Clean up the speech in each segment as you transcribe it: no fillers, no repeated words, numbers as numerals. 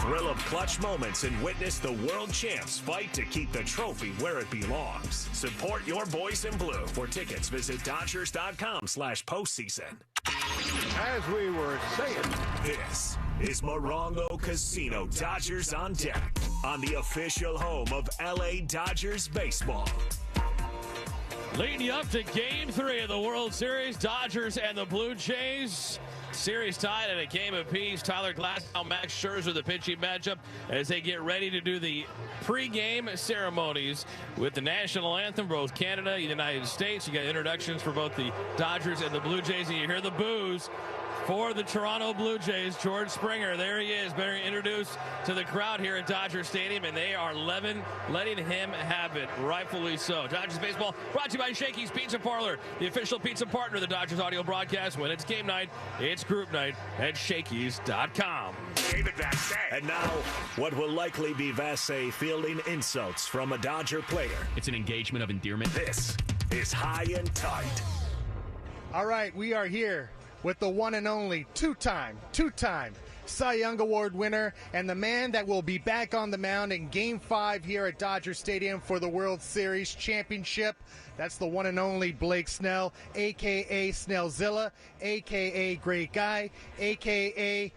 thrill of clutch moments and witness the world champs fight to keep the trophy where it belongs. Support your boys in blue. For tickets, visit Dodgers.com/postseason. As we were saying, this is Morongo Casino Dodgers on Deck on the official home of LA Dodgers baseball. Leading you up to Game 3 of the World Series, Dodgers and the Blue Jays. Series tied at a game apiece. Tyler Glasnow, Max Scherzer, the pitching matchup as they get ready to do the pregame ceremonies with the national anthem, both Canada and the United States. You got introductions for both the Dodgers and the Blue Jays, and you hear the boos for the Toronto Blue Jays. George Springer, there he is, being introduced to the crowd here at Dodger Stadium, and they are letting him have it, rightfully so. Dodgers baseball brought to you by Shakey's Pizza Parlor, the official pizza partner of the Dodgers audio broadcast. When it's game night, it's group night at Shakey's.com. David Vassay. And now, what will likely be Vassay fielding insults from a Dodger player. It's an engagement of endearment. This is High and Tight. All right, we are here with the one and only two-time Cy Young Award winner and the man that will be back on the mound in Game 5 here at Dodger Stadium for the World Series Championship. That's the one and only Blake Snell, a.k.a. Snellzilla, a.k.a. Great Guy, a.k.a.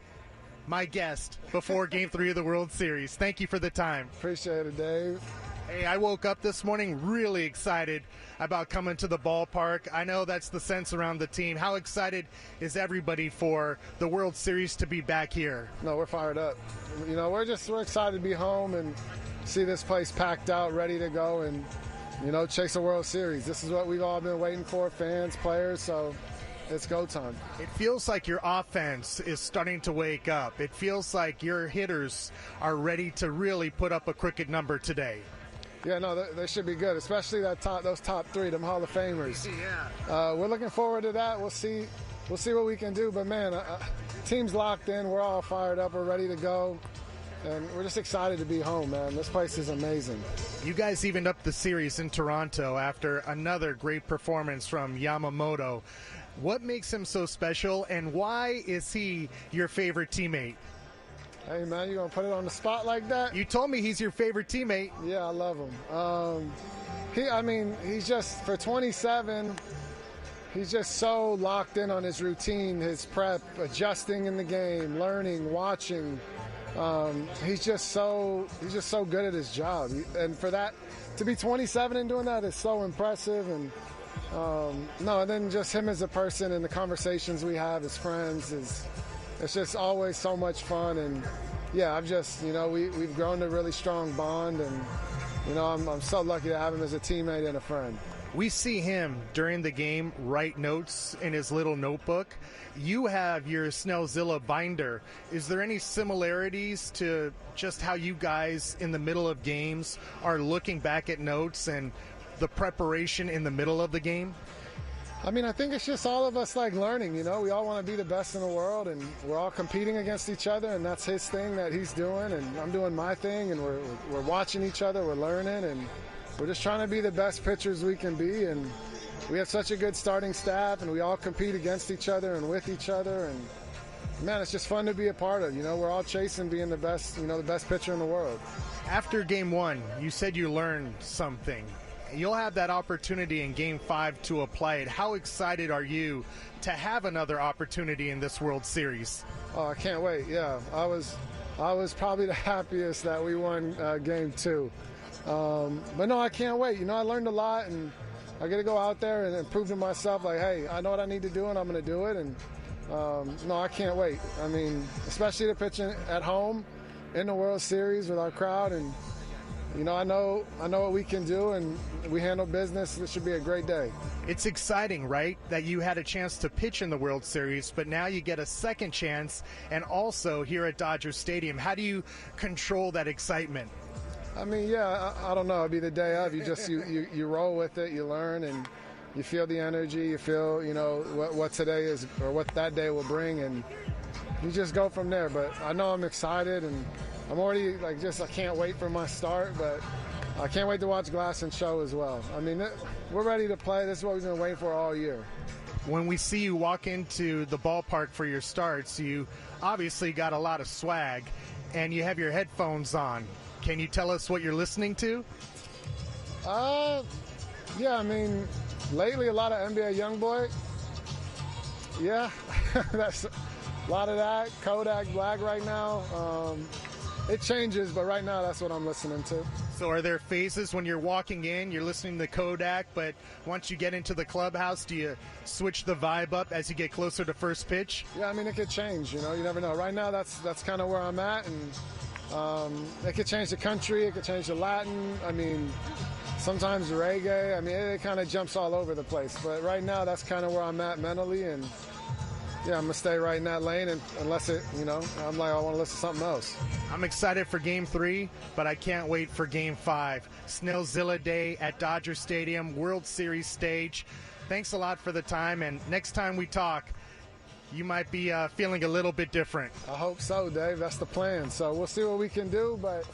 my guest before Game 3 of the World Series. Thank you for the time. Appreciate it, Dave. Hey, I woke up this morning really excited about coming to the ballpark. I know that's the sense around the team. How excited is everybody for the World Series to be back here? No, we're fired up. You know, we're excited to be home and see this place packed out, ready to go and, you know, chase a World Series. This is what we've all been waiting for, fans, players, so it's go time. It feels like your offense is starting to wake up. It feels like your hitters are ready to really put up a crooked number today. Yeah, no, they should be good, especially those top three, them Hall of Famers. Yeah. We're looking forward to that. We'll see what we can do. But, man, team's locked in. We're all fired up. We're ready to go. And we're just excited to be home, man. This place is amazing. You guys evened up the series in Toronto after another great performance from Yamamoto. What makes him so special, and why is he your favorite teammate? Hey, man, you going to put it on the spot like that? You told me he's your favorite teammate. Yeah, I love him. He's just, for 27, he's just so locked in on his routine, his prep, adjusting in the game, learning, watching. He's just so good at his job. And for that, to be 27 and doing that is so impressive. And and then just him as a person and the conversations we have as friends it's just always so much fun. And yeah, we've grown a really strong bond, and I'm so lucky to have him as a teammate and a friend. We see him during the game write notes in his little notebook. You have your Snellzilla binder. Is there any similarities to just how you guys in the middle of games are looking back at notes and the preparation in the middle of the game? I mean, I think it's just all of us learning, we all want to be the best in the world, and we're all competing against each other, and that's his thing that he's doing, and I'm doing my thing, and we're watching each other, we're learning, and we're just trying to be the best pitchers we can be. And we have such a good starting staff, and we all compete against each other and with each other, and man, it's just fun to be a part of. We're all chasing being the best, the best pitcher in the world. After Game 1, you said you learned something. You'll have that opportunity in Game 5 to apply it. How excited are you to have another opportunity in this World Series? Oh, I can't wait. Yeah, I was probably the happiest that we won Game 2. But no, I can't wait. I learned a lot, and I got to go out there and prove to myself, hey, I know what I need to do, and I'm going to do it. And no, I can't wait. I mean, especially the pitching at home in the World Series with our crowd, and I know what we can do, and we handle business. This should be a great day. It's exciting, right, that you had a chance to pitch in the World Series, but now you get a second chance, and also here at Dodger Stadium. How do you control that excitement? I mean, yeah, I don't know. It'll be the day of. You just you roll with it, you learn, and you feel the energy. You feel what today is or what that day will bring, and you just go from there. But I know I'm excited, and I'm already I can't wait for my start, but I can't wait to watch Glass and Show as well. I mean, we're ready to play. This is what we've been waiting for all year. When we see you walk into the ballpark for your starts, you obviously got a lot of swag. and you have your headphones on. Can you tell us what you're listening to? Yeah, I mean, lately a lot of NBA YoungBoy. Yeah, that's a lot of that. Kodak Black right now. It changes, but right now that's what I'm listening to. So are there phases when you're walking in, you're listening to Kodak, but once you get into the clubhouse, do you switch the vibe up as you get closer to first pitch? Yeah, I mean, it could change, you know, you never know. Right now that's kind of where I'm at, and it could change the country, it could change the Latin, I mean, sometimes reggae. I mean, it kind of jumps all over the place, but right now that's kind of where I'm at mentally, and yeah, I'm going to stay right in that lane, and unless it, you know, I'm like, I want to listen to something else. I'm excited for Game 3, but I can't wait for Game 5. Snellzilla Day at Dodger Stadium, World Series stage. Thanks a lot for the time, and next time we talk, you might be feeling a little bit different. I hope so, Dave. That's the plan. So we'll see what we can do, but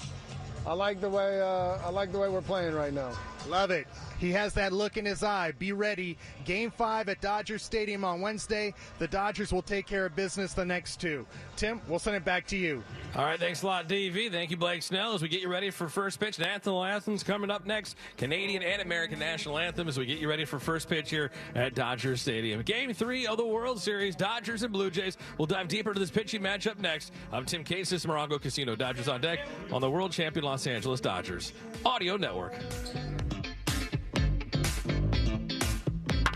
I like the way we're playing right now. Love it. He has that look in his eye. Be ready. Game 5 at Dodger Stadium on Wednesday. The Dodgers will take care of business the next two. Tim, we'll send it back to you. All right, thanks a lot, DV. Thank you, Blake Snell. As we get you ready for first pitch, national anthems coming up next. Canadian and American national anthem as we get you ready for first pitch here at Dodger Stadium. Game 3 of the World Series, Dodgers and Blue Jays. We'll dive deeper into this pitching matchup next. I'm Tim Case, this is Morongo Casino. Dodgers on deck on the world champion Los Angeles Dodgers Audio Network.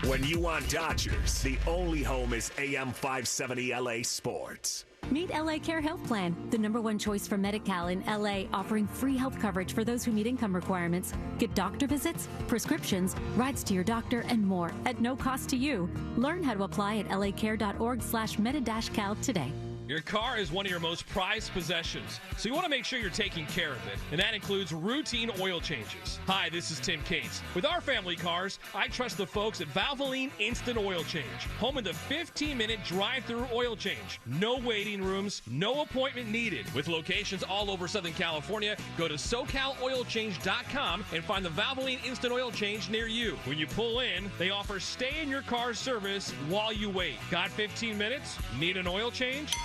When you want Dodgers, the only home is AM 570 LA Sports. Meet LA Care Health Plan, the #1 choice for Medi-Cal in LA, offering free health coverage for those who meet income requirements. Get doctor visits, prescriptions, rides to your doctor, and more at no cost to you. Learn how to apply at lacare.org/medi-cal today. Your car is one of your most prized possessions, so you want to make sure you're taking care of it, and that includes routine oil changes. Hi, this is Tim Cates. With our family cars, I trust the folks at Valvoline Instant Oil Change, home of the 15-minute drive-through oil change. No waiting rooms, no appointment needed. With locations all over Southern California, go to SoCalOilChange.com and find the Valvoline Instant Oil Change near you. When you pull in, they offer stay-in-your-car service while you wait. Got 15 minutes? Need an oil change?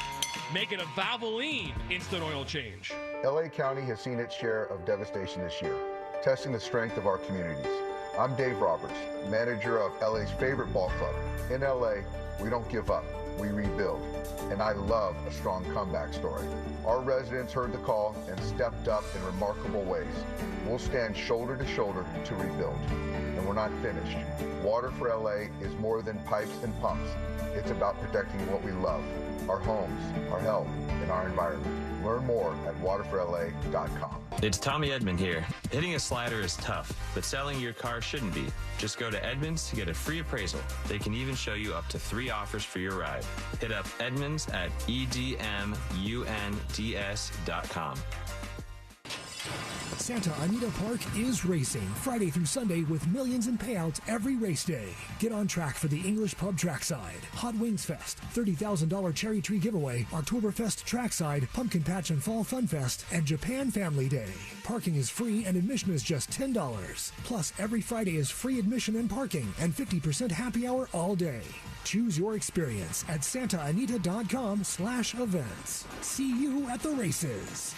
Make it a Valvoline Instant Oil Change. LA County has seen its share of devastation this year, testing the strength of our communities. I'm Dave Roberts, manager of LA's favorite ball club. In LA, we don't give up, we rebuild. And I love a strong comeback story. Our residents heard the call and stepped up in remarkable ways. We'll stand shoulder to shoulder to rebuild. And we're not finished. Water for LA is more than pipes and pumps. It's about protecting what we love, our homes, our health, and our environment. Learn more at waterforla.com. It's Tommy Edmond here. Hitting a slider is tough, but selling your car shouldn't be. Just go to Edmonds to get a free appraisal. They can even show you up to 3 offers for your ride. Hit up Edmonds at edmunds.com. Santa Anita Park is racing Friday through Sunday with millions in payouts every race day. Get on track for the English Pub Trackside, Hot Wings Fest, $30,000 Cherry Tree Giveaway, Oktoberfest Trackside, Pumpkin Patch and Fall Fun Fest, and Japan Family Day. Parking is free and admission is just $10. Plus, every Friday is free admission and parking and 50% happy hour all day. Choose your experience at santaanita.com/events. See you at the races.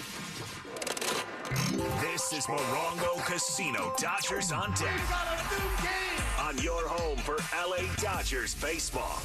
This is Morongo Casino Dodgers on deck. We got a new game. On your home for LA Dodgers baseball.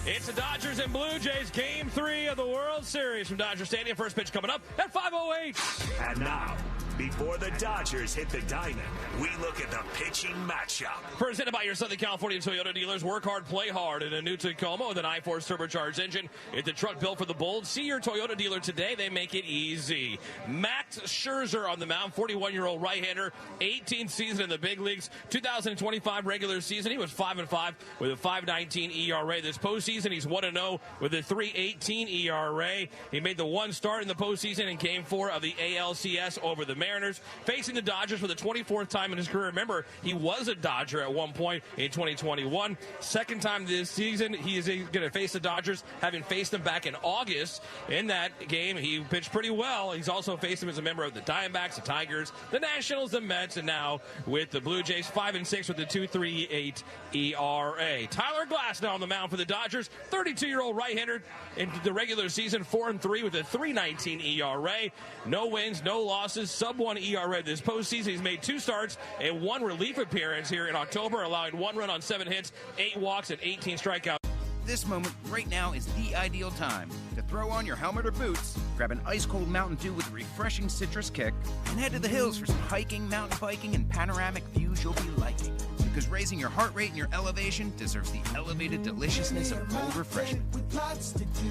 It's the Dodgers and Blue Jays Game 3 of the World Series from Dodger Stadium. First pitch coming up at 5:08. And now, before the Dodgers hit the diamond, we look at the pitching matchup. Presented by your Southern California Toyota dealers. Work hard, play hard in a new Tacoma with an I-Force turbocharged engine. It's a truck built for the bold. See your Toyota dealer today. They make it easy. Max Scherzer on the mound, 41-year-old right-hander, 18th season in the big leagues. 2025 regular season, he was 5-5 with a 5.19 ERA. This postseason, he's 1-0 with a 3.18 ERA. He made the one start in the postseason in Game 4 of the ALCS over the Mariners, facing the Dodgers for the 24th time in his career. Remember, he was a Dodger at one point in 2021. Second time this season, he is going to face the Dodgers, having faced them back in August. In that game, he pitched pretty well. He's also faced them as a member of the Diamondbacks, the Tigers, the Nationals, the Mets, and now with the Blue Jays, 5-6 with the 2.38 ERA. Tyler Glasnow on the mound for the Dodgers, 32-year-old right-hander in the regular season, 4-3 with a 3.19 ERA. No wins, no losses, sub-1 ERA this postseason. He's made 2 starts and 1 relief appearance here in October, allowing 1 run on 7 hits, 8 walks, and 18 strikeouts. This moment right now is the ideal time to throw on your helmet or boots, grab an ice-cold Mountain Dew with a refreshing citrus kick, and head to the hills for some hiking, mountain biking, and panoramic views you'll be liking. Because raising your heart rate and your elevation deserves the elevated deliciousness of cold refreshment. With lots to do.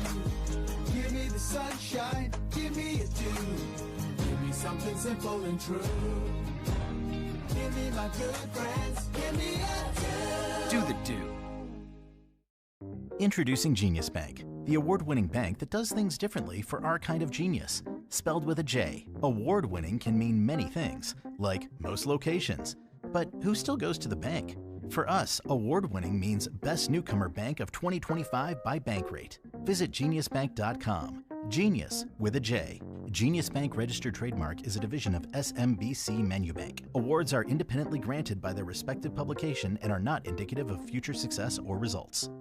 Give me the sunshine, give me a dew. Give me something simple and true. Give me my good friends, give me a dew. Do the dew. Introducing Genius Bank, the award-winning bank that does things differently for our kind of genius. Spelled with a J, award-winning can mean many things, like most locations. But who still goes to the bank? For us, award-winning means Best Newcomer Bank of 2025 by Bankrate. Visit geniusbank.com. Genius with a J. Genius Bank registered trademark is a division of SMBC Manubank. Awards are independently granted by their respective publication and are not indicative of future success or results.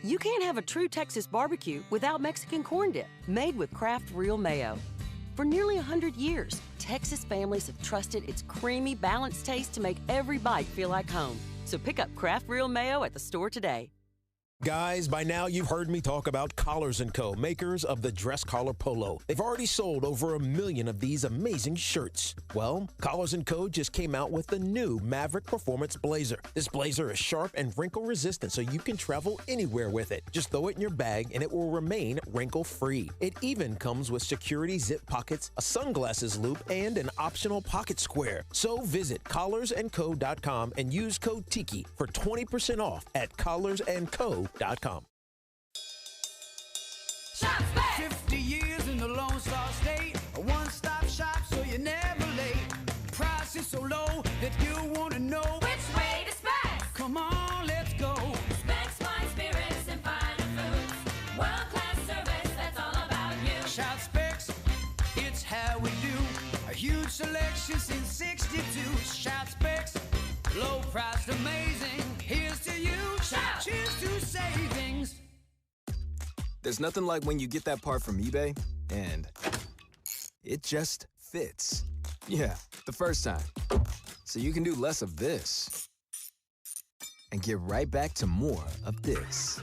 You can't have a true Texas barbecue without Mexican corn dip, made with Kraft Real Mayo. For nearly 100 years, Texas families have trusted its creamy, balanced taste to make every bite feel like home. So pick up Kraft Real Mayo at the store today. Guys, by now you've heard me talk about Collars & Co., makers of the dress collar polo. They've already sold over 1 million of these amazing shirts. Well, Collars & Co. just came out with the new Maverick Performance Blazer. This blazer is sharp and wrinkle resistant, so you can travel anywhere with it. Just throw it in your bag and it will remain wrinkle-free. It even comes with security zip pockets, a sunglasses loop, and an optional pocket square. So visit collarsandco.com and use code TIKI for 20% off at collarsandco.com. Shop's back. 50 years in the Lone Star State, a one-stop shop so you're never late. Price is so low that you want to know which way to Specs. Come on, let's go. Specs wine, spirits, and finer foods. World-class service, that's all about you. Shop Specs, it's how we do. A huge selection since 62. Shop Specs, low price, amazing. Here's to you. Shop. Cheers to savings. There's nothing like when you get that part from eBay and it just fits. Yeah, the first time. So you can do less of this and get right back to more of this.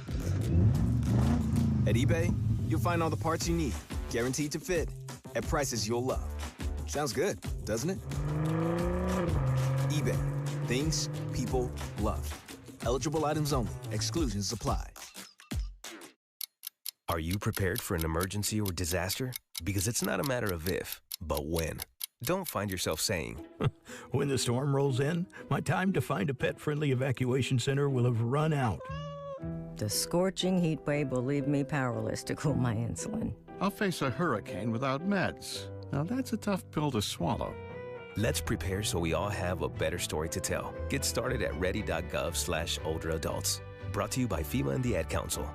At eBay, you'll find all the parts you need, guaranteed to fit, at prices you'll love. Sounds good, doesn't it? eBay. Things people love. Eligible items only. Exclusions apply. Are you prepared for an emergency or disaster? Because it's not a matter of if, but when. Don't find yourself saying, when the storm rolls in, my time to find a pet-friendly evacuation center will have run out. The scorching heat wave will leave me powerless to cool my insulin. I'll face a hurricane without meds. Now that's a tough pill to swallow. Let's prepare so we all have a better story to tell. Get started at ready.gov/older adults. Brought to you by FEMA and the Ad Council.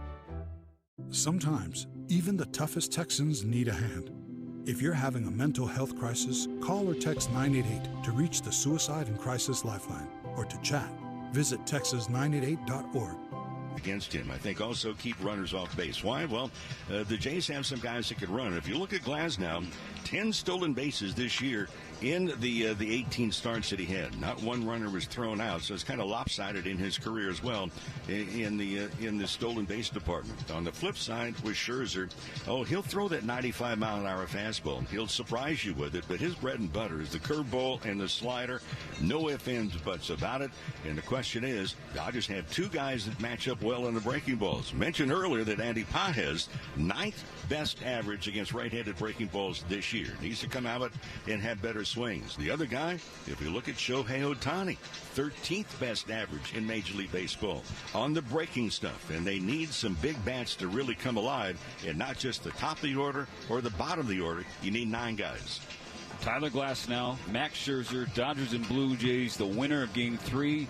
Sometimes, even the toughest Texans need a hand. If you're having a mental health crisis, call or text 988 to reach the Suicide and Crisis Lifeline, or to chat. Visit texas988.org. Against him. I think also keep runners off base. Why? Well, the Jays have some guys that can run. If you look at Glasnow, 10 stolen bases this year in the 18 starts that he had. Not one runner was thrown out, so it's kind of lopsided in his career as well in the stolen base department. On the flip side with Scherzer, he'll throw that 95-mile-an-hour fastball. He'll surprise you with it, but his bread and butter is the curveball and the slider. No ifs, ands, buts about it. And the question is, Dodgers have two guys that match up well in the breaking balls. Mentioned earlier that Andy Pages, 9th best average against right-handed breaking balls this year. Needs to come out and have better swings. The other guy, if we look at Shohei Ohtani, 13th best average in Major League Baseball on the breaking stuff. And they need some big bats to really come alive, and not just the top of the order or the bottom of the order. You need 9 guys. Tyler Glasnow, Max Scherzer, Dodgers and Blue Jays. The winner of Game 3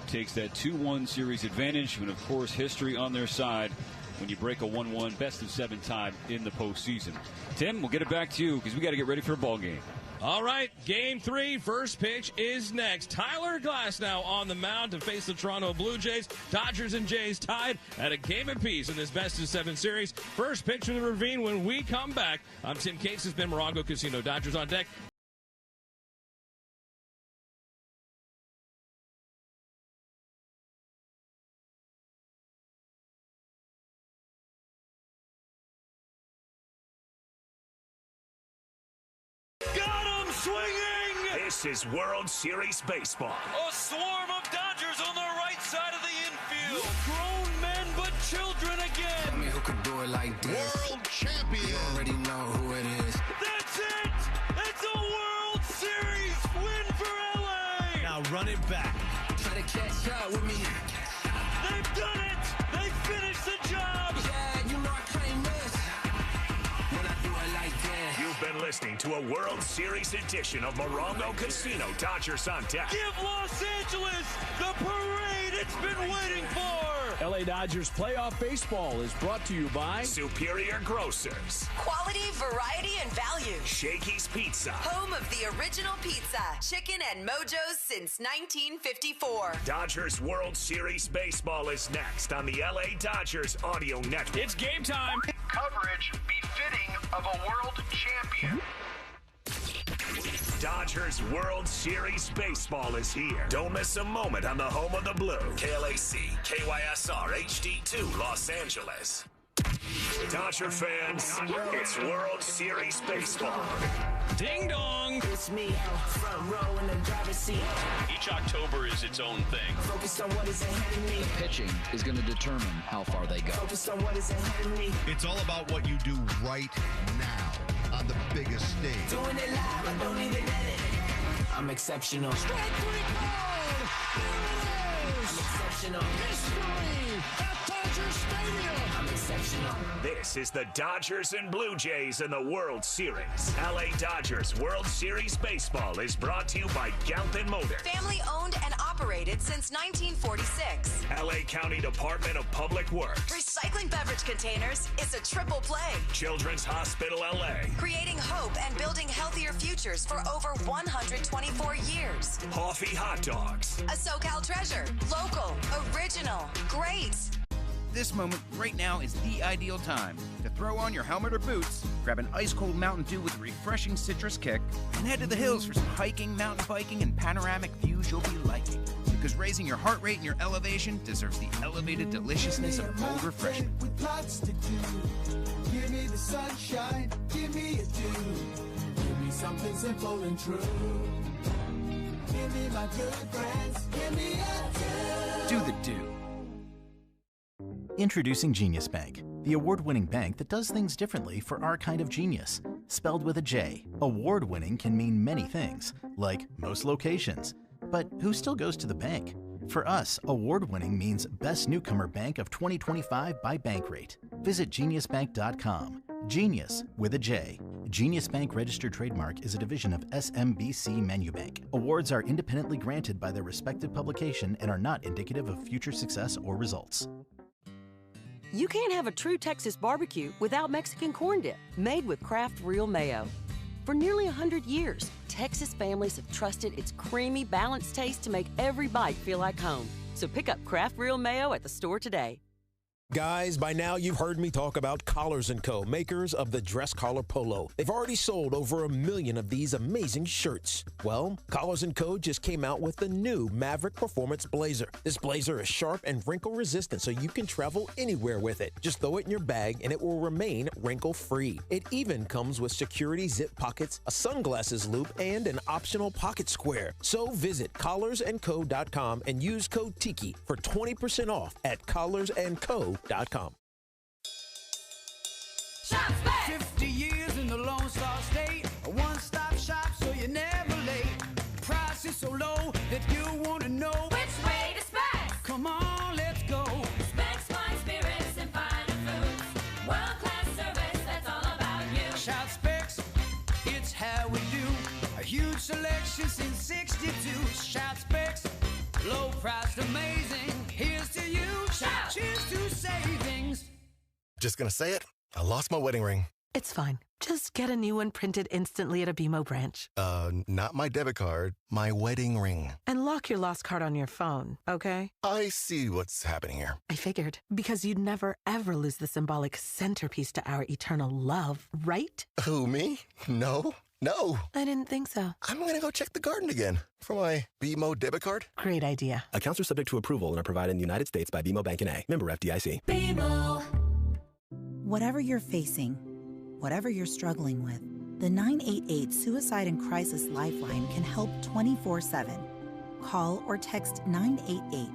takes that 2-1 series advantage. And, of course, history on their side when you break a 1-1 best-of-7 tie in the postseason. Tim, we'll get it back to you because we got to get ready for a ball game. All right, Game 3, first pitch is next. Tyler Glasnow on the mound to face the Toronto Blue Jays. Dodgers and Jays tied at a game apiece in this best-of-7 series. First pitch from the Ravine when we come back. I'm Tim Cates. This has been Morongo Casino. Dodgers on deck. Swinging! This is World Series Baseball. A swarm of Dodgers on the right side of the infield. Grown men, but children again. Tell me who could do it like this. World champion. You already know who it is. That's it! It's a World Series win for LA! Now run it back. Try to catch up with me. They've done it! They finished the job! Yeah, you know I can't miss. When I do it like that. You've been listening to a World Series edition of Morongo Casino. Dodgers on deck. Give Los Angeles the parade it's been waiting for! LA Dodgers playoff baseball is brought to you by Superior Grocers. Quality, variety, and value. Shakey's Pizza. Home of the original pizza, chicken, and mojos since 1954. Dodgers World Series Baseball is next on the LA Dodgers Audio Network. It's game time. Coverage befitting of a world champion. Dodgers World Series Baseball is here. Don't miss a moment on the home of the blue. KLAC, KYSR, HD2, Los Angeles. Dodger fans, it's World Series Baseball. Ding dong. It's me, front row in the driver's seat. Each October is its own thing. Focus on what is ahead of me. Pitching is going to determine how far they go. Focus on what is ahead of me. It's all about what you do right now on the biggest stage. Doing it live, I don't even edit. I'm exceptional. Strike three called. There it is. I'm exceptional. History at Dodger Stadium. I'm exceptional. This is the Dodgers and Blue Jays in the World Series. LA Dodgers World Series Baseball is brought to you by Galpin Motor. Family owned and operated since 1946. LA County Department of Public Works. Recycling beverage containers is a triple play. Children's Hospital LA. Creating hope and building healthier futures for over 124 years. Coffee Hot Dogs. A SoCal treasure. Local. Original. Great. This moment right now is the ideal time to throw on your helmet or boots, grab an ice-cold Mountain Dew with a refreshing citrus kick, and head to the hills for some hiking, mountain biking, and panoramic views you'll be liking. Because raising your heart rate and your elevation deserves the elevated deliciousness of cold refreshment. With lots to do. Give me the sunshine, give me a dew. Give me something simple and true. Give me my good friends, give me a dew. Do the dew. Introducing Genius Bank, the award-winning bank that does things differently for our kind of genius. Spelled with a J, award-winning can mean many things, like most locations. But who still goes to the bank? For us, award-winning means Best Newcomer Bank of 2025 by Bankrate. Visit geniusbank.com. Genius with a J. Genius Bank registered trademark is a division of SMBC Manubank. Awards are independently granted by their respective publication and are not indicative of future success or results. You can't have a true Texas barbecue without Mexican corn dip, made with Kraft Real Mayo. For nearly 100 years, Texas families have trusted its creamy, balanced taste to make every bite feel like home. So pick up Kraft Real Mayo at the store today. Guys, by now you've heard me talk about Collars & Co., makers of the dress collar polo. They've already sold over 1 million of these amazing shirts. Well, Collars & Co. just came out with the new Maverick Performance Blazer. This blazer is sharp and wrinkle resistant, so you can travel anywhere with it. Just throw it in your bag and it will remain wrinkle-free. It even comes with security zip pockets, a sunglasses loop, and an optional pocket square. So visit collarsandco.com and use code TIKI for 20% off at collarsandco.com. Shops back. 50 years in the Lone Star State, a one-stop shop so you're never late. Price is so low that you want to know Which way to Specs? Come on, let's go. Specs, wine, spirits, and finer foods. World-class service, that's all about you. Shout Specs, it's how we do. Just gonna say it. I lost my wedding ring. It's fine. Just get a new one printed instantly at a BMO branch. Not my debit card. My wedding ring. And lock your lost card on your phone, okay? I see what's happening here. I figured. Because you'd never, ever lose the symbolic centerpiece to our eternal love, right? Who, me? No. I didn't think so. I'm gonna go check the garden again for my BMO debit card. Great idea. Accounts are subject to approval and are provided in the United States by BMO Bank N.A. Member FDIC. BMO. Whatever you're facing, whatever you're struggling with, the 988 Suicide and Crisis Lifeline can help 24/7. Call or text 988.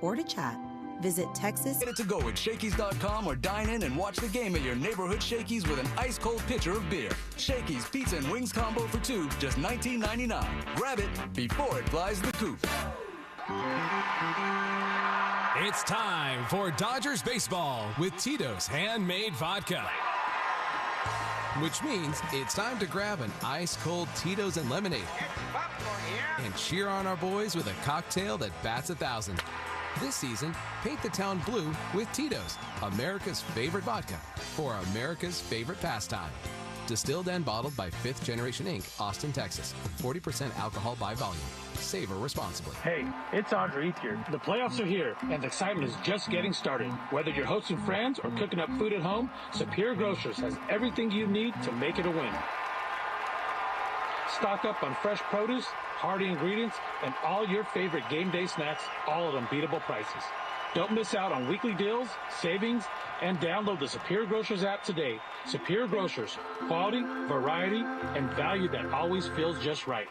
Or to chat, visit Texas. Get it to go at Shakey's.com or dine in and watch the game at your neighborhood Shakey's with an ice-cold pitcher of beer. Shakey's Pizza and Wings combo for two, just $19.99. Grab it before it flies the coop. It's time for Dodgers baseball with Tito's Handmade Vodka. Which means it's time to grab an ice-cold Tito's and lemonade and cheer on our boys with a cocktail that bats 1,000. This season, paint the town blue with Tito's, America's favorite vodka for America's favorite pastime. Distilled and bottled by 5th Generation Inc., Austin, Texas. 40% alcohol by volume. Savor responsibly. Hey, it's Andre Heath here. The playoffs are here, and the excitement is just getting started. Whether you're hosting friends or cooking up food at home, Superior Grocers has everything you need to make it a win. Stock up on fresh produce, hearty ingredients, and all your favorite game day snacks, all at unbeatable prices. Don't miss out on weekly deals, savings, and download the Superior Grocers app today. Superior Grocers, quality, variety, and value that always feels just right.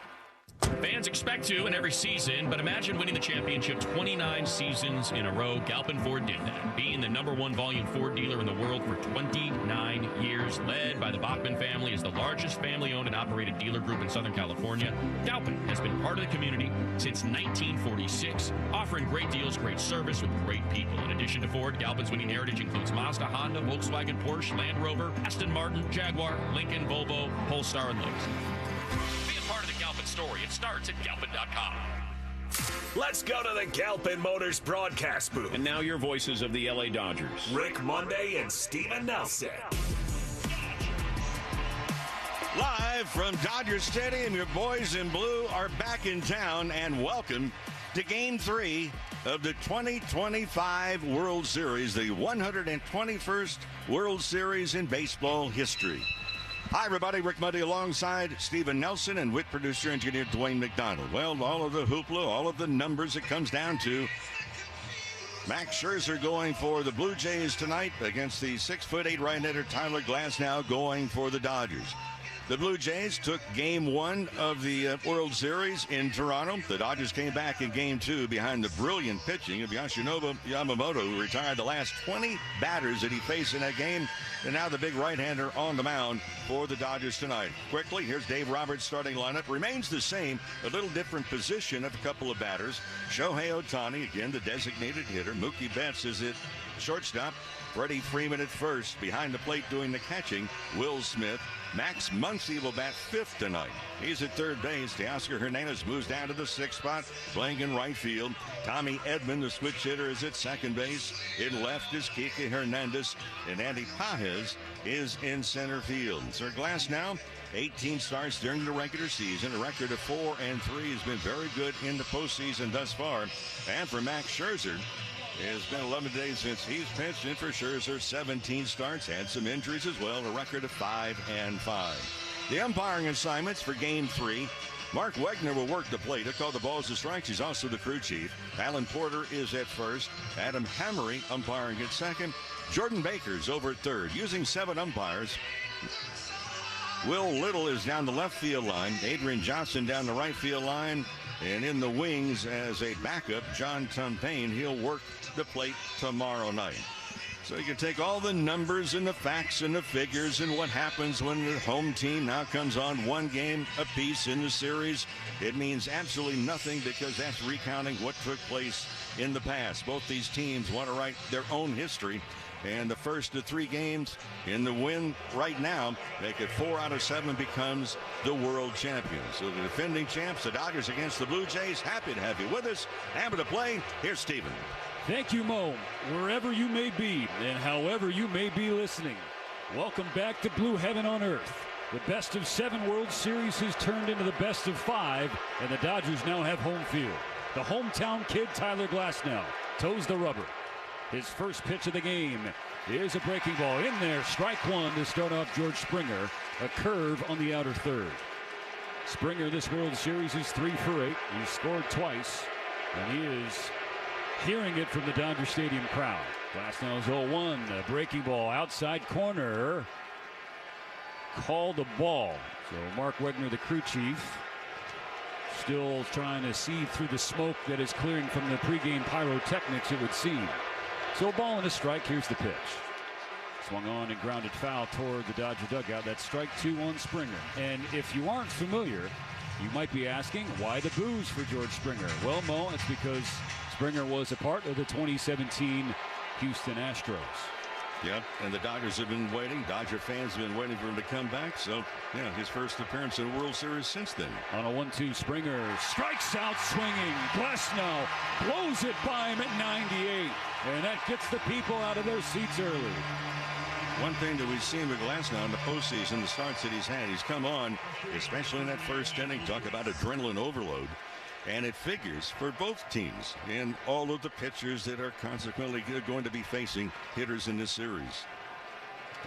Fans expect to in every season, but imagine winning the championship 29 seasons in a row. Galpin Ford did that, being the #1 volume Ford dealer in the world for 29 years. Led by the Bachman family as the largest family-owned and operated dealer group in Southern California, Galpin has been part of the community since 1946, offering great deals, great service with great people. In addition to Ford, Galpin's winning heritage includes Mazda, Honda, Volkswagen, Porsche, Land Rover, Aston Martin, Jaguar, Lincoln, Volvo, Polestar, and Lowe's. Part of the Galpin story. It starts at Galpin.com. Let's go to the Galpin Motors broadcast booth. And now your voices of the LA Dodgers. Rick Monday and Steven Nelson. Live from Dodger Stadium, your boys in blue are back in town, and welcome to Game 3 of the 2025 World Series, the 121st World Series in baseball history. Hi, everybody. Rick Monday alongside Steven Nelson and with producer engineer Dwayne McDonald. Well, all of the hoopla, all of the numbers it comes down to. Max Scherzer going for the Blue Jays tonight against the 6'8" right-hander Tyler Glasnow going for the Dodgers. The Blue Jays took Game 1 of the World Series in Toronto. The Dodgers came back in Game 2 behind the brilliant pitching of Yoshinobu Yamamoto, who retired the last 20 batters that he faced in that game. And now the big right-hander on the mound for the Dodgers tonight. Quickly, here's Dave Roberts' starting lineup. Remains the same, a little different position of a couple of batters. Shohei Ohtani, again, the designated hitter. Mookie Betts is at shortstop. Freddie Freeman at first. Behind the plate doing the catching, Will Smith. Max Muncy will bat 5th tonight. He's at third base. Teoscar Hernandez moves down to the 6th spot, playing in right field. Tommy Edman, the switch hitter, is at second base. In left is Kike Hernandez, and Andy Pages is in center field. Sir Glasnow, 18 starts during the regular season. A record of 4-3 has been very good in the postseason thus far. And for Max Scherzer, it's been 11 days since he's pitched in for Scherzer. 17 starts, had some injuries as well. A record of 5-5. The umpiring assignments for Game 3. Mark Wegner will work the plate. He'll call the balls and strikes. He's also the crew chief. Alan Porter is at first. Adam Hammery umpiring at second. Jordan Baker's over at third. Using 7 umpires. Will Little is down the left field line. Adrian Johnson down the right field line. And in the wings as a backup, John Tumpane. He'll work the plate tomorrow night. So you can take all the numbers and the facts and the figures and what happens when the home team now comes on one game apiece in the series. It means absolutely nothing because that's recounting what took place in the past. Both these teams want to write their own history. And the first of 3 games in the win right now, make it 4 out of 7, becomes the world champion. So the defending champs, the Dodgers against the Blue Jays. Happy to have you with us. Happy to play. Here's Steven. Thank you, Mo. Wherever you may be and however you may be listening, welcome back to Blue Heaven on Earth. The best of 7 World Series has turned into the best of 5, and the Dodgers now have home field. The hometown kid, Tyler Glasnow, toes the rubber. His first pitch of the game is a breaking ball in there. Strike one to start off George Springer. A curve on the outer third. Springer this World Series is 3 for 8. He's scored twice, and he is hearing it from the Dodger Stadium crowd. Glasnow's 0-1. A breaking ball outside corner. Called the ball. So Mark Wegner, the crew chief, still trying to see through the smoke that is clearing from the pregame pyrotechnics, it would seem. So a ball and a strike. Here's the pitch. Swung on and grounded foul toward the Dodger dugout. That's strike 2 on Springer. And if you aren't familiar, you might be asking, why the boos for George Springer? Well, Mo, it's because Springer was a part of the 2017 Houston Astros. Yep, and the Dodgers have been waiting. Dodger fans have been waiting for him to come back. So, yeah, his first appearance in the World Series since then. On a 1-2, Springer strikes out swinging. Glasnow blows it by him at 98. And that gets the people out of their seats early. One thing that we've seen with Glasnow in the postseason, the starts that he's had, he's come on, especially in that first inning, talk about adrenaline overload. And it figures for both teams and all of the pitchers that are consequently going to be facing hitters in this series.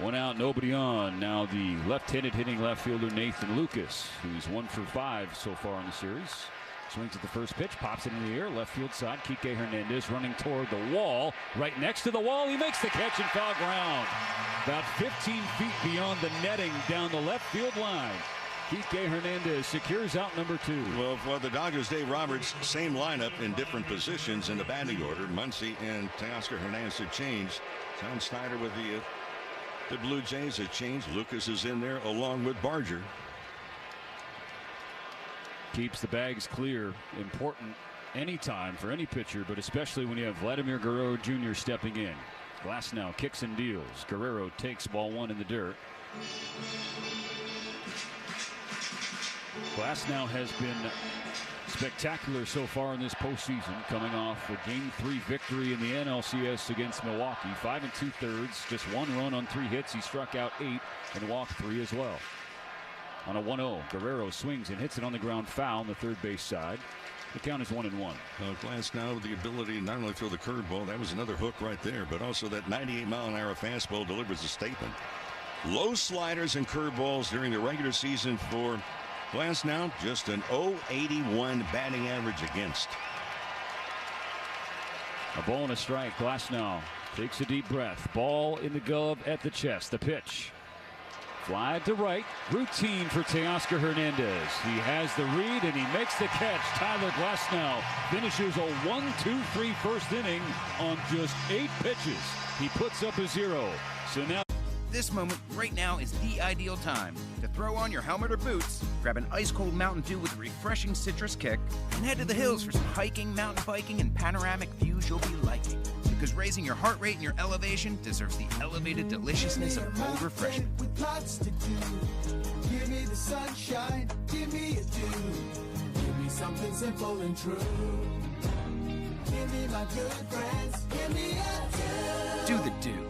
1 out, nobody on. Now the left-handed hitting left fielder Nathan Lucas, who's 1 for 5 so far in the series. Swings at the first pitch, pops it in the air, left field side. Kike Hernandez running toward the wall. Right next to the wall, he makes the catch and foul ground. About 15 feet beyond the netting down the left field line. Kike Hernandez secures out number 2. Well, for the Dodgers, Dave Roberts, same lineup in different positions in the batting order. Muncy and Teoscar Hernandez have changed. Tom Snyder with the Blue Jays have changed. Lucas is in there along with Barger. Keeps the bags clear. Important anytime for any pitcher, but especially when you have Vladimir Guerrero Jr. stepping in. Glasnow kicks and deals. Guerrero takes ball 1 in the dirt. Glasnow has been spectacular so far in this postseason, coming off a Game 3 victory in the NLCS against Milwaukee. 5 2/3, just 1 run on 3 hits. He struck out 8 and walked 3 as well. On a 1-0, Guerrero swings and hits it on the ground foul on the third base side. The count is 1-1. Glasnow with the ability to not only throw the curveball, that was another hook right there, but also that 98-mile-an-hour fastball delivers a statement. Low sliders and curveballs during the regular season for Glasnow, just an .081 batting average against. A ball and a strike. Glasnow takes a deep breath. Ball in the glove at the chest. The pitch. Fly to right. Routine for Teoscar Hernandez. He has the read and he makes the catch. Tyler Glasnow finishes a 1-2-3 first inning on just 8 pitches. He puts up a 0. So now This moment right now is the ideal time to throw on your helmet or boots, grab an ice-cold Mountain Dew with a refreshing citrus kick, and head to the hills for some hiking, mountain biking, and panoramic views you'll be liking. Because raising your heart rate and your elevation deserves the elevated deliciousness of cold refreshment. With lots to do. Give me the sunshine, give me a dew. Give me something simple and true. Give me my good friends, give me a dew. Do the dew.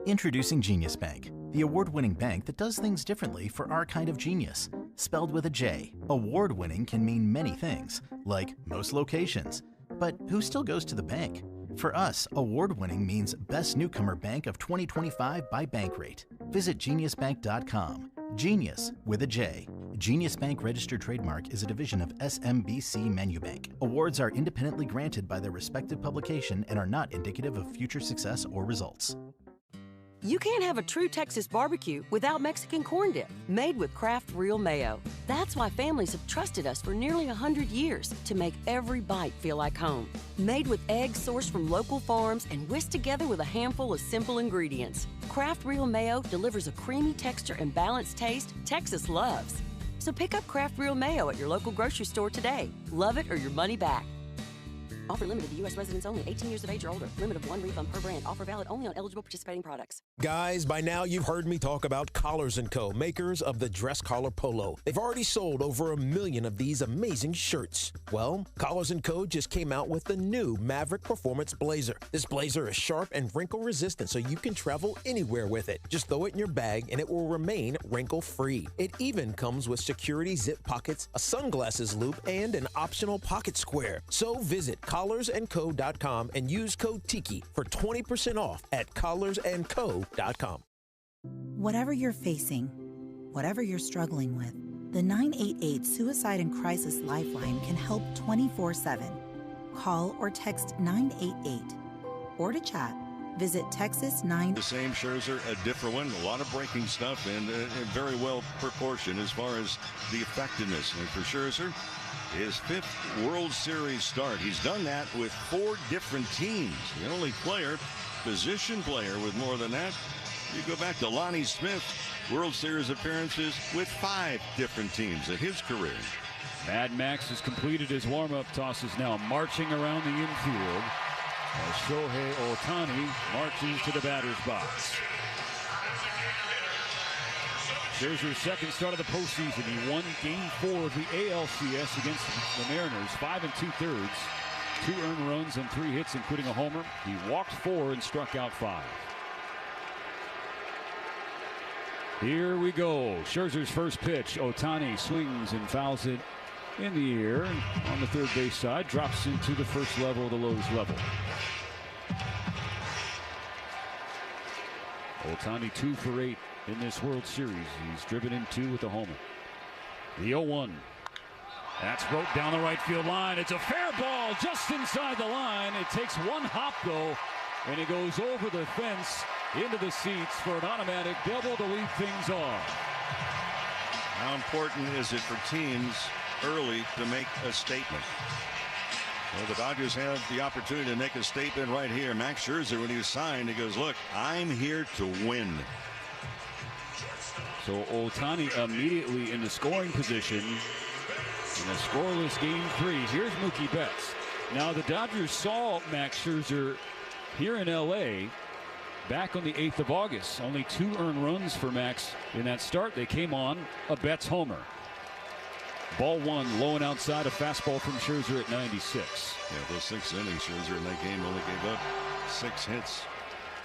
Introducing Genius Bank, the award-winning bank that does things differently for our kind of genius. Spelled with a J, award-winning can mean many things, like most locations. But who still goes to the bank? For us, award-winning means Best Newcomer Bank of 2025 by Bankrate. Visit geniusbank.com. Genius with a J. Genius Bank registered trademark is a division of SMBC Menubank. Awards are independently granted by their respective publication and are not indicative of future success or results. You can't have a true Texas barbecue without Mexican corn dip, made with Kraft Real Mayo. That's why families have trusted us for nearly 100 years to make every bite feel like home. Made with eggs sourced from local farms and whisked together with a handful of simple ingredients. Kraft Real Mayo delivers a creamy texture and balanced taste Texas loves. So pick up Kraft Real Mayo at your local grocery store today. Love it or your money back. Offer limited to U.S. residents only. 18 years of age or older. Limit of 1 refund per brand. Offer valid only on eligible participating products. Guys, by now you've heard me talk about Collars & Co., makers of the dress collar polo. They've already sold over 1 million of these amazing shirts. Well, Collars & Co. just came out with the new Maverick Performance Blazer. This blazer is sharp and wrinkle resistant, so you can travel anywhere with it. Just throw it in your bag and it will remain wrinkle-free. It even comes with security zip pockets, a sunglasses loop, and an optional pocket square. So visit collarsandco.com and use code TIKI for 20% off at collarsandco.com. Whatever you're facing, whatever you're struggling with, the 988 Suicide and Crisis Lifeline can help 24/7. Call or text 988. Or to chat, visit Texas9. The same Scherzer, a different one, a lot of breaking stuff, and very well proportioned as far as the effectiveness. And for Scherzer, his 5th World Series start. He's done that with 4 different teams. The only position player with more than that. You go back to Lonnie Smith, World Series appearances with 5 different teams in his career. Mad Max has completed his warm-up tosses now, marching around the infield as Shohei Ohtani marches to the batter's box. Scherzer's second start of the postseason. He won Game 4 of the ALCS against the Mariners, 5 2/3, 2 earned runs and 3 hits, including a homer. He walked 4 and struck out 5. Here we go. Scherzer's first pitch. Ohtani swings and fouls it in the air on the third base side. Drops into the first level of the Lowe's level. Ohtani 2 for 8 in this World Series. He's driven in 2 with a homer. The 0-1. That's roped down the right field line. It's a fair ball just inside the line. It takes 1 hop though, and it goes over the fence into the seats for an automatic double to lead things off. How important is it for teams early to make a statement? Well, the Dodgers have the opportunity to make a statement right here. Max Scherzer, when he was signed, he goes, look, I'm here to win. So Ohtani immediately in the scoring position in a scoreless Game 3. Here's Mookie Betts. Now the Dodgers saw Max Scherzer here in L.A. back on the 8th of August. Only 2 earned runs for Max in that start. They came on a Betts homer. Ball 1, low and outside, a fastball from Scherzer at 96. Yeah, those 6 innings, Scherzer in that game only gave up 6 hits.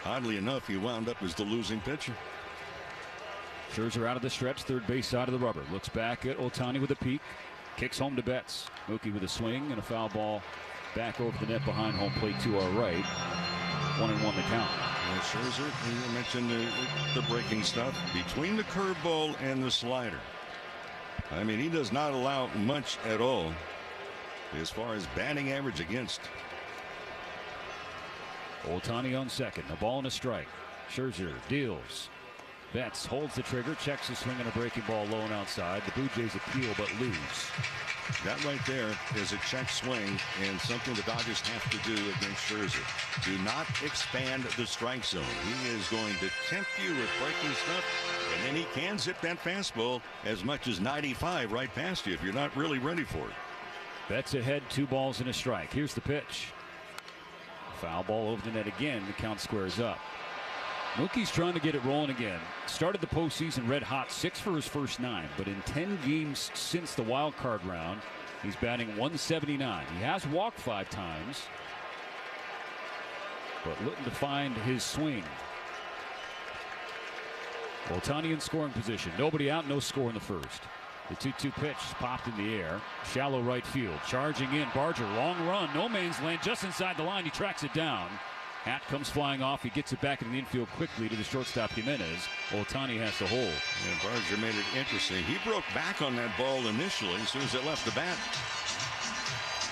Oddly enough, he wound up as the losing pitcher. Scherzer out of the stretch, third base side of the rubber. Looks back at Ohtani with a peek. Kicks home to Betts. Mookie with a swing and a foul ball back over the net behind home plate to our right. 1-1 the count. Yeah, Scherzer, you mentioned the breaking stuff between the curveball and the slider. I mean, he does not allow much at all as far as batting average against. Ohtani on second. A ball and a strike. Scherzer deals. Betts holds the trigger, checks the swing and a breaking ball low and outside. The Blue Jays appeal but lose. That right there is a check swing and something the Dodgers have to do against Scherzer. Do not expand the strike zone. He is going to tempt you with breaking stuff, and then he can zip that fastball as much as 95 right past you if you're not really ready for it. Betts ahead, 2 balls and a strike. Here's the pitch. Foul ball over the net again. The count squares up. Mookie's trying to get it rolling again. Started the postseason red hot, 6 for his first 9, but in 10 games since the wild card round, he's batting .179. He has walked 5 times, but looking to find his swing. Ohtani in scoring position. Nobody out, no score in the first. The 2-2 pitch popped in the air. Shallow right field. Charging in. Barger, long run. No man's land just inside the line. He tracks it down. Hat comes flying off. He gets it back in the infield quickly to the shortstop Jimenez. Ohtani has to hold. Yeah, Barger made it interesting. He broke back on that ball initially as soon as it left the bat.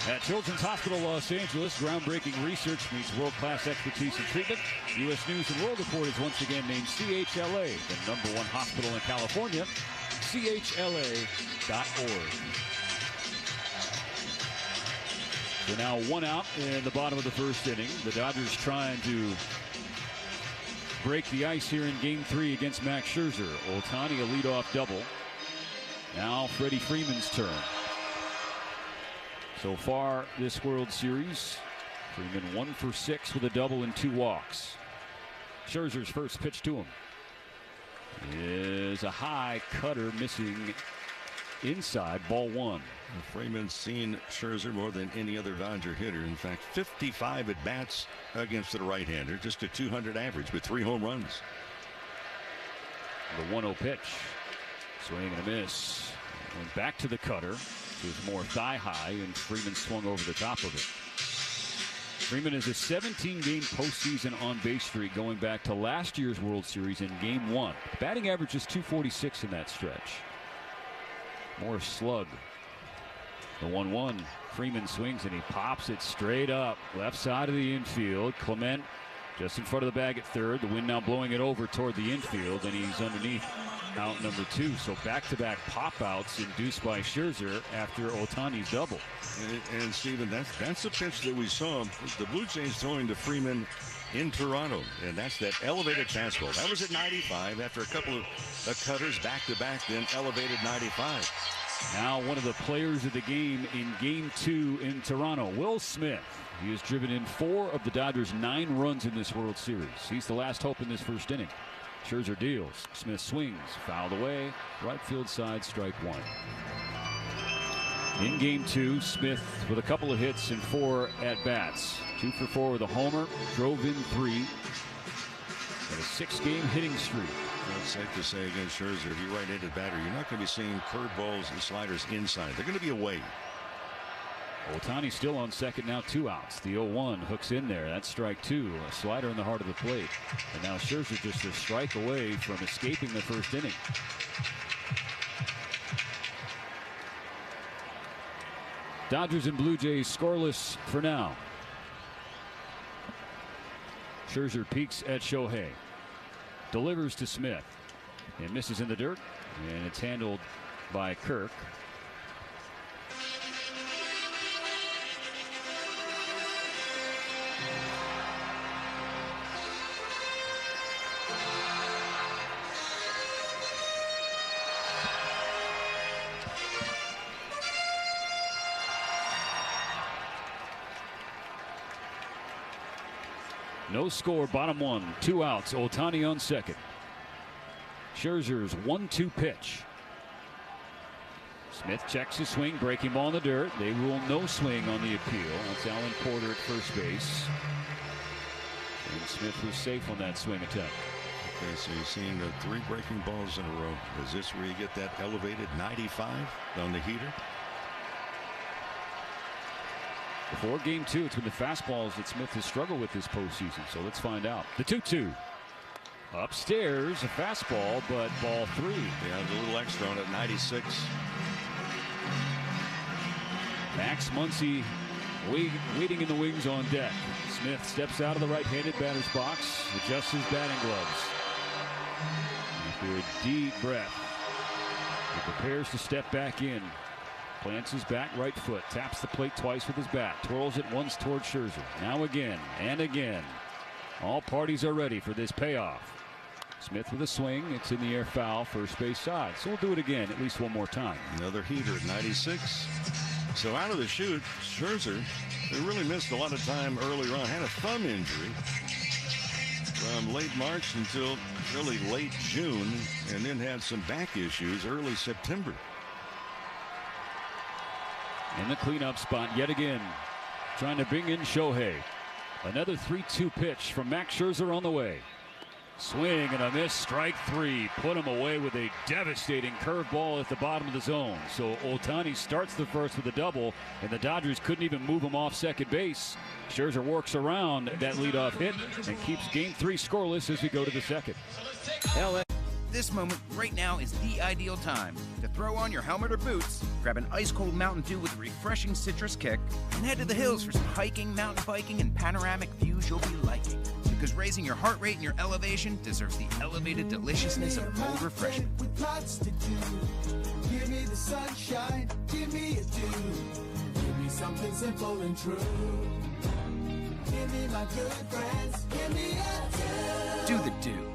At Children's Hospital Los Angeles, groundbreaking research meets world-class expertise in treatment. U.S. News and World Report is once again named CHLA, the #1 hospital in California. CHLA.org. So now 1 out in the bottom of the first inning. The Dodgers trying to break the ice here in Game 3 against Max Scherzer. Ohtani a leadoff double. Now Freddie Freeman's turn. So far this World Series, Freeman 1 for 6 with a double and 2 walks. Scherzer's first pitch to him is a high cutter missing inside, ball 1. Freeman's seen Scherzer more than any other Dodger hitter. In fact, 55 at bats against the right-hander, just a 200 average with 3 home runs. The 1-0 pitch, swing and a miss. Went back to the cutter. It was more thigh high, and Freeman swung over the top of it. Freeman is a 17-game postseason on-base streak going back to last year's World Series in Game 1. Batting average is .246 in that stretch. More slug. The 1-1. Freeman swings and he pops it straight up. Left side of the infield. Clement just in front of the bag at third. The wind now blowing it over toward the infield, and he's underneath out number 2. So back-to-back pop-outs induced by Scherzer after Ohtani's double. And Steven, that's the pitch that we saw the Blue Jays throwing to Freeman in Toronto, and that's that elevated fastball. That was at 95 after a couple of cutters back-to-back, then elevated 95. Now one of the players of the game in Game 2 in Toronto, Will Smith. He has driven in 4 of the Dodgers' 9 runs in this World Series. He's the last hope in this first inning. Scherzer deals. Smith swings. Fouled away. Right field side, strike 1. In Game 2, Smith with a couple of hits and 4 at-bats. 2 for 4 with a homer. Drove in 3. And a 6-game hitting streak. Well, it's safe to say against Scherzer, if you're right-handed batter, you're not going to be seeing curveballs and sliders inside. They're going to be away. Ohtani still on second, now 2 outs. The 0-1 hooks in there. That's strike 2. A slider in the heart of the plate. And now Scherzer just a strike away from escaping the first inning. Dodgers and Blue Jays scoreless for now. Scherzer peeks at Shohei. Delivers to Smith. And misses in the dirt. And it's handled by Kirk. No score, bottom 1, 2 outs. Ohtani on second. Scherzer's 1-2 pitch. Smith checks his swing, breaking ball in the dirt. They rule no swing on the appeal. That's Alan Porter at first base. And Smith was safe on that swing attempt. Okay, so you've seen 3 breaking balls in a row. Is this where you get that elevated 95 on the heater? Before Game 2, it's been the fastballs that Smith has struggled with this postseason. So let's find out. The 2-2. Upstairs, a fastball, but ball 3. Yeah, a little extra on it, 96. Max Muncy waiting in the wings on deck. Smith steps out of the right-handed batter's box, adjusts his batting gloves. After a deep breath, he prepares to step back in. Plants his back right foot, taps the plate twice with his bat, twirls it once towards Scherzer. Now again and again. All parties are ready for this payoff. Smith with a swing. It's in the air, foul, first base side. So we'll do it again at least one more time. Another heater at 96. So out of the chute, Scherzer, they really missed a lot of time earlier on. Had a thumb injury from late March until really late June, and then had some back issues early September. In the cleanup spot yet again, trying to bring in Shohei. Another 3-2 pitch from Max Scherzer on the way. Swing and a miss, strike 3. Put him away with a devastating curveball at the bottom of the zone. So Ohtani starts the first with a double, and the Dodgers couldn't even move him off second base. Scherzer works around that leadoff hit and keeps Game 3 scoreless as we go to the second. This moment right now is the ideal time to throw on your helmet or boots, grab an ice-cold Mountain Dew with a refreshing citrus kick, and head to the hills for some hiking, mountain biking, and panoramic views you'll be liking. Because raising your heart rate and your elevation deserves the elevated deliciousness of cold refreshment. With lots to do. Give me the sunshine, give me a dew. Give me something simple and true. Give me my good friends, give me a dew. Do the dew.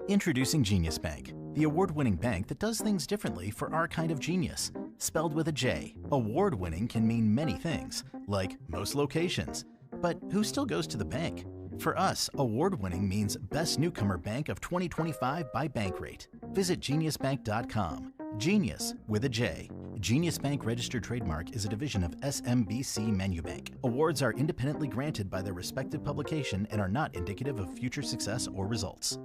Introducing Genius Bank, the award-winning bank that does things differently for our kind of genius. Spelled with a J, award-winning can mean many things, like most locations. But who still goes to the bank? For us, award-winning means Best Newcomer Bank of 2025 by Bankrate. Visit geniusbank.com. Genius with a J. Genius Bank registered trademark is a division of SMBC Manubank. Awards are independently granted by their respective publication and are not indicative of future success or results.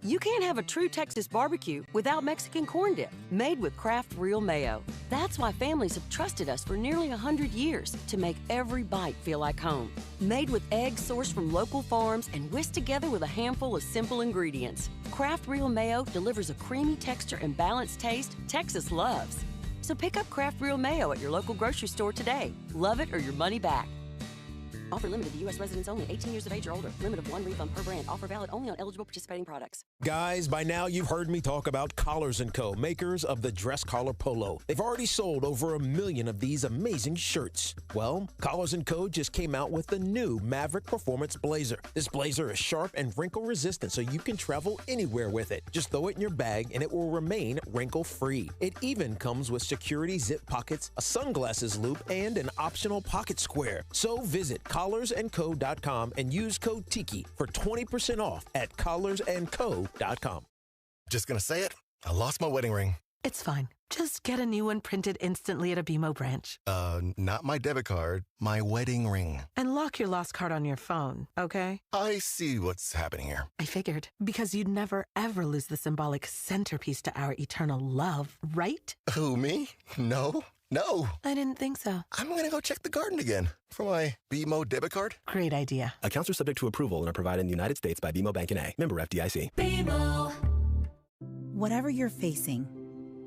You can't have a true Texas barbecue without Mexican corn dip, made with Kraft Real Mayo. That's why families have trusted us for nearly 100 years to make every bite feel like home. Made with eggs sourced from local farms and whisked together with a handful of simple ingredients. Kraft Real Mayo delivers a creamy texture and balanced taste Texas loves. So pick up Kraft Real Mayo at your local grocery store today. Love it or your money back. Offer limited to U.S. residents only, 18 years of age or older. Limit of 1 refund per brand. Offer valid only on eligible participating products. Guys, by now you've heard me talk about Collars & Co., makers of the dress collar polo. They've already sold over 1 million of these amazing shirts. Well, Collars & Co. just came out with the new Maverick Performance Blazer. This blazer is sharp and wrinkle resistant, so you can travel anywhere with it. Just throw it in your bag and it will remain wrinkle-free. It even comes with security zip pockets, a sunglasses loop, and an optional pocket square. So visit collarsandco.com and use code TIKI for 20% off at collarsandco.com. Just gonna say it. I lost my wedding ring. It's fine. Just get a new one printed instantly at a BMO branch. Not my debit card, my wedding ring. And lock your lost card on your phone, okay? I see what's happening here. I figured. Because you'd never, ever lose the symbolic centerpiece to our eternal love, right? Who, me? No. I didn't think so. I'm gonna go check the garden again for my BMO debit card. Great idea. Accounts are subject to approval and are provided in the United States by BMO Bank N.A. Member FDIC. BMO. Whatever you're facing,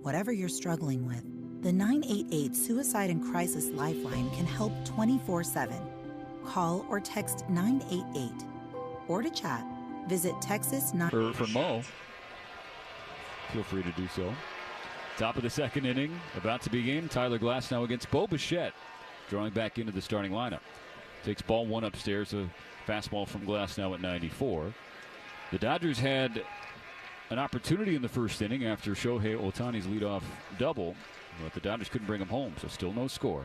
whatever you're struggling with, the 988 Suicide and Crisis Lifeline can help 24/7. Call or text 988. Or to chat, visit Texas 9. For Mo, feel free to do so. Top of the second inning, about to begin. Tyler Glasnow against Bo Bichette, drawing back into the starting lineup. Takes ball one upstairs, a fastball from Glasnow at 94. The Dodgers had an opportunity in the first inning after Shohei Ohtani's leadoff double, but the Dodgers couldn't bring him home, so still no score.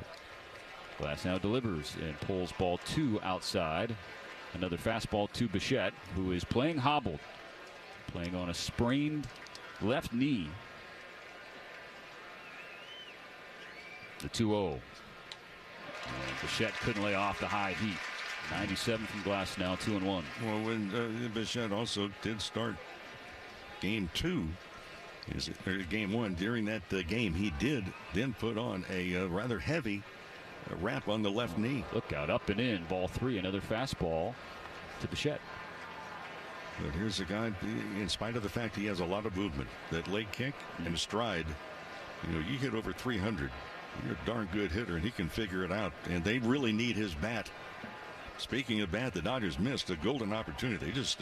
Glasnow delivers and pulls ball two outside. Another fastball to Bichette, who is playing hobbled, playing on a sprained left knee. The 2-0. And Bichette couldn't lay off the high heat. 97 from Glasnow, 2-1. Well, when Bichette also did start game two, game one, during that game, he did then put on a rather heavy wrap on the left knee. Look out, up and in, ball three, another fastball to Bichette. But here's a guy, in spite of the fact he has a lot of movement, that leg kick and stride, you hit over 300. You're a darn good hitter, and he can figure it out. And they really need his bat. Speaking of bat, the Dodgers missed a golden opportunity. They just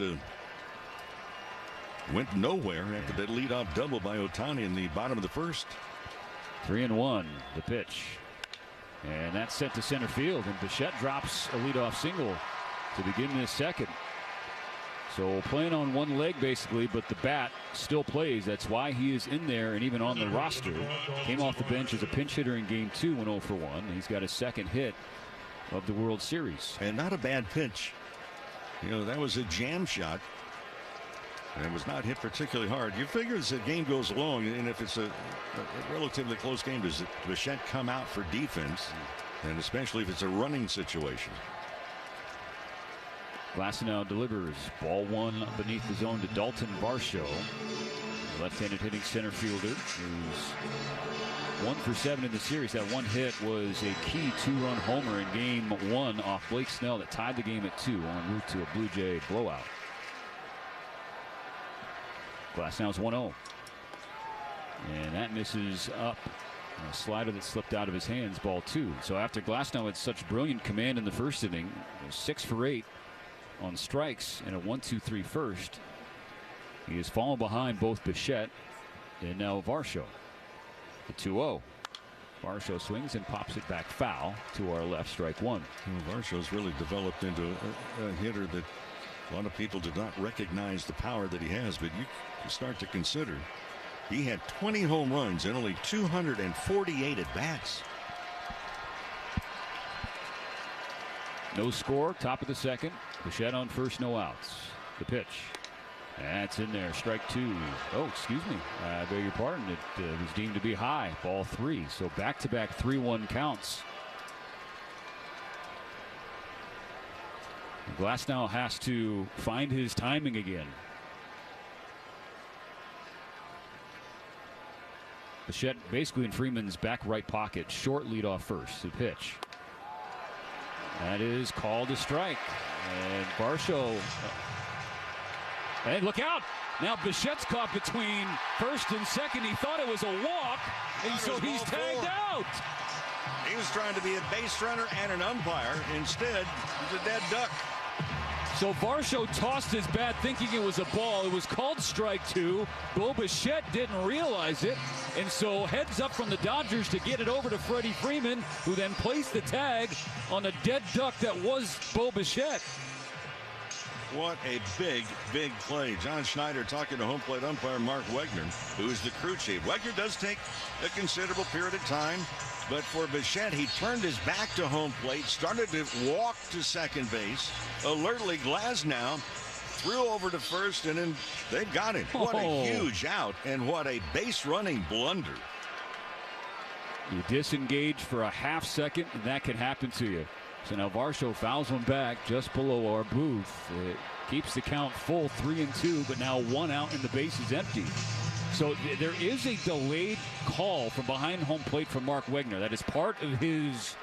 went nowhere after that leadoff double by Ohtani in the bottom of the first. 3-1, the pitch. And that's sent to center field, and Bichette drops a leadoff single to begin this second. So playing on one leg basically, but the bat still plays. That's why he is in there and even on the roster. Came off the bench as a pinch hitter in game two, went 0 for 1. He's got his second hit of the World Series. And not a bad pitch. That was a jam shot. And it was not hit particularly hard. You figure as the game goes along, and if it's a relatively close game, does Bichette come out for defense? And especially if it's a running situation. Glasnow delivers ball one beneath the zone to Dalton Varsho, left-handed hitting center fielder who's 1 for 7 in the series. That one hit was a key two-run homer in game one off Blake Snell that tied the game at 2 en route to a Blue Jay blowout. Glasnow's 1-0, and that misses up. A slider that slipped out of his hands, ball 2. So after Glasnow had such brilliant command in the first inning, 6 for 8 on strikes and a 1-2-3 first, he has fallen behind both Bichette and now Varsho. The 2-0. Varsho swings and pops it back foul to our left, strike one. Varsho's really developed into a hitter that A lot of people did not recognize the power that he has, but you can start to consider he had 20 home runs and only 248 at-bats. No score, top of the second. Bichette on first, no outs. The pitch. That's in there, strike two. Oh, excuse me. I beg your pardon. It was deemed to be high, ball three. So back-to-back 3-1 counts. Glasnow has to find his timing again. Bichette basically in Freeman's back right pocket, short lead off first. The pitch. That is called a strike. And Varsho. And look out! Now Bichette's caught between first and second. He thought it was a walk, and so he's tagged out. He was trying to be a base runner and an umpire. Instead, he's a dead duck. So Varsho tossed his bat thinking it was a ball. It was called strike two. Bo Bichette didn't realize it. And so heads up from the Dodgers to get it over to Freddie Freeman, who then placed the tag on a dead duck that was Bo Bichette. What a big, big play. John Schneider talking to home plate umpire Mark Wegner, who's the crew chief. Wegner does take a considerable period of time, but for Bichette, he turned his back to home plate, started to walk to second base. Alertly, Glasnow threw over to first, and then they got him. What a huge out, and what a base-running blunder. You disengage for a half second, and that can happen to you. So now Varsho fouls one back just below our booth. It keeps the count full, 3-2, but now one out and the base is empty. So there is a delayed call from behind home plate from Mark Wegner. That is part of his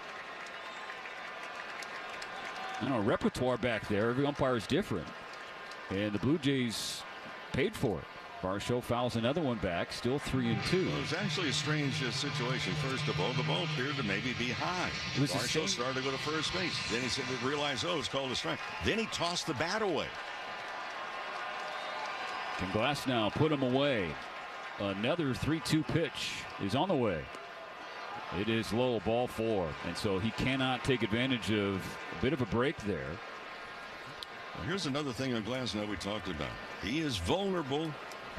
repertoire back there. Every umpire is different. And the Blue Jays paid for it. Varsho fouls another one back, still 3-2. Well, it was actually a strange situation. First of all, the ball appeared to maybe be high. Varsho started to go to first base. Then he realized, it's called a strike. Then he tossed the bat away. Can Glasnow put him away? Another 3-2 pitch is on the way. It is low, ball four. And so he cannot take advantage of a bit of a break there. Well, here's another thing on Glasnow we talked about. He is vulnerable,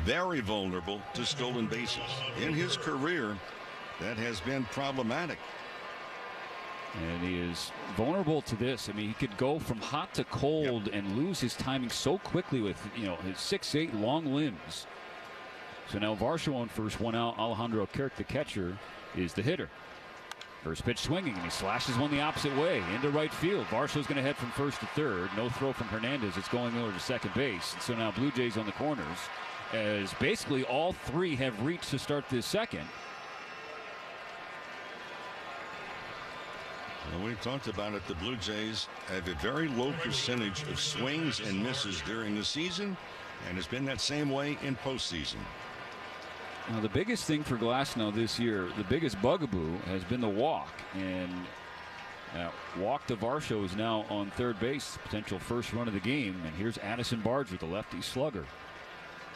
very vulnerable to stolen bases. In his career, that has been problematic. And he is vulnerable to this. I mean, he could go from hot to cold and lose his timing so quickly with, his 6'8" long limbs. So now Varsho on first, one out. Alejandro Kirk, the catcher, is the hitter. First pitch swinging, and he slashes one the opposite way into right field. Varsho's going to head from first to third. No throw from Hernandez. It's going over to second base. And so now Blue Jays on the corners, as basically all three have reached to start this second. Well, we've talked about it. The Blue Jays have a very low percentage of swings and misses during the season, and it's been that same way in postseason. Now, the biggest thing for Glasnow this year, the biggest bugaboo, has been the walk. And walk to Varsho is now on third base, potential first run of the game. And here's Addison Barger, the lefty slugger.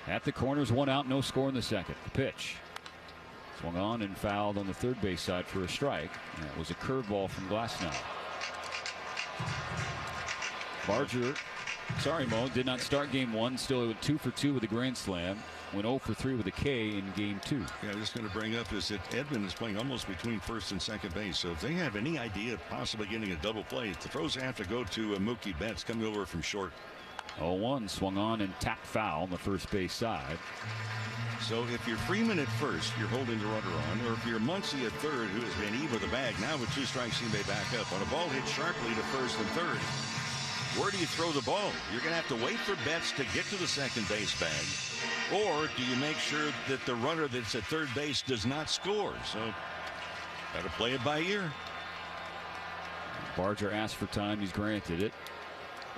At the corners, one out, no score in the second. The pitch. Swung on and fouled on the third base side for a strike. And that was a curveball from Glasnow. Barger, sorry, Mo, did not start game one. Still 2 for 2 with a grand slam. Went 0 for 3 with a K in game 2. Yeah, just going to bring up is that Edmund is playing almost between first and second base. So if they have any idea of possibly getting a double play, the throws have to go to Mookie Betts coming over from short. 0-1 swung on and tapped foul on the first base side. So if you're Freeman at first, you're holding the runner on, or if you're Muncy at third, who has been even with the bag, now with 2 strikes he may back up. On a ball hit sharply to first and third, where do you throw the ball? You're going to have to wait for Betts to get to the second base bag, or do you make sure that the runner that's at third base does not score? So got to play it by ear. Barger asked for time. He's granted it.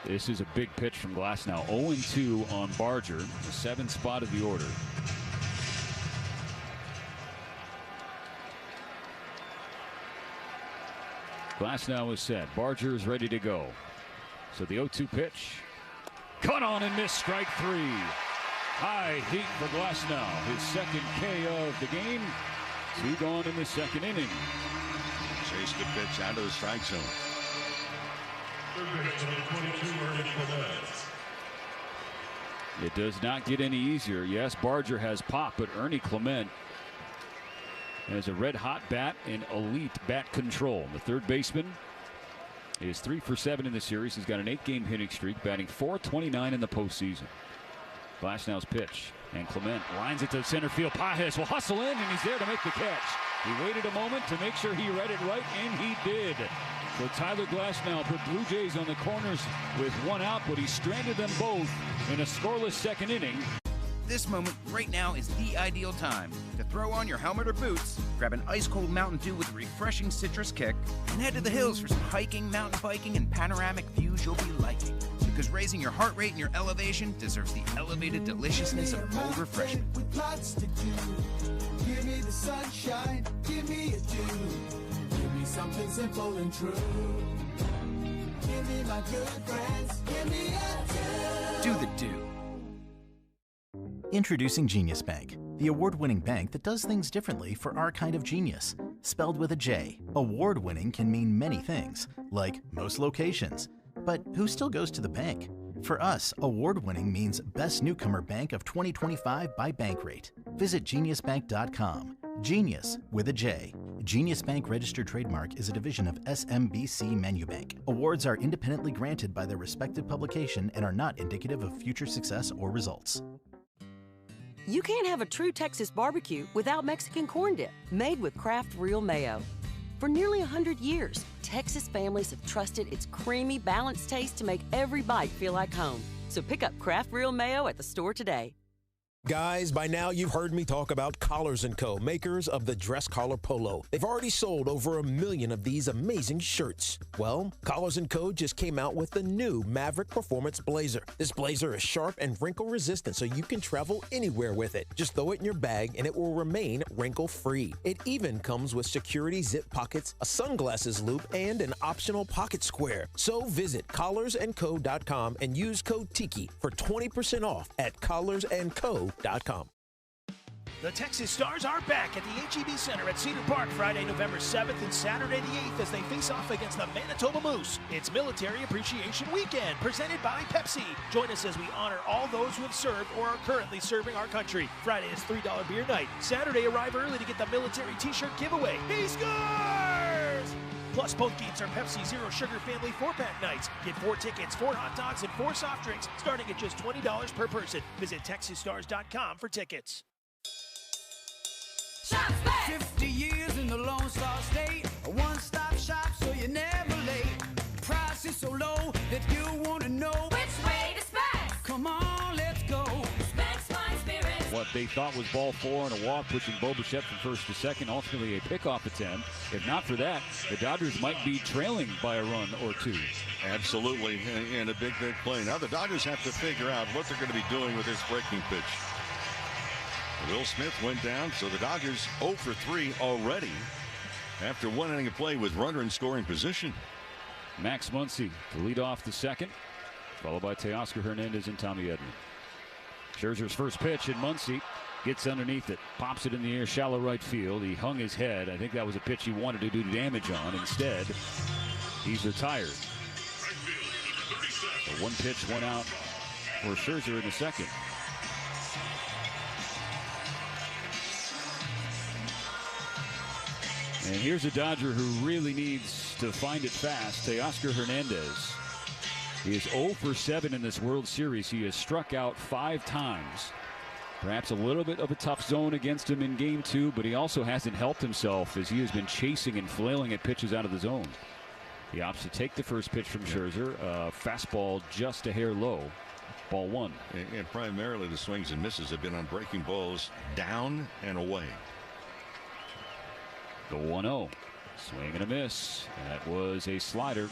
This is a big pitch from Glasnow. 0-2 on Barger, the 7th spot of the order. Glasnow is set. Barger is ready to go. So the 0-2 pitch. Cut on and missed, strike 3. High heat for Glasnow. His second K of the game. 2 gone in the second inning. Chased the pitch out of the strike zone. It does not get any easier. Yes, Barger has pop, but Ernie Clement has a red-hot bat and elite bat control. The third baseman is 3 for 7 in the series. He's got an 8-game hitting streak, batting .429 in the postseason. Glasnow's pitch, and Clement lines it to center field. Pages will hustle in, and he's there to make the catch. He waited a moment to make sure he read it right, and he did. So Tyler Glasnow put Blue Jays on the corners with one out, but he stranded them both in a scoreless second inning. This moment right now is the ideal time to throw on your helmet or boots, grab an ice-cold Mountain Dew with a refreshing citrus kick, and head to the hills for some hiking, mountain biking, and panoramic views you'll be liking. Because raising your heart rate and your elevation deserves the elevated deliciousness of cold refreshment. With lots to do. Give me the sunshine, give me a dew. Give me something simple and true. Give me my good friends, give me a dew. Do the dew. Introducing Genius Bank, the award-winning bank that does things differently for our kind of genius. Spelled with a J, award-winning can mean many things, like most locations. But who still goes to the bank? For us, award-winning means Best Newcomer Bank of 2025 by Bankrate. Visit geniusbank.com. Genius with a J. Genius Bank registered trademark is a division of SMBC Manubank. Awards are independently granted by their respective publication and are not indicative of future success or results. You can't have a true Texas barbecue without Mexican corn dip, made with Kraft Real Mayo. For nearly 100 years, Texas families have trusted its creamy, balanced taste to make every bite feel like home. So pick up Kraft Real Mayo at the store today. Guys, by now you've heard me talk about Collars & Co., makers of the dress collar polo. They've already sold over 1 million of these amazing shirts. Well, Collars & Co. just came out with the new Maverick Performance Blazer. This blazer is sharp and wrinkle resistant, so you can travel anywhere with it. Just throw it in your bag and it will remain wrinkle-free. It even comes with security zip pockets, a sunglasses loop, and an optional pocket square. So visit collarsandco.com and use code TIKI for 20% off at collarsandco.com. The Texas Stars are back at the H-E-B Center at Cedar Park Friday, November 7th and Saturday the 8th as they face off against the Manitoba Moose. It's Military Appreciation Weekend presented by Pepsi. Join us as we honor all those who have served or are currently serving our country. Friday is $3 beer night. Saturday, arrive early to get the military t-shirt giveaway. He scores! Plus, both games are Pepsi Zero Sugar Family 4-pack nights. Get 4 tickets, 4 hot dogs, and 4 soft drinks, starting at just $20 per person. Visit TexasStars.com for tickets. 50 years in the Lone Star State, a one-stop shop so you're never late. Price is so low that you want to know which way to Specs. Come on, let's go. Specs Wine Spirits. What they thought was ball 4 and a walk, pushing Bo Bichette from first to second, ultimately a pickoff attempt. If not for that, the Dodgers might be trailing by a run or two. Absolutely, and a big play. Now the Dodgers have to figure out what they're going to be doing with this breaking pitch. Will Smith went down, so the Dodgers 0 for 3 already after 1 inning of play with runner in scoring position. Max Muncy to lead off the second, followed by Teoscar Hernandez and Tommy Edman. Scherzer's first pitch, and Muncy gets underneath it, pops it in the air, shallow right field. He hung his head. I think that was a pitch he wanted to do damage on. Instead, he's retired. So 1 pitch, 1 out for Scherzer in the second. And here's a Dodger who really needs to find it fast. Teoscar Hernandez. He is 0 for 7 in this World Series. He has struck out 5 times. Perhaps a little bit of a tough zone against him in game 2, but he also hasn't helped himself as he has been chasing and flailing at pitches out of the zone. He opts to take the first pitch from Scherzer. Fastball just a hair low. Ball 1. And primarily the swings and misses have been on breaking balls down and away. The 1-0. Swing and a miss. That was a slider.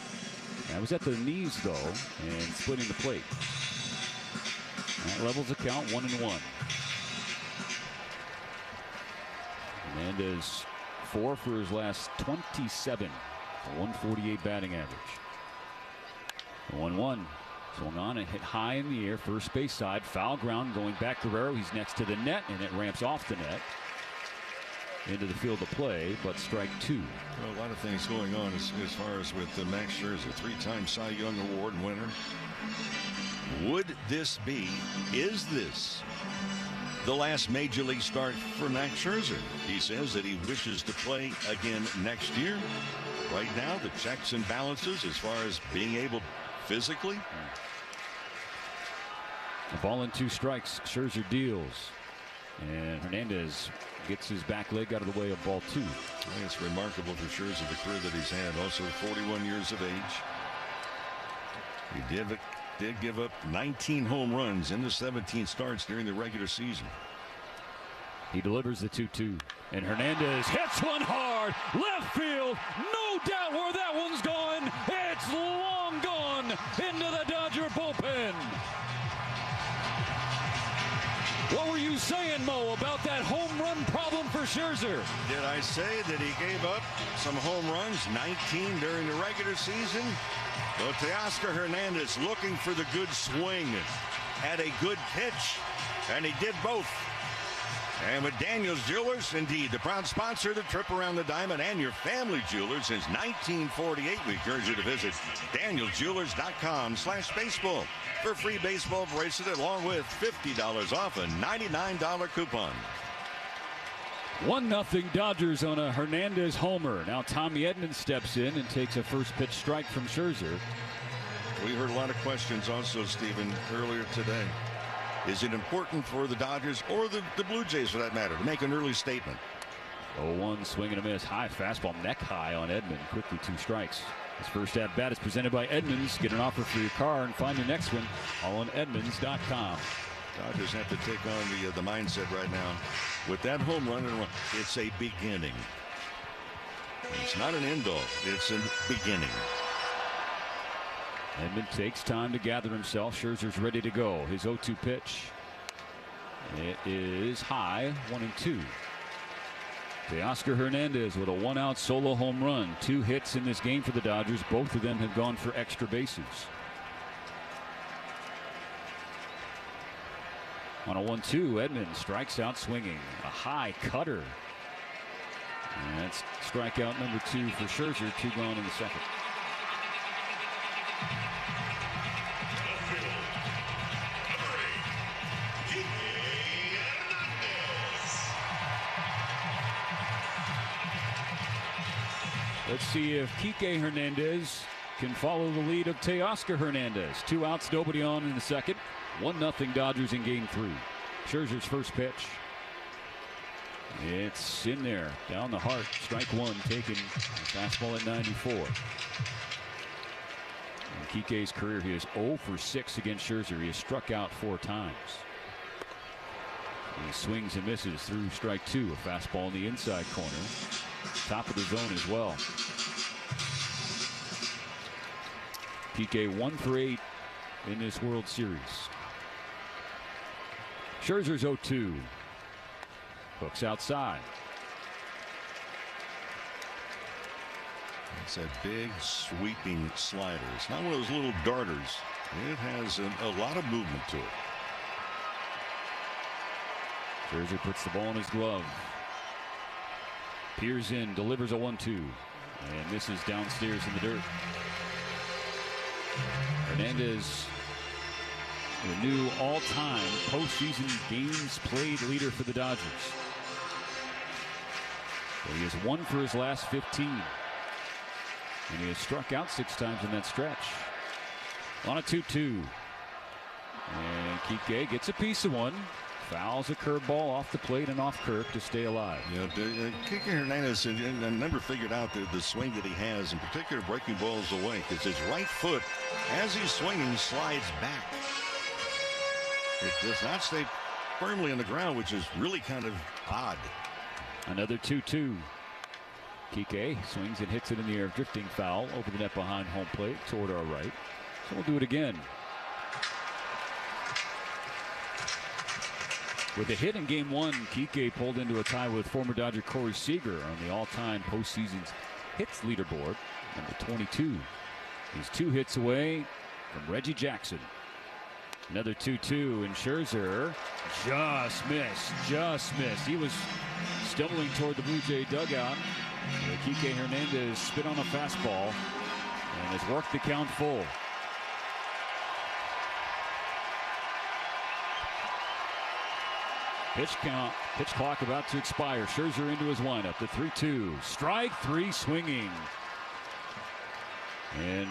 That was at the knees, though, and splitting the plate. That levels the count, 1-1. Hernandez 4 for his last 27. A 148 batting average. The 1-1. Swung on and hit high in the air. First base side. Foul ground going back to Guerrero. He's next to the net, and it ramps off the net into the field of play, but strike 2. Well, a lot of things going on as far as with Max Scherzer, 3-time Cy Young Award winner. Is this the last Major League start for Max Scherzer? He says that he wishes to play again next year. Right now, the checks and balances as far as being able physically. A ball and 2 strikes. Scherzer deals. And Hernandez gets his back leg out of the way of ball 2. I think it's remarkable for Scherzer, the career that he's had. Also 41 years of age. He did give up 19 home runs in the 17 starts during the regular season. He delivers the 2-2. And Hernandez hits one hard. Left field. No doubt where that one's going. It's long gone into the Dodger bullpen. What were you saying, Mo, about that home run problem for Scherzer? Did I say that he gave up some home runs, 19 during the regular season? Well, Teoscar Hernandez looking for the good swing at a good pitch, and he did both. And with Daniels Jewelers, indeed, the proud sponsor of the trip around the diamond and your family jeweler since 1948. We encourage you to visit DanielsJewelers.com/baseball for free baseball bracelet along with $50 off a $99 coupon. 1-0 Dodgers on a Hernandez homer. Now Tommy Edman steps in and takes a first pitch strike from Scherzer. We heard a lot of questions also, Stephen, earlier today. Is it important for the Dodgers or the Blue Jays, for that matter, to make an early statement? 0-1 swing and a miss. High fastball, neck high on Edman. Quickly 2 strikes. His first at bat is presented by Edmunds. Get an offer for your car and find your next one all on Edmunds.com. Dodgers have to take on the mindset right now. With that home run, it's a beginning. It's not an end all. It's a beginning. Edman takes time to gather himself. Scherzer's ready to go. His 0-2 pitch. It is high, 1-2. Teoscar Hernandez with a 1-out solo home run. 2 hits in this game for the Dodgers. Both of them have gone for extra bases. On a 1-2, Edman strikes out swinging. A high cutter. And that's strikeout number 2 for Scherzer. 2 gone in the second. Let's see if Kike Hernandez can follow the lead of Teoscar Hernandez. 2 outs, nobody on in the second. 1-0 Dodgers in game 3. Scherzer's first pitch. It's in there, down the heart. Strike 1 taken. Fastball at 94. In Kike's career, he is 0 for 6 against Scherzer. He has struck out 4 times. He swings and misses through strike 2. A fastball in the inside corner. Top of the zone as well. Kike 1 for 8 in this World Series. Scherzer's 0-2. Hooks outside. It's a big sweeping slider. It's not one of those little darters. It has a lot of movement to it. Scherzer puts the ball in his glove. Peers in, delivers a 1-2. And this is downstairs in the dirt. Hernandez, the new all-time postseason games played leader for the Dodgers. So he has 1 for his last 15. And he has struck out 6 times in that stretch. On a 2-2. And Kike gets a piece of one. Fouls a curveball off the plate and off Kirk to stay alive. You know, Kike Hernandez, I never figured out the swing that he has, in particular breaking balls away, because his right foot, as he's swinging, slides back. It does not stay firmly on the ground, which is really kind of odd. Another 2-2. Kike swings and hits it in the air, drifting foul over the net behind home plate toward our right. So we'll do it again. With a hit in game 1, Kike pulled into a tie with former Dodger Corey Seager on the all-time postseason hits leaderboard, number 22. He's 2 hits away from Reggie Jackson. Another 2-2, and Scherzer just missed. He was stumbling toward the Blue Jay dugout. Kike Hernandez spit on a fastball and has worked the count full. Pitch clock about to expire. Scherzer into his windup. The 3-2. Strike three swinging. And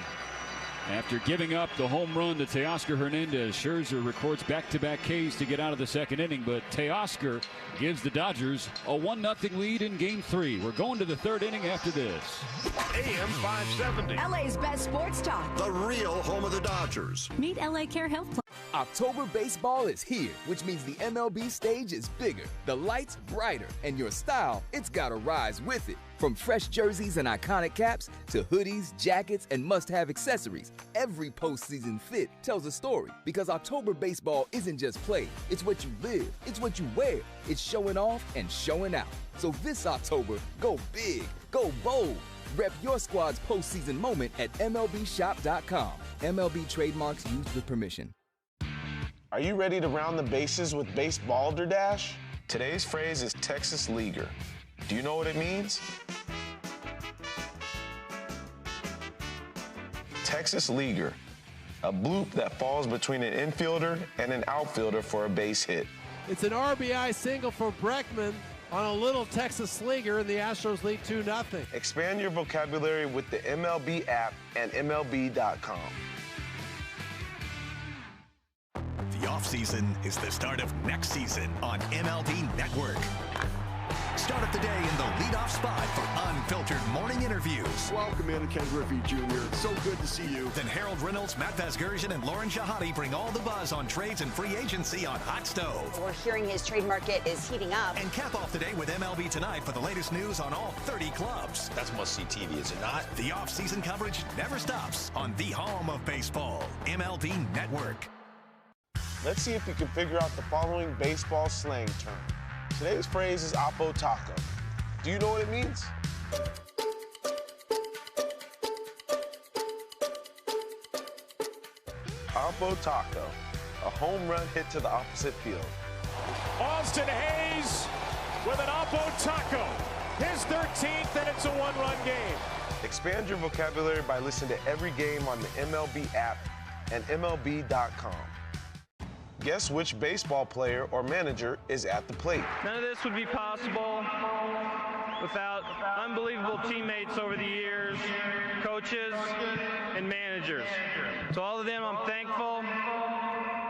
after giving up the home run to Teoscar Hernandez, Scherzer records back-to-back Ks to get out of the second inning, but Teoscar gives the Dodgers a 1-0 lead in Game 3. We're going to the third inning after this. AM 570. LA's best sports talk. The real home of the Dodgers. Meet LA Care Health Plan. October baseball is here, which means the MLB stage is bigger, the lights brighter, and your style, it's gotta rise with it. From fresh jerseys and iconic caps to hoodies, jackets, and must-have accessories, every postseason fit tells a story because October baseball isn't just play, it's what you live, it's what you wear, it's showing off and showing out. So this October, go big, go bold. Rep your squad's postseason moment at MLBshop.com. MLB trademarks used with permission. Are you ready to round the bases with Base Balderdash? Today's phrase is Texas Leaguer. Do you know what it means? Texas Leaguer, a bloop that falls between an infielder and an outfielder for a base hit. It's an RBI single for Breckman on a little Texas Leaguer, and the Astros lead 2-0. Expand your vocabulary with the MLB app and MLB.com. The offseason is the start of next season on MLB Network. Start up the day in the leadoff spot for unfiltered morning interviews. Welcome in, Ken Griffey Jr. So good to see you. Then Harold Reynolds, Matt Vasgersian, and Lauren Shahadi bring all the buzz on trades and free agency on Hot Stove. We're hearing his trade market is heating up. And cap off the day with MLB Tonight for the latest news on all 30 clubs. That's must-see TV, is it not? The offseason coverage never stops on the home of baseball, MLB Network. Let's see if you can figure out the following baseball slang term. Today's phrase is Oppo Taco. Do you know what it means? Oppo Taco, a home run hit to the opposite field. Austin Hayes with an Oppo Taco. His 13th, and it's a one-run game. Expand your vocabulary by listening to every game on the MLB app and MLB.com. Guess which baseball player or manager is at the plate? None of this would be possible without unbelievable teammates over the years, coaches, and managers. To all of them, I'm thankful.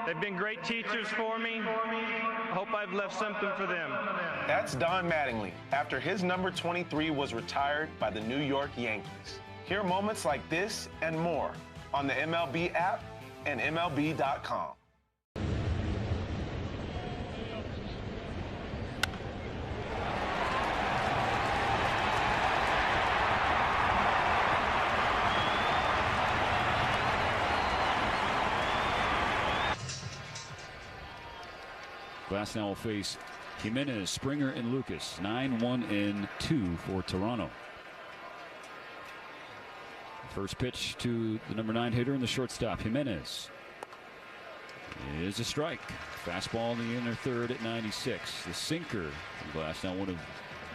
They've been great teachers for me. I hope I've left something for them. That's Don Mattingly, after his number 23 was retired by the New York Yankees. Hear moments like this and more on the MLB app and MLB.com. Glasnow will face Jimenez, Springer, and Lucas. 9-1-2 for Toronto. First pitch to the number 9 hitter and the shortstop, Jimenez. Is a strike. Fastball in the inner third at 96. The sinker from Glasnow, one of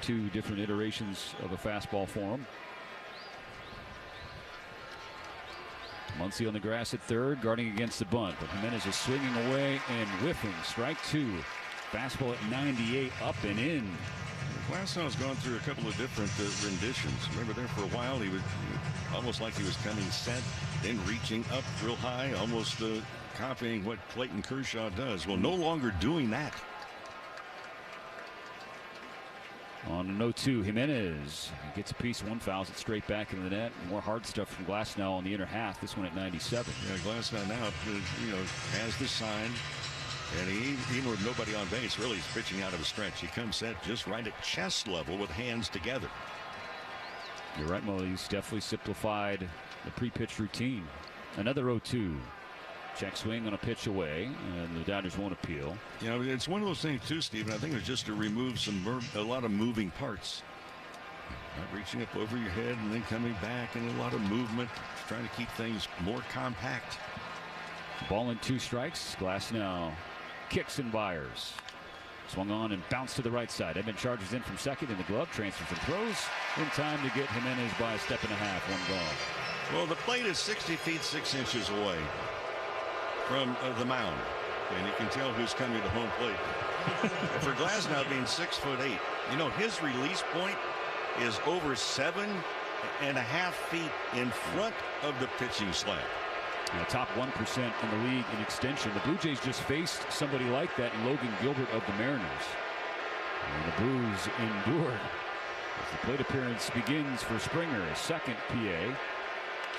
2 different iterations of a fastball for him. Muncy on the grass at third, guarding against the bunt, but Jimenez is swinging away and whiffing. Strike 2. Fastball at 98, up and in. Glasnow's gone through a couple of different renditions. Remember there for a while he was almost like he was coming set, then reaching up real high, almost copying what Clayton Kershaw does. Well, no longer doing that. On an 0-2, Jimenez gets a piece, one fouls it straight back into the net. More hard stuff from Glasnow on the inner half. This one at 97. Yeah, Glasnow now, has the sign, and even with nobody on base, really is pitching out of a stretch. He comes set just right at chest level with hands together. You're right, Mo. He's definitely simplified the pre-pitch routine. Another 0-2. Check swing on a pitch away, and the Dodgers won't appeal. It's one of those things too, Stephen. I think it's just to remove a lot of moving parts. Not reaching up over your head and then coming back, and a lot of movement, trying to keep things more compact. Ball in 2 strikes. Glasnow kicks and fires. Swung on and bounced to the right side. Edman charges in from second in the glove, transfers and throws in time to get Jimenez by a step and a half. One gone. Well, the plate is 60 feet 6 inches away from the mound, and you can tell who's coming to home plate. For Glasnow being 6'8", you know, his release point is over 7.5 feet in front of the pitching slab. Top 1% in the league in extension. The Blue Jays just faced somebody like that in Logan Gilbert of the Mariners. And the Blues endure as the plate appearance begins for Springer. His second PA.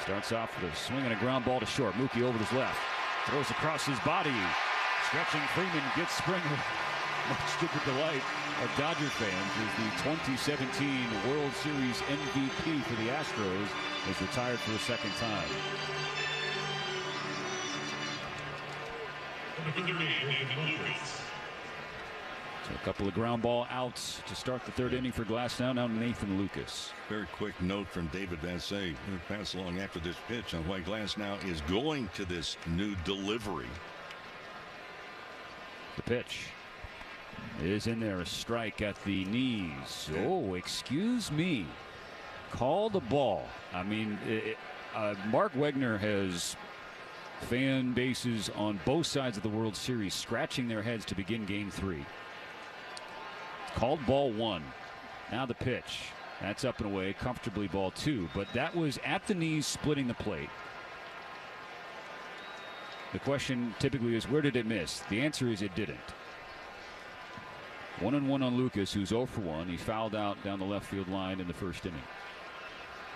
Starts off with a swing and a ground ball to short. Mookie over his left. Throws across his body. Stretching Freeman gets Springer. Much to the delight of Dodger fans as the 2017 World Series MVP for the Astros is retired for a second time. So a couple of ground ball outs to start the third inning for Glasnow. Now Nathan Lucas. Very quick note from David Vassegh, who passed along after this pitch on why Glasnow is going to this new delivery. The pitch is in there, a strike at the knees. Oh, excuse me. Call the ball. I mean, Mark Wegner has fan bases on both sides of the World Series scratching their heads to begin game 3. Called ball 1. Now the pitch. That's up and away, comfortably ball 2. But that was at the knees, splitting the plate. The question typically is, where did it miss? The answer is it didn't. 1-1 on Lucas, who's 0 for 1. He fouled out down the left field line in the first inning.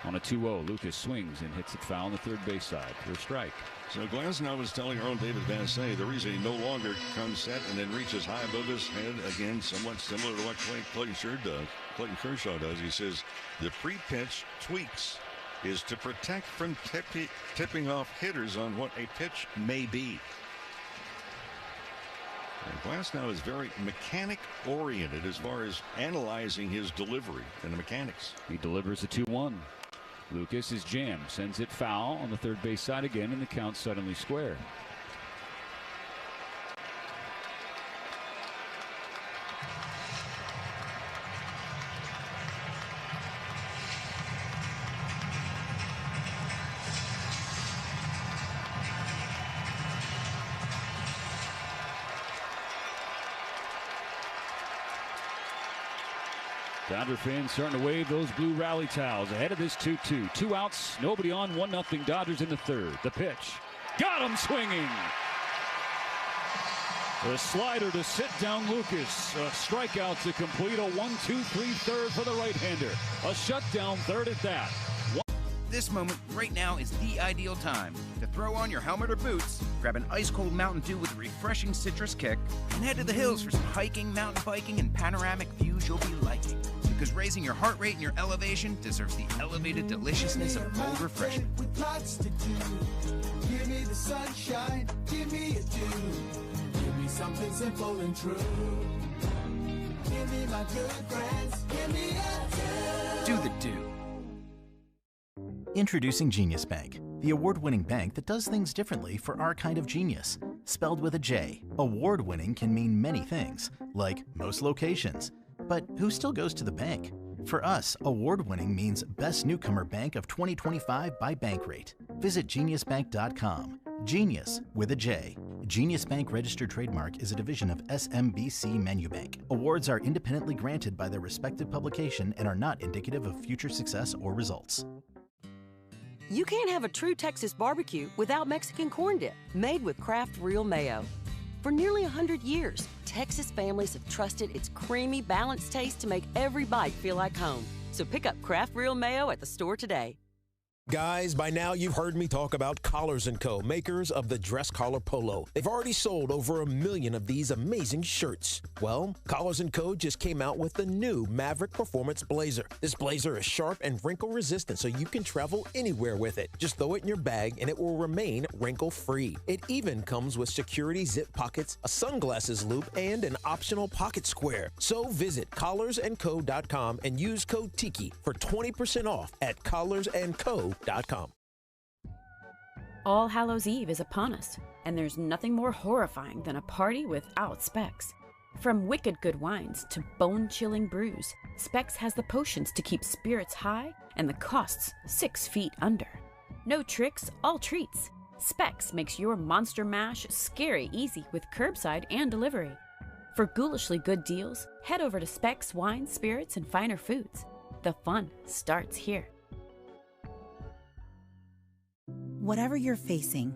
On a 2-0, Lucas swings and hits it foul on the third base side for a strike. So Glasnow was telling our own David Vassegh the reason he no longer comes set and then reaches high above his head, again, somewhat similar to what Clayton Kershaw does. He says the pre-pitch tweaks is to protect from tipping off hitters on what a pitch may be. And Glasnow is very mechanic-oriented as far as analyzing his delivery and the mechanics. He delivers a 2-1. Lucas is jammed, sends it foul on the third base side again, and the count suddenly square. Dodger fans starting to wave those blue rally towels ahead of this 2-2. 2 outs, nobody on, 1-0 Dodgers in the third. The pitch. Got him swinging. The slider to sit down Lucas. A strikeout to complete a 1-2-3 third for the right-hander. A shutdown third at that. This moment right now is the ideal time to throw on your helmet or boots, grab an ice-cold Mountain Dew with a refreshing citrus kick, and head to the hills for some hiking, mountain biking, and panoramic views you'll be liking. Because raising your heart rate and your elevation deserves the elevated deliciousness of cold refreshment. With lots to do. Give me the sunshine, give me a dew. Give me something simple and true. Give me my good friends, give me a dew. Do the dew. Introducing Genius Bank, the award-winning bank that does things differently for our kind of genius. Spelled with a J, award-winning can mean many things, like most locations. But who still goes to the bank? For us, award-winning means Best Newcomer Bank of 2025 by Bankrate. Visit geniusbank.com. Genius with a J. Genius Bank registered trademark is a division of SMBC Manubank. Awards are independently granted by their respective publication and are not indicative of future success or results. You can't have a true Texas barbecue without Mexican corn dip, made with Kraft Real Mayo. For nearly 100 years, Texas families have trusted its creamy, balanced taste to make every bite feel like home. So pick up Kraft Real Mayo at the store today. Guys, by now you've heard me talk about Collars & Co., makers of the dress collar polo. They've already sold over 1 million of these amazing shirts. Well, Collars & Co. just came out with the new Maverick Performance Blazer. This blazer is sharp and wrinkle resistant, so you can travel anywhere with it. Just throw it in your bag and it will remain wrinkle-free. It even comes with security zip pockets, a sunglasses loop, and an optional pocket square. So visit collarsandco.com and use code TIKI for 20% off at collarsandco.com. All Hallows Eve is upon us, and there's nothing more horrifying than a party without Specs. From wicked good wines to bone-chilling brews, Specs has the potions to keep spirits high and the costs 6 feet under. No tricks, all treats. Specs makes your monster mash scary easy with curbside and delivery. For ghoulishly good deals, head over to Specs Wine, Spirits, and Finer Foods. The fun starts here. Whatever you're facing,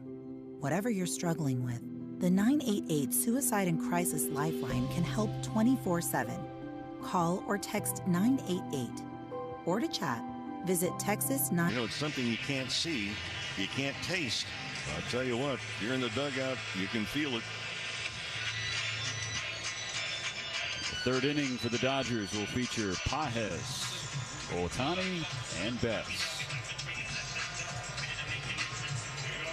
whatever you're struggling with, the 988 Suicide and Crisis Lifeline can help 24/7. Call or text 988. Or to chat, visit Texas 9. You know, it's something you can't see, you can't taste. I'll tell you what, if you're in the dugout, you can feel it. The third inning for the Dodgers will feature Pages, Ohtani, and Betts.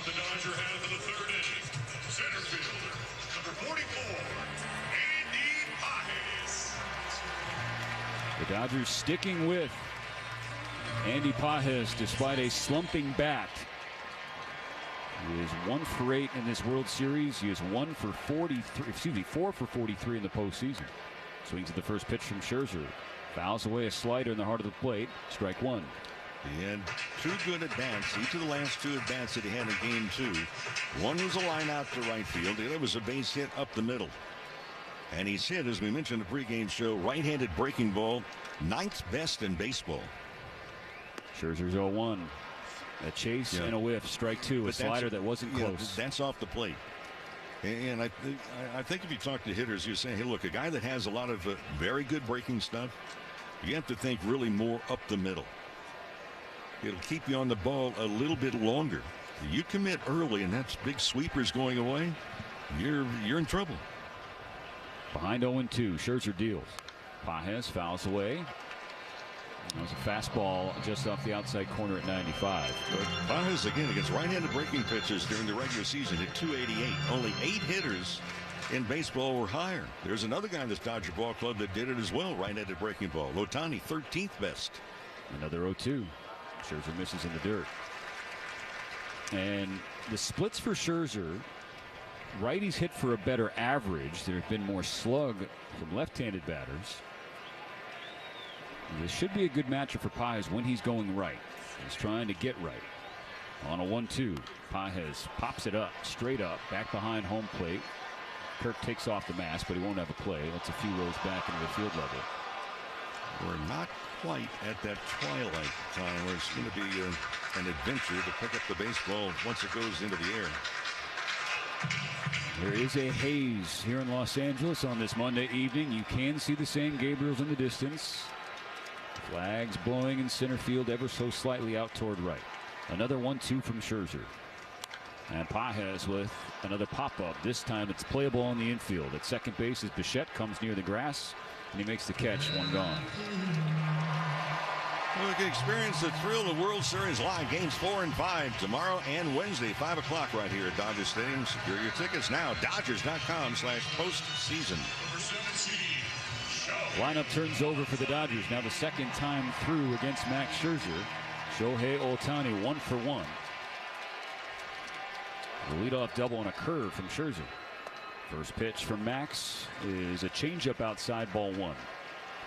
The Dodger half of the third inning. Center fielder, number 44, Andy Pages. The Dodgers sticking with Andy Pages despite a slumping bat. He is 1 for 8 in this World Series. He is 4 for 43 in the postseason. Swings at the first pitch from Scherzer. Fouls away a slider in the heart of the plate. Strike one. He had 2 good at-bats. Each of the last 2 at-bats that he had in Game 2. One was a line out to right field. The other was a base hit up the middle. And he's hit, as we mentioned in the pregame show, right-handed breaking ball, 9th best in baseball. Scherzer's 0-1. A chase and a whiff. Strike 2. A slider that wasn't close. That's off the plate. And I think if you talk to hitters, you're saying, hey, look, a guy that has a lot of very good breaking stuff, you have to think really more up the middle. It'll keep you on the ball a little bit longer. You commit early, and that's big sweepers going away, you're in trouble. Behind 0-2, Scherzer deals. Pages fouls away. That was a fastball just off the outside corner at 95. Pages again against right-handed breaking pitchers during the regular season at 288. Only 8 hitters in baseball were higher. There's another guy in this Dodger ball club that did it as well, right-handed breaking ball. Ohtani, 13th best. Another 0-2. Scherzer misses in the dirt. And the splits for Scherzer, righties hit for a better average. There have been more slug from left-handed batters. This should be a good matchup for Pages when he's going right. He's trying to get right. On a 1-2, Pages pops it up, straight up, back behind home plate. Kirk takes off the mask, but he won't have a play. That's a few rows back into the field level. We're not quite at that twilight time where it's going to be an adventure to pick up the baseball once it goes into the air. There is a haze here in Los Angeles on this Monday evening. You can see the San Gabriels in the distance. Flags blowing in center field ever so slightly out toward right. Another 1-2 from Scherzer. And Pages with another pop-up. This time it's playable on the infield. At second base as Bichette comes near the grass, and he makes the catch. One gone. Well, we can experience the thrill of World Series live. Games 4 and 5 tomorrow and Wednesday, 5 o'clock right here at Dodger Stadium. Secure your tickets now. Dodgers.com/postseason. Lineup turns over for the Dodgers. Now the second time through against Max Scherzer. Shohei Ohtani 1 for 1. The leadoff double on a curve from Scherzer. First pitch from Max is a changeup outside, ball 1.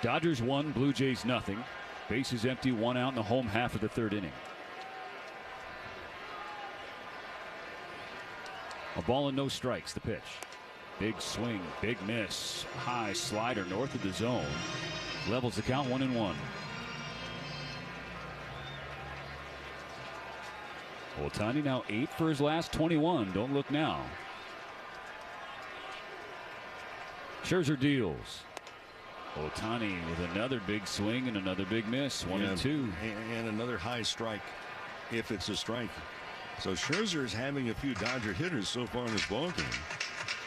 Dodgers 1, Blue Jays nothing. Bases empty, 1 out in the home half of the third inning. A ball and no strikes, the pitch. Big swing, big miss. High slider north of the zone. Levels the count, 1-1. Ohtani now 8 for his last 21. Don't look now. Scherzer deals. Ohtani with another big swing and another big miss. 1-2. And another high strike if it's a strike. So Scherzer is having a few Dodger hitters so far in this ballgame.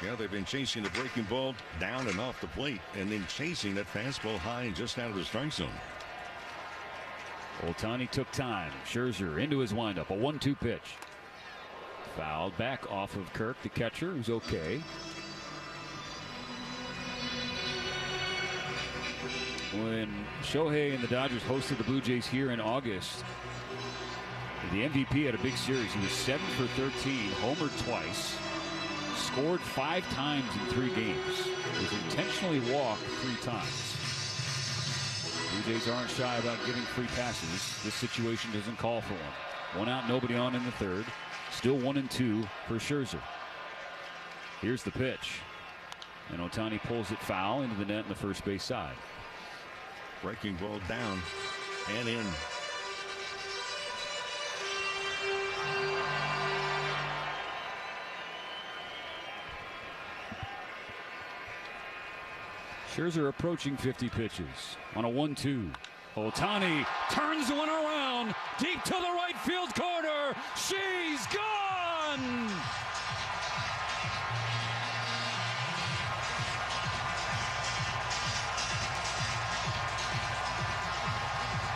Yeah, they've been chasing the breaking ball down and off the plate, and then chasing that fastball high and just out of the strike zone. Ohtani took time. Scherzer into his windup. A 1-2 pitch. Fouled back off of Kirk, the catcher, who's okay. When Shohei and the Dodgers hosted the Blue Jays here in August, the MVP had a big series. He was 7 for 13, homered twice, scored 5 times in 3 games. He was intentionally walked 3 times. Blue Jays aren't shy about giving free passes. This situation doesn't call for one. 1 out, nobody on in the third. Still 1-2 for Scherzer. Here's the pitch. And Ohtani pulls it foul into the net in the first base side. Breaking ball down and in. Scherzer approaching 50 pitches on a 1-2. Ohtani turns one around deep to the right field corner. She's gone.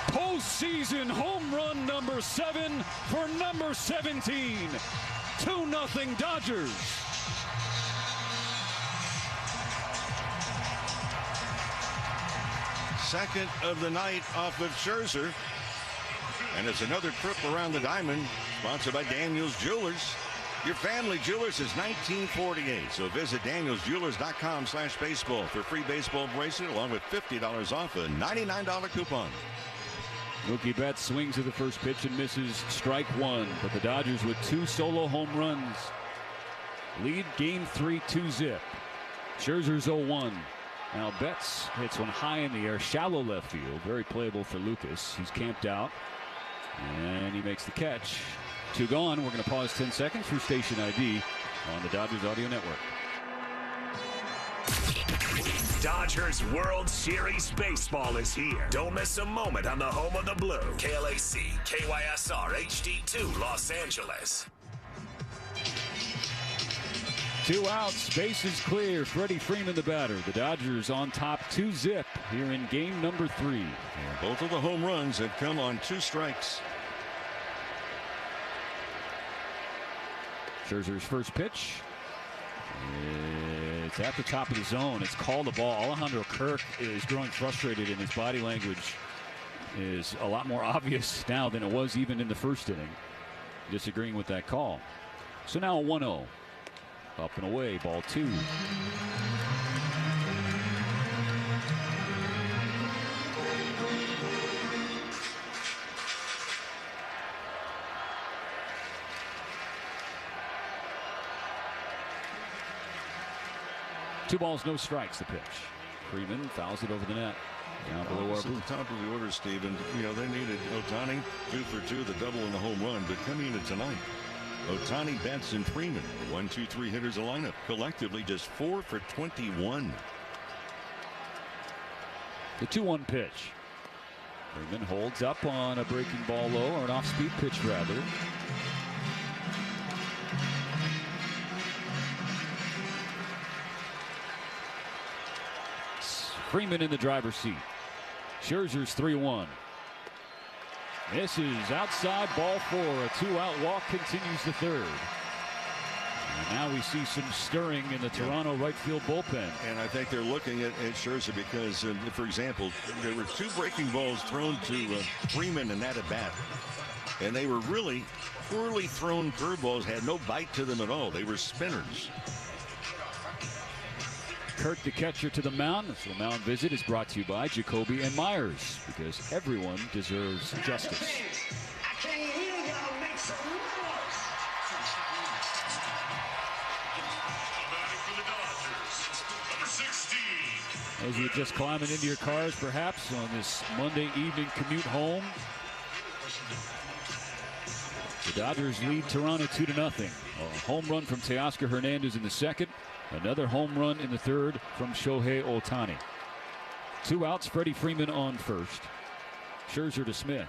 Postseason home run number 7 for number 17. 2-0 Dodgers. Second of the night off of Scherzer. And it's another trip around the diamond, sponsored by Daniels Jewelers. Your family jewelers since 1948. So visit danielsjewelers.com/baseball for free baseball bracelet along with $50 off a $99 coupon. Mookie Betts swings at the first pitch and misses strike one. But the Dodgers with 2 solo home runs lead game 3 2-zip. Scherzer's 0-1. Now Betts hits one high in the air, shallow left field. Very playable for Lucas. He's camped out. And he makes the catch. 2 gone. We're going to pause 10 seconds for station ID on the Dodgers Audio Network. Dodgers World Series baseball is here. Don't miss a moment on the home of the blue. KLAC, KYSR, HD2, Los Angeles. 2 outs, bases clear. Freddie Freeman the batter. The Dodgers on top 2-zip here in game number 3. And both of the home runs have come on 2 strikes. Scherzer's first pitch. It's at the top of the zone. It's called a ball. Alejandro Kirk is growing frustrated, and his body language is a lot more obvious now than it was even in the first inning. Disagreeing with that call. So now a 1-0. Up and away, ball 2. Two balls, no strikes, the pitch. Freeman fouls it over the net. Down below our booth. At the top of the order, Steven, you know, they needed Ohtani 2 for 2, the double and the home run. But coming into tonight, Ohtani, Betts, and Freeman, 1, 2, 3 hitters a lineup, collectively just 4 for 21. The 2-1 pitch. Freeman holds up on a breaking ball low, or an off-speed pitch rather. Freeman in the driver's seat. Scherzer's 3-1. This is outside, ball 4. A 2-out walk continues the third. And now we see some stirring in the Toronto right field bullpen. And I think they're looking at Scherzer because, for example, there were 2 breaking balls thrown to Freeman in that at bat. And they were really poorly thrown curveballs, had no bite to them at all. They were spinners. Kirk, the catcher, to the mound. This little mound visit is brought to you by Jacoby and Myers, because everyone deserves justice. As you're just climbing into your cars, perhaps, on this Monday evening commute home, the Dodgers lead Toronto 2-0. A home run from Teoscar Hernandez in the second. Another home run in the third from Shohei Ohtani. 2 outs, Freddie Freeman on first. Scherzer to Smith.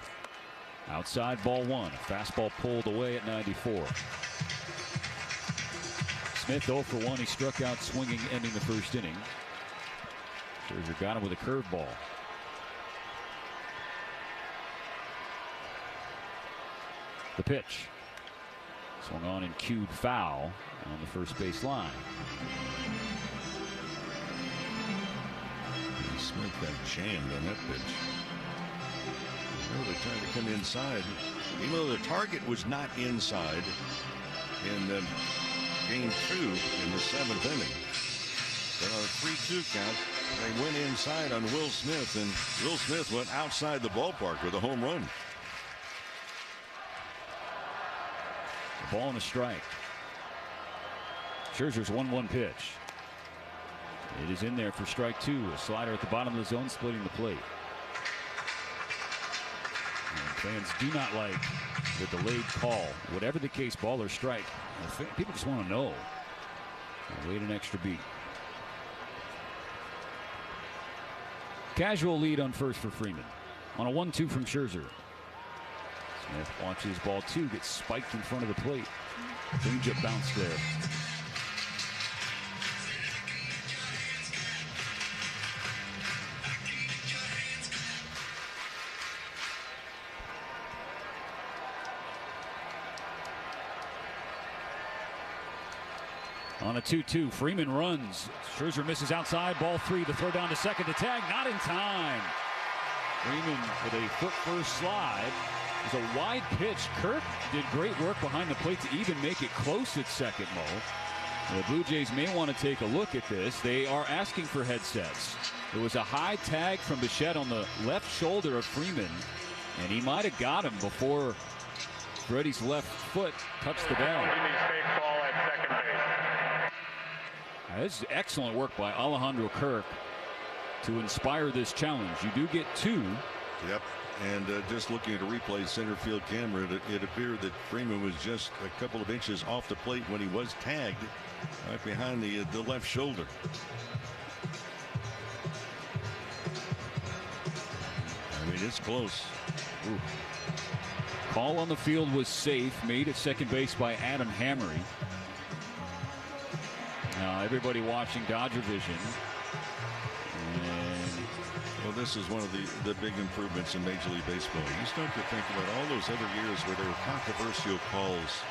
Outside, ball 1. A fastball pulled away at 94. Smith 0 for 1. He struck out swinging, ending the first inning. Scherzer got him with a curveball. The pitch. Swung on and cued foul on the first base line. Smith got jammed on that pitch. They tried to come inside, even though the target was not inside in game 2 in the 7th inning. But on a 3-2 count, they went inside on Will Smith, and Will Smith went outside the ballpark with a home run. A ball and a strike. Scherzer's 1-1 pitch. It is in there for strike two. A slider at the bottom of the zone, splitting the plate. And fans do not like the delayed call. Whatever the case, ball or strike, people just want to know. Wait an extra beat. Casual lead on first for Freeman. On a 1-2 from Scherzer. Smith watches ball two, gets spiked in front of the plate. Changeup bounce there. On a 2-2, Freeman runs. Scherzer misses outside. Ball three, the throw down to second. The tag, not in time. Freeman with a foot-first slide. It was a wide pitch. Kirk did great work behind the plate to even make it close at second, Mo. The Blue Jays may want to take a look at this. They are asking for headsets. There was a high tag from Bichette on the left shoulder of Freeman, and he might have got him before Freddie's left foot touched the ball. This is excellent work by Alejandro Kirk to inspire this challenge. You do get two. Yep. And just looking at a replay center field camera, it appeared that Freeman was just a couple of inches off the plate when he was tagged right behind the left shoulder. I mean, it's close. Ooh. Call on the field was safe, made at second base by Adam Hammery. Now everybody watching Dodger Vision. And well, this is one of the big improvements in Major League Baseball. You start to think about all those other years where there were controversial calls,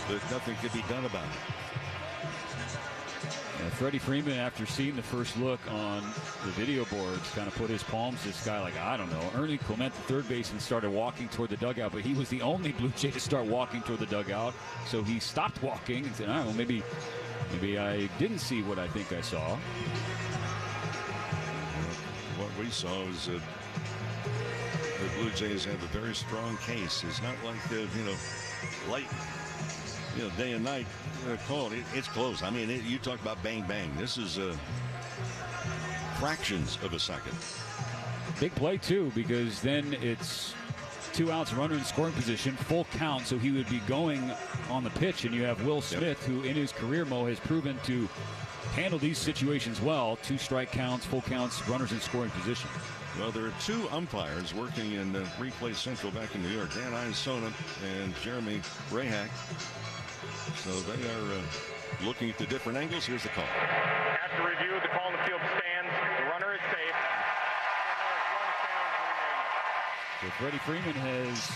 but nothing could be done about it. Freddie Freeman, after seeing the first look on the video boards, kind of put his palms to the sky like, I don't know. Ernie Clement, the third baseman, started walking toward the dugout, but he was the only Blue Jay to start walking toward the dugout. So he stopped walking and said, well, maybe I didn't see what I think I saw. What we saw is that the Blue Jays have a very strong case. It's not like, light, day and night call. It's close. I mean, you talk about bang, bang. This is fractions of a second. Big play, too, because then it's 2 outs, runner in scoring position, full count, so he would be going on the pitch, and you have Will Smith, who in his career, Mo, has proven to handle these situations well. 2 strike counts, full counts, runners in scoring position. Well, there are 2 umpires working in Replay Central back in New York, Dan Isona and Jeremy Rahak. So they are looking at the different angles. Here's the call. After review, the call on the field stands. The runner is safe. So Freddie Freeman has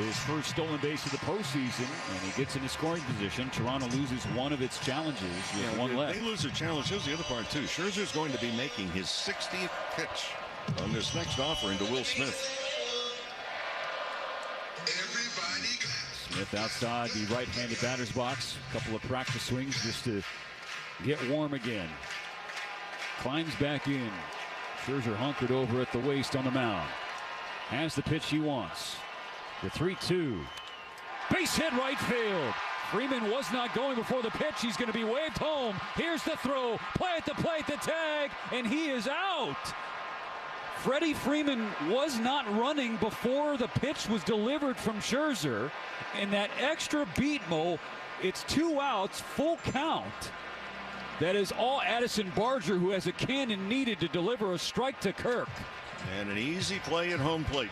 his first stolen base of the postseason, and he gets into scoring position. Toronto loses one of its challenges with one left. They lose their challenge. Here's the other part, too. Scherzer's going to be making his 60th pitch on this next offering to Will Smith. Smith outside the right-handed batter's box. A couple of practice swings just to get warm again. Climbs back in. Scherzer hunkered over at the waist on the mound. Has the pitch he wants. The 3-2. Base hit right field. Freeman was not going before the pitch. He's going to be waved home. Here's the throw. Play at the plate, the tag, and he is out. Freddie Freeman was not running before the pitch was delivered from Scherzer. And that extra beat, Mo, it's 2 outs, full count. That is all Addison Barger, who has a cannon needed to deliver a strike to Kirk. And an easy play at home plate.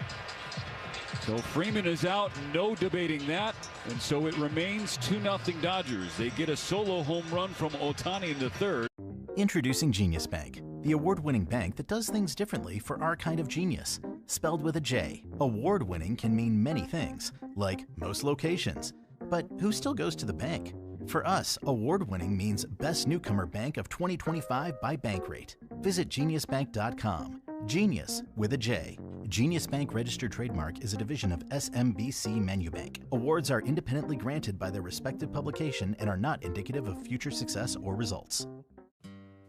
So Freeman is out, no debating that. And so it remains 2-0 Dodgers. They get a solo home run from Ohtani in the third. Introducing Genius Bank, the award-winning bank that does things differently for our kind of genius. Spelled with a J, award-winning can mean many things, like most locations. But who still goes to the bank? For us, award-winning means Best Newcomer Bank of 2025 by Bankrate. Visit geniusbank.com. Genius with a J. Genius Bank registered trademark is a division of SMBC Manubank. Awards are independently granted by their respective publication and are not indicative of future success or results.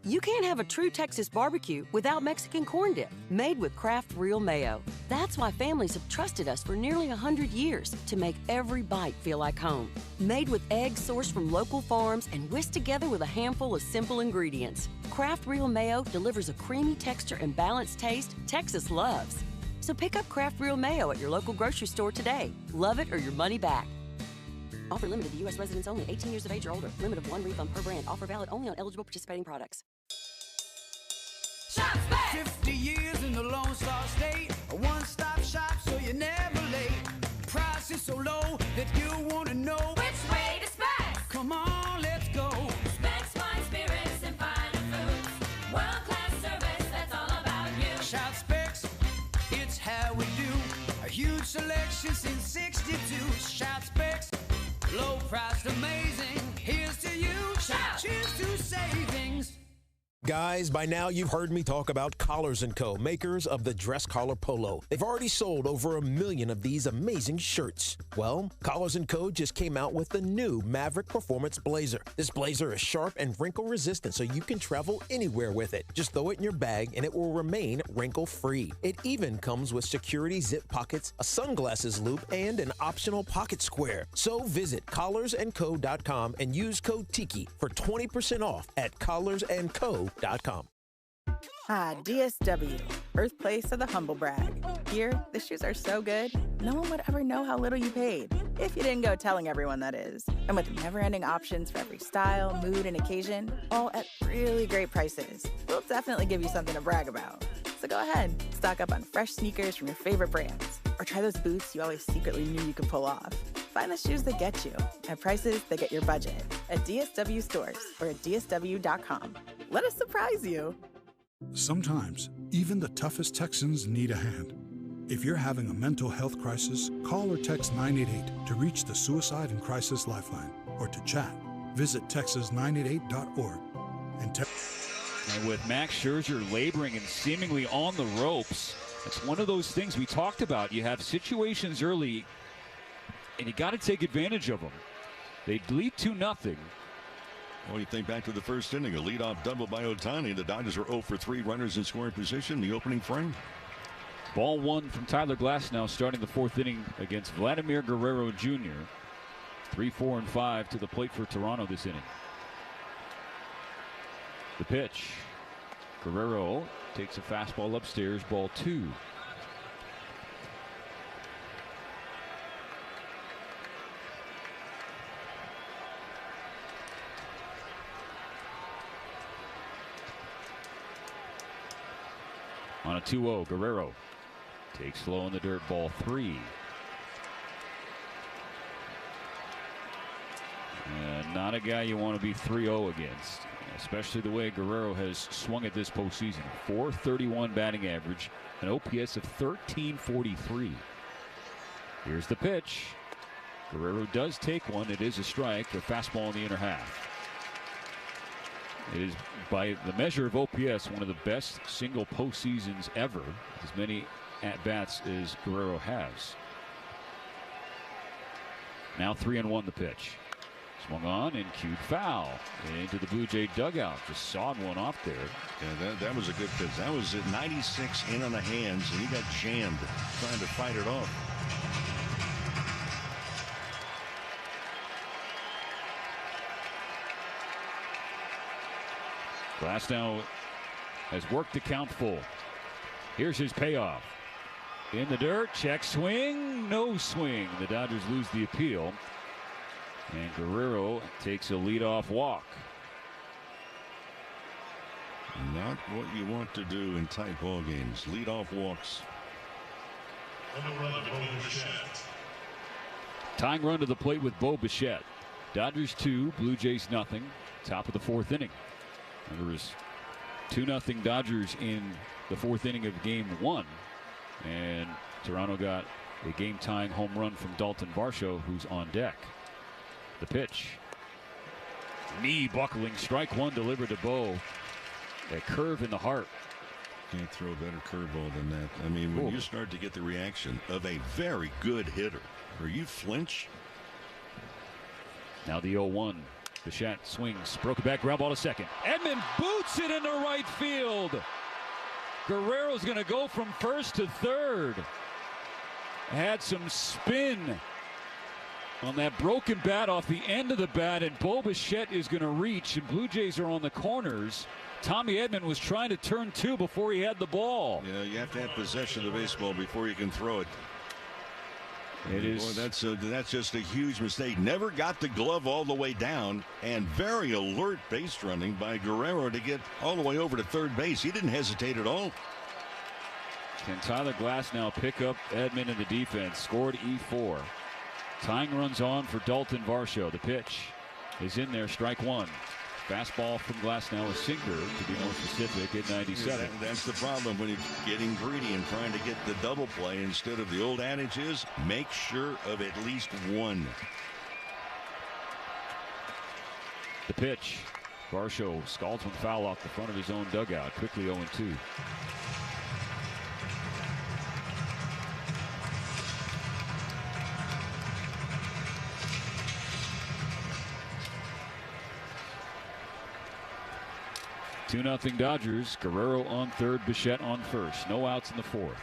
You can't have a true Texas barbecue without Mexican corn dip, made with Kraft Real Mayo. That's why families have trusted us for nearly 100 years to make every bite feel like home. Made with eggs sourced from local farms and whisked together with a handful of simple ingredients. Kraft Real Mayo delivers a creamy texture and balanced taste Texas loves. So pick up Kraft Real Mayo at your local grocery store today. Love it or your money back. Offer limited to U.S. residents only, 18 years of age or older. Limit of 1 refund per brand. Offer valid only on eligible participating products. Shop's back. 50 years in the Lone Star State. A one-stop shop so you're never late. Price is so low that you want to know Which way to Specs? Come on, let's go. Specs, wine, spirits, and finer foods. World-class service, that's all about you. Shout Specs, it's how we do. A huge selection since 62. Shout Specs, low priced, amazing. Here's to you. Shout. Cheers to savings. Guys, by now you've heard me talk about Collars & Co., makers of the dress collar polo. They've already sold over 1 million of these amazing shirts. Well, Collars & Co. just came out with the new Maverick Performance Blazer. This blazer is sharp and wrinkle resistant, so you can travel anywhere with it. Just throw it in your bag and it will remain wrinkle-free. It even comes with security zip pockets, a sunglasses loop, and an optional pocket square. So visit collarsandco.com and use code TIKI for 20% off at collarsandco.com. DSW, birthplace of the humble brag. Here, the shoes are so good, no one would ever know how little you paid. If you didn't go telling everyone, that is. And with never-ending options for every style, mood, and occasion, all at really great prices, we'll definitely give you something to brag about. So go ahead, stock up on fresh sneakers from your favorite brands, or try those boots you always secretly knew you could pull off. Find the shoes that get you at prices that get your budget at DSW stores or at DSW.com. Let us surprise you. Sometimes, even the toughest Texans need a hand. If you're having a mental health crisis, call or text 988 to reach the Suicide and Crisis Lifeline, or to chat. Visit texas988.org. And with Max Scherzer laboring and seemingly on the ropes, it's one of those things we talked about. You have situations early, and you got to take advantage of them. They lead 2-0. Well, you think back to the first inning, a leadoff double by Ohtani. The Dodgers were 0 for 3 runners in scoring position in the opening frame. Ball 1 from Tyler Glasnow starting the 4th inning against Vladimir Guerrero Jr. 3, 4, and 5 to the plate for Toronto this inning. The pitch. Guerrero takes a fastball upstairs, ball 2. On a 2-0, Guerrero takes low in the dirt, ball 3. And not a guy you want to be 3-0 against, especially the way Guerrero has swung at this postseason. .431 batting average, an OPS of 1343. Here's the pitch. Guerrero does take one. It is a strike, a fastball in the inner half. It is, by the measure of OPS, one of the best single postseasons ever. As many at-bats as Guerrero has. Now 3-1 the pitch. Swung on and cued foul into the Blue Jay dugout. Just sawed one off there. Yeah, that was a good pitch. That was at 96 in on the hands, and he got jammed trying to fight it off. Glasnow has worked the count full. Here's his payoff. In the dirt, check swing, no swing. The Dodgers lose the appeal. And Guerrero takes a leadoff walk. Not what you want to do in tight ball games. Leadoff walks. Tying run to the plate with Bo Bichette. Dodgers 2, Blue Jays 0. Top of the 4th inning. There was 2-0 Dodgers in the 4th inning of game 1. And Toronto got a game-tying home run from Dalton Varsho, who's on deck. The pitch. Knee buckling, strike 1 delivered to Bo. A curve in the heart. Can't throw a better curveball than that. I mean, when you start to get the reaction of a very good hitter, or you flinch. Now the 0-1. Bichette swings, broken back, ground ball to second. Edman boots it into right field. Guerrero's going to go from first to third. Had some spin on that broken bat off the end of the bat, and Bo Bichette is going to reach, and Blue Jays are on the corners. Tommy Edman was trying to turn two before he had the ball. Yeah, you have to have possession of the baseball before you can throw it. It is. Boy, that's just a huge mistake. Never got the glove all the way down, and very alert base running by Guerrero to get all the way over to third base. He didn't hesitate at all. Can Tyler Glasnow pick up Edman in the defense? Scored E4. Tying runs on for Dalton Varsho. The pitch is in there, strike one. Fastball from Glasnow, a sinker to be more specific, at 97. That's the problem when you're getting greedy and trying to get the double play instead of the old adage is make sure of at least one. The pitch. Varsho scalds one foul off the front of his own dugout. Quickly 0-2. Two 2-0 Dodgers. Guerrero on third, Bichette on first. No outs in the fourth.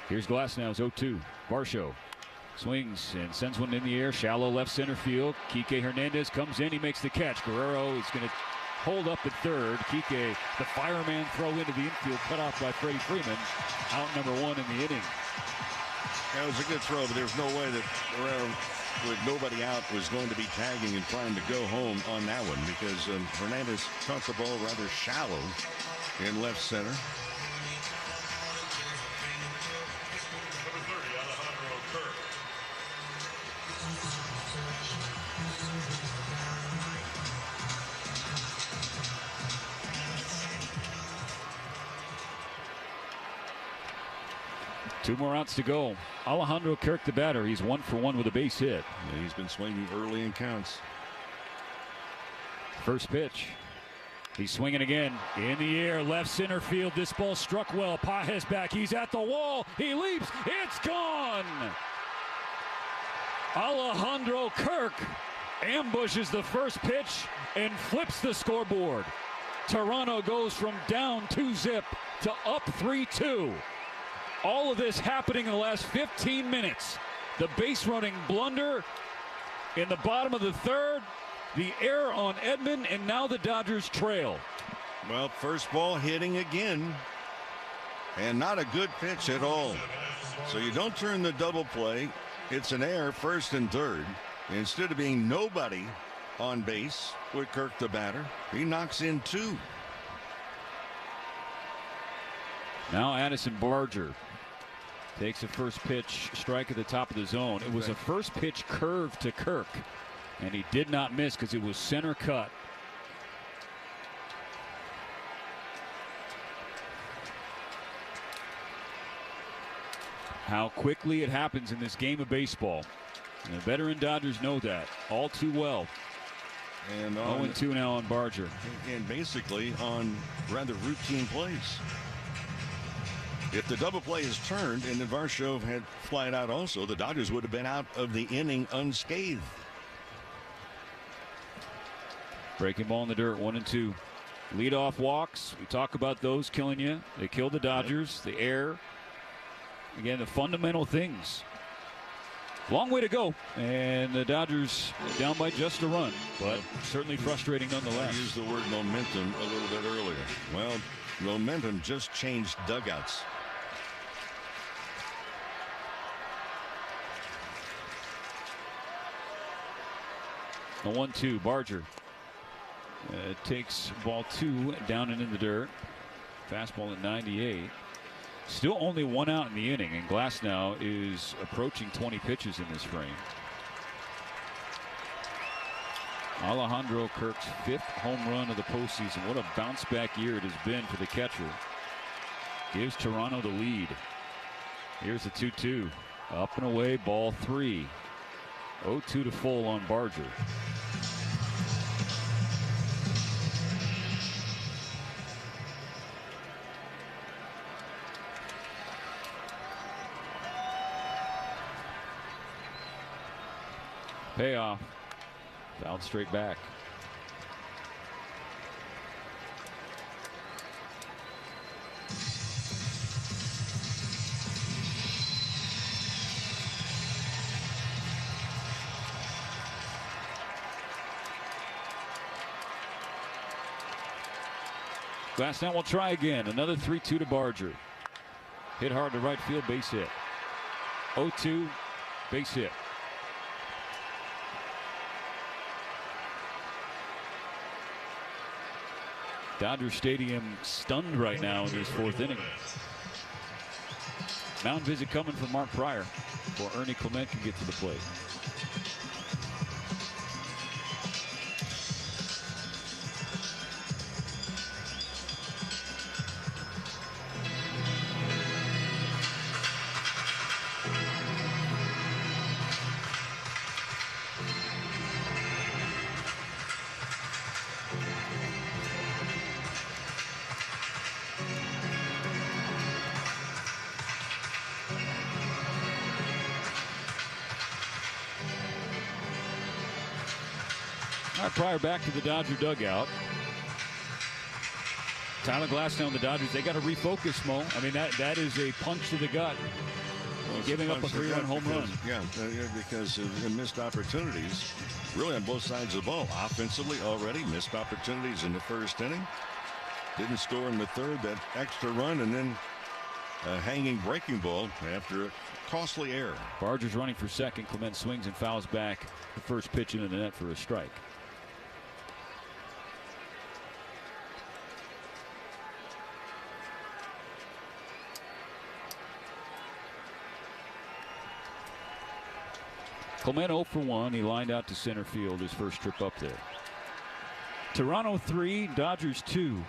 Here's Glasnow's 0-2. Varsho swings and sends one in the air. Shallow left center field. Kike Hernandez comes in. He makes the catch. Guerrero is going to hold up at third. Kike, the fireman throw into the infield, cut off by Freddie Freeman. Out number one in the inning. That was a good throw, but there's no way that Guerrero, with nobody out, was going to be tagging and trying to go home on that one because Hernandez caught the ball rather shallow in left center. Two more outs to go. Alejandro Kirk, the batter. He's 1 for 1 with a base hit. Yeah, he's been swinging early in counts. First pitch. He's swinging again. In the air, left center field. This ball struck well. Pages back. He's at the wall. He leaps. It's gone. Alejandro Kirk ambushes the first pitch and flips the scoreboard. Toronto goes from down 2-0 to up 3-2. All of this happening in the last 15 minutes. The base running blunder in the bottom of the third, the error on Edman, and now the Dodgers trail. Well, first ball hitting again, and not a good pitch at all. So you don't turn the double play. It's an error, first and third. Instead of being nobody on base with Kirk the batter, he knocks in two. Now Addison Barger takes a first pitch strike at the top of the zone. It was a first pitch curve to Kirk, and he did not miss because it was center cut. How quickly it happens in this game of baseball. And the veteran Dodgers know that all too well. And 0-2 now on Barger. And basically on rather routine plays. If the double play is turned and then Varsho had flied out also, the Dodgers would have been out of the inning unscathed. Breaking ball in the dirt, 1-2. Leadoff walks. We talk about those killing you. They killed the Dodgers. The air. Again, the fundamental things. Long way to go. And the Dodgers down by just a run, but certainly frustrating nonetheless. I used the word momentum a little bit earlier. Well, momentum just changed dugouts. A 1-2. Barger takes ball two down and in the dirt. Fastball at 98. Still only one out in the inning, and Glasnow is approaching 20 pitches in this frame. Alejandro Kirk's 5th home run of the postseason. What a bounce back year it has been for the catcher. Gives Toronto the lead. Here's the 2-2. Up and away, ball 3. 0-2 to full on Barger. Payoff Fouled straight back. Glasnow will try again. Another 3-2 to Barger. Hit hard to right field, base hit. 0-2, base hit. Dodger Stadium stunned right now in this 4th inning. Mound visit coming from Mark Pryor before Ernie Clement can get to the plate. Pryor back to the Dodger dugout. Tyler Glasnow and the Dodgers, they got to refocus, Mo. I mean, that is a punch to the gut. Well, giving up a 3-run home run. Yeah, because of missed opportunities, really on both sides of the ball. Offensively already, missed opportunities in the 1st inning. Didn't score in the 3rd, that extra run, and then a hanging breaking ball after a costly error. Barger's running for second. Clement swings and fouls back the first pitch into the net for a strike. Clement 0 for 1. He lined out to center field his first trip up there. Toronto 3, Dodgers 2.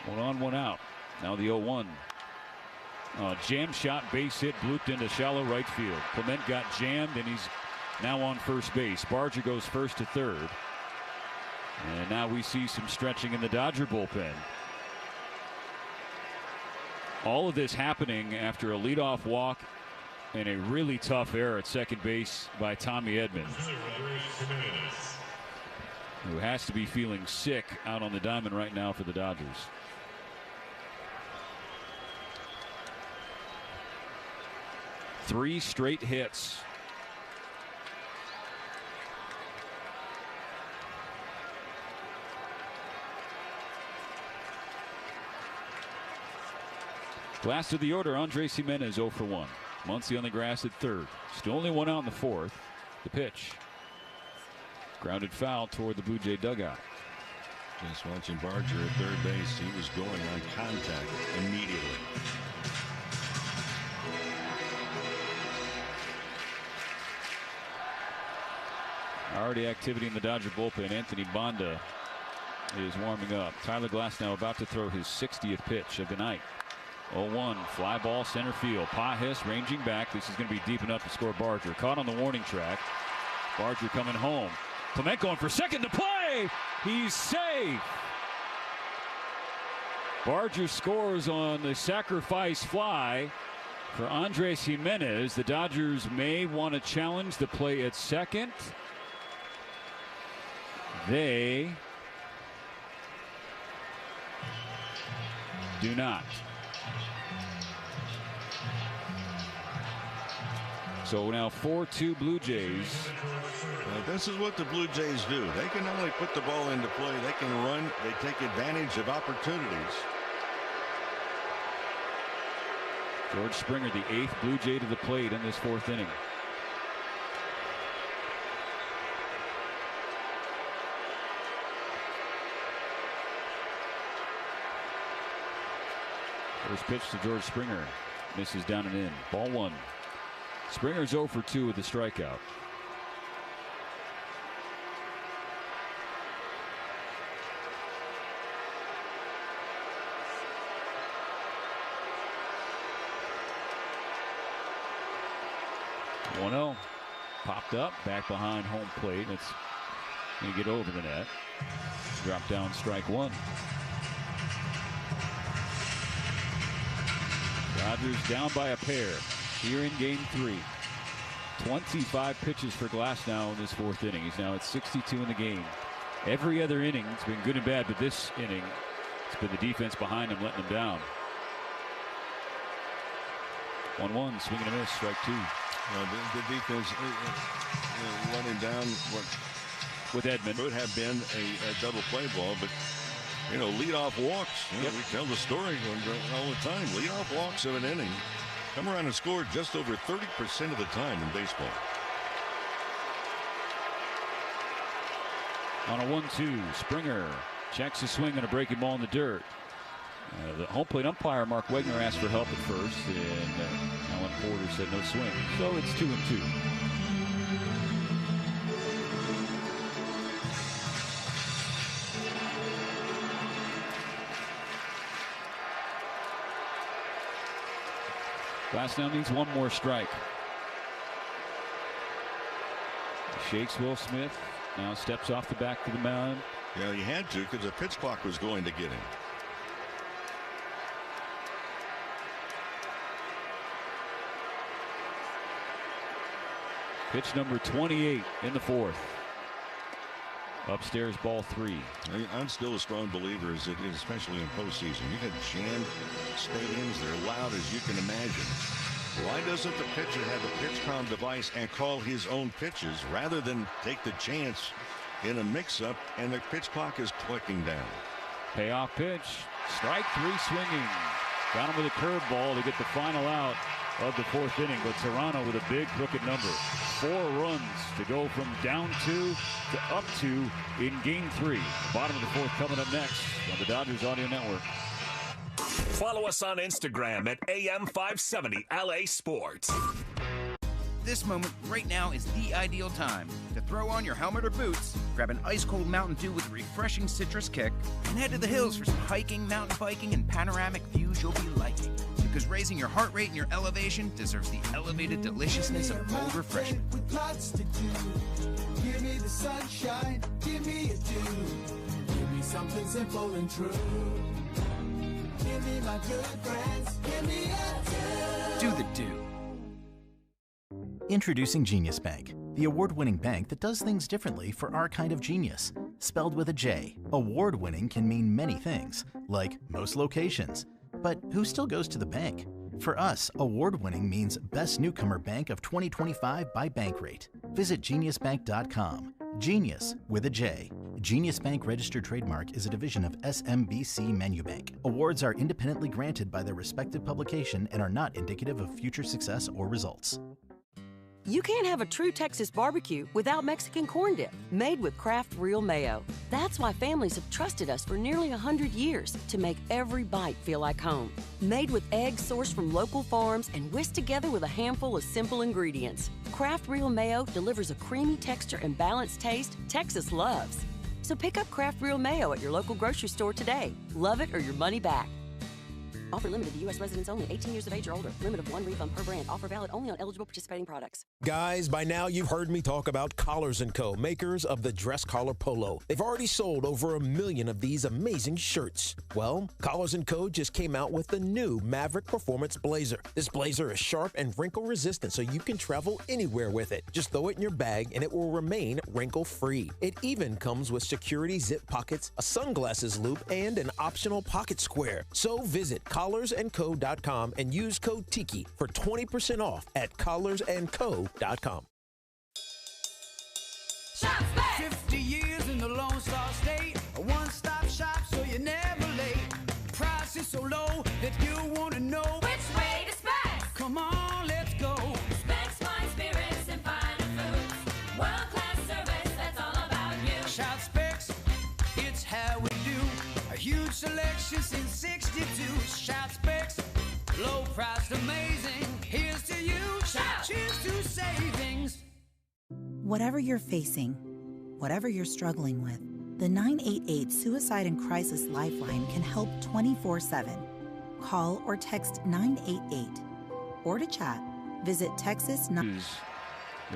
1 on, 1 out. Now the 0-1. Jam shot, base hit, blooped into shallow right field. Clement got jammed, and he's now on first base. Barger goes first to third. And now we see some stretching in the Dodger bullpen. All of this happening after a leadoff walk and a really tough error at second base by Tommy Edman, who has to be feeling sick out on the diamond right now for the Dodgers. Three straight hits. Last of the order, Andres Jimenez 0 for 1. Muncy on the grass at third. Still only 1 out in the 4th. The pitch. Grounded foul toward the Blue Jay dugout. Just watching Barger at third base. He was going on contact immediately. Already activity in the Dodger bullpen. Anthony Banda is warming up. Tyler Glasnow about to throw his 60th pitch of the night. 0-1, fly ball center field. Pajes ranging back. This is going to be deep enough to score Barger. Caught on the warning track. Barger coming home. Clement going for second to play. He's safe. Barger scores on the sacrifice fly for Andres Jimenez. The Dodgers may want to challenge the play at second. They do not. So now 4-2 Blue Jays. This is what the Blue Jays do. They can not only put the ball into play, they can run, they take advantage of opportunities. George Springer, the 8th Blue Jay to the plate in this 4th inning. First pitch to George Springer. Misses down and in. Ball 1. Springer's 0 for 2 with the strikeout. One-0. Popped up, back behind home plate. It's going to get over the net. Drop down, strike 1. Dodgers down by a pair here in game 3. 25 pitches for Glass now in this fourth inning. He's now at 62 in the game. Every other inning, it's been good and bad, but this inning, it's been the defense behind him, letting him down. 1-1, swing and a miss, strike two. The defense let him down. What with Edmund would have been a double play ball, but leadoff walks. We tell the story all the time. Leadoff walks of an inning come around and score just over 30% of the time in baseball. On a 1-2, Springer checks his swing on a breaking ball in the dirt. The home plate umpire, Mark Wegner, asked for help at first, and Alan Porter said no swing. So it's 2-2. Glass now needs one more strike. Shakes Will Smith. Now steps off the back of the mound. Yeah, he had to because the pitch clock was going to get him. Pitch number 28 in the fourth. Upstairs, ball three. I'm still a strong believer, especially in postseason. You got jammed stadiums. They're loud as you can imagine. Why doesn't the pitcher have a PitchCom device and call his own pitches rather than take the chance in a mix-up and the pitch clock is clicking down? Payoff pitch. Strike three swinging. Got him with a curveball to get the final out of the fourth inning, but Toronto with a big crooked number. 4 runs to go from down 2 to up 2 in game 3. Bottom of the fourth coming up next on the Dodgers Audio Network. Follow us on Instagram at AM570 LA Sports. This moment right now is the ideal time to throw on your helmet or boots, grab an ice-cold Mountain Dew with a refreshing citrus kick, and head to the hills for some hiking, mountain biking, and panoramic views you'll be liking. Because raising your heart rate and your elevation deserves the elevated deliciousness of cold refreshment. With lots to do. Give me the sunshine, give me a dew. Give me something simple and true. Give me my good friends, give me a dew. Do the dew. Introducing Genius Bank, the award-winning bank that does things differently for our kind of genius. Spelled with a J, award-winning can mean many things, like most locations. But who still goes to the bank? For us, award-winning means Best Newcomer Bank of 2025 by Bankrate. Visit geniusbank.com. Genius with a J. Genius Bank registered trademark is a division of SMBC Manubank. Awards are independently granted by their respective publication and are not indicative of future success or results. You can't have a true Texas barbecue without Mexican corn dip, made with Kraft Real Mayo. That's why families have trusted us for nearly 100 years to make every bite feel like home. Made with eggs sourced from local farms and whisked together with a handful of simple ingredients. Kraft Real Mayo delivers a creamy texture and balanced taste Texas loves. So pick up Kraft Real Mayo at your local grocery store today. Love it or your money back. Offer limited to U.S. residents only, 18 years of age or older. Limit of 1 refund per brand. Offer valid only on eligible participating products. Guys, by now you've heard me talk about Collars & Co., makers of the dress collar polo. They've already sold over 1 million of these amazing shirts. Well, Collars & Co. just came out with the new Maverick Performance Blazer. This blazer is sharp and wrinkle resistant, so you can travel anywhere with it. Just throw it in your bag and it will remain wrinkle-free. It even comes with security zip pockets, a sunglasses loop, and an optional pocket square. So visit collarsandco.com and use code TIKI for 20% off at collarsandco.com. Shop back. 50 years in the Lone Star State, a one-stop shop so you're never late. Price is so low that you want to know Which way to Specs? Come on, let's go. Specs wine, spirits, and finer foods. World-class service, that's all about you. Shout Specs, it's how we do. A huge selection since 62. Shout Specs, low priced, amazing. Here's to you. Shout. Cheers to savings. Whatever you're facing, whatever you're struggling with, the 988 Suicide and Crisis Lifeline can help 24/7. Call or text 988. Or to chat, visit Texas. In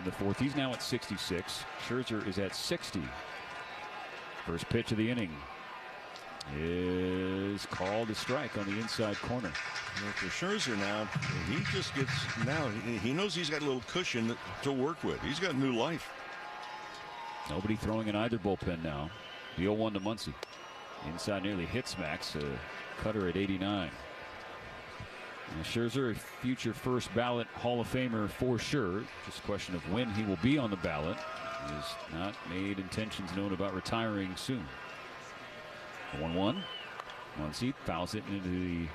the fourth, he's now at 66. Scherzer is at 60. First pitch of the inning. is called a strike on the inside corner. Well, for Scherzer now, he just gets, now he knows he's got a little cushion to work with. He's got new life. Nobody throwing in either bullpen now. The 0-1 to Muncy. Inside nearly hits Max. Cutter at 89. And Scherzer, a future first ballot Hall of Famer for sure. Just a question of when he will be on the ballot. He has not made intentions known about retiring soon. 1-1. Muncy fouls it into the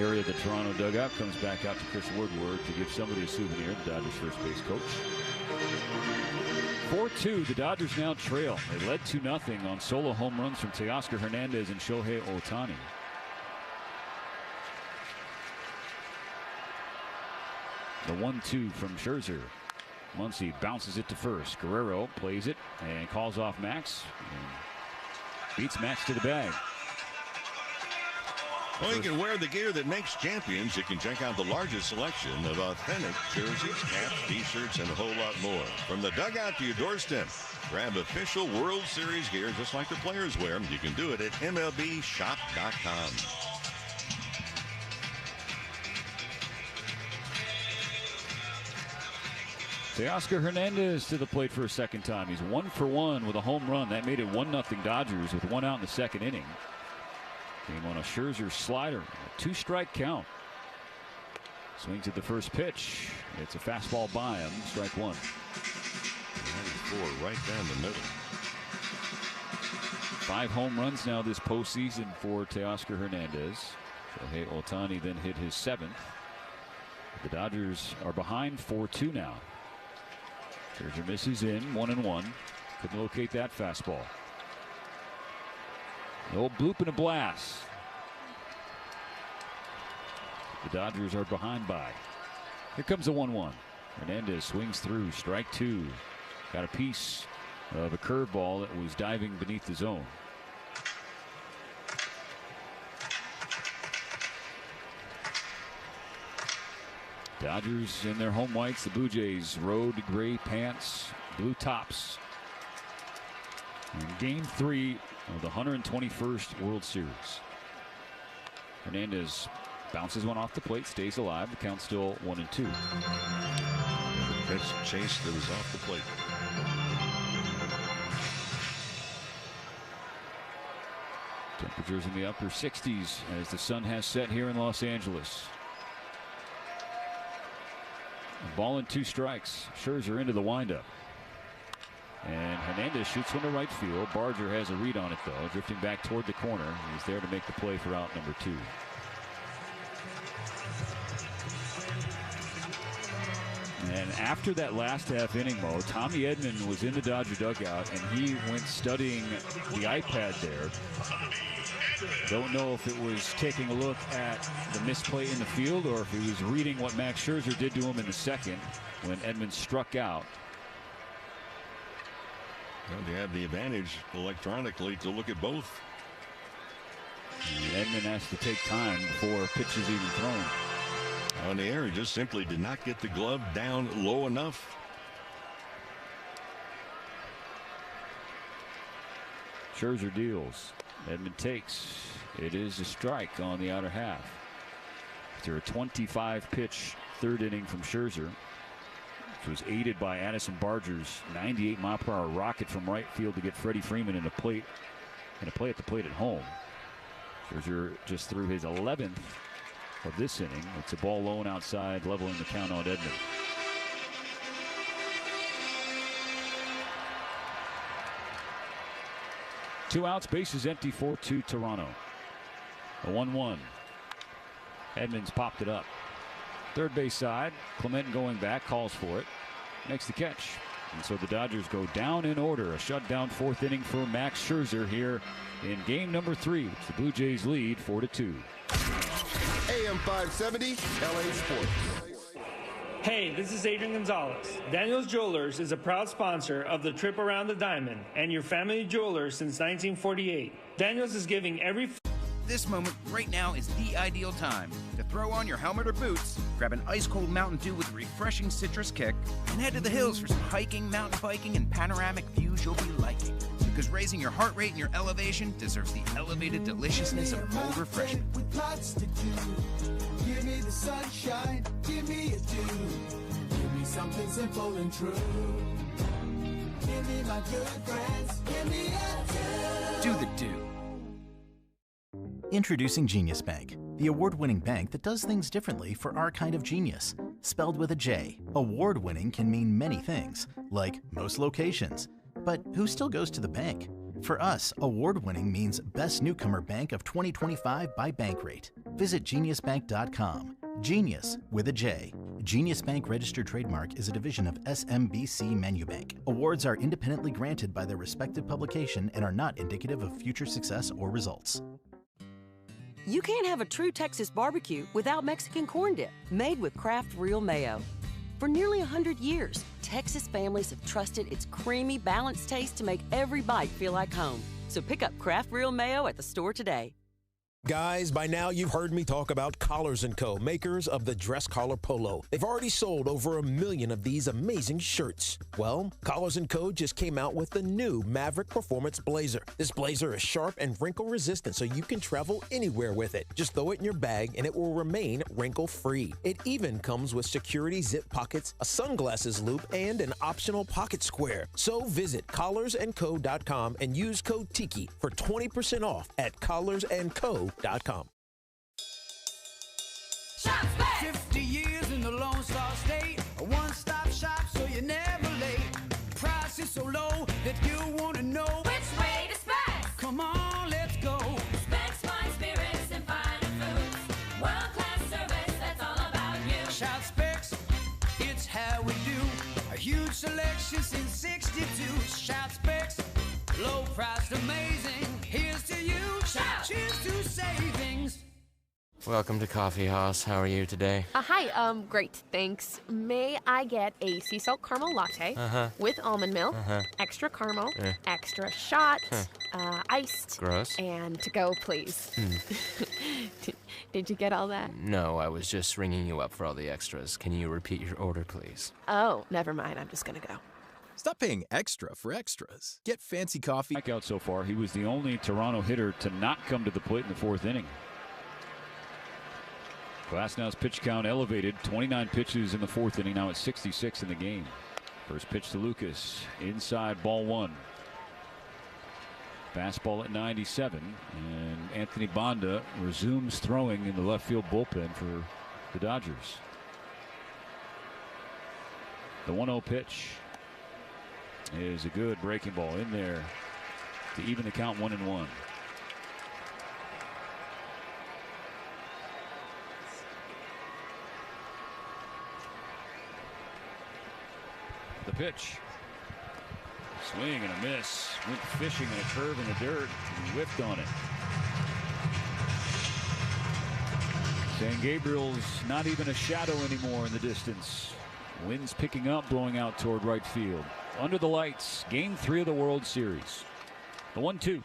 area of the Toronto dugout. Comes back out to Chris Woodward to give somebody a souvenir, the Dodgers first base coach. 4-2, the Dodgers now trail. They led 2-0 on solo home runs from Teoscar Hernandez and Shohei Ohtani. The 1-2 from Scherzer. Muncy bounces it to first. Guerrero plays it and calls off Max. Beats Max to the bag. Well, you can wear the gear that makes champions. You can check out the largest selection of authentic jerseys, caps, t-shirts, and a whole lot more. From the dugout to your doorstep, grab official World Series gear just like the players wear. You can do it at MLBshop.com. Teoscar Hernandez to the plate for a second time. He's 1 for 1 with a home run. That made it 1-0 Dodgers with 1 out in the second inning. Came on a Scherzer slider. A 2-strike count. Swings at the first pitch. It's a fastball by him. Strike 1. 94 right down the middle. 5 home runs now this postseason for Teoscar Hernandez. Shohei Ohtani then hit his 7th. The Dodgers are behind 4-2 now. Scherzer misses in 1-1. Couldn't locate that fastball. The old bloop and a blast. The Dodgers are behind by. Here comes a 1-1. Hernandez swings through. Strike 2. Got a piece of a curveball that was diving beneath the zone. Dodgers in their home whites. The Blue Jays road gray pants, blue tops. In game 3 of the 121st World Series. Hernandez bounces one off the plate, stays alive. The count's still 1-2. The pitch chase that was off the plate. Temperatures in the upper 60s as the sun has set here in Los Angeles. A ball and 2 strikes. Scherzer into the windup. And Hernandez shoots from the right field. Barger has a read on it, though, drifting back toward the corner. He's there to make the play for out number 2. And after that last half inning, Mo, Tommy Edman was in the Dodger dugout, and he went studying the iPad there. Don't know if it was taking a look at the misplay in the field or if he was reading what Max Scherzer did to him in the second when Edman struck out. Well, they have the advantage electronically to look at both. And Edman has to take time before pitches even thrown. On the air, he just simply did not get the glove down low enough. Scherzer deals. Edman takes. It is a strike on the outer half. After a 25-pitch third inning from Scherzer, which was aided by Addison Barger's 98-mile-per-hour rocket from right field to get Freddie Freeman in a play at the plate at home. Scherzer just threw his 11th of this inning. It's a ball low and outside, leveling the count on Edman. Two outs, bases empty, 4-2 Toronto. A 1-1. Edmonds popped it up. Third base side, Clement going back, calls for it, makes the catch. And so the Dodgers go down in order. A shutdown 4th inning for Max Scherzer here in game number 3, which the Blue Jays lead 4-2. AM 570, LA Sports. Hey, this is Adrian Gonzalez. Daniels Jewelers is a proud sponsor of the Trip Around the Diamond and your family jeweler since 1948. Daniels is giving every... This moment right now is the ideal time to throw on your helmet or boots, grab an ice-cold Mountain Dew with a refreshing citrus kick, and head to the hills for some hiking, mountain biking, and panoramic views you'll be liking. Because raising your heart rate and your elevation deserves the elevated deliciousness of cold refreshment. With lots to do. Give me the sunshine, give me a dew. Give me something simple and true. Give me my good friends, give me a dew. Do the do. Introducing Genius Bank, the award-winning bank that does things differently for our kind of genius. Spelled with a J, award-winning can mean many things, like most locations. But who still goes to the bank? For us, award-winning means Best Newcomer Bank of 2025 by Bankrate. Visit geniusbank.com. Genius with a J. Genius Bank registered trademark is a division of SMBC Manubank. Awards are independently granted by their respective publication and are not indicative of future success or results. You can't have a true Texas barbecue without Mexican corn dip, made with Kraft Real Mayo. For nearly 100 years, Texas families have trusted its creamy, balanced taste to make every bite feel like home. So pick up Kraft Real Mayo at the store today. Guys, by now you've heard me talk about Collars & Co., makers of the dress collar polo. They've already sold over 1 million of these amazing shirts. Well, Collars & Co. just came out with the new Maverick Performance Blazer. This blazer is sharp and wrinkle resistant, so you can travel anywhere with it. Just throw it in your bag and it will remain wrinkle-free. It even comes with security zip pockets, a sunglasses loop, and an optional pocket square. So visit collarsandco.com and use code TIKI for 20% off at collarsandco.com. Shop's back. 50 years in the Lone Star State, a one-stop shop so you're never late. Price is so low that you want to know Which way to Specs? Come on, let's go. Specs, fine spirits and finer foods. World-class service, that's all about you. Shout Specs, it's how we do. A huge selection since 62. Shout Specs, low priced, amazing. Here's to you. Shout. Cheers to savings. Welcome to Coffee House. How are you today? Hi, great, thanks. May I get a sea salt caramel latte with almond milk, extra caramel, extra shot, iced, Gross. and to go, please. Did you get all that? No, I was just ringing you up for all the extras. Can you repeat your order, please? Oh, never mind. I'm just gonna go. Stop paying extra for extras. Get fancy coffee. Back out so far, he was the only Toronto hitter to not come to the plate in the 4th inning. Glasnow's pitch count elevated, 29 pitches in the 4th inning, now at 66 in the game. First pitch to Lucas, inside, ball 1. Fastball at 97, and Anthony Banda resumes throwing in the left field bullpen for the Dodgers. The 1-0 pitch is a good breaking ball in there to even the count 1-1. The pitch. Swing and a miss. Went fishing in a curve in the dirt and whiffed on it. San Gabriel's not even a shadow anymore in the distance. Wind's picking up, blowing out toward right field. Under the lights, game 3 of the World Series. The 1-2.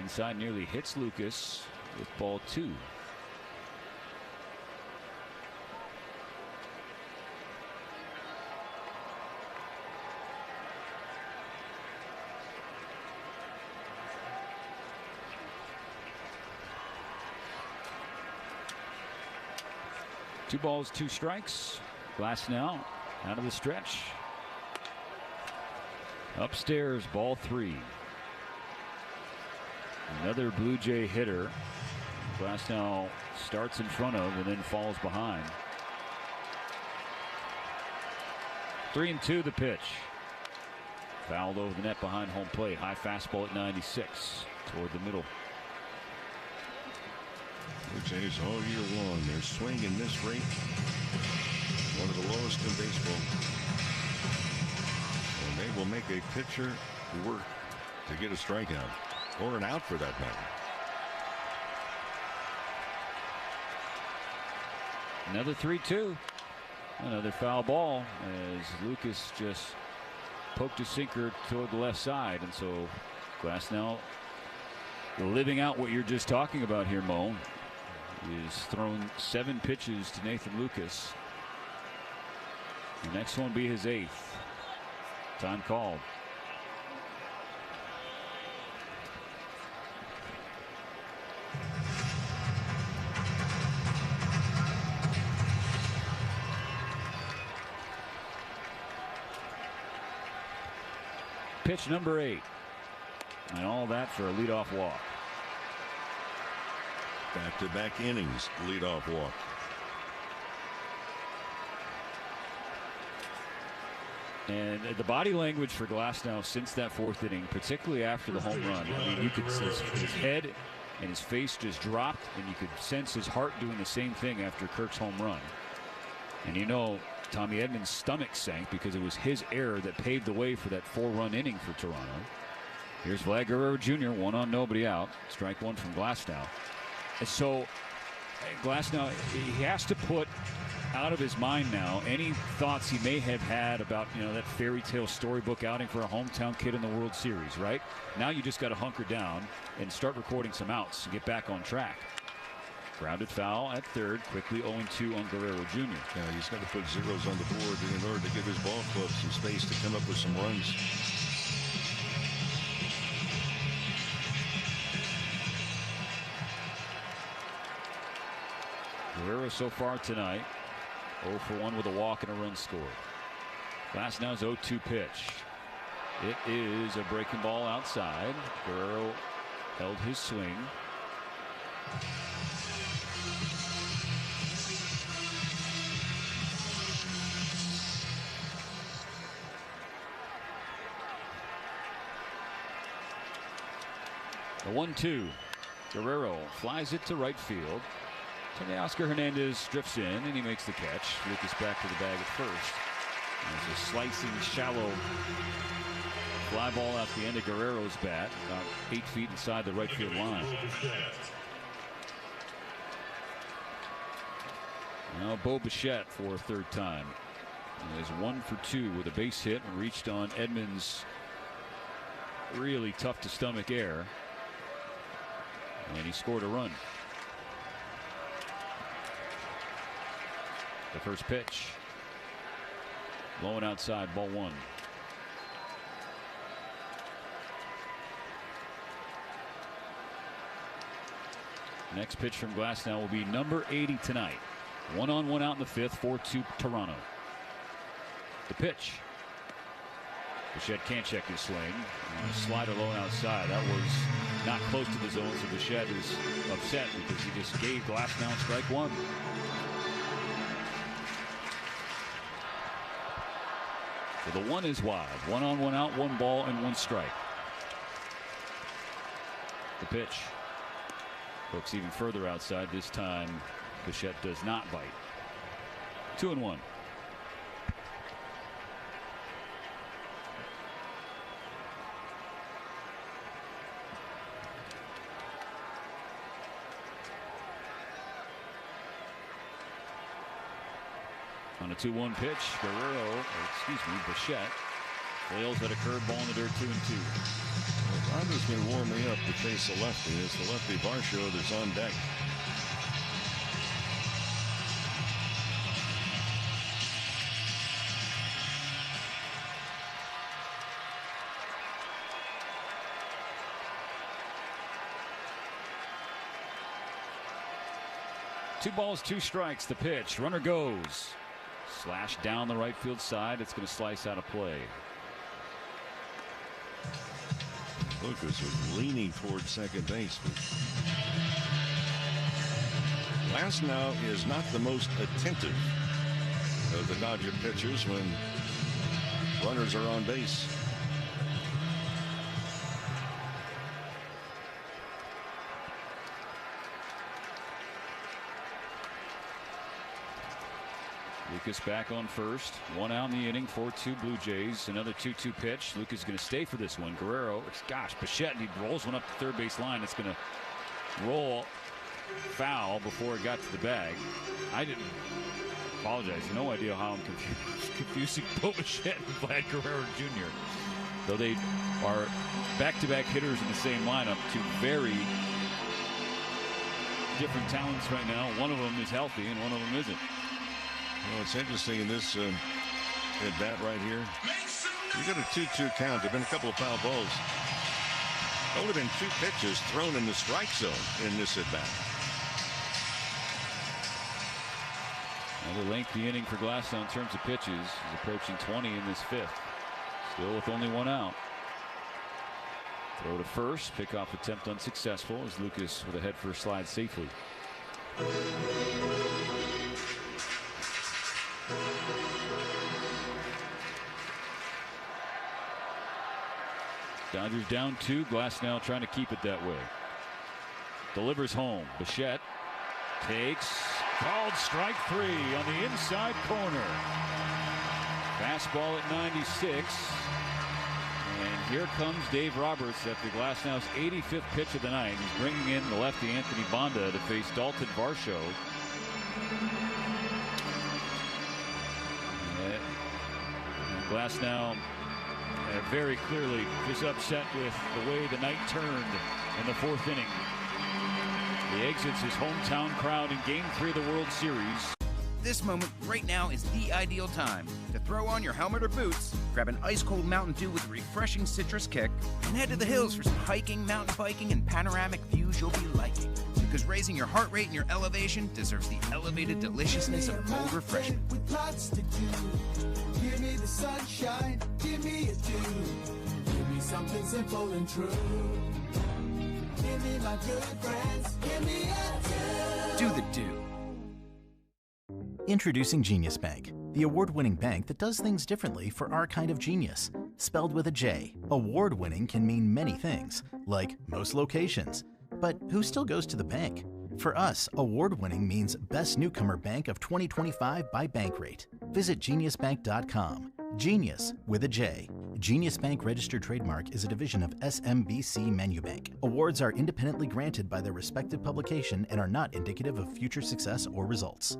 Inside nearly hits Lucas with ball 2. Two balls, 2 strikes. Glasnow out of the stretch. Upstairs, ball 3. Another Blue Jay hitter. Glasnow starts in front of and then falls behind. 3-2 the pitch. Fouled over the net behind home plate. High fastball at 96 toward the middle. Blue Jays all year long, their swing and miss rate one of the lowest in baseball. And they will make a pitcher work to get a strikeout or an out for that matter. Another 3-2. Another foul ball as Lucas just poked a sinker toward the left side, and so Glasnow living out what you're just talking about here, Mo. Is thrown 7 pitches to Nathan Lucas. The next one will be his 8th. Time called. pitch number 8. And all that for a leadoff walk. Back-to-back innings, leadoff walk. And the body language for Glasnow since that 4th inning, particularly after the home run, I mean, you could see his head and his face just dropped, and you could sense his heart doing the same thing after Kirk's home run. And you know, Tommy Edman's stomach sank because it was his error that paved the way for that 4-run inning for Toronto. Here's Vlad Guerrero Jr., 1 on, nobody out. Strike 1 from Glasnow. And so Glasnow, he has to put out of his mind now any thoughts he may have had about, you know, that fairy tale storybook outing for a hometown kid in the World Series, right? Now you just got to hunker down and start recording some outs and get back on track. Grounded foul at third, quickly 0-2 on Guerrero Jr. Yeah, he's got to put zeros on the board in order to give his ball club some space to come up with some runs. Guerrero so far tonight, 0 for 1 with a walk and a run scored. Glasnow's 0-2 pitch. It is a breaking ball outside. Guerrero held his swing. The 1-2. Guerrero flies it to right field. Oscar Hernandez drifts in and he makes the catch. Lucas back to the bag at first. There's a slicing, shallow fly ball out the end of Guerrero's bat, about 8 feet inside the right field line. Now Bo Bichette for a 3rd time. He is 1 for 2 with a base hit and reached on Edman's really tough to stomach error. And he scored a run. The first pitch. Low and outside, ball 1. Next pitch from Glasnow will be number 80 tonight. 1 on, 1 out in the 5th, 4-2 Toronto. The pitch. Bichette can't check his swing. Slider low and outside. That was not close to the zone, so Bichette is upset because he just gave Glasnow strike 1. So the 1 is wide. 1 on, 1 out, 1 ball, and 1 strike. The pitch. Hooks even further outside. This time, Bichette does not bite. 2-1. On a 2-1 pitch, Bichette flails at a curveball in the dirt. 2-2. Ronda's been warming up to face the lefty. It's the lefty Varsho that's on deck. Two balls, 2 strikes. The pitch. Runner goes. Slash down the right field side. It's going to slice out of play. Lucas was leaning towards second base. Glasnow is not the most attentive of the Dodger pitchers when runners are on base. Lucas back on first. 1 out in the inning. 4-2 Blue Jays. Another 2-2 pitch. Lucas is going to stay for this one. Guerrero, Bichette, he rolls one up the third base line. It's going to roll foul before it got to the bag. I didn't apologize. No idea how I'm confusing Bo Bichette and Vlad Guerrero Jr. Though they are back-to-back hitters in the same lineup. 2 very different talents right now. One of them is healthy and one of them isn't. Well, it's interesting in this at bat right here. You got a 2-2 count. There've been a couple of foul balls. Only been 2 pitches thrown in the strike zone in this at bat. Another lengthy inning for Glasnow in terms of pitches. He's approaching 20 in this 5th. Still with only 1 out. Throw to first. Pickoff attempt unsuccessful as Lucas with a head first slide safely. Dodgers down 2. Glasnow trying to keep it that way. Delivers home. Bichette takes. Called strike 3 on the inside corner. Fastball at 96. And here comes Dave Roberts after Glasnow's 85th pitch of the night. He's bringing in the lefty Anthony Banda to face Dalton Varsho. Glasnow very clearly is upset with the way the night turned in the 4th inning. He exits his hometown crowd in Game 3 of the World Series. This moment right now is the ideal time to throw on your helmet or boots, grab an ice-cold Mountain Dew with a refreshing citrus kick, and head to the hills for some hiking, mountain biking, and panoramic views you'll be liking. Because raising your heart rate and your elevation deserves the elevated deliciousness of cold refreshment. With lots to do. Give me the sunshine, give me a dew. Give me something simple and true. Give me my good friends, give me a dew. Do the dew. Introducing Genius Bank, the award-winning bank that does things differently for our kind of genius. Spelled with a J, award-winning can mean many things, like most locations. But who still goes to the bank? For us, award-winning means Best Newcomer Bank of 2025 by Bankrate. Visit geniusbank.com. Genius with a J. Genius Bank registered trademark is a division of SMBC Menubank. Awards are independently granted by their respective publication and are not indicative of future success or results.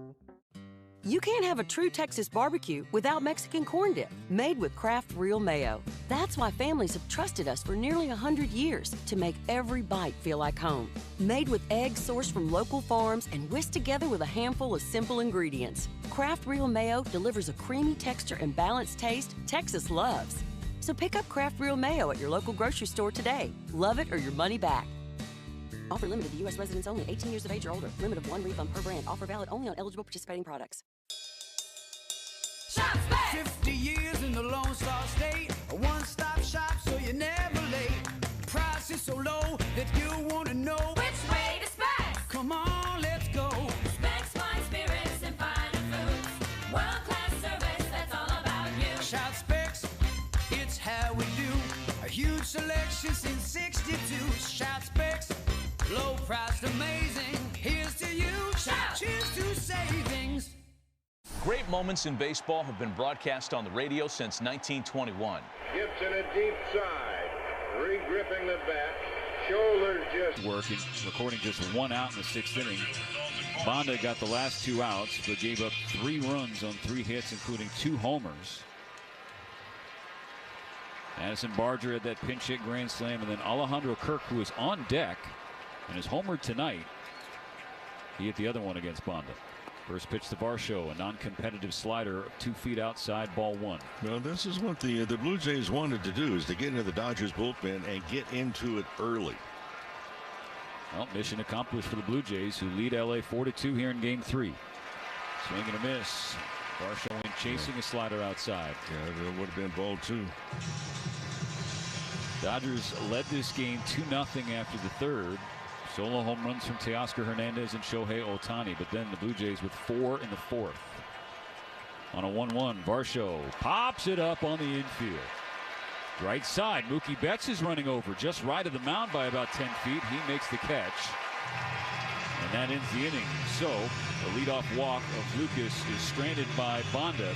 You can't have a true Texas barbecue without Mexican corn dip, made with Kraft Real Mayo. That's why families have trusted us for nearly 100 years to make every bite feel like home. Made with eggs sourced from local farms and whisked together with a handful of simple ingredients. Kraft Real Mayo delivers a creamy texture and balanced taste Texas loves. So pick up Kraft Real Mayo at your local grocery store today. Love it or your money back. Offer limited to U.S. residents only, 18 years of age or older. Limit of 1 refund per brand. Offer valid only on eligible participating products. Shop's back. 50 years in the Lone Star State. A one-stop shop so you're never late. Price is so low that you want to know Which way to Specs? Come on, let's go. Specs, wine, spirits, and finer foods. World-class service, that's all about you. Shop Specs, it's how we do. A huge selection since 62. Shop Specs, low priced, amazing. Here's to you. Shout. Cheers to savings. Great moments in baseball have been broadcast on the radio since 1921. Gibson a deep side, re-gripping the bat, shoulders just working, recording just 1 out in the 6th inning. Banda got the last 2 outs, but gave up 3 runs on 3 hits, including 2 homers. Addison Barger had that pinch hit grand slam, and then Alejandro Kirk, who is on deck and is homered tonight, he hit the other one against Banda. First pitch to Varsho, a non-competitive slider 2 feet outside, ball 1. Well, this is what the Blue Jays wanted to do, is to get into the Dodgers bullpen and get into it early. Well, mission accomplished for the Blue Jays, who lead LA 4-2 here in Game 3. Swing and a miss. Varsho in chasing a slider outside. Yeah, it would have been ball 2. Dodgers led this game 2-0 after the 3rd. Solo home runs from Teoscar Hernandez and Shohei Ohtani, but then the Blue Jays with 4 in the 4th. On a 1-1, Varsho pops it up on the infield. Right side, Mookie Betts is running over just right of the mound by about 10 feet. He makes the catch, and that ends the inning. So the leadoff walk of Lucas is stranded by Banda.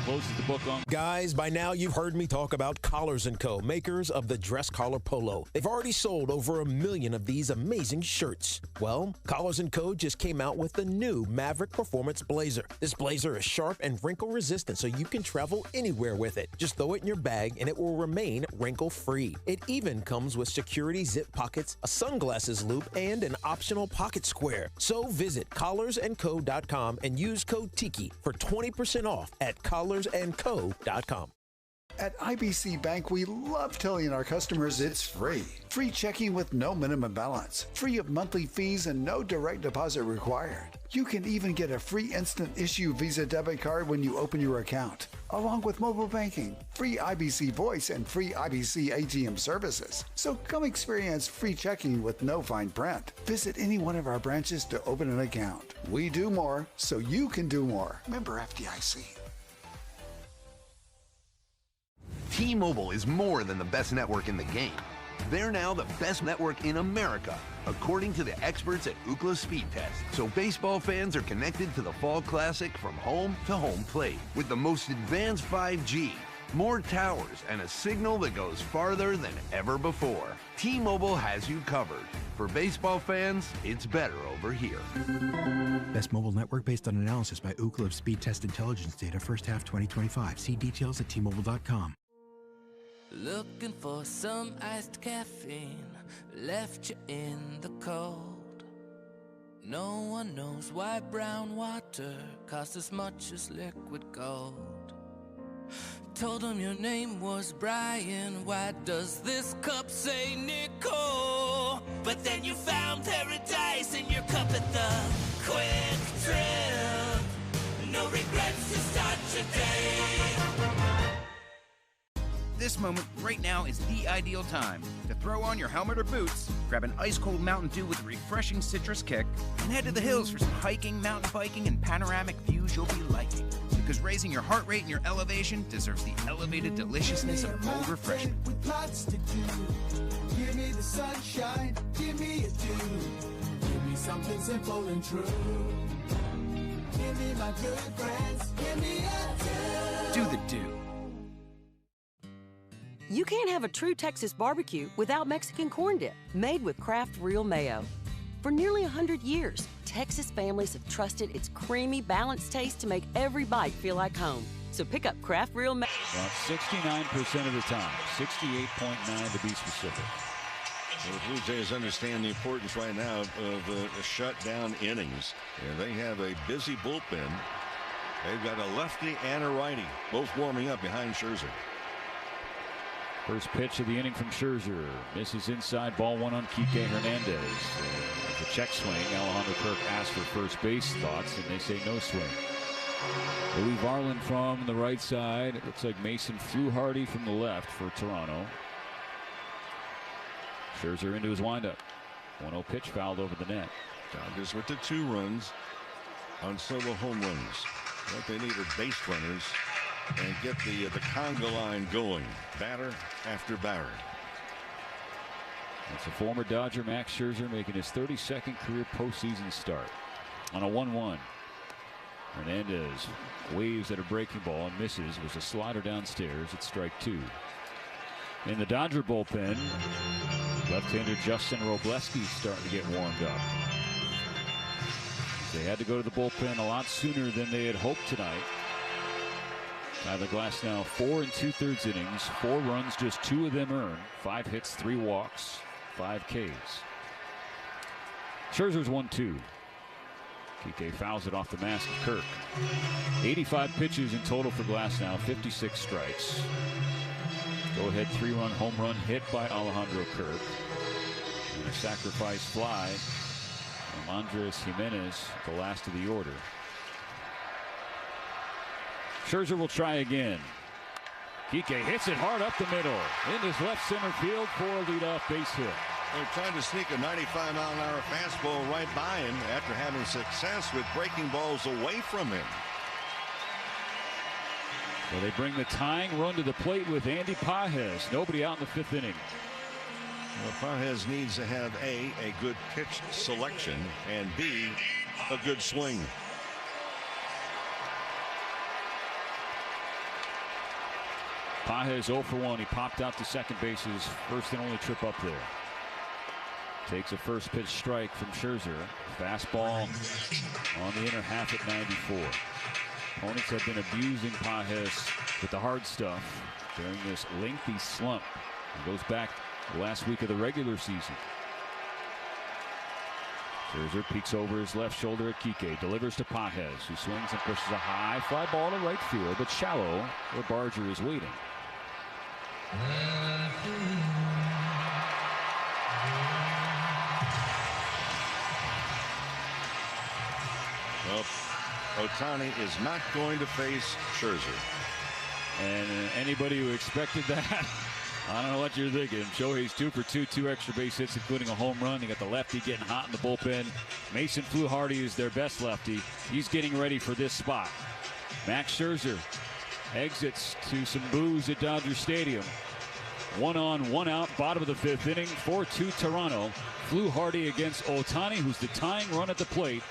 Closes the book on. Guys, by now you've heard me talk about Collars & Co., makers of the dress collar polo. They've already sold over 1 million of these amazing shirts. Well, Collars & Co. just came out with the new Maverick Performance Blazer. This blazer is sharp and wrinkle resistant, so you can travel anywhere with it. Just throw it in your bag and it will remain wrinkle free. It even comes with security zip pockets, a sunglasses loop, and an optional pocket square. So visit collarsandco.com and use code TIKI for 20% off at collarsandco.com. At IBC Bank, we love telling our customers it's free. Free checking with no minimum balance, free of monthly fees and no direct deposit required. You can even get a free instant issue Visa debit card when you open your account, along with mobile banking, free IBC voice, and free IBC ATM services. So come experience free checking with no fine print. Visit any one of our branches to open an account. We do more, so you can do more. Member FDIC. T-Mobile is more than the best network in the game. They're now the best network in America, according to the experts at Ookla Speed Test. So baseball fans are connected to the Fall Classic from home to home plate with the most advanced 5G, more towers, and a signal that goes farther than ever before. T-Mobile has you covered. For baseball fans, it's better over here. Best mobile network based on analysis by Ookla of Speed Test Intelligence data, first half 2025. See details at T-Mobile.com. Looking for some iced caffeine, left you in the cold. No one knows why brown water costs as much as liquid gold. Told him your name was Brian, why does this cup say Nicole? But then you found paradise in your cup at the Quick Trip. No regrets to start your day. This moment right now is the ideal time to throw on your helmet or boots, grab an ice-cold Mountain Dew with a refreshing citrus kick, and head to the hills for some hiking, mountain biking, and panoramic views you'll be liking. Because raising your heart rate and your elevation deserves the elevated deliciousness of cold refreshment. With lots to do. Give me the sunshine, give me a dew. Give me something simple and true. Give me my good friends, give me a dew. Do the Dew. You can't have a true Texas barbecue without Mexican corn dip, made with Kraft Real Mayo. For nearly 100 years, Texas families have trusted its creamy, balanced taste to make every bite feel like home. So pick up Kraft Real Mayo. About 69% of the time, 68.9 to be specific. Well, the Blue Jays understand the importance right now of shutdown innings. And they have a busy bullpen. They've got a lefty and a righty, both warming up behind Scherzer. First pitch of the inning from Scherzer. Misses inside, ball one on Kike Hernandez. The check swing. Alejandro Kirk asked for first base thoughts, and they say no swing. Louis Varland from the right side. It looks like Mason Fluharty from the left for Toronto. Scherzer into his windup. 1-0 pitch fouled over the net. Dodgers with the 2 runs on solo home runs. What they need are base runners and get the conga line going, batter after batter. That's a former Dodger, Max Scherzer, making his 32nd career postseason start. On a 1-1, Hernandez waves at a breaking ball and misses. It was a slider downstairs at strike 2. In the Dodger bullpen, left-hander Justin Robleski starting to get warmed up. They had to go to the bullpen a lot sooner than they had hoped tonight. Tyler Glasnow, 4 2/3 innings, 4 runs, just 2 of them earned, 5 hits, 3 walks, 5 Ks. Scherzer's 1-2. Kike fouls it off the mask of Kirk. 85 pitches in total for Glasnow, 56 strikes. Go-ahead 3-run home run hit by Alejandro Kirk. And a sacrifice fly from Andres Jimenez, the last of the order. Scherzer will try again. Kike hits it hard up the middle. In his left center field for a leadoff base hit. They're trying to sneak a 95-mile-an-hour fastball right by him after having success with breaking balls away from him. So they bring the tying run to the plate with Andy Pages. Nobody out in the 5th inning. Well, Pages needs to have A good pitch selection, and B, a good swing. Pages 0 for 1. He popped out to second base, his first and only trip up there. Takes a first pitch strike from Scherzer. Fastball on the inner half at 94. Opponents have been abusing Pages with the hard stuff during this lengthy slump. It goes back the last week of the regular season. Scherzer peeks over his left shoulder at Kike. Delivers to Pages, who swings and pushes a high fly ball to right field, but shallow where Barger is waiting. Well, Ohtani is not going to face Scherzer. And anybody who expected that, I don't know what you're thinking. Shohei's 2 for 2, 2 extra base hits, including a home run. They got the lefty getting hot in the bullpen. Mason Fluharty is their best lefty. He's getting ready for this spot. Max Scherzer exits to some boos at Dodger Stadium. 1 on, 1 out, bottom of the 5th inning, 4-2 Toronto. Fluharty against Ohtani, who's the tying run at the plate.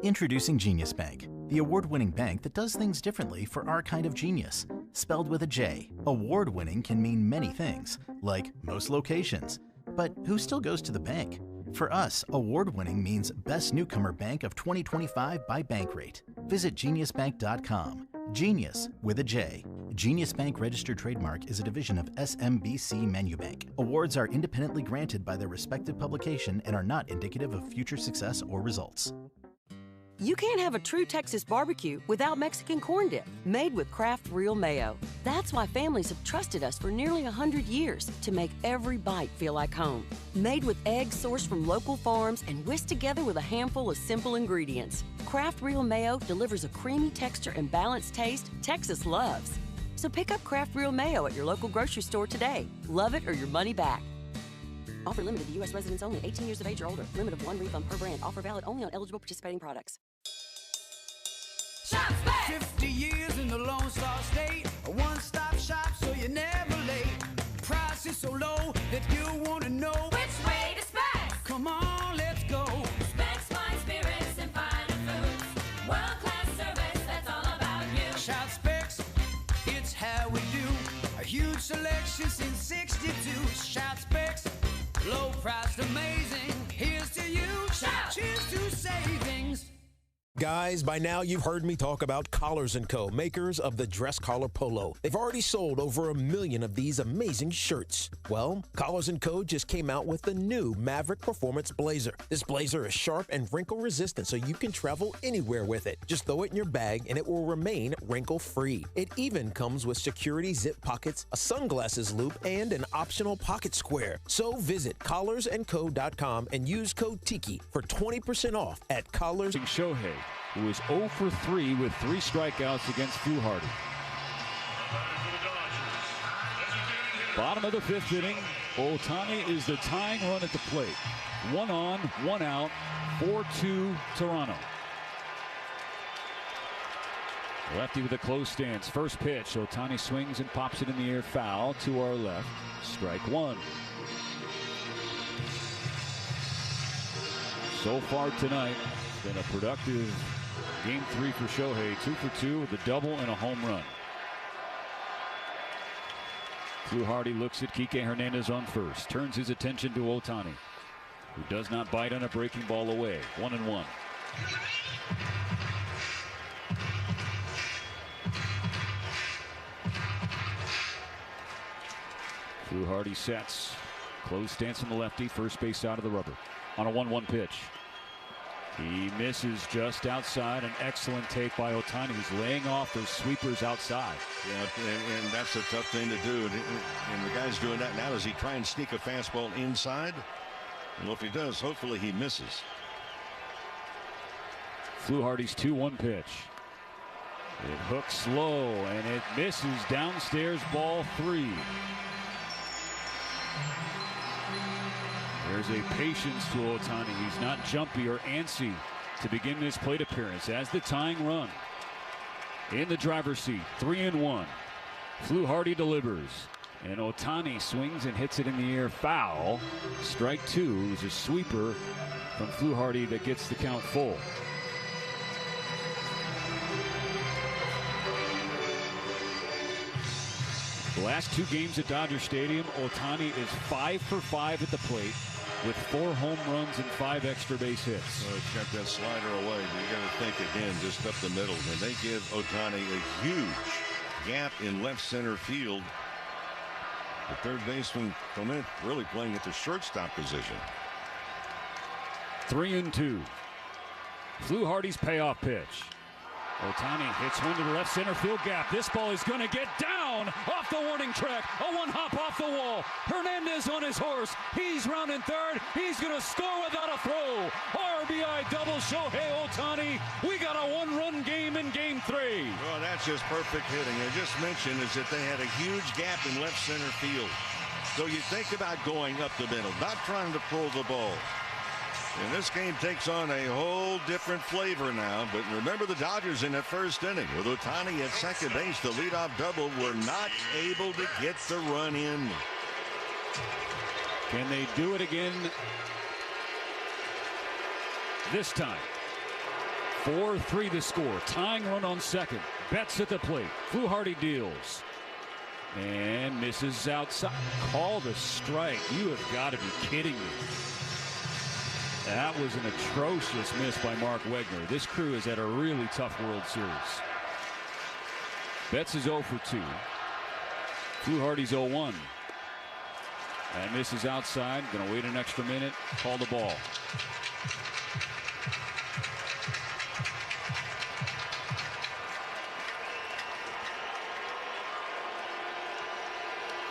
Introducing Genius Bank, the award-winning bank that does things differently for our kind of genius. Spelled with a J, award-winning can mean many things, like most locations. But who still goes to the bank? For us, award-winning means Best Newcomer Bank of 2025 by Bankrate. Visit geniusbank.com. Genius with a J. Genius Bank registered trademark is a division of SMBC Manubank. Awards are independently granted by their respective publication and are not indicative of future success or results. You can't have a true Texas barbecue without Mexican corn dip, made with Kraft Real Mayo. That's why families have trusted us for nearly 100 years to make every bite feel like home. Made with eggs sourced from local farms and whisked together with a handful of simple ingredients. Kraft Real Mayo delivers a creamy texture and balanced taste Texas loves. So pick up Kraft Real Mayo at your local grocery store today. Love it or your money back. Offer limited to U.S. residents only, 18 years of age or older. Limit of 1 refund per brand. Offer valid only on eligible participating products. Shop's back. 50 years in the Lone Star State. A one-stop shop so you're never late. Price is so low that you want to know Which way to Specs? Come on, let's go. Specs, wine, spirits, and finer foods. World-class service, that's all about you. Shop Specs, it's how we do. A huge selection since 62. Shop Specs, low price, amazing. Here's to you. Shout. Cheers to savings. Guys, by now you've heard me talk about Collars & Co., makers of the dress collar polo. They've already sold over 1 million of these amazing shirts. Well, Collars & Co. just came out with the new Maverick Performance Blazer. This blazer is sharp and wrinkle resistant, so you can travel anywhere with it. Just throw it in your bag and it will remain wrinkle-free. It even comes with security zip pockets, a sunglasses loop, and an optional pocket square. So visit collarsandco.com and use code TIKI for 20% off at Collars. Shohei, who is 0 for 3 with 3 strikeouts against Fluharty. Bottom of the 5th inning, Ohtani is the tying run at the plate. 1 on, 1 out, 4-2 Toronto. Lefty with a close stance. First pitch, Ohtani swings and pops it in the air, foul to our left. Strike 1. So far tonight, it's been a productive Game 3 for Shohei. 2 for 2 with a double and a home run. Fluharty looks at Kike Hernandez on first. Turns his attention to Ohtani, who does not bite on a breaking ball away. 1-1. Fluharty sets. Close stance on the lefty. First base out of the rubber. On a 1-1 pitch. He misses just outside. An excellent take by Ohtani, who's laying off those sweepers outside. Yeah, and that's a tough thing to do. And the guy's doing that now. Does he try and sneak a fastball inside? Well, if he does, hopefully he misses. Fluharty's 2-1 pitch. It hooks low, and it misses downstairs, ball 3. There's a patience to Ohtani. He's not jumpy or antsy to begin this plate appearance as the tying run. In the driver's seat, 3-1. Fluharty delivers, and Ohtani swings and hits it in the air, foul. Strike 2 is a sweeper from Fluharty that gets the count full. The last 2 games at Dodger Stadium, Ohtani is 5 for 5 at the plate with 4 home runs and 5 extra base hits. Well, it's got that slider away. You got to think again, just up the middle. And they give Ohtani a huge gap in left center field. The third baseman, Clement, really playing at the shortstop position. 3-2. Fluharty's payoff pitch. Ohtani hits one to the left center field gap. This ball is going to get down down off the warning track. A one hop off the wall. Hernandez on his horse. He's rounding third. He's going to score without a throw. RBI double Shohei Ohtani. We got a one-run game in Game 3. Well, that's just perfect hitting. I just mentioned is that they had a huge gap in left center field. So you think about going up the middle, not trying to pull the ball. And this game takes on a whole different flavor now. But remember the Dodgers in that first inning with Ohtani at second base, the leadoff double, were not able to get the run in. Can they do it again this time? 4-3 the score. Tying run on second. Betts at the plate. Fluharty deals. And misses outside. Call the strike. You have got to be kidding me. That was an atrocious miss by Mark Wegner. This crew has had a really tough World Series. Betts is 0 for 2. Fluharty's 0-1. And misses outside. Going to wait an extra minute. Call the ball.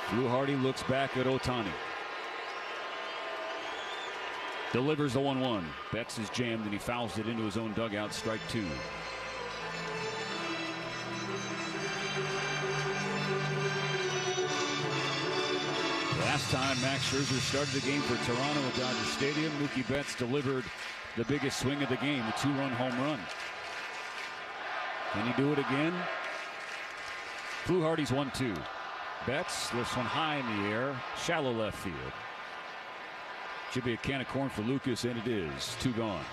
Fluharty looks back at Ohtani. Delivers the 1-1. Betts is jammed and he fouls it into his own dugout. Strike 2. Last time Max Scherzer started the game for Toronto at Dodger Stadium, Mookie Betts delivered the biggest swing of the game, a 2-run home run. Can he do it again? Fluharty's 1-2. Betts lifts one high in the air, shallow left field. Should be a can of corn for Lucas, and it is. 2 gone.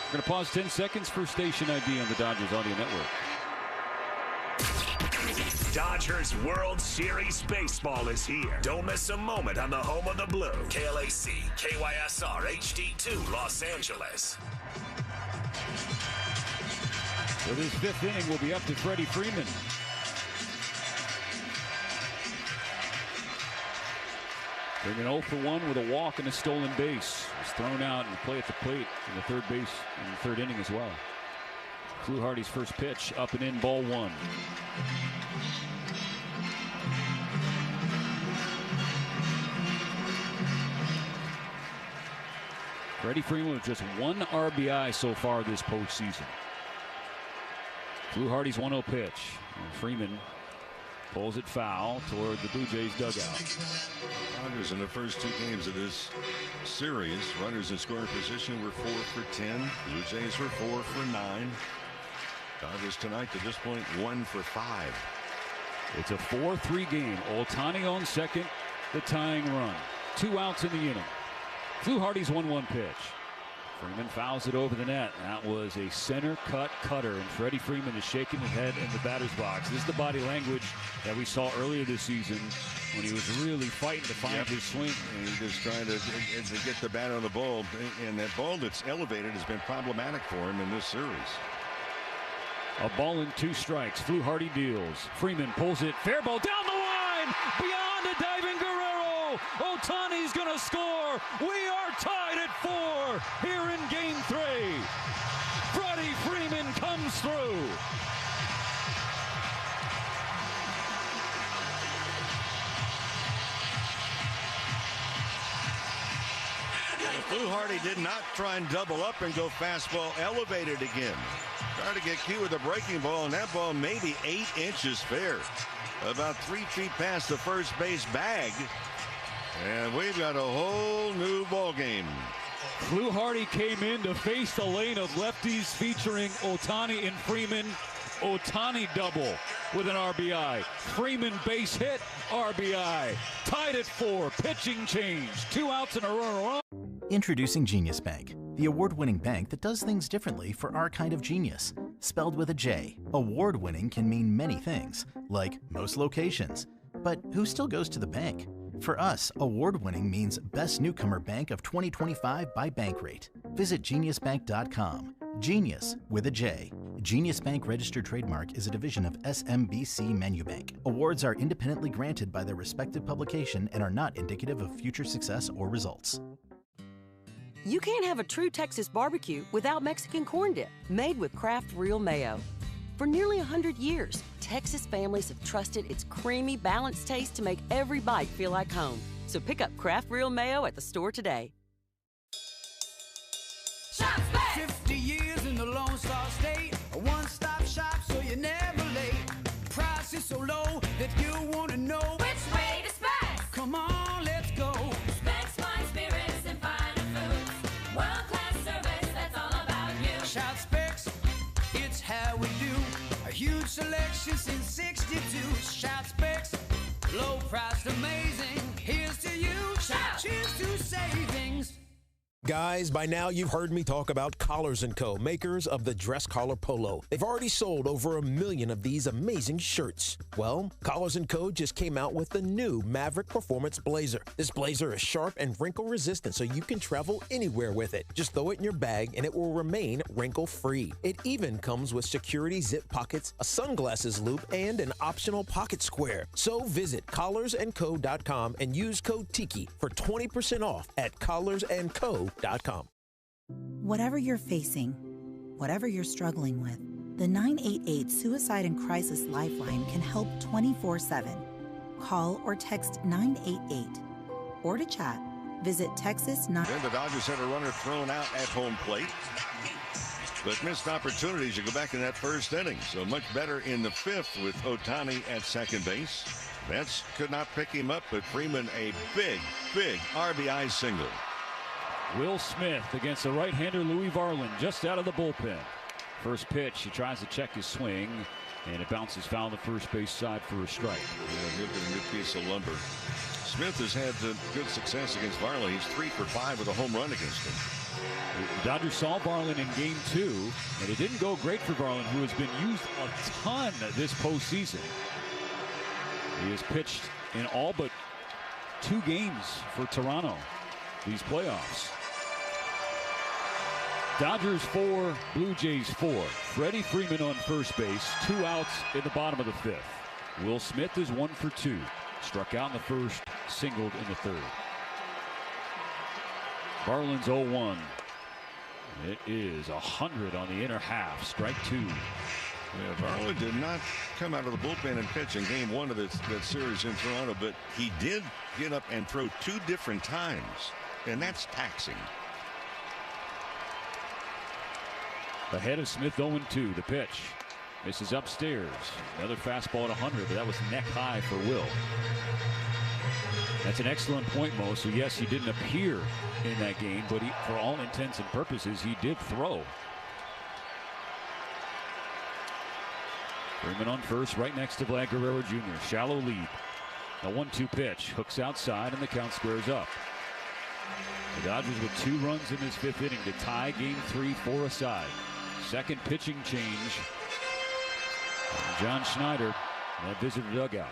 We're going to pause 10 seconds for station ID on the Dodgers Audio Network. Dodgers World Series baseball is here. Don't miss a moment on the home of the blue. KLAC, KYSR, HD2, Los Angeles. So this 5th inning will be up to Freddie Freeman. Bringing 0 for 1 with a walk and a stolen base. He's thrown out and play at the plate in the third base in the 3rd inning as well. Fluharty's first pitch up and in, ball 1. Freddie Freeman with just 1 RBI so far this postseason. Fluharty's 1-0 pitch. And Freeman pulls it foul toward the Blue Jays dugout. Dodgers in the first 2 games of this series, runners in scoring position were 4 for 10. Blue Jays were 4 for 9. Dodgers tonight to this point 1 for 5. It's a 4-3 game. Ohtani on second, the tying run. 2 outs in the inning. Fluharty's 1-1 pitch. Freeman fouls it over the net. That was a center cut cutter, and Freddie Freeman is shaking his head in the batter's box. This is the body language that we saw earlier this season when he was really fighting to find his swing. And he's just trying to get the bat on the ball, and that ball that's elevated has been problematic for him in this series. A ball and 2 strikes. Fluharty deals. Freeman pulls it. Fair ball down the line. Beyond a diving Guerrero. Ohtani's going to score. We are tied at 4 here in Game 3. Freddie Freeman comes through. Fluharty did not try and double up and go fastball elevated again. Trying to get cute with a breaking ball, and that ball maybe 8 inches fair. About 3 feet past the first base bag. And we've got a whole new ball game. Fluharty came in to face the lane of lefties featuring Ohtani and Freeman. Ohtani double with an RBI. Freeman base hit, RBI. Tied at 4, pitching change. 2 outs and a runner. Introducing Genius Bank, the award-winning bank that does things differently for our kind of genius. Spelled with a J, award-winning can mean many things, like most locations. But who still goes to the bank? For us, award-winning means Best Newcomer Bank of 2025 by Bankrate. Visit geniusbank.com. Genius with a J. Genius Bank registered trademark is a division of SMBC Manubank. Awards are independently granted by their respective publication and are not indicative of future success or results. You can't have a true Texas barbecue without Mexican corn dip, made with Kraft Real Mayo. For nearly 100 years, Texas families have trusted its creamy, balanced taste to make every bite feel like home. So pick up Kraft Real Mayo at the store today. Shop's back. 50 years in the Lone Star State, a one-stop shop so you're never late. Price is so low that you want to know Which way to Specs? Come on, let's go. Specs Wine Spirits and Finer Foods. World-class service, that's all about you. Shout Specs, it's how we do. A huge selection since 62. Shout Specs, low priced, amazing. Here's to you. Shout. Cheers to savings. Guys, by now you've heard me talk about Collars & Co., makers of the dress collar polo. They've already sold over 1 million of these amazing shirts. Well, Collars & Co. just came out with the new Maverick Performance Blazer. This blazer is sharp and wrinkle resistant, so you can travel anywhere with it. Just throw it in your bag and it will remain wrinkle-free. It even comes with security zip pockets, a sunglasses loop, and an optional pocket square. So visit collarsandco.com and use code TIKI for 20% off at collarsandco.com. Whatever you're facing, whatever you're struggling with, the 988 Suicide and Crisis Lifeline can help 24/7. Call or text 988. Or to chat, visit Texas9. Then the Dodgers had a runner thrown out at home plate, but missed opportunities to go back in that first inning. So much better in the fifth with Ohtani at second base. Mets could not pick him up, but Freeman a big RBI single. Will Smith against the right-hander Louis Varland just out of the bullpen. First pitch, he tries to check his swing, and it bounces foul to first base side for a strike. Yeah, he'll get a good piece of lumber. Smith has had good success against Varland. He's 3 for 5 with a home run against him. The Dodgers saw Varland in Game 2, and it didn't go great for Varland, who has been used a ton this postseason. He has pitched in all but 2 games for Toronto these playoffs. Dodgers 4, Blue Jays 4. Freddie Freeman on first base, 2 outs in the bottom of the 5th. Will Smith is 1 for 2. Struck out in the first, singled in the third. Varland's 0-1. It is 100 on the inner half. Strike 2. Yeah, Varland did not come out of the bullpen and pitch in Game 1 of that series in Toronto, but he did get up and throw 2 different times, and that's taxing. Ahead of Smith 0-2. The pitch misses upstairs. Another fastball at 100, but that was neck high for Will. That's an excellent point, Mo. So yes, he didn't appear in that game, but for all intents and purposes, he did throw. Freeman on first, right next to Vlad Guerrero Jr. Shallow lead. A 1-2 pitch, hooks outside, and the count squares up. The Dodgers with 2 runs in this 5th inning to tie Game 3 4 aside. Second pitching change. John Schneider that visitor dugout.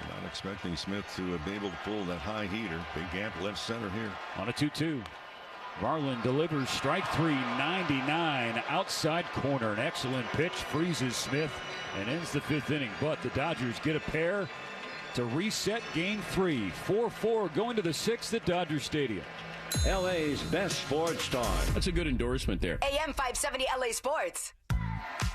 Not expecting Smith to be able to pull that high heater. Big gap left center here. On a 2-2. Varland delivers strike 3, 99 outside corner. An excellent pitch, freezes Smith and ends the 5th inning. But the Dodgers get a pair to reset Game 3. 4-4 going to the 6th at Dodger Stadium. LA's best sports star. That's a good endorsement there. AM 570 LA Sports.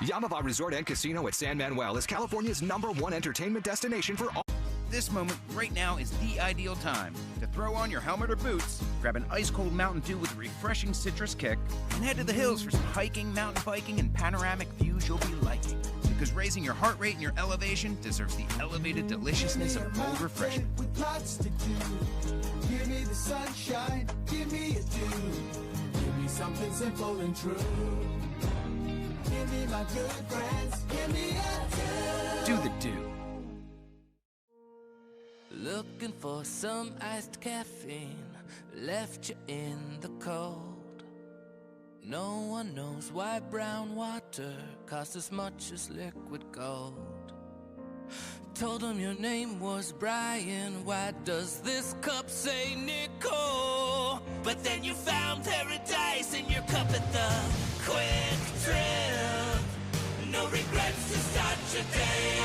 Yamava Resort and Casino at San Manuel is California's #1 entertainment destination for all. This moment right now is the ideal time to throw on your helmet or boots, grab an ice-cold Mountain Dew with a refreshing citrus kick, and head to the hills for some hiking, mountain biking, and panoramic views you'll be liking. Because raising your heart rate and your elevation deserves the elevated deliciousness of cold refreshment. With lots to do. Give me the sunshine, give me a dew. Give me something simple and true. Give me my good friends, give me a dew. Do the dew. Looking for some iced caffeine, left you in the cold. No one knows why brown water costs as much as liquid gold. Told him your name was Brian, why does this cup say Nicole? But then you found paradise in your cup at the Quick Trip. No regrets to start your day.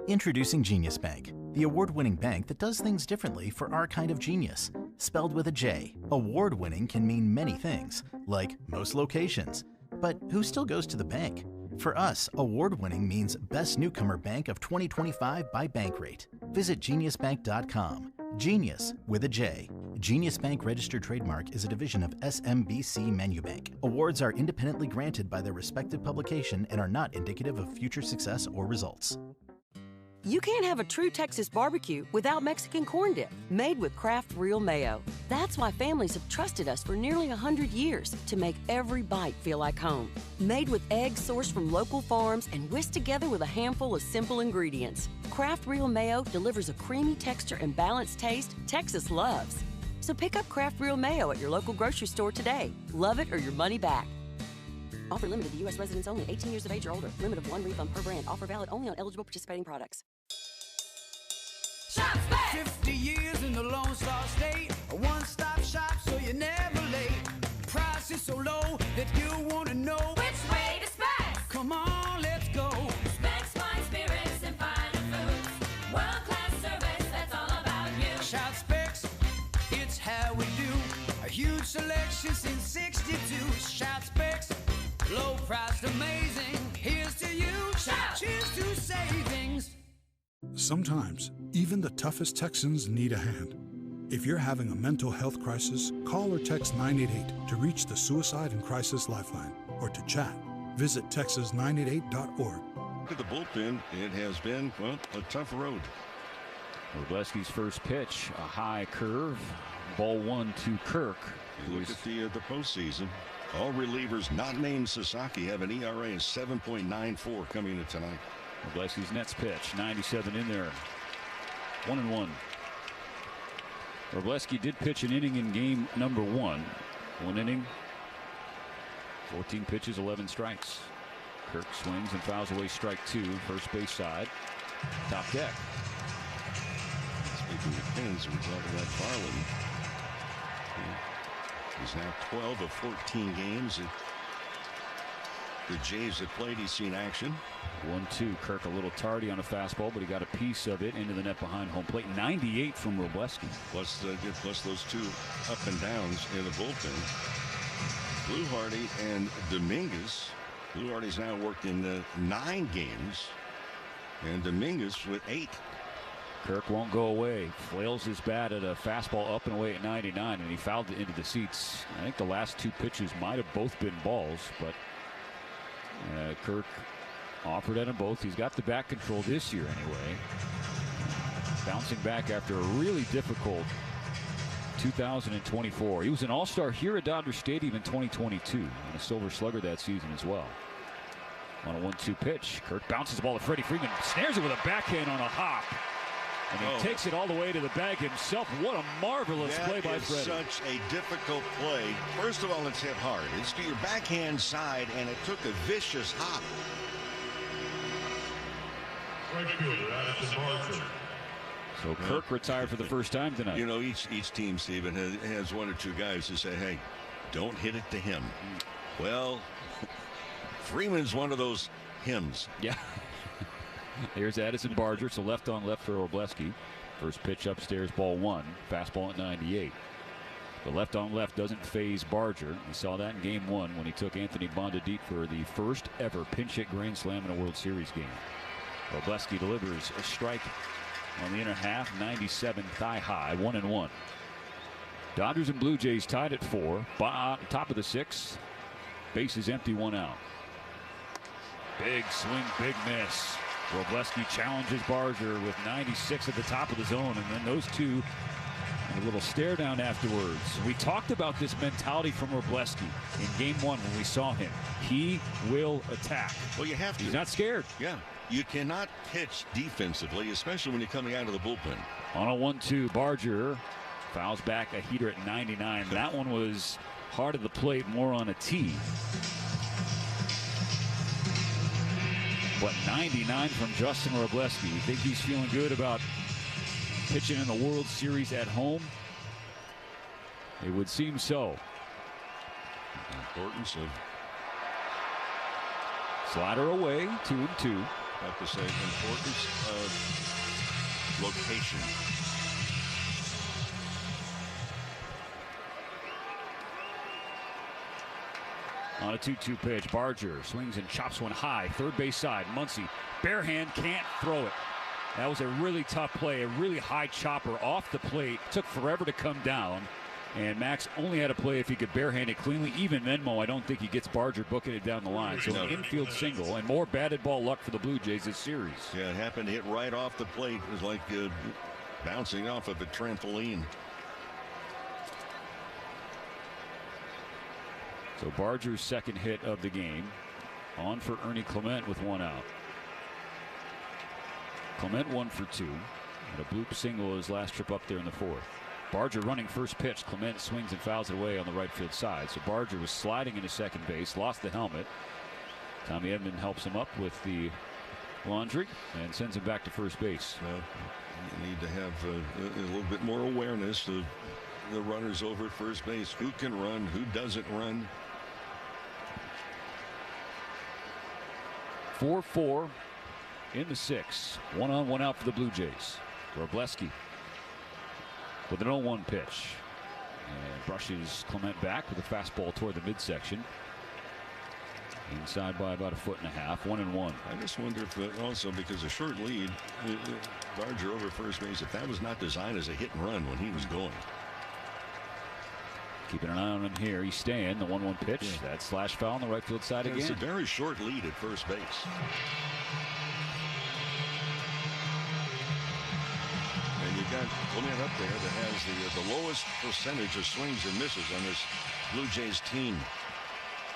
Introducing Genius Bank, the award-winning bank that does things differently for our kind of genius. Spelled with a J, award-winning can mean many things, like most locations. But who still goes to the bank? For us, award-winning means Best Newcomer Bank of 2025 by Bankrate. Visit geniusbank.com. Genius with a J. Genius Bank registered trademark is a division of SMBC Manubank. Awards are independently granted by their respective publication and are not indicative of future success or results. You can't have a true Texas barbecue without Mexican corn dip, made with Kraft Real Mayo. That's why families have trusted us for nearly 100 years to make every bite feel like home. Made with eggs sourced from local farms and whisked together with a handful of simple ingredients. Kraft Real Mayo delivers a creamy texture and balanced taste Texas loves. So pick up Kraft Real Mayo at your local grocery store today. Love it or your money back. Offer limited to U.S. residents only, 18 years of age or older. Limit of 1 refund per brand. Offer valid only on eligible participating products. Shop's back. 50 years in the Lone Star State. A one-stop shop so you're never late. Price is so low that you want to know Which way to Specs? Come on, let's go. Specs, fine spirits, and finer foods. World-class service, that's all about you. Shop Specs, it's how we do. A huge selection since 62. Shop Specs, low priced, amazing. Here's to you. Shout. Cheers to savings. Sometimes, even the toughest Texans need a hand. If you're having a mental health crisis, call or text 988 to reach the Suicide and Crisis Lifeline, or to chat. Visit texas988.org. Look at the bullpen. It has been, well, a tough road. Wroblewski's first pitch, a high curve, ball 1 to Kirk. You look at the postseason. All relievers not named Sasaki have an ERA of 7.94 coming into tonight. Wroblewski's next pitch, 97 in there. 1-1. Wroblewski did pitch an inning in game number 1. 1 inning, 14 pitches, 11 strikes. Kirk swings and fouls away strike 2, first base side, top deck. Speaking of pins, we're talking about Farland. He's now 12 of 14 games. The Jays have played. He's seen action. 1-2. Kirk a little tardy on a fastball, but he got a piece of it into the net behind home plate. 98 from Wroblewski. Plus those 2 up and downs in the bullpen. Bluehardy and Dominguez. Bluehardy's now worked in 9 games, and Dominguez with 8. Kirk won't go away. Flails his bat at a fastball up and away at 99, and he fouled it into the seats. I think the last 2 pitches might have both been balls, but Kirk offered at them both. He's got the bat control this year anyway. Bouncing back after a really difficult 2024. He was an all-star here at Dodger Stadium in 2022 and a Silver Slugger that season as well. On a 1-2 pitch, Kirk bounces the ball to Freddie Freeman, snares it with a backhand on a hop. And he takes it all the way to the bag himself. What a marvelous play by Freddie. Such a difficult play. First of all, it's hit hard. It's to your backhand side, and it took a vicious hop. So Kirk retired for the first time tonight. You know, each team, Stephen, has 1 or 2 guys who say, hey, don't hit it to him. Well, Freeman's one of those hymns. Yeah. Here's Addison Barger. So left on left for Wroblewski. First pitch upstairs, ball 1. Fastball at 98. The left on left doesn't phase Barger. We saw that in game 1 when he took Anthony Bondideep for the first ever pinch hit grand slam in a World Series game. Wroblewski delivers a strike on the inner half, 97 thigh high, 1-1. Dodgers and Blue Jays tied at 4. Top of the 6th. Base is empty, 1 out. Big swing, big miss. Wroblewski challenges Barger with 96 at the top of the zone, and then those 2 a little stare down afterwards. We talked about this mentality from Wroblewski in game 1 when we saw him. He will attack. Well, you have to. He's not scared. Yeah. You cannot pitch defensively, especially when you're coming out of the bullpen. On a 1-2, Barger fouls back a heater at 99. That one was hard at the plate, more on a tee. But 99 from Justin Wroblewski. You think he's feeling good about pitching in the World Series at home? It would seem so. The importance of slider away, 2-2. Have to say, importance of location. On a 2-2 pitch, Barger swings and chops one high. Third base side, Muncy. Bare hand, can't throw it. That was a really tough play, a really high chopper off the plate. Took forever to come down. And Max only had to play if he could barehand it cleanly. Even Venmo, I don't think he gets Barger booking it down the line. So an infield single and more batted ball luck for the Blue Jays this series. Yeah, it happened to hit right off the plate. It was like bouncing off of a trampoline. So Barger's second hit of the game. On for Ernie Clement with one out. Clement 1 for 2. And a bloop single his last trip up there in the fourth. Barger running first pitch. Clement swings and fouls it away on the right field side. So Barger was sliding into second base, lost the helmet. Tommy Edman helps him up with the laundry and sends him back to first base. Well, you need to have a little bit more awareness of the runners over at first base. Who can run, who doesn't run. 4-4 in the 6th. 1 on, 1 out for the Blue Jays. Wrobleski with an 0-1 pitch. And brushes Clement back with a fastball toward the midsection. Inside by about 1.5 feet. 1-1. I just wonder if also because a short lead, Barger over first base, if that was not designed as a hit and run when he was going. Keeping an eye on him here. He's staying. The 1-1 pitch. Yeah. That slash foul on the right field side again. It's a very short lead at first base. And you've got Clement up there that has the lowest percentage of swings and misses on this Blue Jays team.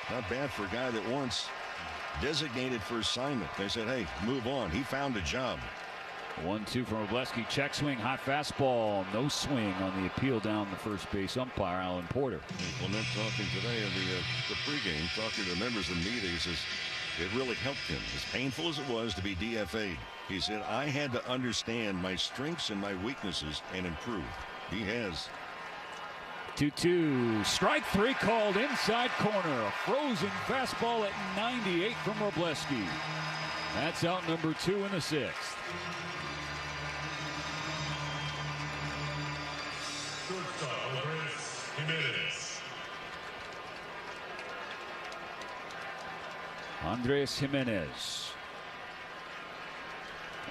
Not bad for a guy that once designated for assignment. They said, hey, move on. He found a job. 1-2 from Wrobleski. Check swing, high fastball. No swing on the appeal down the first base umpire, Alan Porter. Clement talking today in the pregame, talking to members of the media. He says it really helped him. As painful as it was to be DFA'd, he said, I had to understand my strengths and my weaknesses and improve. He has. 2-2. Strike 3 called inside corner. A frozen fastball at 98 from Wrobleski. That's out number 2 in the 6th. Andres Jimenez.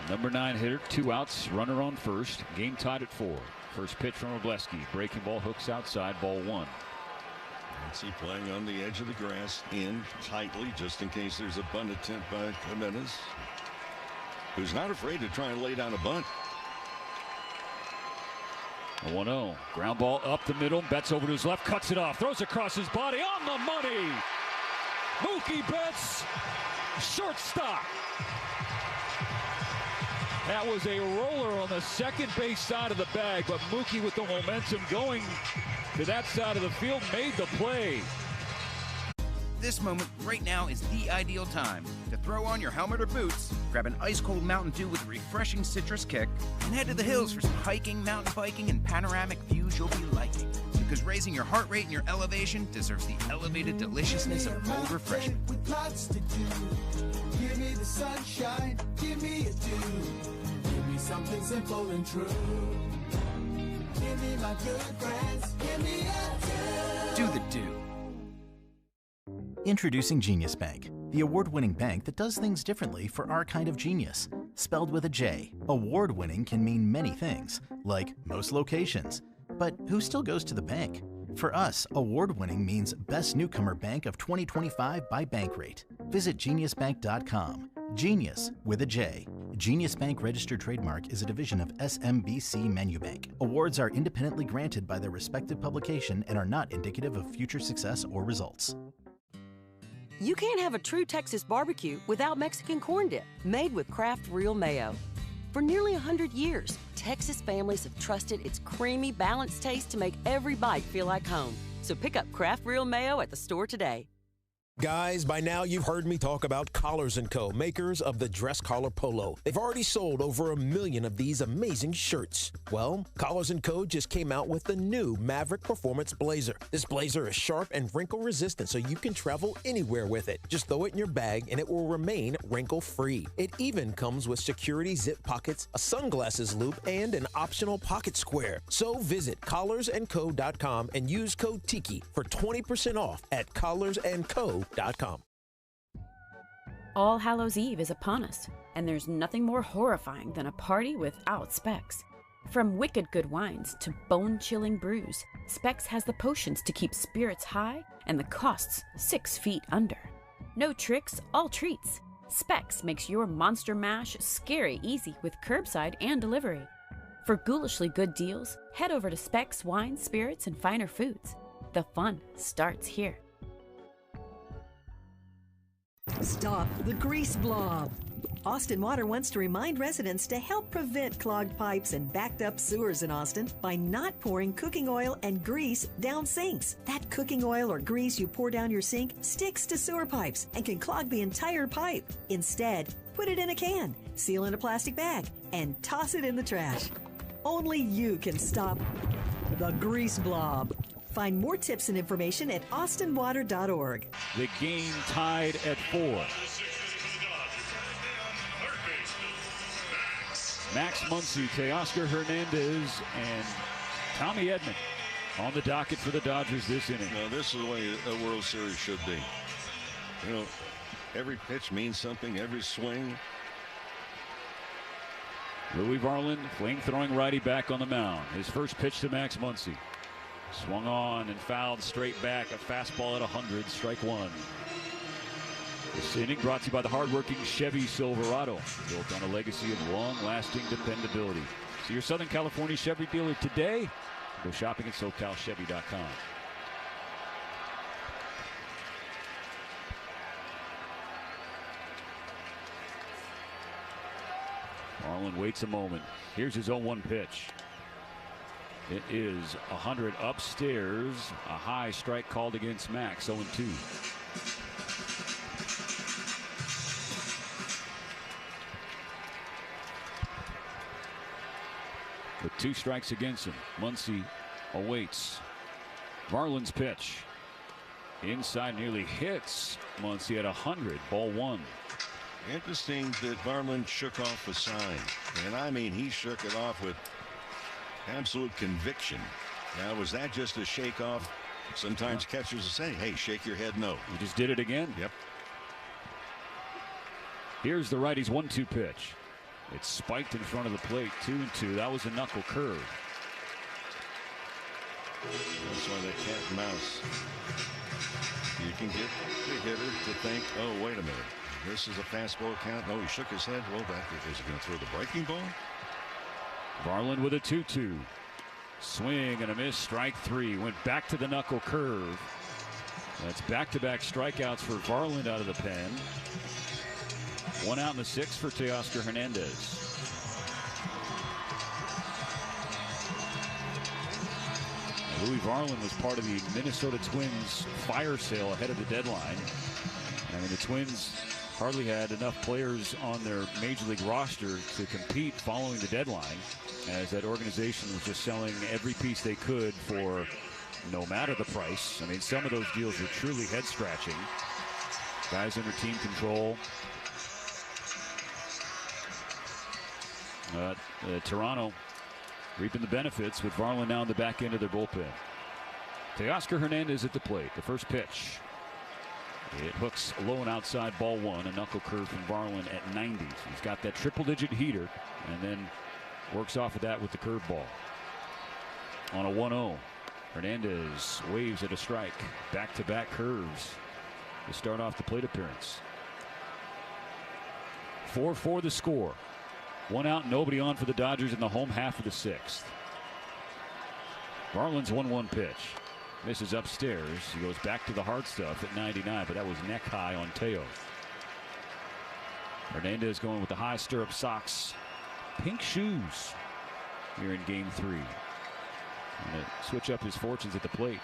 Number 9 hitter, 2 outs, runner on first. Game tied at 4. First pitch from Wrobleski. Breaking ball, hooks outside, ball 1. Let's see, playing on the edge of the grass in tightly just in case there's a bunt attempt by Jimenez, who's not afraid to try and lay down a bunt. A 1-0. Ground ball up the middle. Betts over to his left. Cuts it off. Throws across his body. On the money. Mookie Betts. Shortstop. That was a roller on the second base side of the bag. But Mookie with the momentum going to that side of the field made the play. This moment right now is the ideal time to throw on your helmet or boots, grab an ice-cold Mountain Dew with a refreshing citrus kick, and head to the hills for some hiking, mountain biking, and panoramic views you'll be liking. Because raising your heart rate and your elevation deserves the elevated deliciousness of cold refreshment. With lots to do. Give me the sunshine, give me a dew. Give me something simple and true. Give me my good friends, give me a dew. Do the dew. Introducing Genius Bank, the award-winning bank that does things differently for our kind of genius. Spelled with a J, award-winning can mean many things, like most locations. But who still goes to the bank? For us, award-winning means Best Newcomer Bank of 2025 by Bankrate. Visit geniusbank.com. Genius with a J. Genius Bank registered trademark is a division of SMBC Menubank. Awards are independently granted by their respective publication and are not indicative of future success or results. You can't have a true Texas barbecue without Mexican corn dip, made with Kraft Real Mayo. For nearly 100 years, Texas families have trusted its creamy, balanced taste to make every bite feel like home. So pick up Kraft Real Mayo at the store today. Guys, by now you've heard me talk about Collars & Co., makers of the dress collar polo. They've already sold over 1 million of these amazing shirts. Well, Collars & Co. just came out with the new Maverick Performance Blazer. This blazer is sharp and wrinkle-resistant, so you can travel anywhere with it. Just throw it in your bag and it will remain wrinkle-free. It even comes with security zip pockets, a sunglasses loop, and an optional pocket square. So visit collarsandco.com and use code TIKI for 20% off at collarsandco.com. GT3RSauto.com. All Hallows Eve is upon us, and there's nothing more horrifying than a party without Specs. From wicked good wines to bone-chilling brews, Specs has the potions to keep spirits high and the costs 6 feet under. No tricks, all treats. Specs makes your monster mash scary easy with curbside and delivery. For ghoulishly good deals, head over to Specs Wine, Spirits, and Finer Foods. The fun starts here. Stop the grease blob. Austin Water wants to remind residents to help prevent clogged pipes and backed up sewers in Austin by not pouring cooking oil and grease down sinks. That cooking oil or grease you pour down your sink sticks to sewer pipes and can clog the entire pipe. Instead, put it in a can, seal in a plastic bag, and toss it in the trash. Only you can stop the grease blob. Find more tips and information at austinwater.org. The game tied at 4. Max Muncy, Teoscar Hernandez, and Tommy Edman on the docket for the Dodgers this inning. Now, this is the way a World Series should be. You know, every pitch means something, every swing. Louis Varland, flame-throwing righty, back on the mound. His first pitch to Max Muncy. Swung on and fouled straight back. A fastball at 100, strike one. This inning brought to you by the hardworking Chevy Silverado, built on a legacy of long-lasting dependability. See your Southern California Chevy dealer today. Go shopping at SoCalChevy.com. Marlin waits a moment. Here's his 0-1 pitch. It is 100 upstairs. A high strike called against Max, 0-2. With 2 strikes against him, Muncy awaits. Varland's pitch. Inside, nearly hits Muncy at 100, ball 1. Interesting that Varland shook off a sign. And I mean, he shook it off with absolute conviction. Now, was that just a shake off? Sometimes catchers will say, hey, shake your head no. He just did it again. Yep. Here's the righty's 1-2 pitch. It's spiked in front of the plate, 2-2. That was a knuckle curve. That's why the cat and mouse. You can get the hitter to think, oh, wait a minute. This is a fastball count. Oh, he shook his head. Well, back. Is he going to throw the breaking ball? Varland with a 2-2. Swing and a miss. Strike 3. Went back to the knuckle curve. That's back-to-back strikeouts for Varland out of the pen. 1 out in the 6th for Teoscar Hernandez. Louis Varland was part of the Minnesota Twins fire sale ahead of the deadline. I mean, the Twins hardly had enough players on their major league roster to compete following the deadline, as that organization was just selling every piece they could for no matter the price. I mean, some of those deals were truly head-scratching. Guys under team control. Toronto reaping the benefits with Varland now in the back end of their bullpen. Teoscar Hernandez at the plate. The first pitch. It hooks low and outside, ball 1. A knuckle curve from Varland at 90. He's got that triple-digit heater and then works off of that with the curveball. On a 1-0. Hernandez waves at a strike. Back-to-back curves to start off the plate appearance. 4-4 the score. 1 out, nobody on for the Dodgers in the home half of the 6th. Varland's 1-1 pitch. Misses upstairs. He goes back to the hard stuff at 99, but that was neck high on Teo. Hernandez going with the high stirrup socks. Pink shoes here in game 3. And to switch up his fortunes at the plate.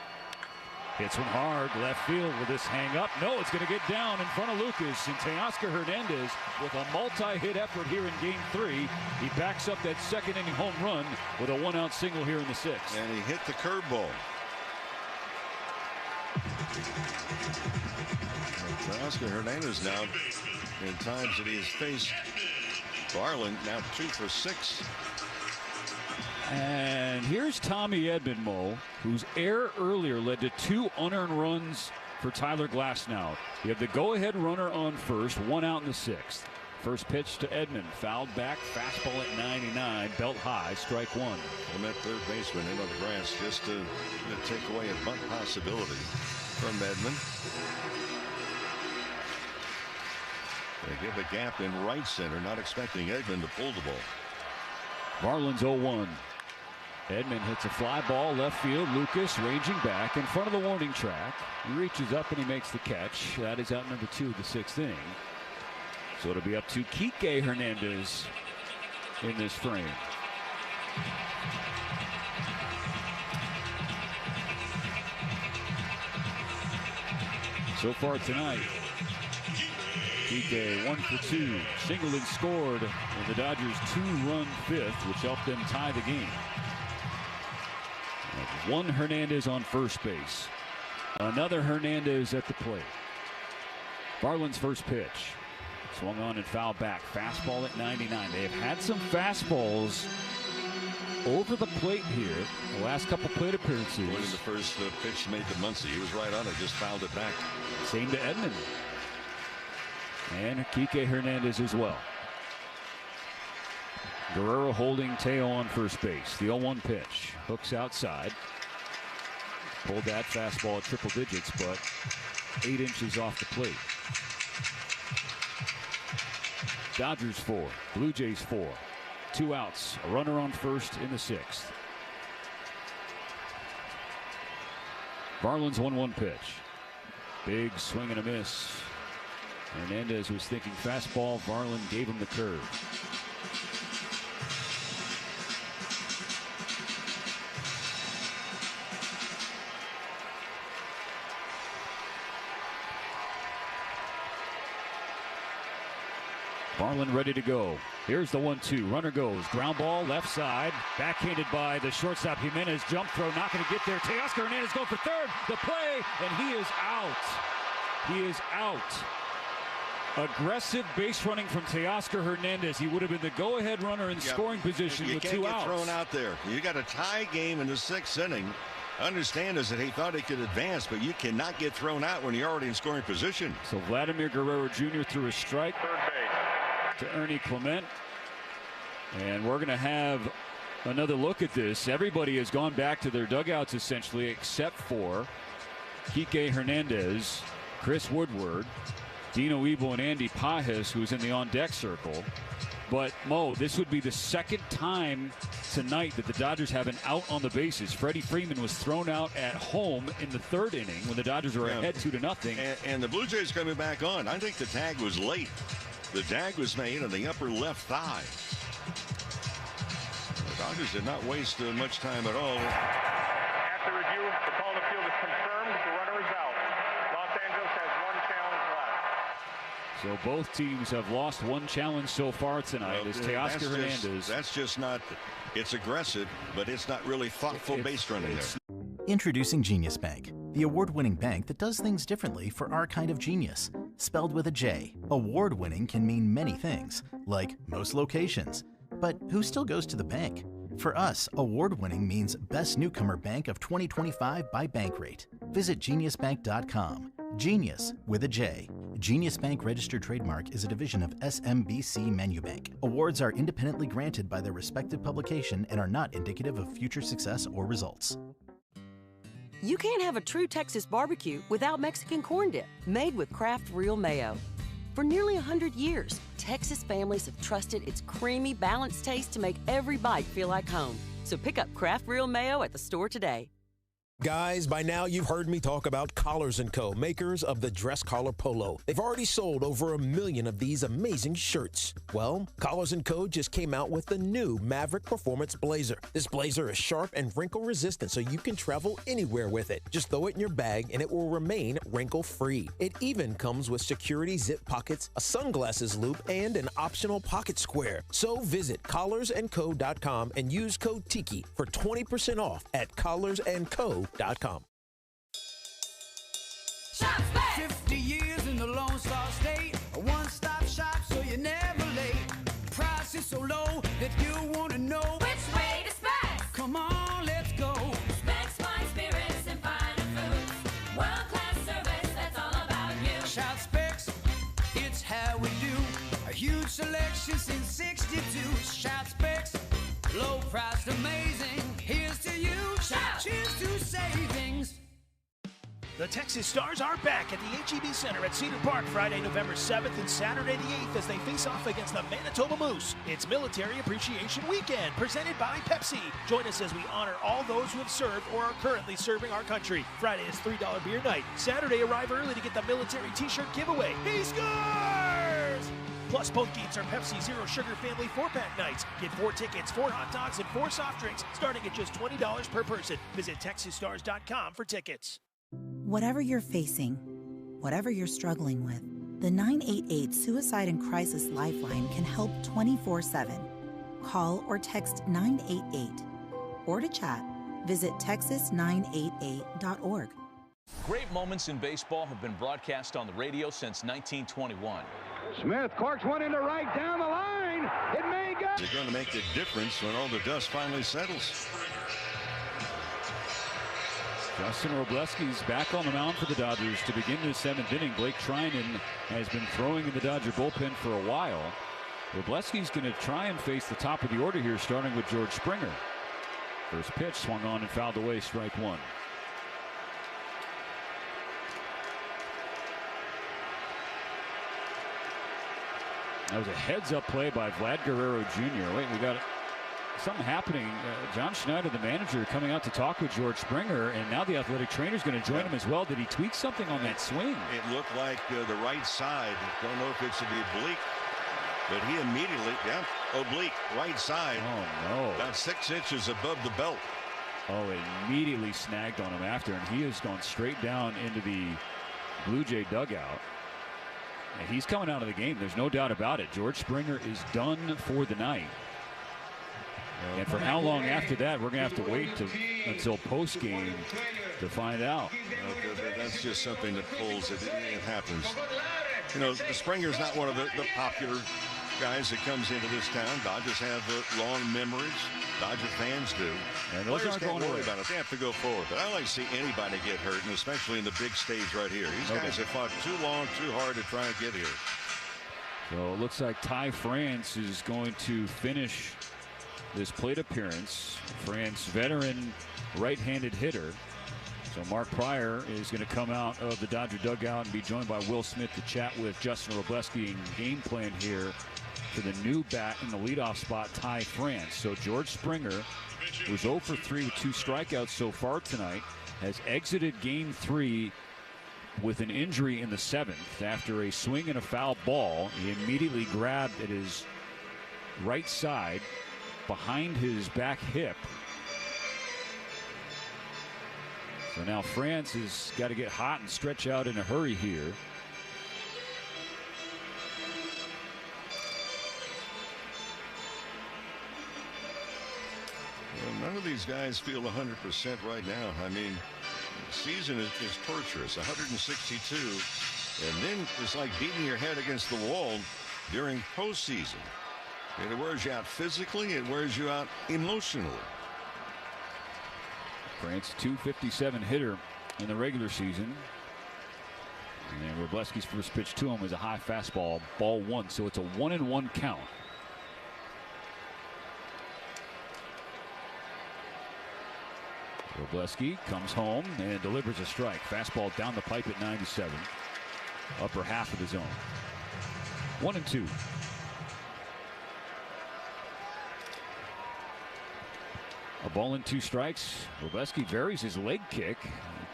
Hits one hard, left field. Will this hang up? No, it's going to get down in front of Lucas. And Teoscar Hernandez with a multi-hit effort here in game 3. He backs up that second inning home run with a 1-out single here in the 6th. And he hit the curveball. Teoscar Hernandez now, in times that he has faced Varland, now 2 for 6. And here's Tommy Edman, Mo, whose error earlier led to 2 unearned runs for Tyler Glasnow. You have the go-ahead runner on first, 1 out in the 6th. First pitch to Edman, fouled back, fastball at 99, belt high, strike 1. And that third baseman in on the grass just to take away a bunt possibility from Edman. They give a gap in right center, not expecting Edman to pull the ball. Marlins 0-1. Edman hits a fly ball left field. Lucas ranging back in front of the warning track. He reaches up and he makes the catch. That is out number 2 of the 6th inning. So it'll be up to Kike Hernandez in this frame. So far tonight, Kike 1 for 2. Singled and scored in the Dodgers' 2-run 5th, which helped them tie the game. And one Hernandez on first base. Another Hernandez at the plate. Varland's first pitch. Swung on and fouled back. Fastball at 99. They have had some fastballs over the plate here the last couple plate appearances. Winning the first pitch made to Muncy. He was right on it, just fouled it back. Same to Edman. And Kike Hernandez as well. Guerrero holding Teo on first base. The 0-1 pitch. Hooks outside. Pulled that fastball at triple digits, but 8 inches off the plate. Dodgers 4, Blue Jays 4. 2 outs, a runner on first in the 6th. Varland's 1-1 pitch. Big swing and a miss. Hernandez was thinking fastball. Varland gave him the curve. Varland ready to go. Here's the 1-2. Runner goes. Ground ball left side. Backhanded by the shortstop Jimenez. Jump throw. Not going to get there. Teoscar Hernandez going for third. The play. And he is out. He is out. Aggressive base running from Teoscar Hernandez. He would have been the go-ahead runner in scoring position with 2 outs. You can't get thrown out there. You got a tie game in the 6th inning. Understand is that he thought he could advance, but you cannot get thrown out when you're already in scoring position. So Vladimir Guerrero Jr. threw a strike to Ernie Clement. And we're going to have another look at this. Everybody has gone back to their dugouts essentially, except for Kike Hernandez, Chris Woodward, Dino Ebo, and Andy Pajes, who's in the on-deck circle. But, Mo, this would be the second time tonight that the Dodgers have an out on the bases. Freddie Freeman was thrown out at home in the 3rd inning when the Dodgers were ahead 2-0. And the Blue Jays coming back on. I think the tag was late. The tag was made on the upper left thigh. The Dodgers did not waste much time at all. After review, the call on the field is confirmed. The runner is out. Los Angeles has 1 challenge left. So both teams have lost 1 challenge so far tonight. As Teoscar Hernandez. That's just not, it's aggressive, but it's not really thoughtful base running there. Introducing Genius Bank, the award-winning bank that does things differently for our kind of genius. Spelled with a J, award-winning can mean many things, like most locations. But who still goes to the bank? For us, award-winning means Best Newcomer Bank of 2025 by Bankrate. Visit geniusbank.com. Genius with a J. Genius Bank registered trademark is a division of SMBC Manubank. Awards are independently granted by their respective publication and are not indicative of future success or results. You can't have a true Texas barbecue without Mexican corn dip, made with Kraft Real Mayo. For nearly 100 years, Texas families have trusted its creamy, balanced taste to make every bite feel like home. So pick up Kraft Real Mayo at the store today. Guys, by now you've heard me talk about Collars & Co., makers of the dress collar polo. They've already sold over 1 million of these amazing shirts. Well, Collars & Co. just came out with the new Maverick Performance Blazer. This blazer is sharp and wrinkle resistant, so you can travel anywhere with it. Just throw it in your bag and it will remain wrinkle-free. It even comes with security zip pockets, a sunglasses loop, and an optional pocket square. So visit collarsandco.com and use code TIKI for 20% off at collarsandco.com. Shop's back. 50 years in the Lone Star State, a one-stop shop so you're never late. Price is so low that you want to know Which way to Specs? Come on, let's go. Specs, wine, spirits, and finer foods. World-class service, Shout Specs, it's how we do. A huge selection since 62. Shout Specs, low priced, amazing. Here's to you. Shout. Cheers to savings. The Texas Stars are back at the HEB Center at Cedar Park Friday, November 7th and Saturday the 8th as they face off against the Manitoba Moose. It's Military Appreciation Weekend presented by Pepsi. Join us as we honor all those who have served or are currently serving our country. Friday is $3 beer night. Saturday, arrive early to get the military t-shirt giveaway. He scores! Plus, both games are Pepsi Zero Sugar Family 4-pack nights. Get 4 tickets, 4 hot dogs, and 4 soft drinks starting at just $20 per person. Visit TexasStars.com for tickets. Whatever you're facing, whatever you're struggling with, the 988 Suicide and Crisis Lifeline can help 24/7. Call or text 988. Or to chat, visit texas988.org. Great moments in baseball have been broadcast on the radio since 1921. Smith corks one into right down the line. It may go. They're going to make the difference when all the dust finally settles. Justin Robleski's back on the mound for the Dodgers to begin the 7th inning. Blake Trinan has been throwing in the Dodger bullpen for a while. Robleski's going to try and face the top of the order here, starting with George Springer. First pitch swung on and fouled away, strike one. That was a heads-up play by Vlad Guerrero Jr. Wait, we got something happening. John Schneider, the manager, coming out to talk with George Springer, and now the athletic trainer is going to join him as well. Did he tweak something on that swing? It looked like the right side. Don't know if it's the oblique, but he immediately, oblique, right side. Oh, no. About 6 inches above the belt. Oh, it immediately snagged on him after, and he has gone straight down into the Blue Jay dugout. And he's coming out of the game. There's no doubt about it. George Springer is done for the night. And for how long after that, we're going to have to wait until post-game to find out. That's just something that pulls. It happens. You know, Springer's not one of the popular guys that comes into this town. Dodgers have long memories. Dodger fans do. And those aren't going worry about it. They have to go forward. But I like to see anybody get hurt, and especially in the big stage right here. These guys have fought too long, too hard to try and get here. So it looks like Ty France is going to finish this plate appearance. France, veteran right-handed hitter. So Mark Pryor is going to come out of the Dodger dugout and be joined by Will Smith to chat with Justin Robleski and game plan here for the new bat in the leadoff spot, Ty France. So George Springer, who's 0 for 3 with 2 strikeouts so far tonight, has exited game 3 with an injury in the 7th after a swing and a foul ball. He immediately grabbed at his right side behind his back hip. So now France has got to get hot and stretch out in a hurry here. Well, none of these guys feel 100% right now. I mean, the season is torturous. 162, and then it's like beating your head against the wall during postseason. It wears you out physically, it wears you out emotionally. France, .257 hitter in the regular season. And Robleski's first pitch to him was a high fastball, ball 1, so it's a 1-1 count. Robleski comes home and delivers a strike. Fastball down the pipe at 97. Upper half of the zone. 1-2. A ball and 2 strikes. Robleski varies his leg kick. He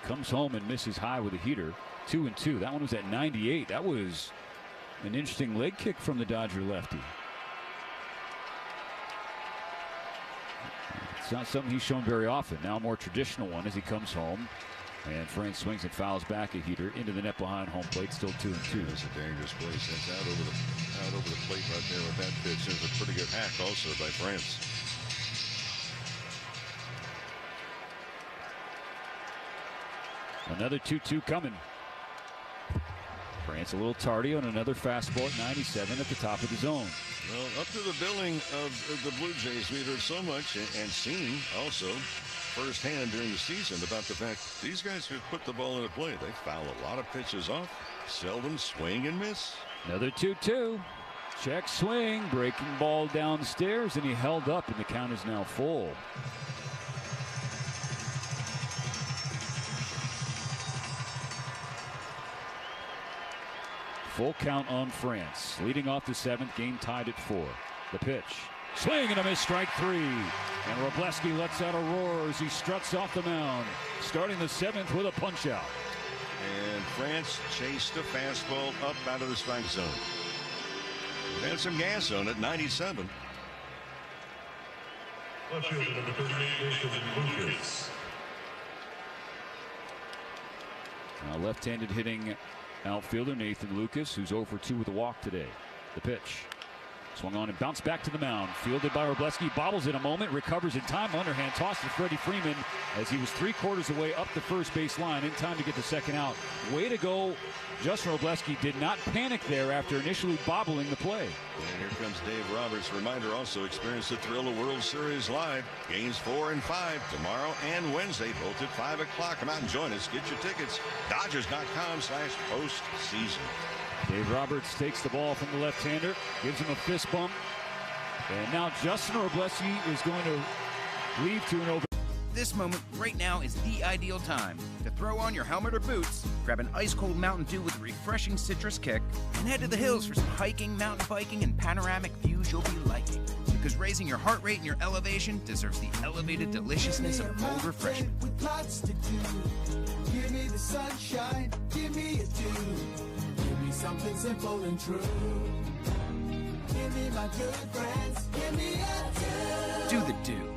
comes home and misses high with a heater. 2-2. That one was at 98. That was an interesting leg kick from the Dodger lefty. It's not something he's shown very often. Now a more traditional one as he comes home. And France swings and fouls back a heater into the net behind home plate. Still 2-2. It's a dangerous place. That's out over the plate right there with that pitch. It's a pretty good hack also by France. Another 2-2 coming. France a little tardy on another fastball at 97 at the top of the zone. Well, up to the billing of the Blue Jays, we've heard so much and seen also firsthand during the season about the fact these guys who put the ball into play, they foul a lot of pitches off, seldom swing and miss. Another 2-2. Check swing, breaking ball downstairs, and he held up, and the count is now full. Full count on France. Leading off the 7th, game tied at 4. The pitch. Swing and a miss, strike 3. And Robleski lets out a roar as he struts off the mound, starting the 7th with a punch out. And France chased a fastball up out of the strike zone. It had some gas on it, 97. Now left-handed hitting outfielder Nathan Lucas, who's 0 for 2 with a walk today. The pitch. Swung on and bounced back to the mound. Fielded by Robleski, bobbles it a moment, recovers in time. Underhand toss to Freddie Freeman as he was 3/4 away up the first base line in time to get the second out. Way to go. Justin Robleski did not panic there after initially bobbling the play. And here comes Dave Roberts. Reminder, also experience the thrill of World Series live. Games 4 and 5 tomorrow and Wednesday, both at 5 o'clock. Come out and join us. Get your tickets. Dodgers.com/postseason. Dave Roberts takes the ball from the left-hander, gives him a fist bump. And now Justin Robleski is going to leave to an over. This moment right now is the ideal time to throw on your helmet or boots, grab an ice-cold Mountain Dew with a refreshing citrus kick, and head to the hills for some hiking, mountain biking, and panoramic views you'll be liking. Because raising your heart rate and your elevation deserves the elevated deliciousness of cold refreshment. With lots to do. Give me the sunshine, give me a dew. Give me something simple and true. Give me my good friends, give me a dew. Do the dew.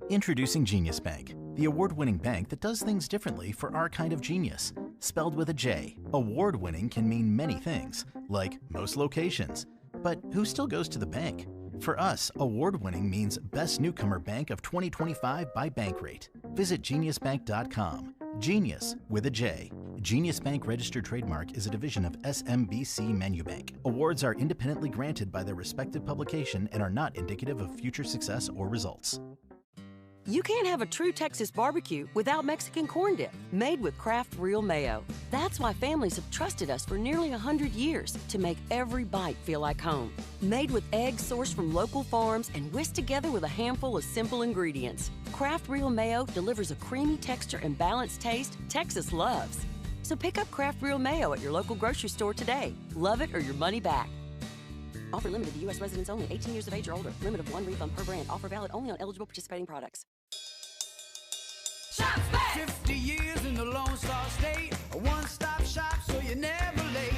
Introducing Genius Bank, the award-winning bank that does things differently for our kind of genius. Spelled with a J, award-winning can mean many things, like most locations. But who still goes to the bank? For us, award-winning means Best Newcomer Bank of 2025 by Bankrate. Visit geniusbank.com. Genius with a J. Genius Bank registered trademark is a division of SMBC Manubank. Awards are independently granted by their respective publication and are not indicative of future success or results. You can't have a true Texas barbecue without Mexican corn dip, made with Kraft Real Mayo. That's why families have trusted us for nearly 100 years to make every bite feel like home. Made with eggs sourced from local farms and whisked together with a handful of simple ingredients. Kraft Real Mayo delivers a creamy texture and balanced taste Texas loves. So pick up Kraft Real Mayo at your local grocery store today. Love it or your money back. Offer limited to U.S. residents only, 18 years of age or older. Limit of 1 refund per brand. Offer valid only on eligible participating products. Shop's back. 50 years in the Lone Star State. A one-stop shop so you're never late.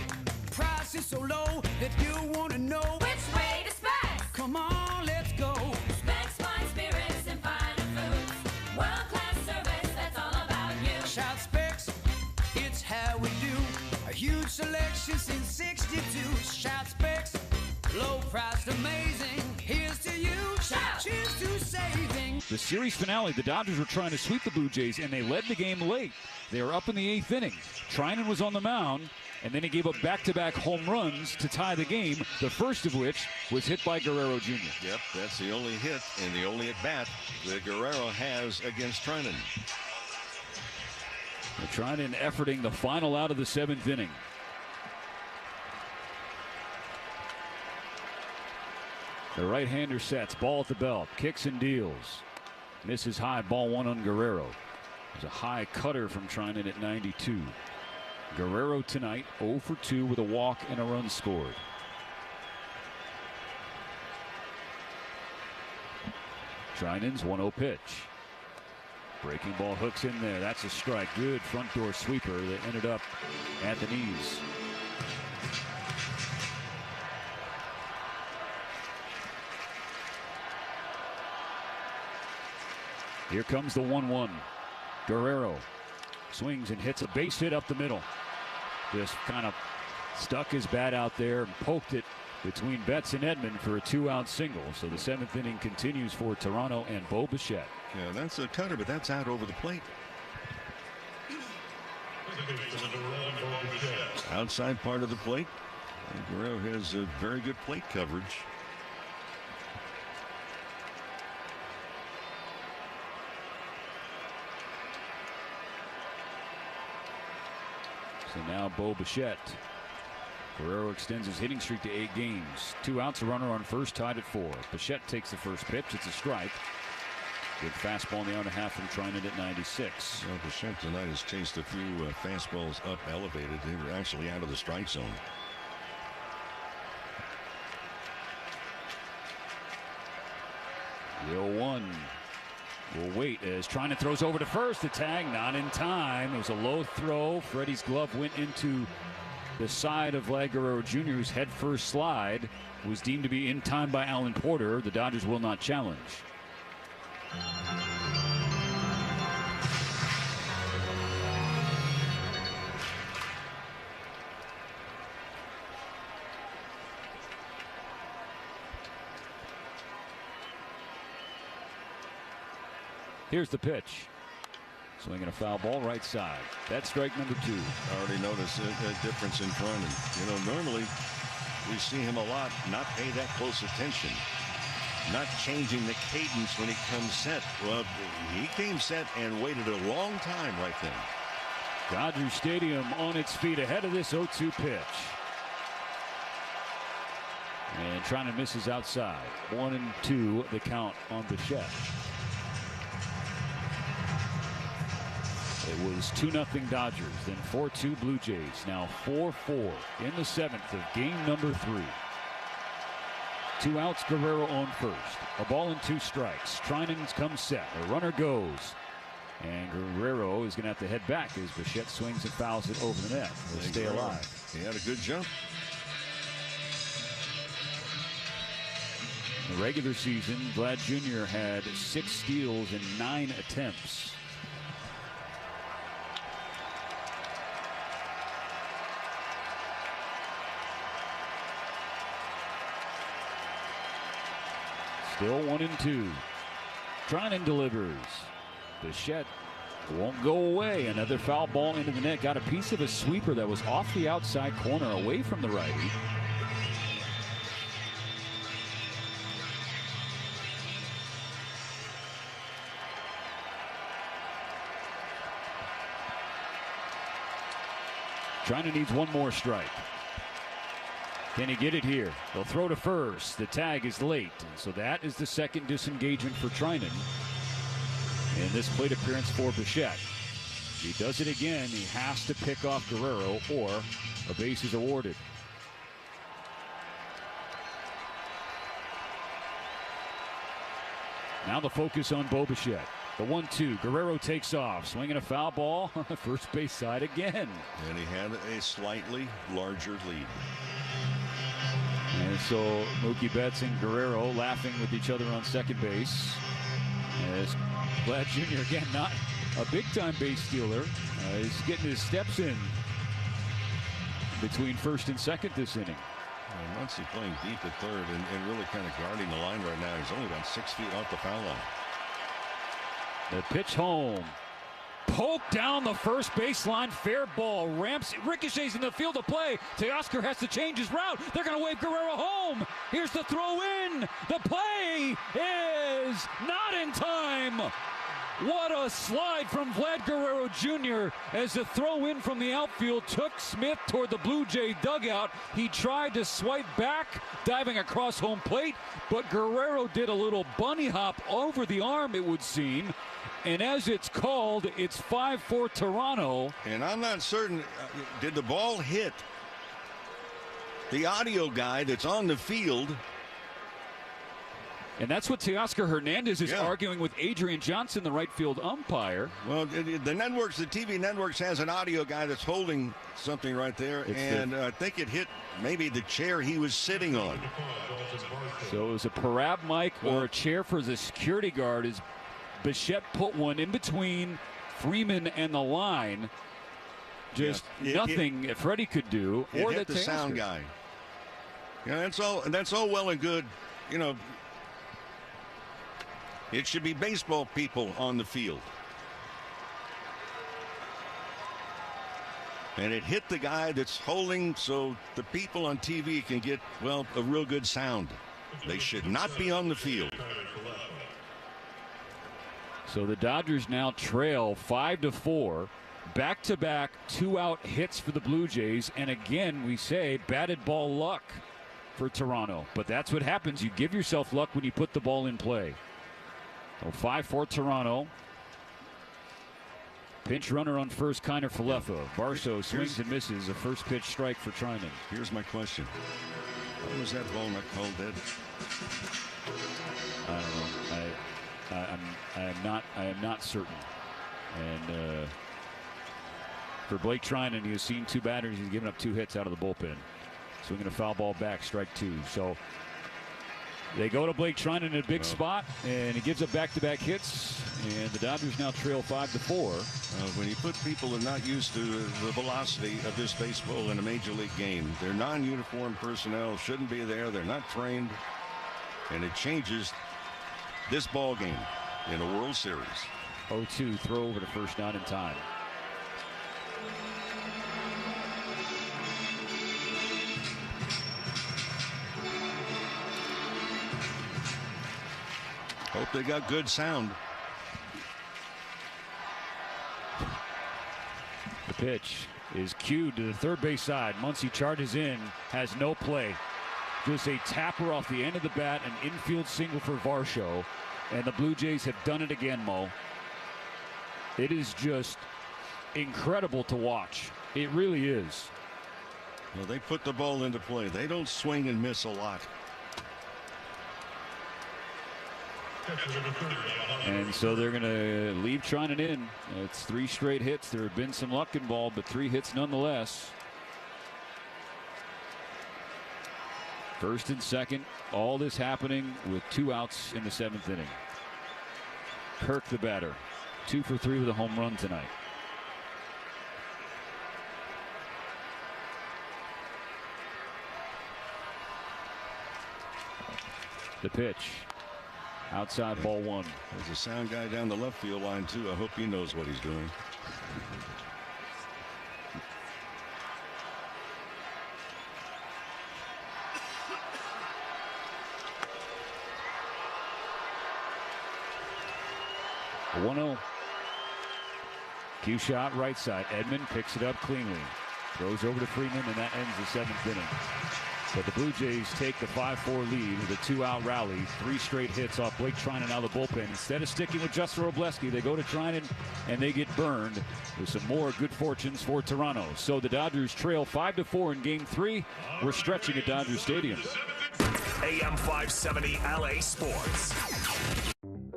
Price is so low that you want to know Which way to Specs? Come on, let's go. Specs, wine, spirits, and finer foods. World-class service, that's all about you. Shout Specs, it's how we do. A huge selection since 62. Shout Specs, low priced, amazing. Here's to you. Shout. Cheers to saving. The series finale, the Dodgers were trying to sweep the Blue Jays, and they led the game late. They were up in the 8th inning. Trinan was on the mound, and then he gave up back-to-back home runs to tie the game, the first of which was hit by Guerrero Jr. Yep, that's the only hit and the only at-bat that Guerrero has against Trinan. Trinan efforting the final out of the 7th inning. The right-hander sets, ball at the belt, kicks and deals. Misses high, ball 1 on Guerrero. There's a high cutter from Trinan at 92. Guerrero tonight 0 for 2 with a walk and a run scored. Trinan's 1-0 pitch. Breaking ball hooks in there. That's a strike. Good front door sweeper that ended up at the knees. Here comes the 1-1. Guerrero swings and hits a base hit up the middle. Just kind of stuck his bat out there and poked it between Betts and Edman for a 2-out single. So the 7th inning continues for Toronto and Bo Bichette. Yeah, that's a cutter, but that's out over the plate. Outside part of the plate. And Guerrero has a very good plate coverage. So now Bo Bichette. Guerrero extends his hitting streak to 8 games. 2 outs, a runner on first, tied at 4. Bichette takes the first pitch. It's a strike. Good fastball in the 1.5 from Trinan at 96. Well, Bichette tonight has chased a few fastballs up elevated. They were actually out of the strike zone. The 0-1 will wait as Trinan throws over to first. The tag not in time. It was a low throw. Freddie's glove went into the side of Vlad Guerrero Jr., whose head first slide was deemed to be in time by Alan Porter. The Dodgers will not challenge. Here's the pitch. Swinging a foul ball right side. That's strike number 2. I already noticed a difference in front. And, normally we see him a lot not pay that close attention. Not changing the cadence when he comes set. Well, he came set and waited a long time right then. Dodger Stadium on its feet ahead of this 0-2 pitch. And trying to miss his outside. 1-2 the count on Bichette. It was 2-0 Dodgers, then 4-2 Blue Jays. Now 4-4 in the 7th of game number 3. 2 outs, Guerrero on first. A ball and 2 strikes. Trinan comes set. A runner goes. And Guerrero is going to have to head back as Bichette swings and fouls it over the net. He'll stay alive. He had a good jump. In the regular season, Vlad Jr. had 6 steals in 9 attempts. Still 1-2. Trinan delivers. Bichette won't go away. Another foul ball into the net. Got a piece of a sweeper that was off the outside corner away from the righty. Trinan needs 1 more strike. Can he get it here? They'll throw to first. The tag is late. So that is the second disengagement for Trinan in this plate appearance for Bichette. If he does it again, he has to pick off Guerrero or a base is awarded. Now the focus on Bo Bichette. The 1-2. Guerrero takes off. Swinging a foul ball on the first base side again. And he had a slightly larger lead. And so Mookie Betts and Guerrero laughing with each other on second base. As Vlad Jr. again, not a big-time base stealer. He's getting his steps in between first and second this inning. And Muncy playing deep at third and really kind of guarding the line right now. He's only about 6 feet off the foul line. The pitch home. Poked down the first baseline. Fair ball. Ramps, ricochets in the field of play. Teoscar has to change his route. They're going to wave Guerrero home. Here's the throw in. The play is not in time. What a slide from Vlad Guerrero Jr. as the throw in from the outfield took Smith toward the Blue Jay dugout. He tried to swipe back, diving across home plate, but Guerrero did a little bunny hop over the arm, it would seem. And as it's called, it's 5-4 Toronto. And I'm not certain, did the ball hit the audio guy that's on the field? And that's what Teoscar Hernandez is arguing with Adrian Johnson, the right field umpire. Well, the networks, the TV networks has an audio guy that's holding something right there. And I think it hit maybe the chair he was sitting on. So it was a parab mic or a chair for the security guard as Bichette put one in between Freeman and the line. Just nothing Freddie could do. Or hit the sound guy. Yeah, that's all well and good. You know, it should be baseball people on the field. And it hit the guy that's holding so the people on TV can get, well, a real good sound. They should not be on the field. So the Dodgers now trail 5-4 back-to-back two-out hits for the Blue Jays, and again, we say batted ball luck for Toronto. But that's what happens. You give yourself luck when you put the ball in play. So 5-4 Toronto. Pinch runner on first, Kiner Falefa. Barso swings and misses. A first pitch strike for Trinan. Here's my question. Why was that ball not called dead? I don't know. I am not certain. And for Blake Trinan, you've seen two batters. He's given up two hits out of the bullpen. Swinging a foul ball back, strike two. So they go to Blake Trinan in a big spot, and he gives up back-to-back hits. And the Dodgers now trail 5-4. When you put people who are not used to the velocity of this baseball in a major league game, they're non-uniform personnel, shouldn't be there. They're not trained, and it changes this ball game in a World Series. 0-2 throw over to first, not in time. Hope they got good sound. The pitch is cued to the third base side. Muncy charges in, has no play. Just a tapper off the end of the bat, an infield single for Varsho. And the Blue Jays have done it again, Mo. It is just incredible to watch. It really is. Well, they put the ball into play. They don't swing and miss a lot. And so they're going to leave Trinan in. It's 3 straight hits. There have been some luck involved, but 3 hits nonetheless. First and second, all this happening with 2 outs in the 7th inning. Kirk, the batter, 2 for 3 with a home run tonight. The pitch. Outside ball 1. There's a sound guy down the left field line too. I hope he knows what he's doing. A 1-0. Cue shot right side. Edman picks it up cleanly. Throws over to Freeman, and that ends the 7th inning. But the Blue Jays take the 5-4 lead with a 2-out rally. 3 straight hits off Blake Trinan out of the bullpen. Instead of sticking with Justin Robleski, they go to Trinan and they get burned with some more good fortunes for Toronto. So the Dodgers trail 5-4 in Game 3. We're stretching at Dodger Stadium. AM 570 LA Sports.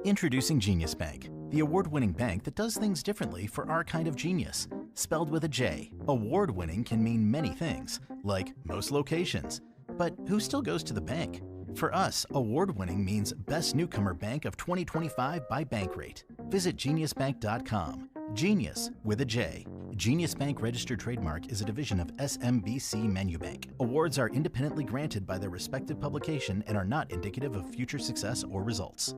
Introducing Genius Bank, the award-winning bank that does things differently for our kind of genius. Spelled with a J, award-winning can mean many things, like most locations. But who still goes to the bank? For us, award-winning means Best Newcomer Bank of 2025 by Bankrate. Visit geniusbank.com. Genius with a J. Genius Bank registered trademark is a division of SMBC Manubank. Awards are independently granted by their respective publication and are not indicative of future success or results.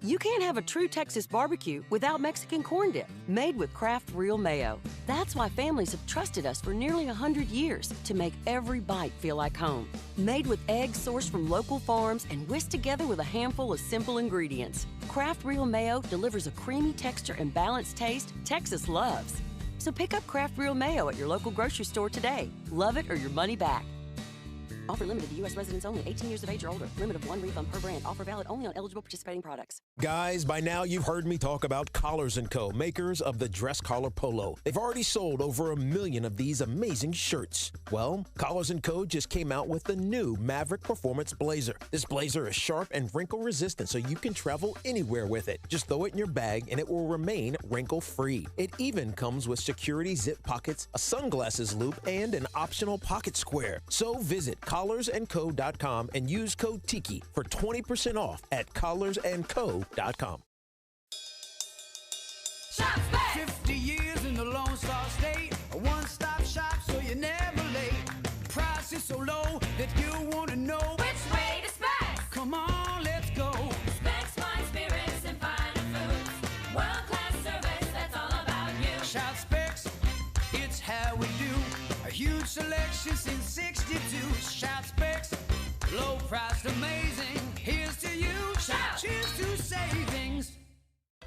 You can't have a true Texas barbecue without Mexican corn dip, made with Kraft Real Mayo. That's why families have trusted us for nearly 100 years to make every bite feel like home. Made with eggs sourced from local farms and whisked together with a handful of simple ingredients. Kraft Real Mayo delivers a creamy texture and balanced taste Texas loves. So pick up Kraft Real Mayo at your local grocery store today. Love it or your money back. Offer limited to U.S. residents only, 18 years of age or older. Limit of 1 refund per brand. Offer valid only on eligible participating products. Guys, by now you've heard me talk about Collars & Co., makers of the dress collar polo. They've already sold over 1 million of these amazing shirts. Well, Collars & Co. just came out with the new Maverick Performance Blazer. This blazer is sharp and wrinkle resistant, so you can travel anywhere with it. Just throw it in your bag and it will remain wrinkle-free. It even comes with security zip pockets, a sunglasses loop, and an optional pocket square. So visit collarsandco.com and use code TIKI for 20% off at collarsandco.com. Shop Specs. 50 years in the Lone Star State. A one-stop shop so you're never late. Price is so low that you want to know Which way to Specs? Come on, let's go. Specs, fine spirits and finer foods. World-class service, that's all about you. Shop Specs, it's how we do. A huge selection since 62. Shop Specs, low priced, amazing. Here's to you. Shout. Cheers to savings.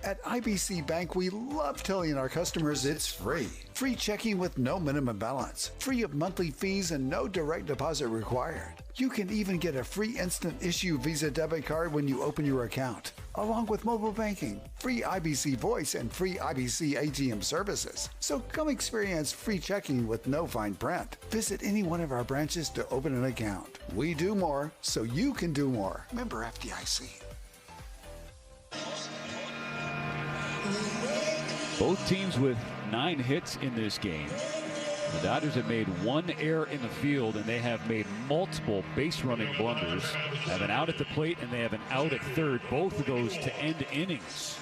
At IBC Bank, we love telling our customers it's free. Free checking with no minimum balance, free of monthly fees and no direct deposit required. You can even get a free instant issue Visa debit card when you open your account, along with mobile banking, free IBC voice, and free IBC ATM services. So come experience free checking with no fine print. Visit any one of our branches to open an account. We do more, so you can do more. Member FDIC. Both teams with 9 hits in this game. The Dodgers have made 1 error in the field, and they have made multiple base-running blunders. Have an out at the plate, and they have an out at third. Both of those to end innings.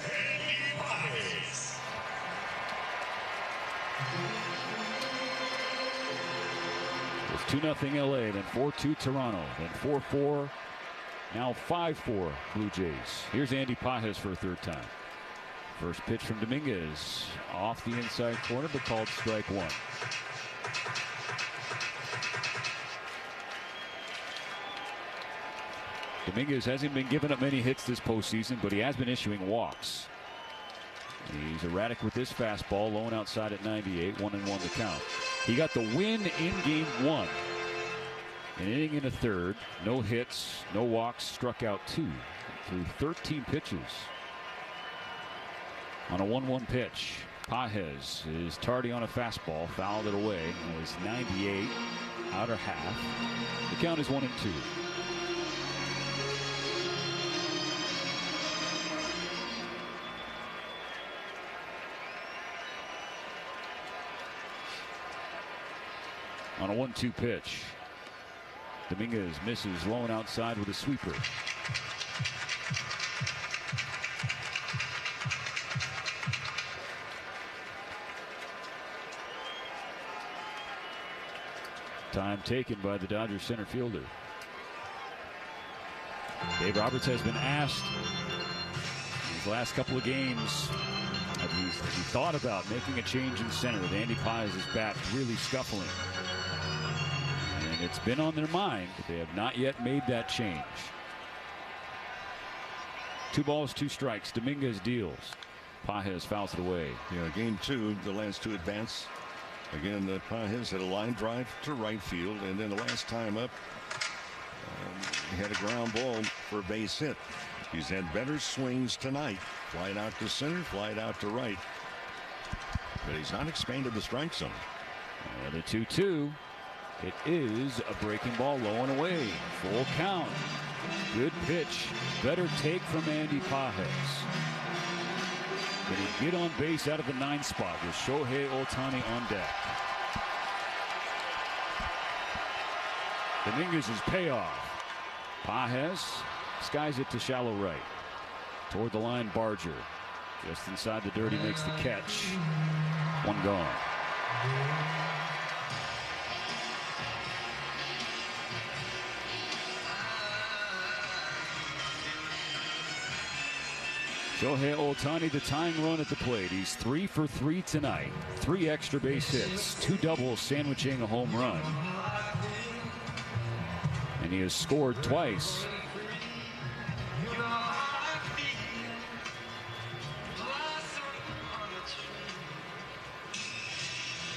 It's 2-0 LA, then 4-2 Toronto, then 4-4, now 5-4 Blue Jays. Here's Andy Pages for a third time. First pitch from Dominguez, off the inside corner, but called strike one. Dominguez hasn't been giving up many hits this postseason, but he has been issuing walks. He's erratic with this fastball, low and outside at 98, 1-1 the count. He got the win in game 1. An inning and a third, no hits, no walks, struck out 2 through 13 pitches. On a 1-1 pitch, Pages is tardy on a fastball, fouled it away. It was 98, outer half. The count is 1-2. On a 1-2 pitch, Dominguez misses low and outside with a sweeper. Time taken by the Dodgers center fielder. Dave Roberts has been asked these last couple of games, have he thought about making a change in center with Andy Pages' bat really scuffling. And it's been on their mind, but they have not yet made that change. 2 balls, 2 strikes. Dominguez deals. Pages fouls it away. Yeah, game 2, the last 2 at bats. Again, Pages had a line drive to right field, and then the last time up, he had a ground ball for a base hit. He's had better swings tonight. Flied out to center, flied out to right. But he's not expanded the strike zone. And a 2-2. It is a breaking ball low and away. Full count. Good pitch. Better take from Andy Pages. Can he get on base out of the 9 spot with Shohei Ohtani on deck? Dominguez's payoff. Pages skies it to shallow right. Toward the line, Barger. Just inside the dirt, he makes the catch. 1 gone. Shohei Ohtani, the tying run at the plate. He's 3 for 3 tonight. 3 extra base hits, 2 doubles sandwiching a home run. And he has scored twice.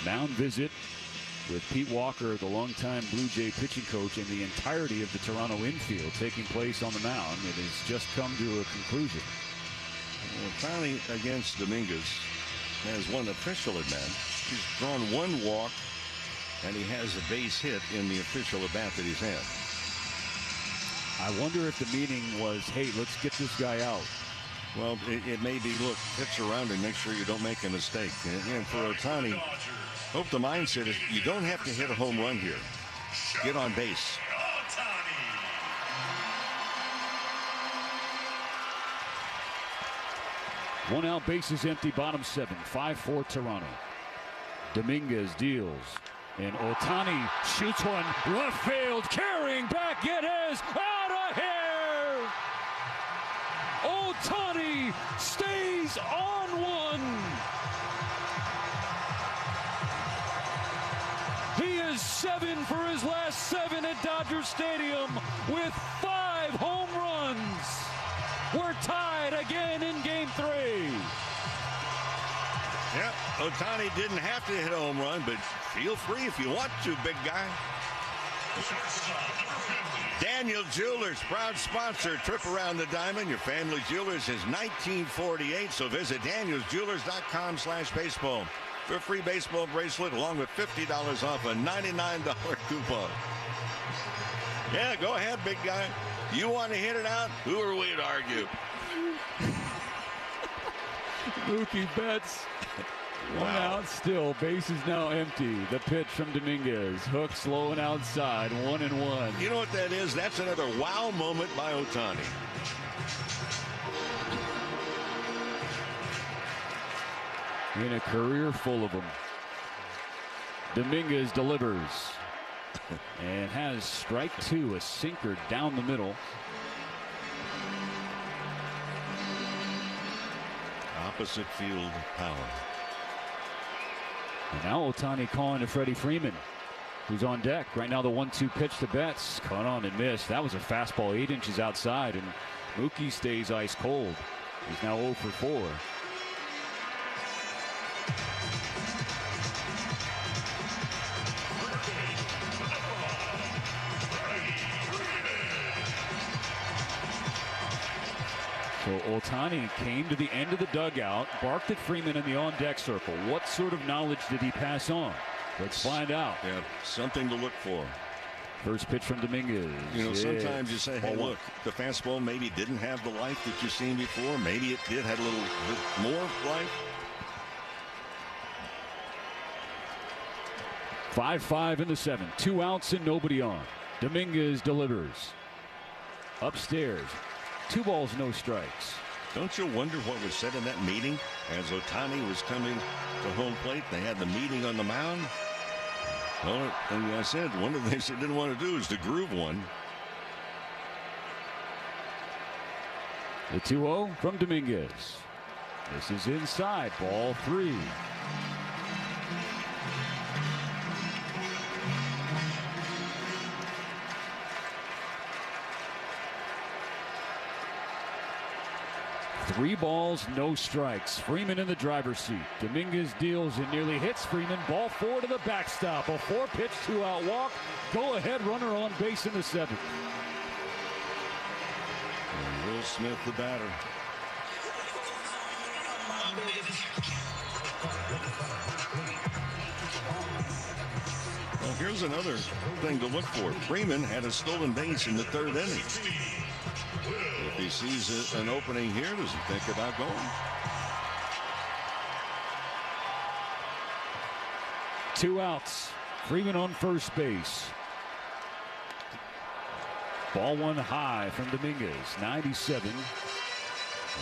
Mound visit with Pete Walker, the longtime Blue Jay pitching coach, and the entirety of the Toronto infield taking place on the mound. It has just come to a conclusion. Ohtani against Dominguez has 1 official at bat. He's drawn 1 walk, and he has a base hit in the official at bat that he's had. I wonder if the meaning was, hey, let's get this guy out. Well, it may be, look, pitch around and make sure you don't make a mistake. And for Ohtani, hope the mindset is you don't have to hit a home run here. Get on base. 1 out, bases empty, bottom 7, 5-4 Toronto. Dominguez deals, and Ohtani shoots one left field, carrying back, it is out of here! Ohtani stays on 1. He is 7 for his last 7 at Dodger Stadium with 5 home runs. We're tied again in game 3. Yeah, Ohtani didn't have to hit a home run, but feel free if you want to, big guy. Daniel Jewelers, proud sponsor. Trip around the diamond. Your family jewelers since 1948. So visit danielsjewelers.com/baseball for a free baseball bracelet along with $50 off a $99 coupon. Yeah, go ahead, big guy. You want to hit it out? Who are we to argue? Mookie Betts. One out still. Base is now empty. The pitch from Dominguez. Hooks low and outside. 1-1. You know what that is? That's another wow moment by Ohtani. In a career full of them. Dominguez delivers. And has strike two. A sinker down the middle. Opposite field power. And now Ohtani calling to Freddie Freeman, who's on deck. Right now the 1-2 pitch to Betts. Caught on and missed. That was a fastball 8 inches outside, and Mookie stays ice cold. He's now 0 for 4. So Ohtani came to the end of the dugout, barked at Freeman in the on-deck circle. What sort of knowledge did he pass on? Let's find out. Yeah, something to look for. First pitch from Dominguez. You know, sometimes you say, hey, look, the fastball maybe didn't have the life that you've seen before. Maybe it did, had a little bit more life. 5-5 in the 7th. 2 outs and nobody on. Dominguez delivers. Upstairs. 2 balls, no strikes. Don't you wonder what was said in that meeting as Ohtani was coming to home plate? They had the meeting on the mound. Well, and I said one of the things they didn't want to do is to groove one. The 2-0 from Dominguez. This is inside. Ball 3. Three balls, no strikes. Freeman in the driver's seat. Dominguez deals and nearly hits Freeman. Ball 4 to the backstop. A 4-pitch, 2-out walk. Go ahead runner on base in the 7th. And Will Smith, the batter. Well, here's another thing to look for. Freeman had a stolen base in the 3rd inning. If he sees an opening here, does he think about going? 2 outs. Freeman on first base. Ball 1 high from Dominguez. 97.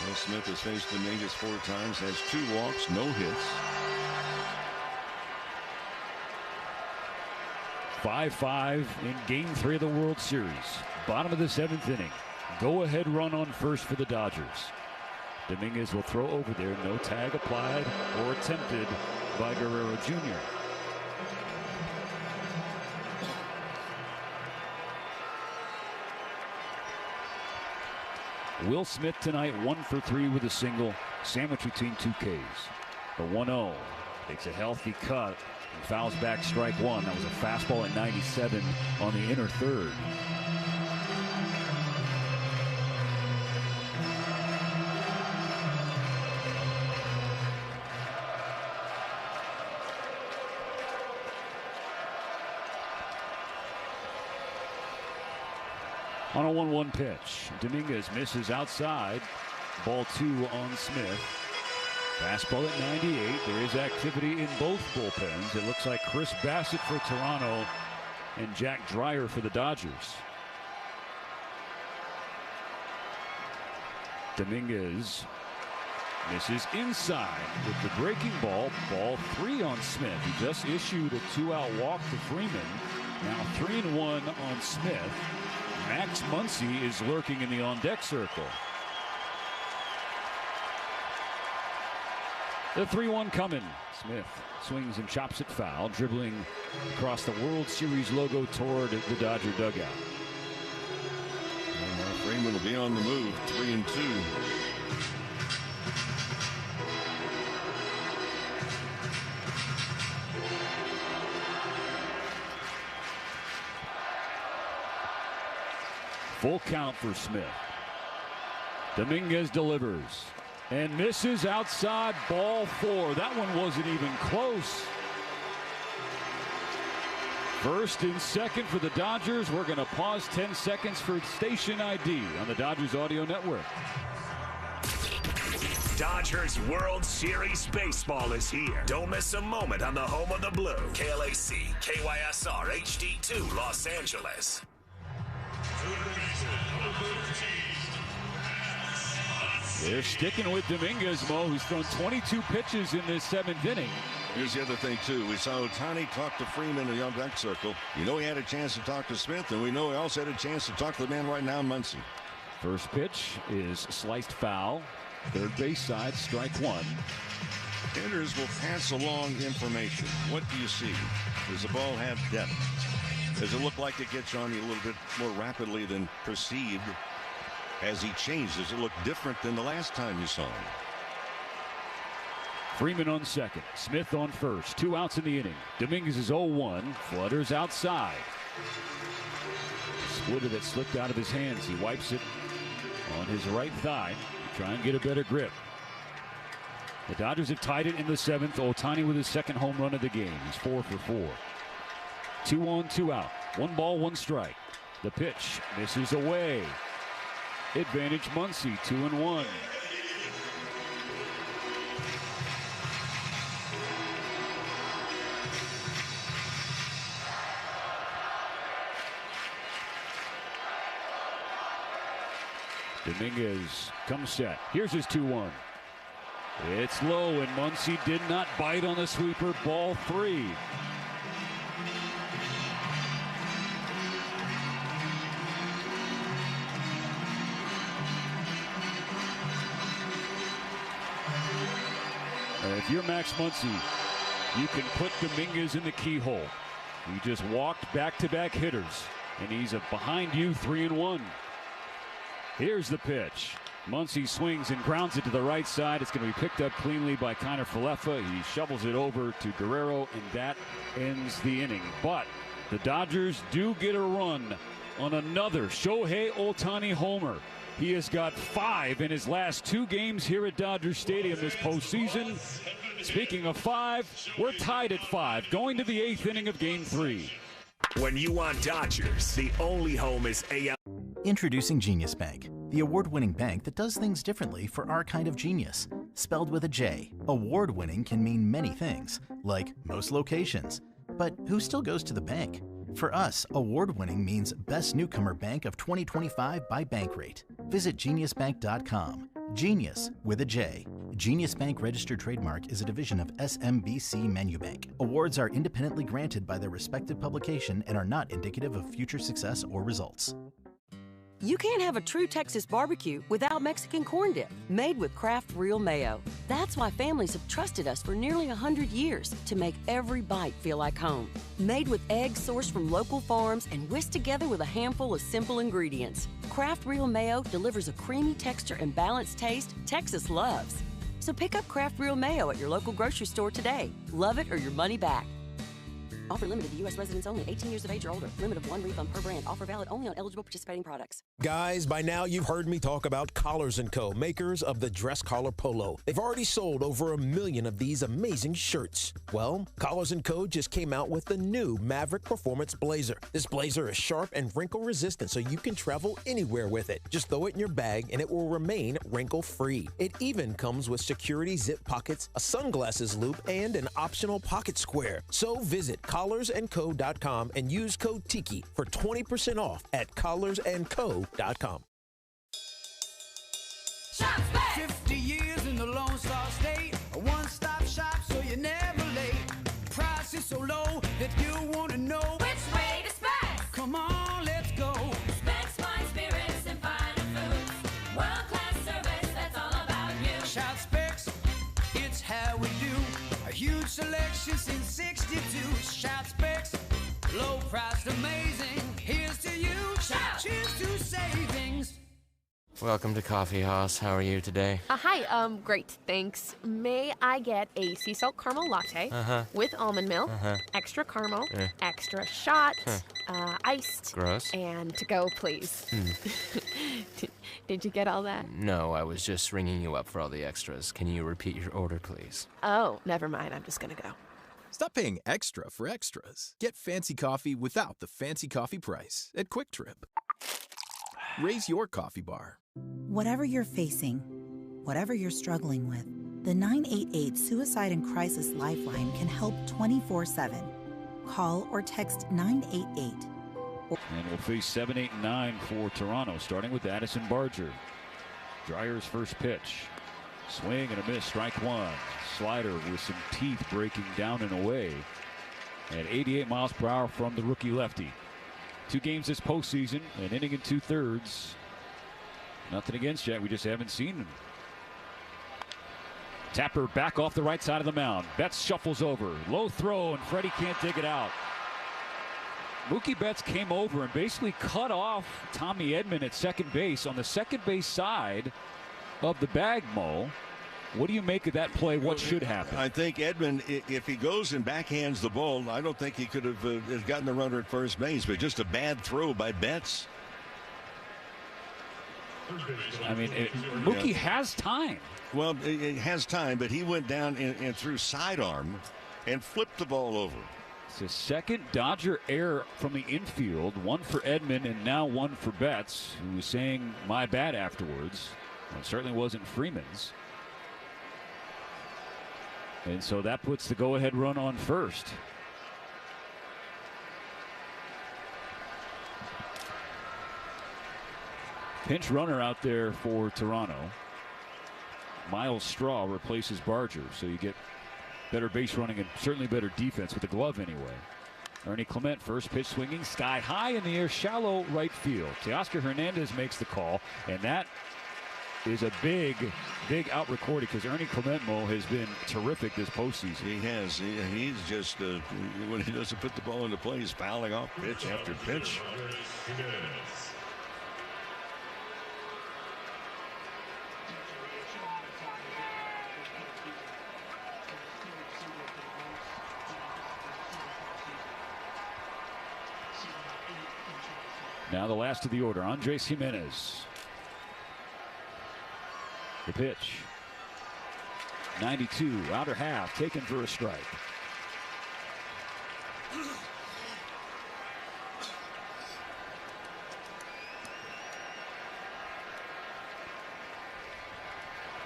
Will Smith has faced Dominguez 4 times, has 2 walks, no hits. 5-5 in Game 3 of the World Series. Bottom of the 7th inning. Go-ahead run on first for the Dodgers. Dominguez will throw over there. No tag applied or attempted by Guerrero Jr. Will Smith tonight 1 for 3 with a single, sandwiched between 2 Ks. The 1-0 takes a healthy cut and fouls back strike 1. That was a fastball at 97 on the inner 3rd. On a 1-1 pitch, Dominguez misses outside. Ball 2 on Smith. Fastball at 98. There is activity in both bullpens. It looks like Chris Bassett for Toronto and Jack Dreyer for the Dodgers. Dominguez misses inside with the breaking ball. Ball 3 on Smith. He just issued a 2-out walk to Freeman. Now 3-1 on Smith. Max Muncy is lurking in the on-deck circle. The 3-1 coming. Smith swings and chops it foul, dribbling across the World Series logo toward the Dodger dugout. Freeman will be on the move, 3-2. Full count for Smith. Dominguez delivers and misses outside, ball 4. That one wasn't even close. First and second for the Dodgers. We're going to pause 10 seconds for station ID on the Dodgers Audio Network. Dodgers World Series baseball is here. Don't miss a moment on the home of the blue. KLAC, KYSR, HD2, Los Angeles. They're sticking with Dominguez, Mo, who's thrown 22 pitches in this 7th inning. Here's the other thing, too. We saw Ohtani talk to Freeman in the back circle. You know he had a chance to talk to Smith, and we know he also had a chance to talk to the man right now, Muncy. First pitch is sliced foul. Third base side, strike 1. Hitters will pass along information. What do you see? Does the ball have depth? Does it look like it gets on you a little bit more rapidly than perceived? Has he changed? Does it look different than the last time you saw him? Freeman on second. Smith on first. 2 outs in the inning. Dominguez is 0-1. Flutters outside. Splitter that slipped out of his hands. He wipes it on his right thigh. Try and get a better grip. The Dodgers have tied it in the 7th. Ohtani with his second home run of the game. He's 4 for 4. 2 on, 2 out. 1 ball, 1 strike. The pitch misses away. Advantage Muncy, 2-1. Dominguez comes set. Here's his 2-1. It's low, and Muncy did not bite on the sweeper. Ball 3. If you're Max Muncy, you can put Dominguez in the keyhole. He just walked back-to-back hitters, and he's behind you 3-1. Here's the pitch. Muncy swings and grounds it to the right side. It's going to be picked up cleanly by Connor Falefa. He shovels it over to Guerrero, and that ends the inning. But the Dodgers do get a run on another Shohei Ohtani homer. He has got 5 in his last 2 games here at Dodger Stadium this postseason. Speaking of 5, we're tied at 5, going to the 8th inning of Game 3. When you want Dodgers, the only home is AM. Introducing Genius Bank, the award-winning bank that does things differently for our kind of genius. Spelled with a J, award-winning can mean many things, like most locations. But who still goes to the bank? For us, award-winning means Best Newcomer Bank of 2025 by Bankrate. Visit geniusbank.com. Genius with a J. Genius Bank registered trademark is a division of SMBC Manubank. Awards are independently granted by their respective publication and are not indicative of future success or results. You can't have a true Texas barbecue without Mexican corn dip, made with Kraft Real Mayo. That's why families have trusted us for nearly 100 years to make every bite feel like home. Made with eggs sourced from local farms and whisked together with a handful of simple ingredients. Kraft Real Mayo delivers a creamy texture and balanced taste Texas loves. So pick up Kraft Real Mayo at your local grocery store today. Love it or your money back. Offer limited to U.S. residents only, 18 years of age or older. Limit of 1 refund per brand. Offer valid only on eligible participating products. Guys, by now you've heard me talk about Collars & Co., makers of the dress collar polo. They've already sold over 1 million of these amazing shirts. Well, Collars & Co. just came out with the new Maverick Performance Blazer. This blazer is sharp and wrinkle resistant, so you can travel anywhere with it. Just throw it in your bag and it will remain wrinkle-free. It even comes with security zip pockets, a sunglasses loop, and an optional pocket square. So visit collarsandco.com and use code TIKI for 20% off at collarsandco.com. Shop Specs! 50 years in the Lone Star State, a one-stop shop so you're never late. Price is so low that you want to know Which way to Specs? Come on, let's go. Specs, wine, spirits, and finer foods. World-class service, that's all about you. Shop Specs, it's how we do. A huge selection since 62. Shop Specs, low price, amazing. Here's to you. Shout. Cheers to savings. Welcome to Coffee House. How are you today? Hi, great, thanks. May I get a sea salt caramel latte with almond milk, extra caramel, extra shot, iced, Gross. and to go, please. Did you get all that? No, I was just ringing you up for all the extras. Can you repeat your order, please? Oh, never mind. I'm just gonna go. Stop paying extra for extras. Get fancy coffee without the fancy coffee price at Quick Trip. Raise your coffee bar. Whatever you're facing, whatever you're struggling with, the 988 Suicide and Crisis Lifeline can help 24/7. Call or text 988. And we'll face 7, 8, and 9 for Toronto, starting with Addison Barger. Dreyer's first pitch. Swing and a miss, strike one. Slider with some teeth breaking down and away at 88 miles per hour from the rookie lefty. 2 games this postseason, an inning and 2/3. Nothing against yet. We just haven't seen him. Tapper back off the right side of the mound. Betts shuffles over. Low throw, and Freddie can't dig it out. Mookie Betts came over and basically cut off Tommy Edman at second base on the second base side of the bag, Mo. What do you make of that play? What should happen? I think Edman, if he goes and backhands the ball, I don't think he could have gotten the runner at first base, but just a bad throw by Betts. I mean, Mookie has time. Well, it has time, but he went down and threw sidearm and flipped the ball over. It's a second Dodger error from the infield, one for Edman and now one for Betts, who was saying my bad afterwards. Well, it certainly wasn't Freeman's. And so that puts the go-ahead run on first. Pinch runner out there for Toronto. Miles Straw replaces Barger, so you get better base running and certainly better defense with the glove anyway. Ernie Clement, first pitch swinging, sky high in the air, shallow right field. Teoscar Hernandez makes the call, and that is a big out recording because Ernie Clement-Mo has been terrific this postseason. He has. He's just, when he doesn't put the ball into play, he's fouling off pitch after pitch. Now the last of the order, Andres Jimenez. The pitch. 92, outer half, taken for a strike.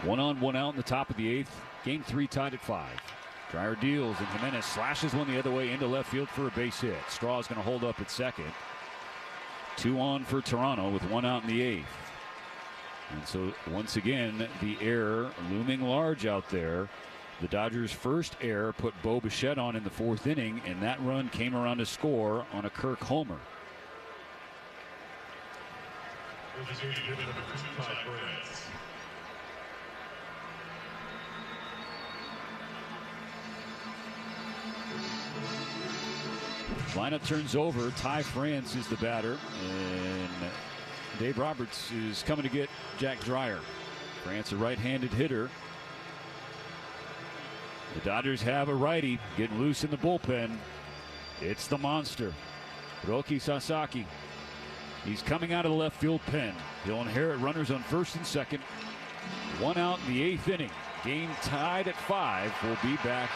One on, one out in the top of the 8th. Game 3 tied at 5. Dreyer deals and Jimenez slashes one the other way into left field for a base hit. Straw is going to hold up at second. 2 on for Toronto with 1 out in the 8th. And so once again, the error looming large out there. The Dodgers' first error put Bo Bichette on in the 4th inning, and that run came around to score on a Kirk homer. Lineup turns over. Ty France is the batter, and Dave Roberts is coming to get Jack Dreyer. France, a right-handed hitter. The Dodgers have a righty getting loose in the bullpen. It's the monster, Roki Sasaki. He's coming out of the left field pen. He'll inherit runners on first and second. 1 out in the 8th inning. Game tied at 5. We'll be back.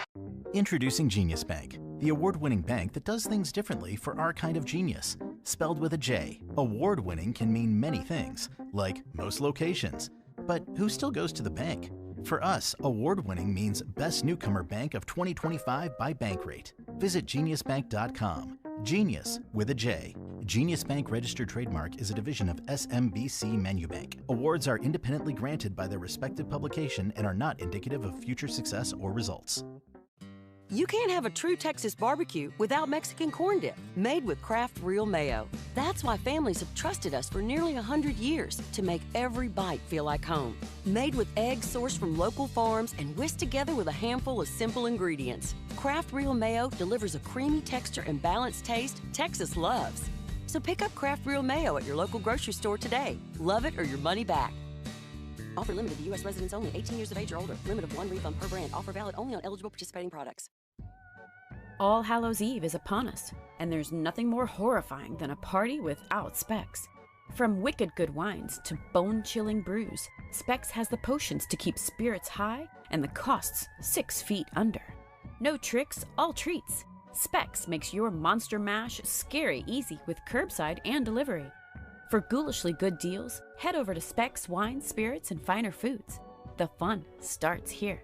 Introducing Genius Bank, the award-winning bank that does things differently for our kind of genius. Spelled with a J, award-winning can mean many things, like most locations. But who still goes to the bank? For us, award-winning means Best Newcomer Bank of 2025 by Bankrate. Visit geniusbank.com. Genius with a J. Genius Bank registered trademark is a division of SMBC Manubank. Awards are independently granted by their respective publication and are not indicative of future success or results. You can't have a true Texas barbecue without Mexican corn dip, made with Kraft Real Mayo. That's why families have trusted us for nearly 100 years to make every bite feel like home. Made with eggs sourced from local farms and whisked together with a handful of simple ingredients. Kraft Real Mayo delivers a creamy texture and balanced taste Texas loves. So pick up Kraft Real Mayo at your local grocery store today. Love it or your money back. Offer limited to U.S. residents only, 18 years of age or older. Limit of 1 refund per brand. Offer valid only on eligible participating products. All Hallows Eve is upon us, and there's nothing more horrifying than a party without Specs. From wicked good wines to bone-chilling brews, Specs has the potions to keep spirits high and the costs 6 feet under. No tricks, all treats. Specs makes your monster mash scary easy with curbside and delivery. For ghoulishly good deals, head over to Specs Wine, Spirits, and Finer Foods. The fun starts here.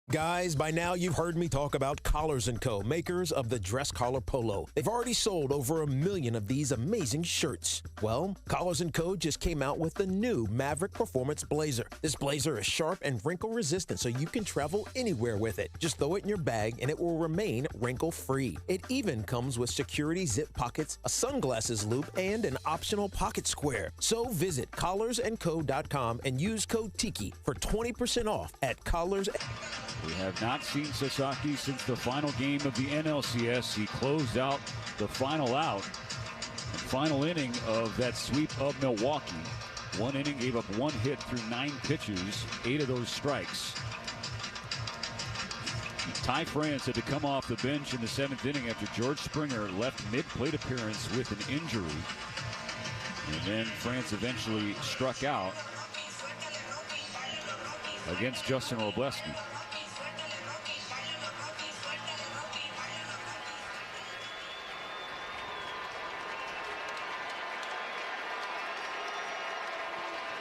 Guys, by now you've heard me talk about Collars & Co., makers of the dress collar polo. They've already sold over 1 million of these amazing shirts. Well, Collars & Co. just came out with the new Maverick Performance Blazer. This blazer is sharp and wrinkle resistant, so you can travel anywhere with it. Just throw it in your bag and it will remain wrinkle-free. It even comes with security zip pockets, a sunglasses loop, and an optional pocket square. So visit collarsandco.com and use code TIKI for 20% off at Collars. We have not seen Sasaki since the final game of the NLCS. He closed out the final inning of that sweep of Milwaukee. One inning, gave up 1 hit through 9 pitches, 8 of those strikes. Ty France had to come off the bench in the 7th inning after George Springer left mid-plate appearance with an injury. And then France eventually struck out against Justin Robleski.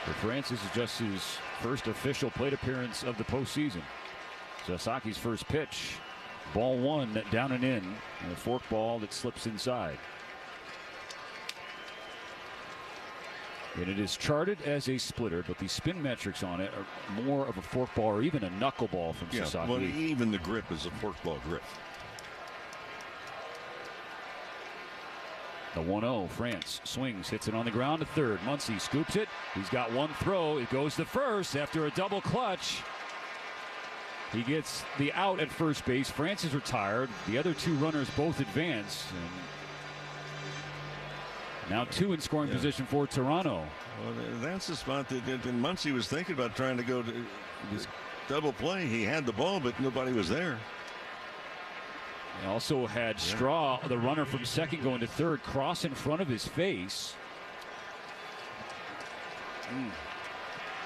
For France, this is just his first official plate appearance of the postseason. Sasaki's first pitch, ball 1, down and in, and a fork ball that slips inside. And it is charted as a splitter, but the spin metrics on it are more of a fork ball or even a knuckleball from Sasaki. Well, even the grip is a fork ball grip. The 1-0, France swings, hits it on the ground to third. Muncy scoops it. He's got one throw. It goes to first after a double clutch. He gets the out at first base. France is retired. The other 2 runners both advance. And now 2 in scoring position for Toronto. Well, that's the spot that Muncy was thinking about trying to go to this double play. He had the ball, but nobody was there. He also had Straw, the runner from second, going to third, cross in front of his face.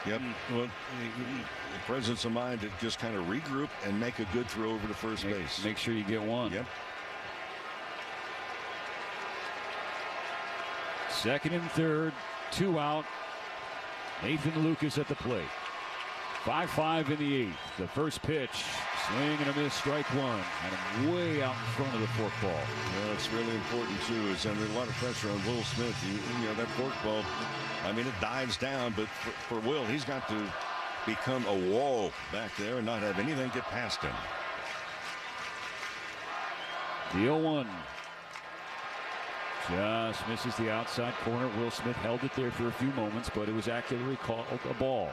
Yep. Well, the presence of mind to just kind of regroup and make a good throw over to first base. Make sure you get one. Yep. Second and third, 2 out. Nathan Lucas at the plate. 5-5 in the 8th. The first pitch, swing and a miss, strike 1. And way out in front of the fork ball. Well, it's really important, too. It's under a lot of pressure on Will Smith. You know, that fork ball, I mean, it dives down, but for Will, he's got to become a wall back there and not have anything get past him. The 0-1. Just misses the outside corner. Will Smith held it there for a few moments, but it was accurately called a ball.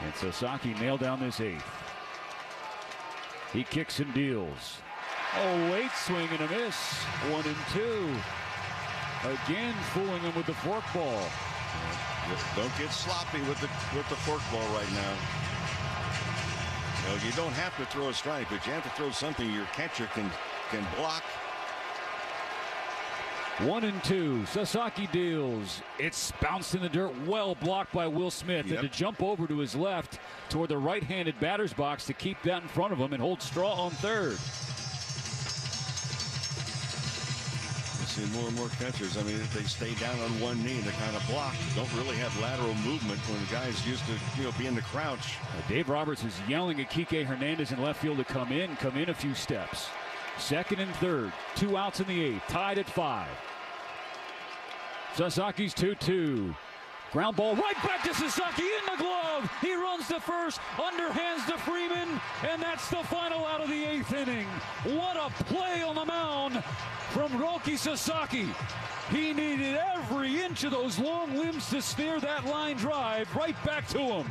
And Sasaki nailed down this 8th. He kicks and deals. Oh, late swing and a miss. 1-2. Again fooling him with the fork ball. Don't get sloppy with the fork ball right now. You don't have to throw a strike, but you have to throw something your catcher can block. 1-2. Sasaki deals. It's bounced in the dirt, well blocked by Will Smith. Yep. And to jump over to his left toward the right-handed batter's box to keep that in front of him and hold Straw on third. You see more and more catchers. I mean, if they stay down on one knee, they kind of block. Don't really have lateral movement when the guy's used to be in the crouch. Dave Roberts is yelling at Kike Hernandez in left field to come in a few steps. Second and third, 2 outs in the 8th, tied at 5. Sasaki's 2-2. Ground ball right back to Sasaki in the glove. He runs to first, underhands to Freeman, and that's the final out of the 8th inning. What a play on the mound from Roki Sasaki. He needed every inch of those long limbs to steer that line drive right back to him.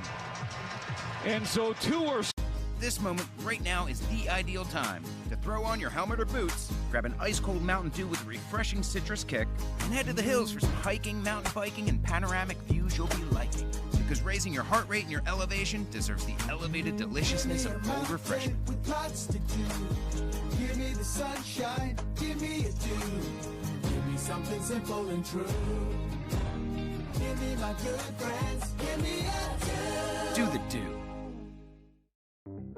And so two are... This moment right now is the ideal time to throw on your helmet or boots, grab an ice-cold Mountain Dew with a refreshing citrus kick, and head to the hills for some hiking, mountain biking, and panoramic views you'll be liking. Because raising your heart rate and your elevation deserves the elevated deliciousness of cold refreshment. With lots to do. Give me the sunshine, give me a dew. Give me something simple and true. Give me my good friends, give me a dew. Do the dew.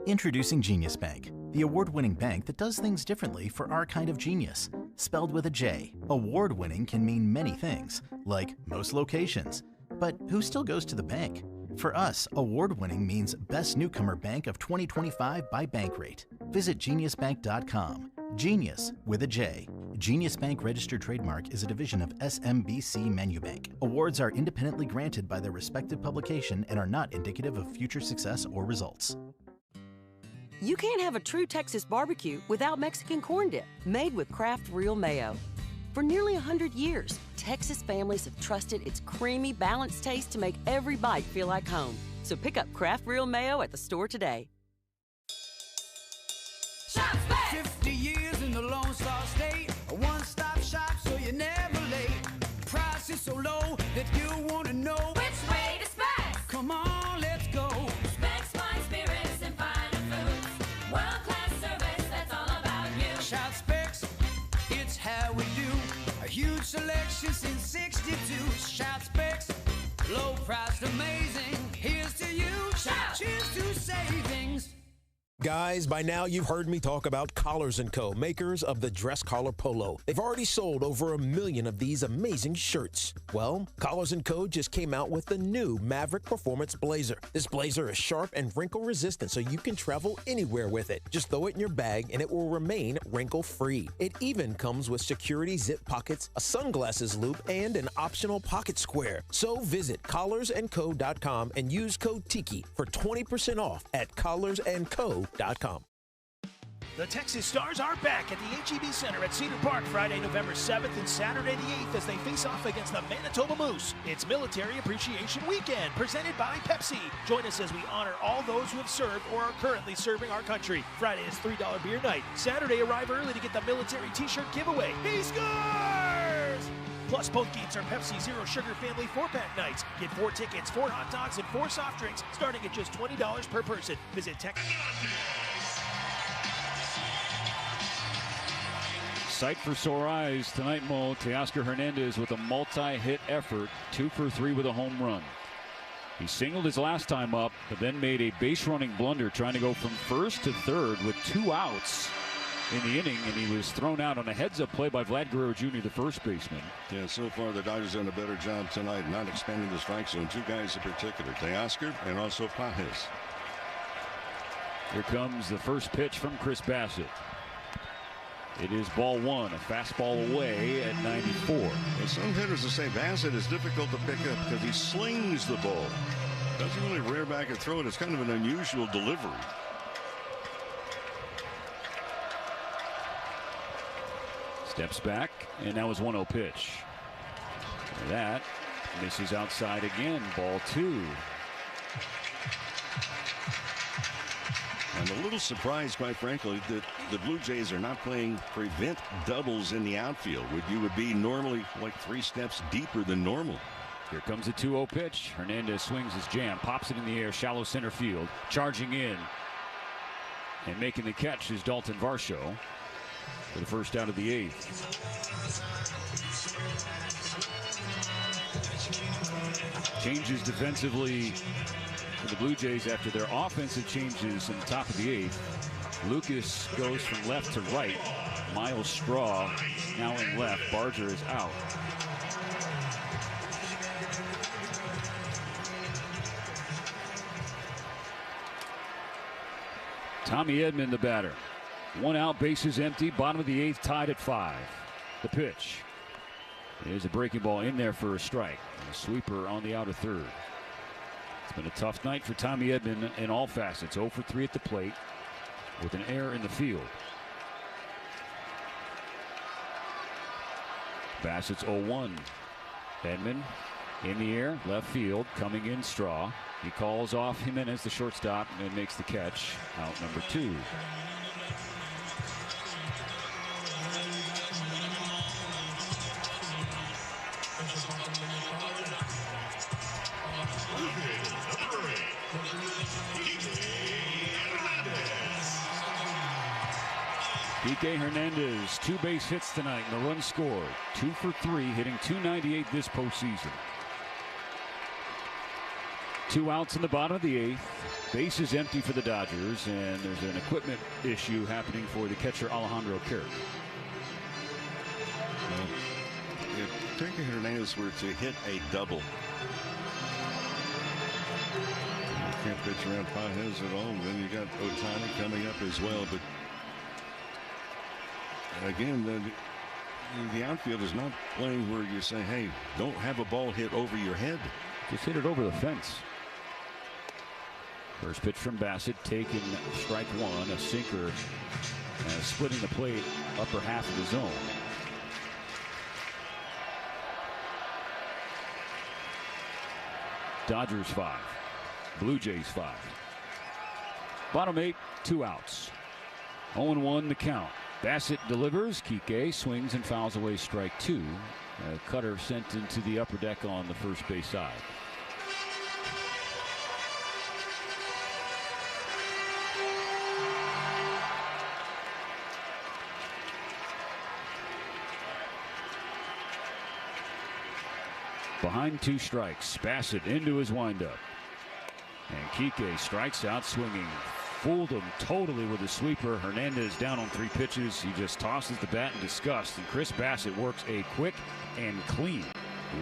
Introducing Genius Bank, the award-winning bank that does things differently for our kind of genius. Spelled with a J, award-winning can mean many things, like most locations. But who still goes to the bank? For us, award-winning means Best Newcomer Bank of 2025 by Bankrate. Visit geniusbank.com. Genius with a J. Genius Bank registered trademark is a division of SMBC Menubank. Awards are independently granted by their respective publication and are not indicative of future success or results. You can't have a true Texas barbecue without Mexican corn dip, made with Kraft Real Mayo. For nearly 100 years, Texas families have trusted its creamy, balanced taste to make every bite feel like home. So pick up Kraft Real Mayo at the store today. Shop's back. 50 years in the Lone Star State, a one-stop shop so you're never late. Price is so low that you want to know Which way to Specs? Come on, let's go. Specs wine, spirits, and finer foods. World-class service, that's all about you. Shout Specs, it's how we do. A huge selection since 62. Shout Specs, low priced, amazing. Here's to you. Shout. Cheers to savings. Guys, by now you've heard me talk about Collars & Co., makers of the dress collar polo. They've already sold over 1 million of these amazing shirts. Well, Collars & Co. just came out with the new Maverick Performance Blazer. This blazer is sharp and wrinkle resistant, so you can travel anywhere with it. Just throw it in your bag and it will remain wrinkle-free. It even comes with security zip pockets, a sunglasses loop, and an optional pocket square. So visit collarsandco.com and use code TIKI for 20% off at collarsandco.com. The Texas Stars are back at the HEB Center at Cedar Park Friday, November 7th and Saturday the 8th as they face off against the Manitoba Moose. It's Military Appreciation Weekend presented by Pepsi. Join us as we honor all those who have served or are currently serving our country. Friday is $3 beer night. Saturday, arrive early to get the military t-shirt giveaway. He scores! Plus, both games are Pepsi Zero Sugar Family 4-pack nights. Get 4 tickets, 4 hot dogs, and 4 soft drinks starting at just $20 per person. Visit Texas. Sight for sore eyes tonight, Mo. Teoscar Hernandez with a multi-hit effort, 2 for 3 with a home run. He singled his last time up, but then made a base-running blunder trying to go from first to third with 2 outs in the inning, and he was thrown out on a heads-up play by Vlad Guerrero Jr., the first baseman. Yeah, so far the Dodgers done a better job tonight, not expanding the strike zone. 2 guys in particular, Teoscar and also Pajes. Here comes the first pitch from Chris Bassett. It is ball 1, a fastball away at 94. Well, some hitters will say Bassett is difficult to pick up because he slings the ball. Doesn't really rear back and throw it. It's kind of an unusual delivery. Steps back, and that was 1-0 pitch. And that misses outside again, ball 2. I'm a little surprised, quite frankly, that the Blue Jays are not playing prevent doubles in the outfield. You would be normally like 3 steps deeper than normal. Here comes a 2-0 pitch. Hernandez swings his jam, pops it in the air, shallow center field, charging in. And making the catch is Dalton Varsho for the first out of the 8th. Changes defensively for the Blue Jays after their offensive changes in the top of the 8th. Lucas goes from left to right. Miles Straw now in left. Barger is out. Tommy Edman, the batter. 1 out, bases empty. Bottom of the 8th, tied at 5. The pitch. There's a breaking ball in there for a strike. And a sweeper on the outer third. It's been a tough night for Tommy Edman in all facets. 0 for 3 at the plate with an error in the field. Bassett's 0-1. Edman In the air, left field, coming in Straw. He calls off Jimenez, the shortstop, and makes the catch. Out number 2. Kike Hernandez, 2 base hits tonight, and a run scored. 2 for 3, hitting .298 this postseason. 2 outs in the bottom of the 8th. Base is empty for the Dodgers, and there's an equipment issue happening for the catcher Alejandro Kirk. Well, if Kike Hernandez were to hit a double, you can't pitch around Pages at all. Then you got Ohtani coming up as well, but again, the outfield is not playing where you say, hey, don't have a ball hit over your head. Just hit it over the fence. First pitch from Bassett, taken strike 1, a sinker, splitting the plate upper half of the zone. Dodgers 5, Blue Jays 5. Bottom 8, 2 outs. 0-1 the count. Bassett delivers. Kike swings and fouls away strike 2. Cutter sent into the upper deck on the first base side. Behind 2 strikes, Bassett into his windup. And Kike strikes out swinging. Fooled him totally with a sweeper. Hernandez down on 3 pitches. He just tosses the bat in disgust. And Chris Bassett works a quick and clean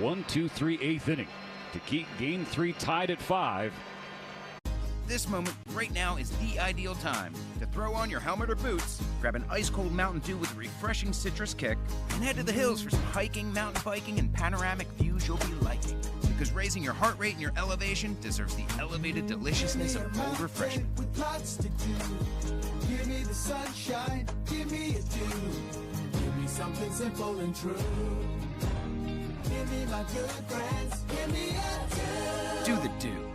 1-2-3 8th inning to keep game 3 tied at 5. This moment right now is the ideal time to throw on your helmet or boots, grab an ice-cold Mountain Dew with a refreshing citrus kick, and head to the hills for some hiking, mountain biking, and panoramic views you'll be liking. Because raising your heart rate and your elevation deserves the elevated deliciousness of cold refreshment. With lots to do. Give me the sunshine, give me a dew. Give me something simple and true. Give me my good friends, give me a dew. Do the dew.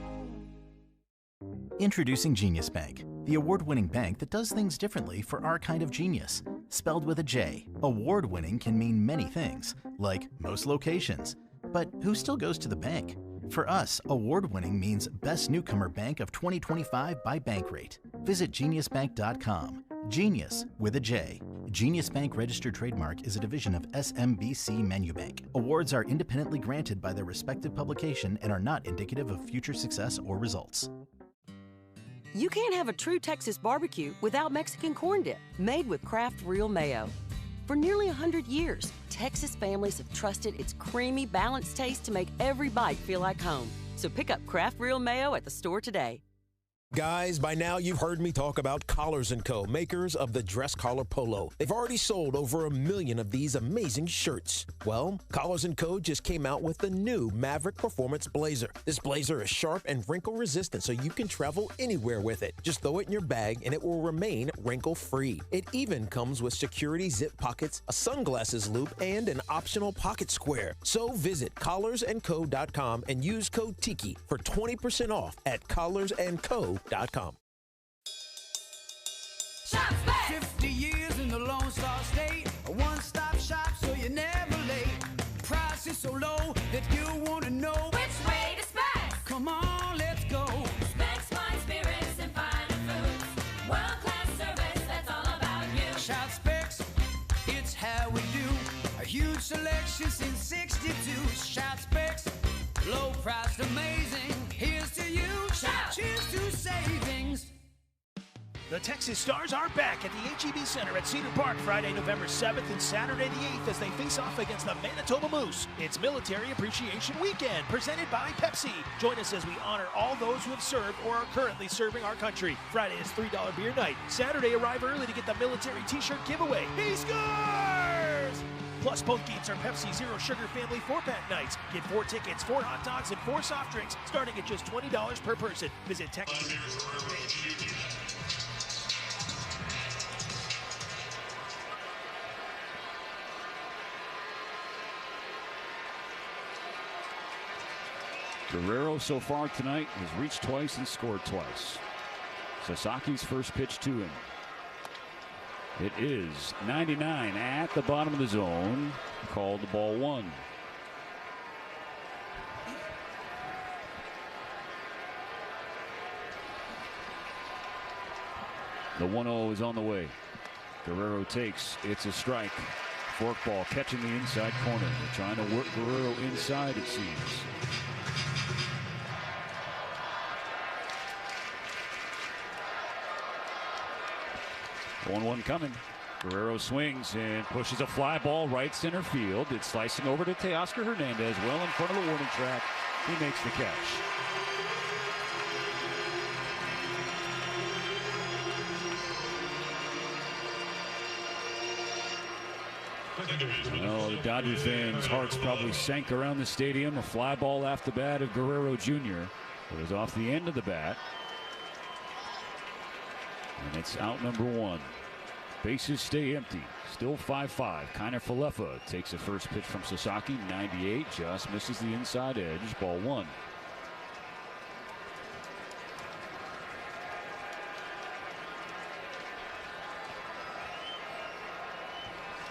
Introducing Genius Bank, the award-winning bank that does things differently for our kind of genius. Spelled with a J, award-winning can mean many things, like most locations. But who still goes to the bank? For us, award-winning means Best Newcomer Bank of 2025 by Bankrate. Visit geniusbank.com. Genius with a J. Genius Bank registered trademark is a division of SMBC Menubank. Awards are independently granted by their respective publication and are not indicative of future success or results. You can't have a true Texas barbecue without Mexican corn dip, made with Kraft Real Mayo. For nearly 100 years, Texas families have trusted its creamy, balanced taste to make every bite feel like home. So pick up Kraft Real Mayo at the store today. Guys, by now you've heard me talk about Collars & Co., makers of the dress collar polo. They've already sold over 1 million of these amazing shirts. Well, Collars & Co. just came out with the new Maverick Performance Blazer. This blazer is sharp and wrinkle resistant, so you can travel anywhere with it. Just throw it in your bag and it will remain wrinkle-free. It even comes with security zip pockets, a sunglasses loop, and an optional pocket square. So visit collarsandco.com and use code TIKI for 20% off at collarsandco.com. Shop back. 50 years in the Lone Star State, a one-stop shop so you're never late. Price is so low that you want to know which way to Specs. Come on, let's go. Specs, wine, spirits, and finer foods. World-class service, that's all about you. Shop Specs, it's how we do. A huge selection since 62. Shop Specs, low price, amazing. Here's to you. Shout. Cheers to savings. The Texas Stars are back at the HEB Center at Cedar Park Friday, November 7th and Saturday the 8th as they face off against the Manitoba Moose. It's Military Appreciation Weekend presented by Pepsi. Join us as we honor all those who have served or are currently serving our country. Friday is $3 beer night. Saturday, arrive early to get the military t-shirt giveaway. He scores! Plus, both games are Pepsi Zero Sugar Family 4-pack nights. Get 4 tickets, 4 hot dogs, and 4 soft drinks starting at just $20 per person. Visit Texas. Guerrero so far tonight has reached twice and scored twice. Sasaki's first pitch to him. It is 99 at the bottom of the zone. Called the ball 1. The 1-0 is on the way. Guerrero takes. It's a strike. Forkball catching the inside corner. They're trying to work Guerrero inside, it seems. One coming. Guerrero swings and pushes a fly ball right center field. It's slicing over to Teoscar Hernandez, well in front of the warning track. He makes the catch. Well, the Dodgers fans' hearts probably sank around the stadium. A fly ball off the bat of Guerrero Jr. It was off the end of the bat. And it's out number 1. Bases stay empty. Still 5-5. Kiner Falefa takes the first pitch from Sasaki. 98. Just misses the inside edge. Ball 1.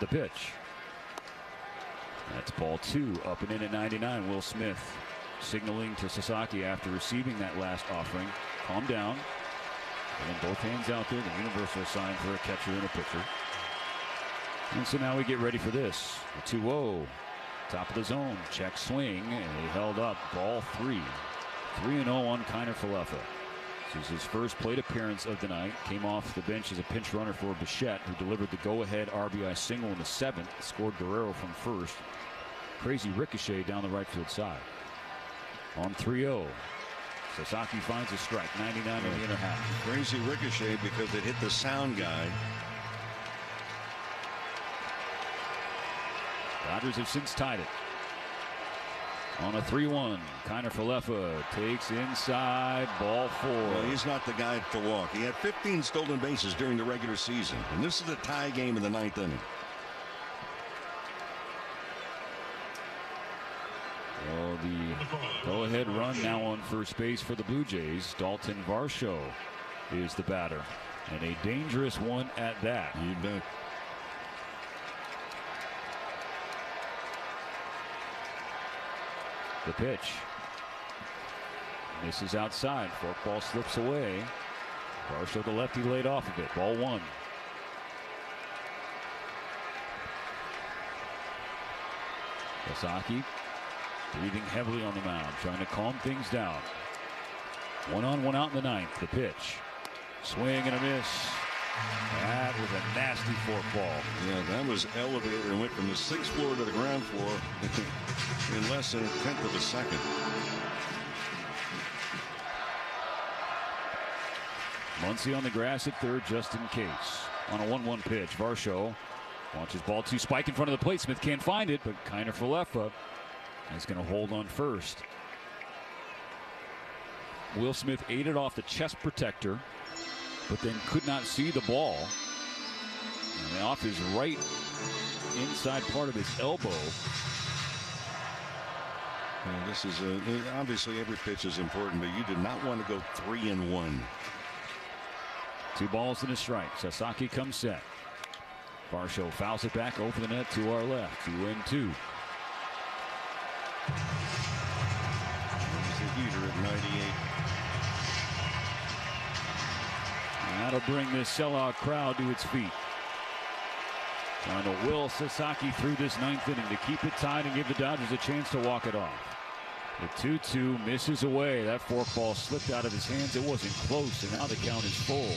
The pitch. That's ball 2. Up and in at 99. Will Smith signaling to Sasaki after receiving that last offering. Calm down. And then both hands out there, the universal sign for a catcher and a pitcher. And so now we get ready for this. The 2-0. Top of the zone. Check swing. And he held up. Ball 3. 3-0 on Kiner Falefa. This is his first plate appearance of the night. Came off the bench as a pinch runner for Bichette, who delivered the go-ahead RBI single in the 7th. Scored Guerrero from first. Crazy ricochet down the right field side. On 3-0. Sasaki finds a strike. 99 in the inner half. Crazy ricochet because it hit the sound guy. Dodgers have since tied it. On a 3-1, Kiner Falefa takes inside, ball 4. Well, he's not the guy to walk. He had 15 stolen bases during the regular season, and this is a tie game in the 9th inning. Well, the go-ahead run now on first base for the Blue Jays. Dalton Varsho is the batter, and a dangerous one at that. You bet. The pitch. Misses outside. Forkball slips away. Varsho, the lefty, laid off of it. Ball 1. Sasaki breathing heavily on the mound, trying to calm things down. 1 on, 1 out in the 9th. The pitch. Swing and a miss. That was a nasty forkball. Yeah, that was elevated and went from the 6th floor to the ground floor in less than a 10th of a second. Muncy on the grass at third just in case. On a 1-1 pitch, Varsho launches ball 2, spike in front of the plate. Smith can't find it, but Kiner Falefa is going to hold on first. Will Smith ate it off the chest protector, but then could not see the ball. And off his right inside part of his elbow. Well, this is obviously every pitch is important, but you did not want to go 3-1. 2 balls and a strike. Sasaki comes set. Varsho fouls it back over the net to our left. 2-2. He's a heater at 98. That'll bring this sellout crowd to its feet. Trying to will Sasaki through this 9th inning to keep it tied and give the Dodgers a chance to walk it off. The 2-2 misses away. That forkball slipped out of his hands. It wasn't close, and now the count is full.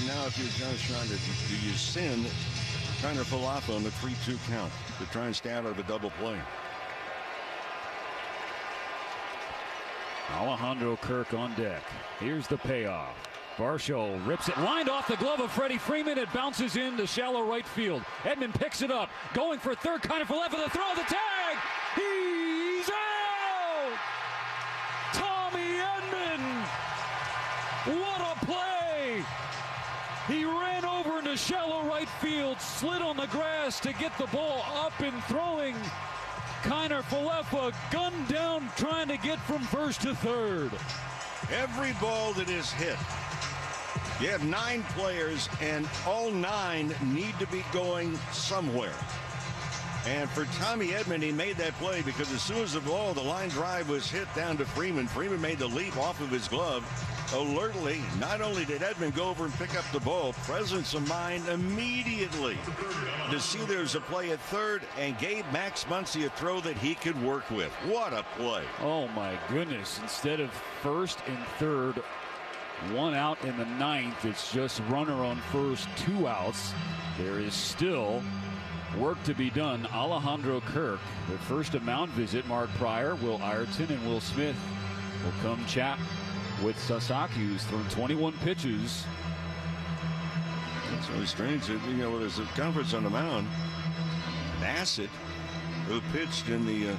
Now if you're just trying to, do you send Kiner Falefa on the 3-2 count to try and stay out of a double play? Alejandro Kirk on deck. Here's the payoff. Varsho rips it, lined off the glove of Freddie Freeman. It bounces into shallow right field. Edman picks it up, going for third. Kiner Falefa, the throw, the tag. He's out! Tommy Edman! What a play! He ran over into shallow right field, slid on the grass to get the ball up and throwing. Kiner Falefa gunned down trying to get from first to third. Every ball that is hit, you have 9 players, and all 9 need to be going somewhere. And for Tommy Edman, he made that play because as soon as the line drive was hit down to Freeman, Freeman made the leap off of his glove. Alertly, not only did Edman go over and pick up the ball, presence of mind immediately to see there's a play at third and gave Max Muncy a throw that he could work with. What a play. Oh, my goodness. Instead of first and third, 1 out in the 9th, it's just runner on first, 2 outs. There is still work to be done. Alejandro Kirk, the first to mound visit. Mark Pryor, Will Ireton, and Will Smith will come chat with Sasaki, who's thrown 21 pitches. It's really strange. You know, there's a conference on the mound. Bassett, who pitched in the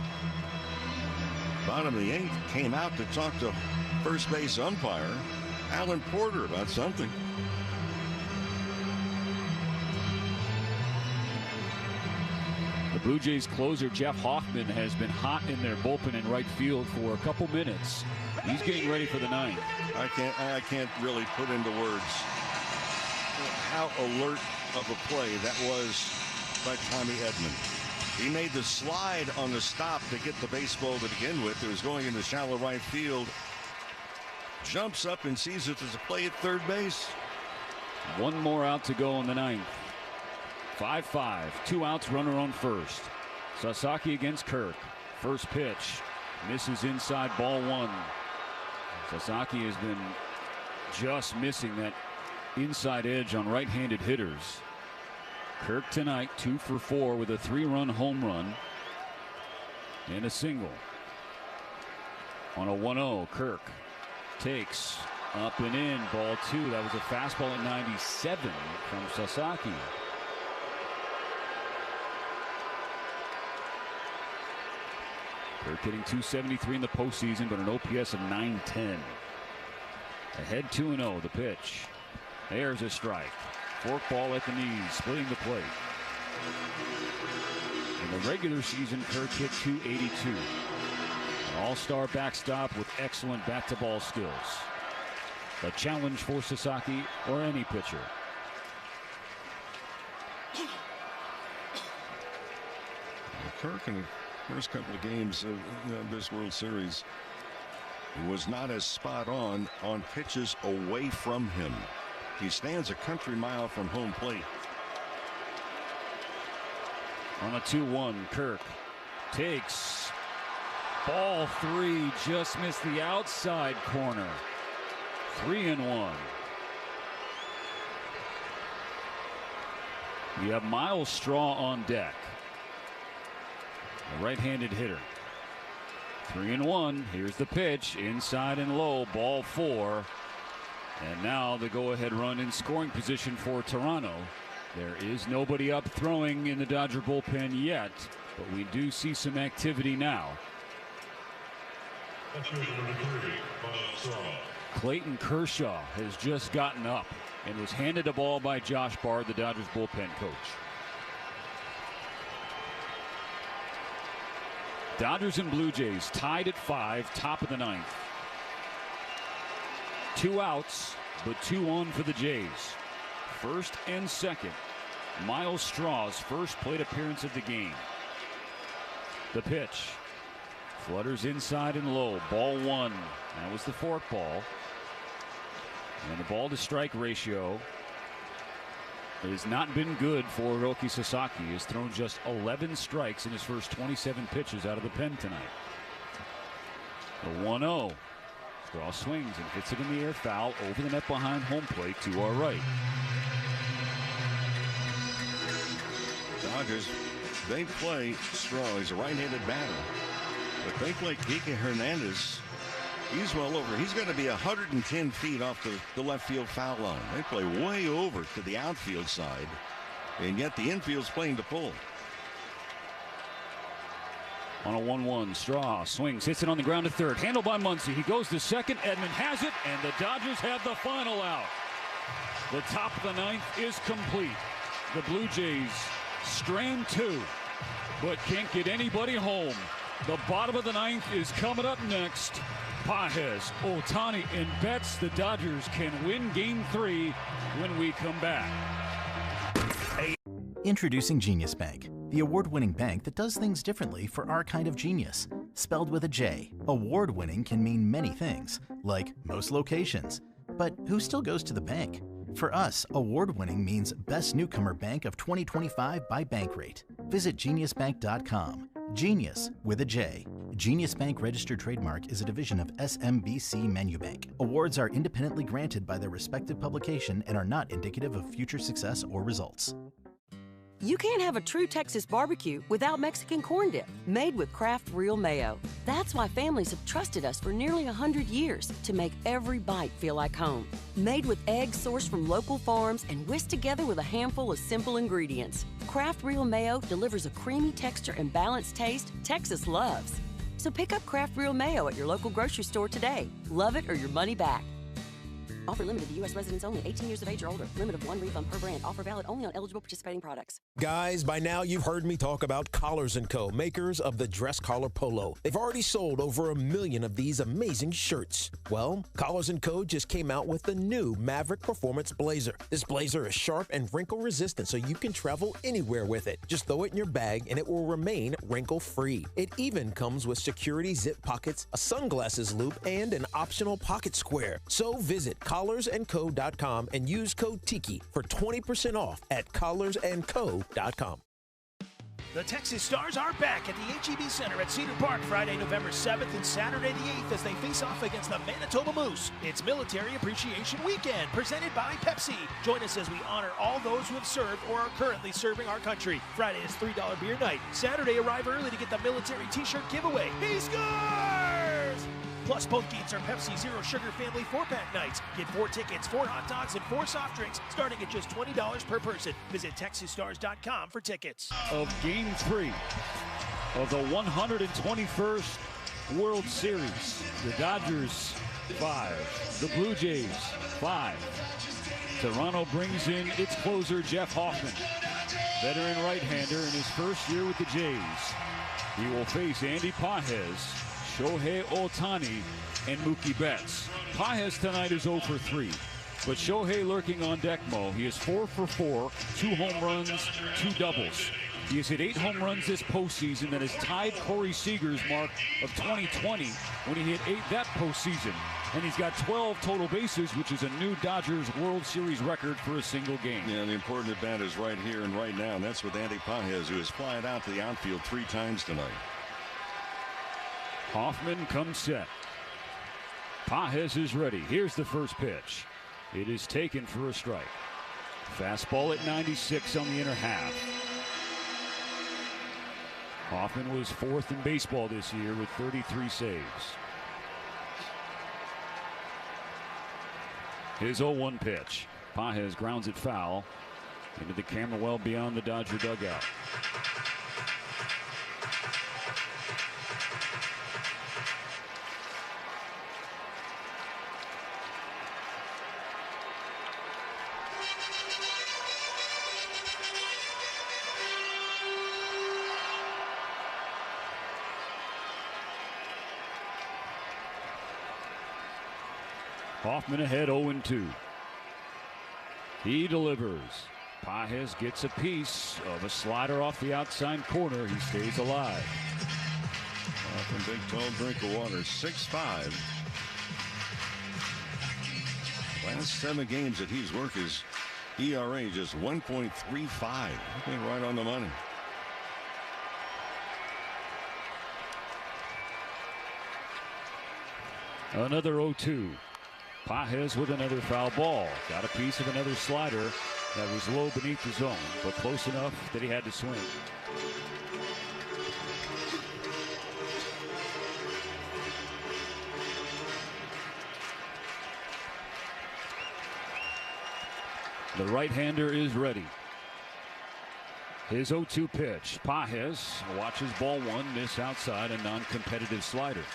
bottom of the 8th, came out to talk to first base umpire Alan Porter about something. The Blue Jays closer Jeff Hoffman has been hot in their bullpen in right field for a couple minutes. He's getting ready for the 9th. I can't really put into words how alert of a play that was by Tommy Edman. He made the slide on the stop to get the baseball to begin with. It was going into shallow right field. Jumps up and sees it as a play at third base. 1 more out to go in the 9th. 5-5, 2 outs, runner on first. Sasaki against Kirk. First pitch misses inside, ball 1. Sasaki has been just missing that inside edge on right-handed hitters. Kirk tonight 2 for 4 with a 3-run home run and a single. On a 1-0, Kirk takes up and in, ball 2. That was a fastball at 97 from Sasaki. Kirk hitting .273 in the postseason, but an OPS of .910. Ahead 2-0, the pitch. There's a strike. Forkball at the knees, splitting the plate. In the regular season, Kirk hit .282. An all-star backstop with excellent bat-to-ball skills. A challenge for Sasaki or any pitcher. Kirk in the first couple of games of this World Series was not as spot on pitches away from him. He stands a country mile from home plate. On a 2-1, Kirk takes ball 3, just missed the outside corner. 3-1. You have Miles Straw on deck, a right-handed hitter. 3-1. Here's the pitch, inside and low, ball 4. And now the go-ahead run in scoring position for Toronto. There is nobody up throwing in the Dodger bullpen yet, but we do see some activity now. Clayton Kershaw has just gotten up and was handed a ball by Josh Bard, the Dodgers bullpen coach. Dodgers and Blue Jays tied at 5, top of the 9th. 2 outs, but 2 on for the Jays. First and second. Miles Straw's first plate appearance of the game. The pitch. Flutters inside and low. Ball 1. That was the fork ball. And the ball to strike ratio has not been good for Hiroki Sasaki. He has thrown just 11 strikes in his first 27 pitches out of the pen tonight. The 1-0. Straw swings and hits it in the air, foul over the net behind home plate to our right. Dodgers, they play Straw. He's a right-handed batter. But they play Kike Hernandez. He's well over. He's going to be 110 feet off the left field foul line. They play way over to the outfield side. And yet the infield's playing to pull. On a 1-1, Straw swings, hits it on the ground to third. Handled by Muncy. He goes to second. Edman has it, and the Dodgers have the final out. The top of the 9th is complete. The Blue Jays strand 2. but can't get anybody home. The bottom of the ninth is coming up next. Pages, Ohtani, and Betts. The Dodgers can win Game 3 when we come back. Introducing Genius Bank, the award-winning bank that does things differently for our kind of genius. Spelled with a J, award-winning can mean many things, like most locations. But who still goes to the bank? For us, award-winning means Best Newcomer Bank of 2025 by Bankrate. Visit geniusbank.com. Genius with a J. Genius Bank registered trademark is a division of SMBC Manubank. Awards are independently granted by their respective publication and are not indicative of future success or results. You can't have a true Texas barbecue without Mexican corn dip, made with Kraft Real Mayo. That's why families have trusted us for nearly 100 years to make every bite feel like home. Made with eggs sourced from local farms and whisked together with a handful of simple ingredients. Kraft Real Mayo delivers a creamy texture and balanced taste Texas loves. So pick up Kraft Real Mayo at your local grocery store today. Love it or your money back. Offer limited to U.S. residents only, 18 years of age or older. Limit of 1 refund per brand. Offer valid only on eligible participating products. Guys, by now you've heard me talk about Collars & Co., makers of the dress collar polo. They've already sold over 1 million of these amazing shirts. Well, Collars & Co. just came out with the new Maverick Performance Blazer. This blazer is sharp and wrinkle resistant, so you can travel anywhere with it. Just throw it in your bag and it will remain wrinkle-free. It even comes with security zip pockets, a sunglasses loop, and an optional pocket square. So visit collarsandco.com and use code TIKI for 20% off at collarsandco.com. The Texas Stars are back at the HEB Center at Cedar Park Friday, November 7th and Saturday the 8th as they face off against the Manitoba Moose. It's Military Appreciation Weekend presented by Pepsi. Join us as we honor all those who have served or are currently serving our country. Friday is $3 beer night. Saturday, arrive early to get the military t-shirt giveaway. He scores! Plus, both games are Pepsi Zero Sugar Family 4-pack nights. Get 4 tickets, 4 hot dogs, and 4 soft drinks starting at just $20 per person. Visit TexasStars.com for tickets. Of Game 3 of the 121st World Series. The Dodgers 5, the Blue Jays 5. Toronto brings in its closer Jeff Hoffman, veteran right-hander in his first year with the Jays. He will face Andy Pages, Shohei Ohtani, and Mookie Betts. Pages tonight is 0 for 3, but Shohei lurking on deck, Mo. He is 4 for 4, 2 home runs, 2 doubles. He has hit 8 home runs this postseason that has tied Corey Seager's mark of 2020 when he hit 8 that postseason. And he's got 12 total bases, which is a new Dodgers World Series record for a single game. Yeah, the important at bat is right here and right now, and that's with Andy Pages, who has flied out to the outfield 3 times tonight. Hoffman comes set. Pages is ready. Here's the first pitch. It is taken for a strike. Fastball at 96 on the inner half. Hoffman was 4th in baseball this year with 33 saves. His 0-1 pitch. Pages grounds it foul into the camera well beyond the Dodger dugout. Hoffman ahead 0-2. He delivers. Pages gets a piece of a slider off the outside corner. He stays alive. Hoffman, big tall drink of water, 6'5". Last 7 games that he's worked, his ERA just 1.35. Right on the money. Another 0-2. Pages with another foul ball. Got a piece of another slider that was low beneath the zone, but close enough that he had to swing. The right-hander is ready. His 0-2 pitch. Pages watches ball 1 miss outside, a non-competitive slider.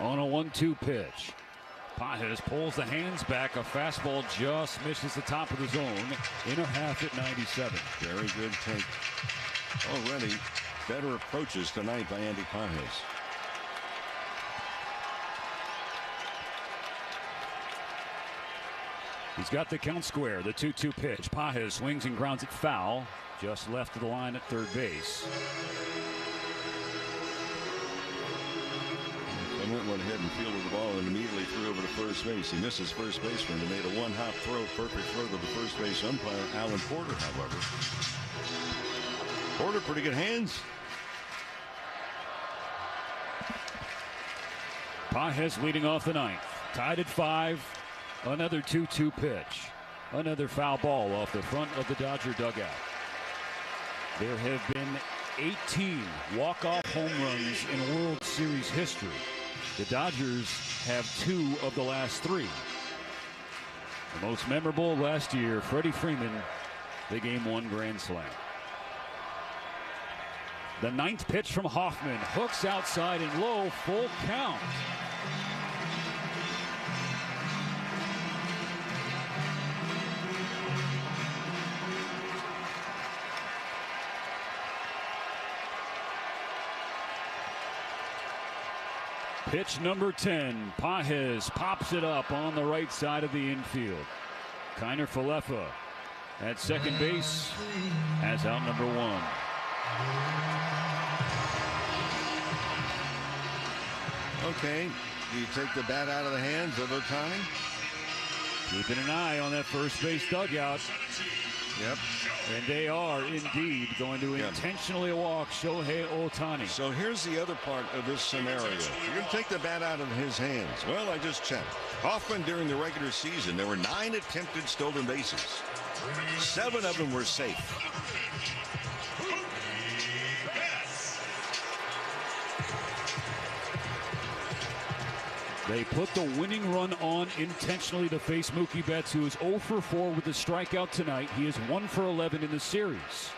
on a 1-2 pitch. Pages pulls the hands back. A fastball just misses the top of the zone. Inner half at 97. Very good take. Already better approaches tonight by Andy Pages. He's got the count square. The 2-2 pitch. Pages swings and grounds it foul. Just left of the line at third base. Clement went ahead and fielded the ball and immediately threw over to first base. He misses first baseman and made a one-hop throw, perfect throw to the first base umpire, Alan Porter, however. Porter, pretty good hands. Pages leading off the ninth. Tied at 5. Another 2-2 pitch. Another foul ball off the front of the Dodger dugout. There have been 18 walk-off home runs in World Series history. The Dodgers have 2 of the last 3. The most memorable last year, Freddie Freeman, the Game 1 grand slam. The 9th pitch from Hoffman. Hooks outside and low, full count. Pitch number 10. Pages pops it up on the right side of the infield. Kiner Falefa at second base has out number 1. Okay, do you take the bat out of the hands of Ohtani? Keeping an eye on that first base dugout. Yep. And they are indeed going to intentionally walk Shohei Ohtani. So here's the other part of this scenario. You're going to take the bat out of his hands. Well, I just checked. Hoffman, during the regular season, there were 9 attempted stolen bases. 7 of them were safe. They put the winning run on intentionally to face Mookie Betts, who is 0 for 4 with a strikeout tonight. He is 1 for 11 in the series.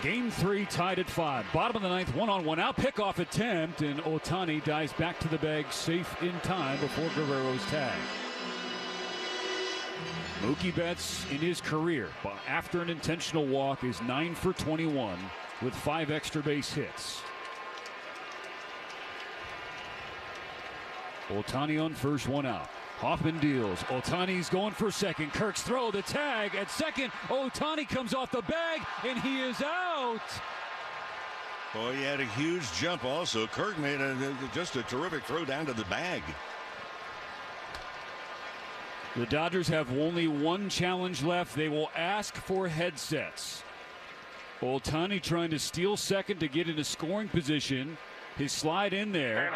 Game 3 tied at 5. Bottom of the 9th, 1-on-1 out. Pickoff attempt, and Ohtani dives back to the bag safe in time before Guerrero's tag. Mookie Betts in his career, after an intentional walk, is 9 for 21 with 5 extra base hits. Ohtani on first, 1 out. Hoffman deals. Ohtani's going for second. Kirk's throw, the tag at second. Ohtani comes off the bag, and he is out. Boy, he had a huge jump also. Kirk made just a terrific throw down to the bag. The Dodgers have only 1 challenge left. They will ask for headsets. Ohtani trying to steal second to get into scoring position. His slide in there.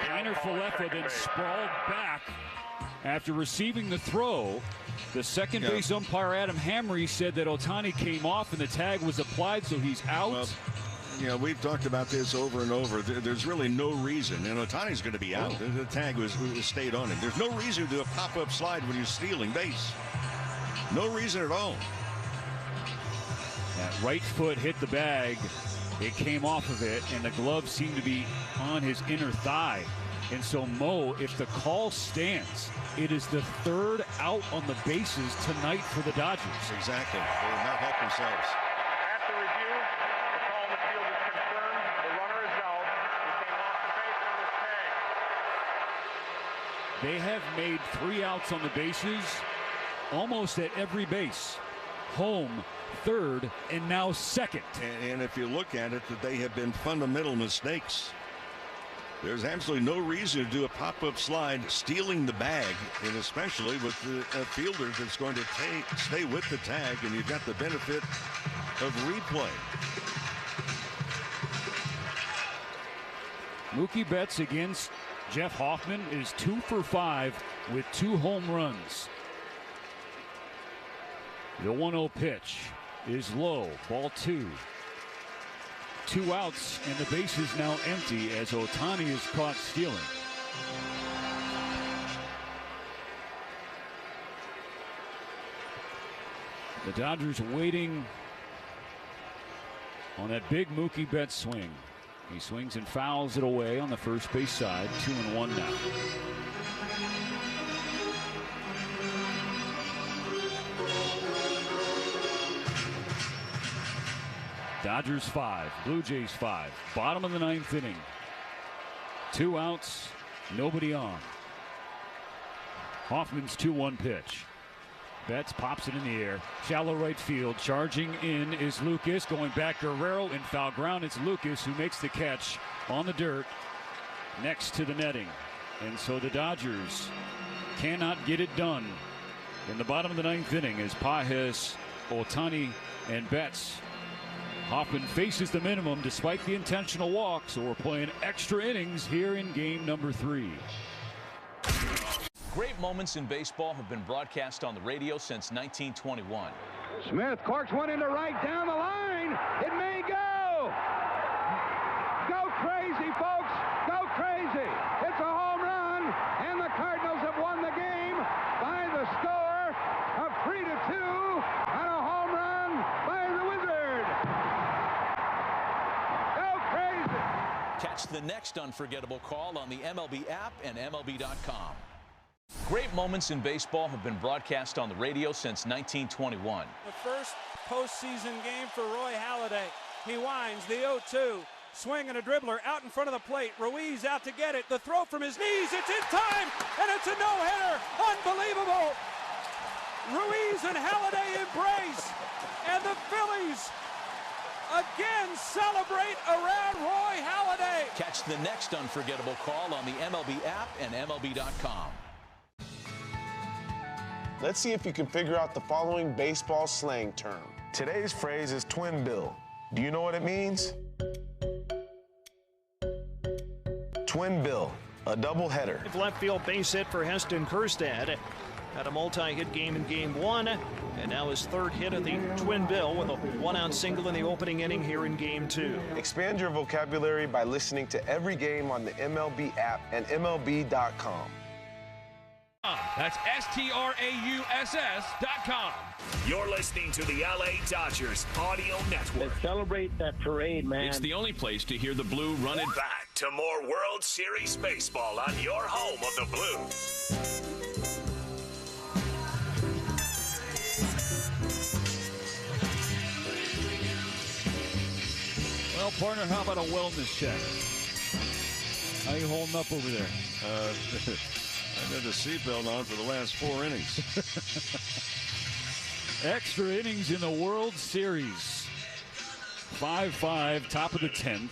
Kiner Falefa then sprawled back after receiving the throw. The second base umpire, Adam Hamry, said that Ohtani came off and the tag was applied, so he's out. Well, we've talked about this over and over. There's really no reason, and Ohtani's going to be out. The tag was stayed on him. There's no reason to do a pop-up slide when you're stealing base. No reason at all. That right foot hit the bag. It came off of it, and the glove seemed to be on his inner thigh. And so, Mo, if the call stands, it is the 3rd out on the bases tonight for the Dodgers. Exactly. They will not help themselves. After review, the call in the field is confirmed. The runner is out. He came off the base and was tagged. They have made 3 outs on the bases almost at every base. Home, 3rd, and now 2nd. And if you look at it, that they have been fundamental mistakes. There's absolutely no reason to do a pop-up slide stealing the bag, and especially with a fielder that's going to stay with the tag, and you've got the benefit of replay. Mookie Betts against Jeff Hoffman is 2 for 5 with 2 home runs. The 1-0 pitch is low, ball 2. 2 outs, and the base is now empty as Ohtani is caught stealing. The Dodgers waiting on that big Mookie Betts swing. He swings and fouls it away on the first base side. 2-1 now. Dodgers 5, Blue Jays 5. Bottom of the 9th inning. 2 outs, nobody on. Hoffman's 2-1 pitch. Betts pops it in the air. Shallow right field. Charging in is Lucas. Going back Guerrero in foul ground. It's Lucas who makes the catch on the dirt next to the netting. And so the Dodgers cannot get it done in the bottom of the 9th inning as Pages, Ohtani, and Betts. Hoffman faces the minimum despite the intentional walk, so we're playing extra innings here in game number 3. Great moments in baseball have been broadcast on the radio since 1921. Smith corks one into right down the line. It may go. Go crazy, folks. Go crazy. It's a home run, and the Cardinals have won the game by the score of 3-2 on a home run by the Wizard. Go crazy. Catch the next unforgettable call on the MLB app and MLB.com. Great moments in baseball have been broadcast on the radio since 1921. The first postseason game for Roy Halladay. He winds the 0-2. Swing and a dribbler out in front of the plate. Ruiz out to get it. The throw from his knees. It's in time, and it's a no-hitter. Unbelievable. Ruiz and Halladay embrace, and the Phillies again celebrate around Roy Halladay. Catch the next unforgettable call on the MLB app and MLB.com. Let's see if you can figure out the following baseball slang term. Today's phrase is twin bill. Do you know what it means? Twin bill, a doubleheader. Left field base hit for Heston Kjerstad. Had a multi-hit game in Game 1, and now his 3rd hit of the twin bill with a 1-out single in the opening inning here in Game 2. Expand your vocabulary by listening to every game on the MLB app and MLB.com. That's STRAUSS.com. You're listening to the LA Dodgers Audio Network. Let's celebrate that parade, man. It's the only place to hear the Blue run it. Back to more World Series baseball on your home of the Blue. Well, partner, how about a wellness check? How you holding up over there? I've had the seatbelt on for the last 4 innings. Extra innings in the World Series. 5-5, top of the 10th.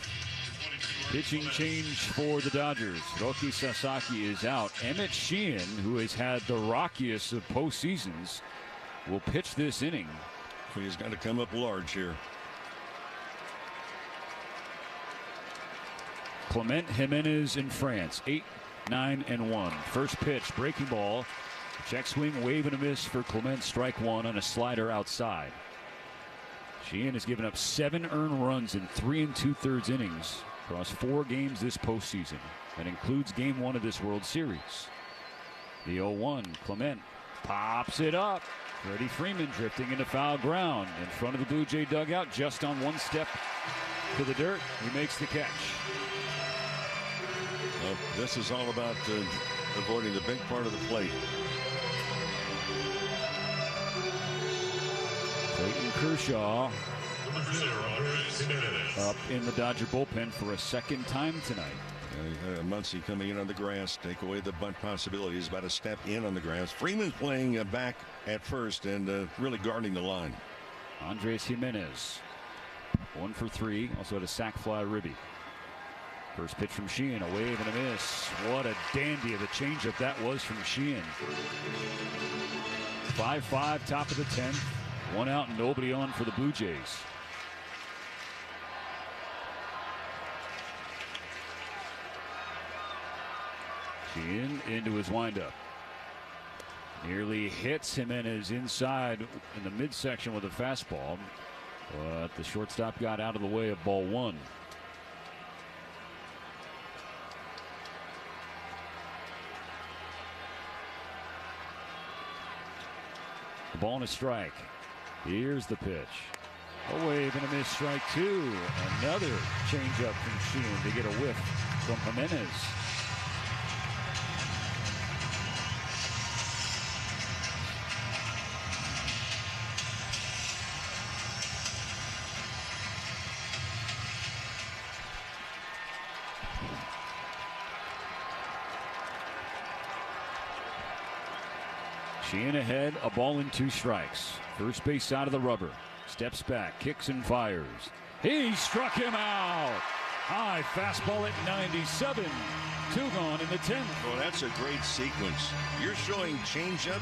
Pitching change for the Dodgers. Roki Sasaki is out. Emmett Sheehan, who has had the rockiest of postseasons, will pitch this inning. He's got to come up large here. Clement Jimenez in France, 8-9-1. First pitch, breaking ball. Check swing, wave and a miss for Clement. Strike 1 on a slider outside. Sheehan has given up 7 earned runs in 3 2/3 innings across 4 games this postseason. That includes Game 1 of this World Series. The 0-1, Clement pops it up. Freddie Freeman drifting into foul ground in front of the Blue Jay dugout, just on 1 step to the dirt. He makes the catch. Well, this is all about avoiding the big part of the plate. Clayton Kershaw up in the Dodger bullpen for a 2nd time tonight. Muncy coming in on the grass, take away the bunt possibilities, about a step in on the grass. Freeman's playing back at first and really guarding the line. Andres Jimenez, 1 for 3, also had a sac fly ribby. First pitch from Sheehan, a wave and a miss. What a dandy of a changeup that was from Sheehan. 5-5, top of the 10th. 1 out and nobody on for the Blue Jays. Sheehan into his windup. Nearly hits Jimenez inside in the midsection with a fastball. But the shortstop got out of the way of ball 1. The ball and a strike. Here's the pitch. A wave and a miss, strike two. Another changeup from Sheehan to get a whiff from Jimenez. Sheehan ahead, a ball and 2 strikes. First base side of the rubber. Steps back, kicks and fires. He struck him out. High fastball at 97. 2 gone in the 10th. Well, that's a great sequence. You're showing changeups,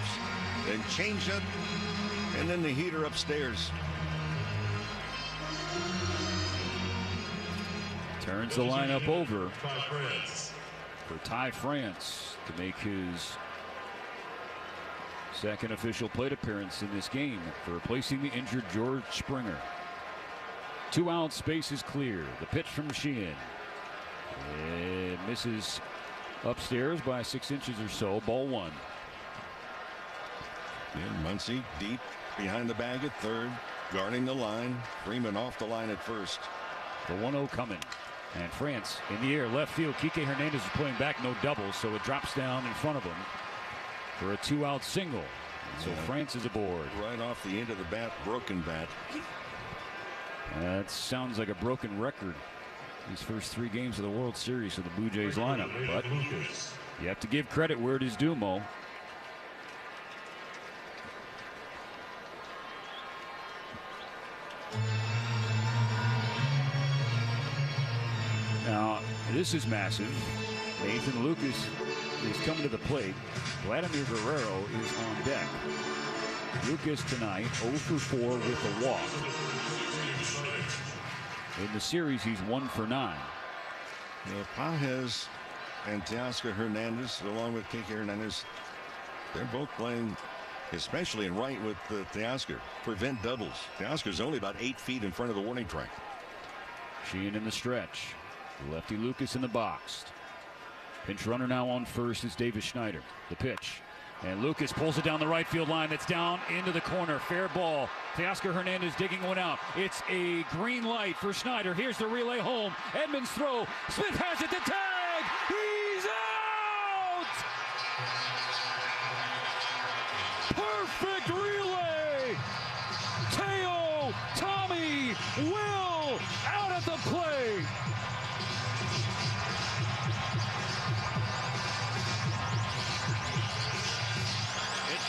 then changeup, and then the heater upstairs. Turns the lineup over for Ty France to make his second official plate appearance in this game for replacing the injured George Springer. 2 outs, base is clear. The pitch from Sheehan. It misses upstairs by 6 inches or so. Ball 1. And Muncy deep behind the bag at third, guarding the line. Freeman off the line at first. The 1-0 coming. And France in the air, left field. Kike Hernandez is playing back, no double, so it drops down in front of him for a 2-out single. So France is aboard. Right off the end of the bat, broken bat. That sounds like a broken record. These first 3 games of the World Series for the Blue Jays lineup. But you have to give credit where it is due, Mo. Now, this is massive. Nathan Lucas is coming to the plate. Vladimir Guerrero is on deck. Lucas tonight 0 for 4 with a walk. In the series, he's 1 for 9. Pages and Teoscar Hernandez, along with Kike Hernandez, they're both playing, especially in right with Teoscar, prevent doubles. Teoscar's only about 8 feet in front of the warning track. Sheehan in the stretch. Lefty Lucas in the box. Pinch runner now on first is Davis Schneider. The pitch. And Lucas pulls it down the right field line. That's down into the corner. Fair ball. Teoscar Hernandez digging one out. It's a green light for Schneider. Here's the relay home. Edmonds throw. Smith has it to tag. He's out! Perfect relay. Teo, Tommy, Will out at the plate.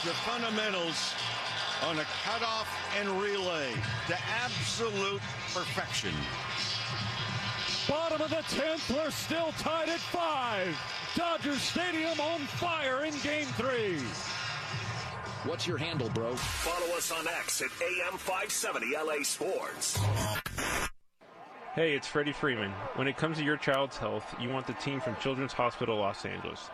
The fundamentals on a cutoff and relay to absolute perfection. Bottom of the 10th, we're still tied at 5. Dodger Stadium on fire in Game 3. What's your handle, bro? Follow us on X at AM570 LA Sports. Hey, it's Freddie Freeman. When it comes to your child's health, you want the team from Children's Hospital Los Angeles.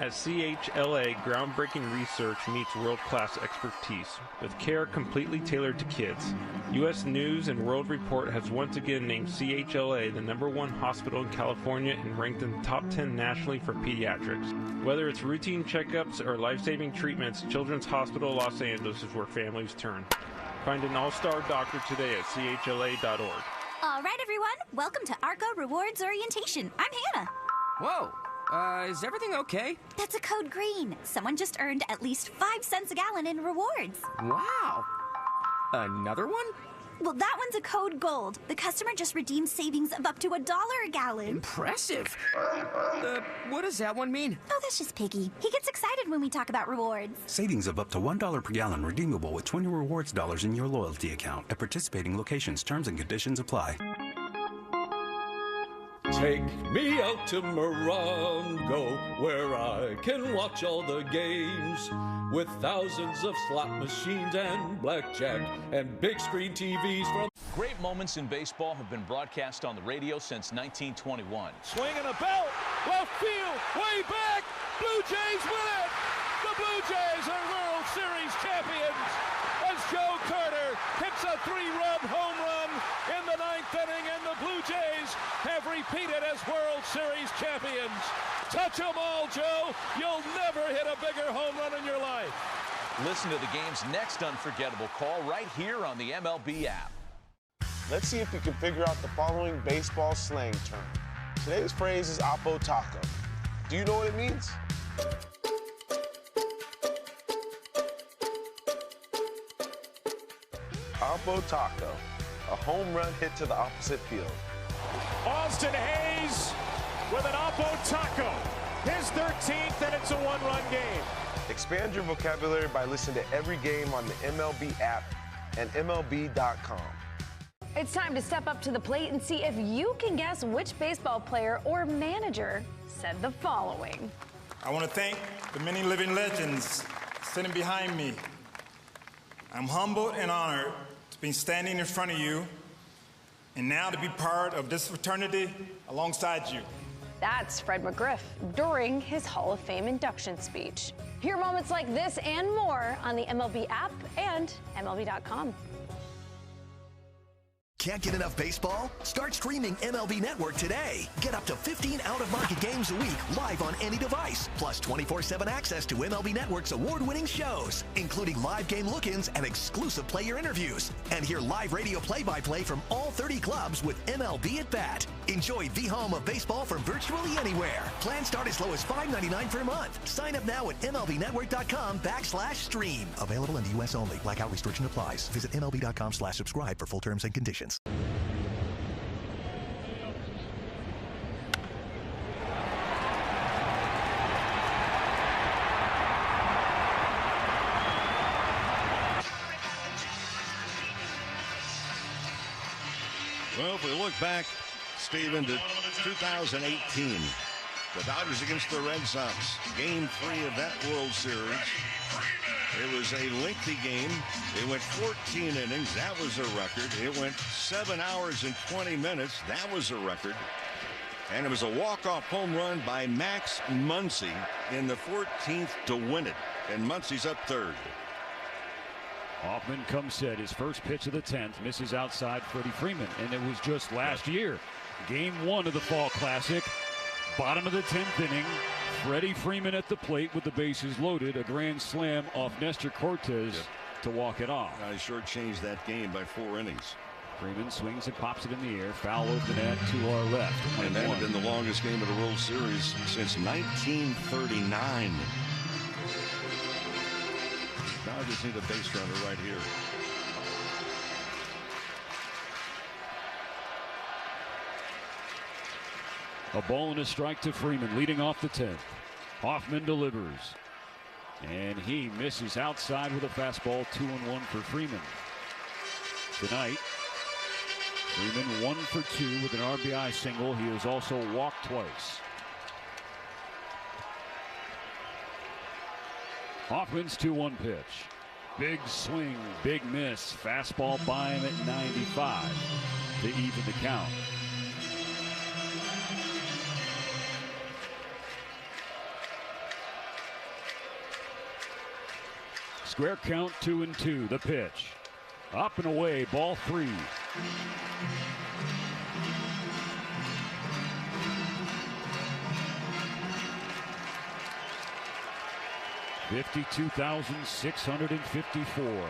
At CHLA, groundbreaking research meets world-class expertise, with care completely tailored to kids. U.S. News and World Report has once again named CHLA the #1 hospital in California and ranked in the top 10 nationally for pediatrics. Whether it's routine checkups or life-saving treatments, Children's Hospital Los Angeles is where families turn. Find an all-star doctor today at chla.org. All right, everyone. Welcome to ARCO Rewards Orientation. I'm Hannah. Whoa. Is everything okay? That's a code green. Someone just earned at least 5 cents a gallon in rewards. Wow. Another one? Well, that one's a code gold. The customer just redeemed savings of up to $1 a gallon. Impressive. What does that one mean? Oh, that's just Piggy. He gets excited when we talk about rewards. Savings of up to $1 per gallon redeemable with 20 rewards dollars in your loyalty account. At participating locations, terms and conditions apply. Take me out to Morongo, where I can watch all the games, with thousands of slot machines and blackjack and big screen TVs from... Great moments in baseball have been broadcast on the radio since 1921. Swinging a belt, left field, way back, Blue Jays win it! The Blue Jays are World Series champions as Joe Carter hits a 3-run home run in the 9th inning, and the Blue Jays have repeated as World Series champions. Touch them all, Joe. You'll never hit a bigger home run in your life. Listen to the game's next unforgettable call right here on the MLB app. Let's see if you can figure out the following baseball slang term. Today's phrase is Oppo Taco. Do you know what it means? Oppo Taco, a home run hit to the opposite field. Austin Hayes with an Oppo Taco, his 13th, and it's a one-run game. Expand your vocabulary by listening to every game on the MLB app and MLB.com. It's time to step up to the plate and see if you can guess which baseball player or manager said the following. I want to thank the many living legends sitting behind me. I'm humbled and honored to be standing in front of you and now to be part of this fraternity alongside you. That's Fred McGriff during his Hall of Fame induction speech. Hear moments like this and more on the MLB app and MLB.com. Can't get enough baseball? Start streaming MLB Network today. Get up to 15 out-of-market games a week live on any device, plus 24/7 access to MLB Network's award-winning shows, including live game look-ins and exclusive player interviews. And hear live radio play-by-play from all 30 clubs with MLB at Bat. Enjoy the home of baseball from virtually anywhere. Plans start as low as $5.99 per month. Sign up now at MLBnetwork.com/stream. Available in the U.S. only. Blackout restriction applies. Visit MLB.com/subscribe for full terms and conditions. Well, if we look back, Stephen, to 2018, the Dodgers against the Red Sox, Game 3 of that World Series. It was a lengthy game. It went 14 innings. That was a record. It went 7 hours and 20 minutes. That was a record. And it was a walk-off home run by Max Muncy in the 14th to win it. And Muncy's up third. Hoffman comes set. His first pitch of the 10th misses outside Freddie Freeman. And it was just last year. Game 1 of the Fall Classic. Bottom of the 10th inning. Freddie Freeman at the plate with the bases loaded. A grand slam off Nestor Cortez to walk it off. I shortchanged that game by 4 innings. Freeman swings and pops it in the air. Foul over the net to our left. And that had been the longest game of the World Series since 1939. Now I just need a base runner right here. A ball and a strike to Freeman, leading off the 10th. Hoffman delivers. And he misses outside with a fastball. 2-1 for Freeman. Tonight, Freeman 1 for 2 with an RBI single. He has also walked twice. Hoffman's 2-1 pitch. Big swing, big miss. Fastball by him at 95 to even the count. Square count, 2-2. The pitch. Up and away, ball 3. $52,654.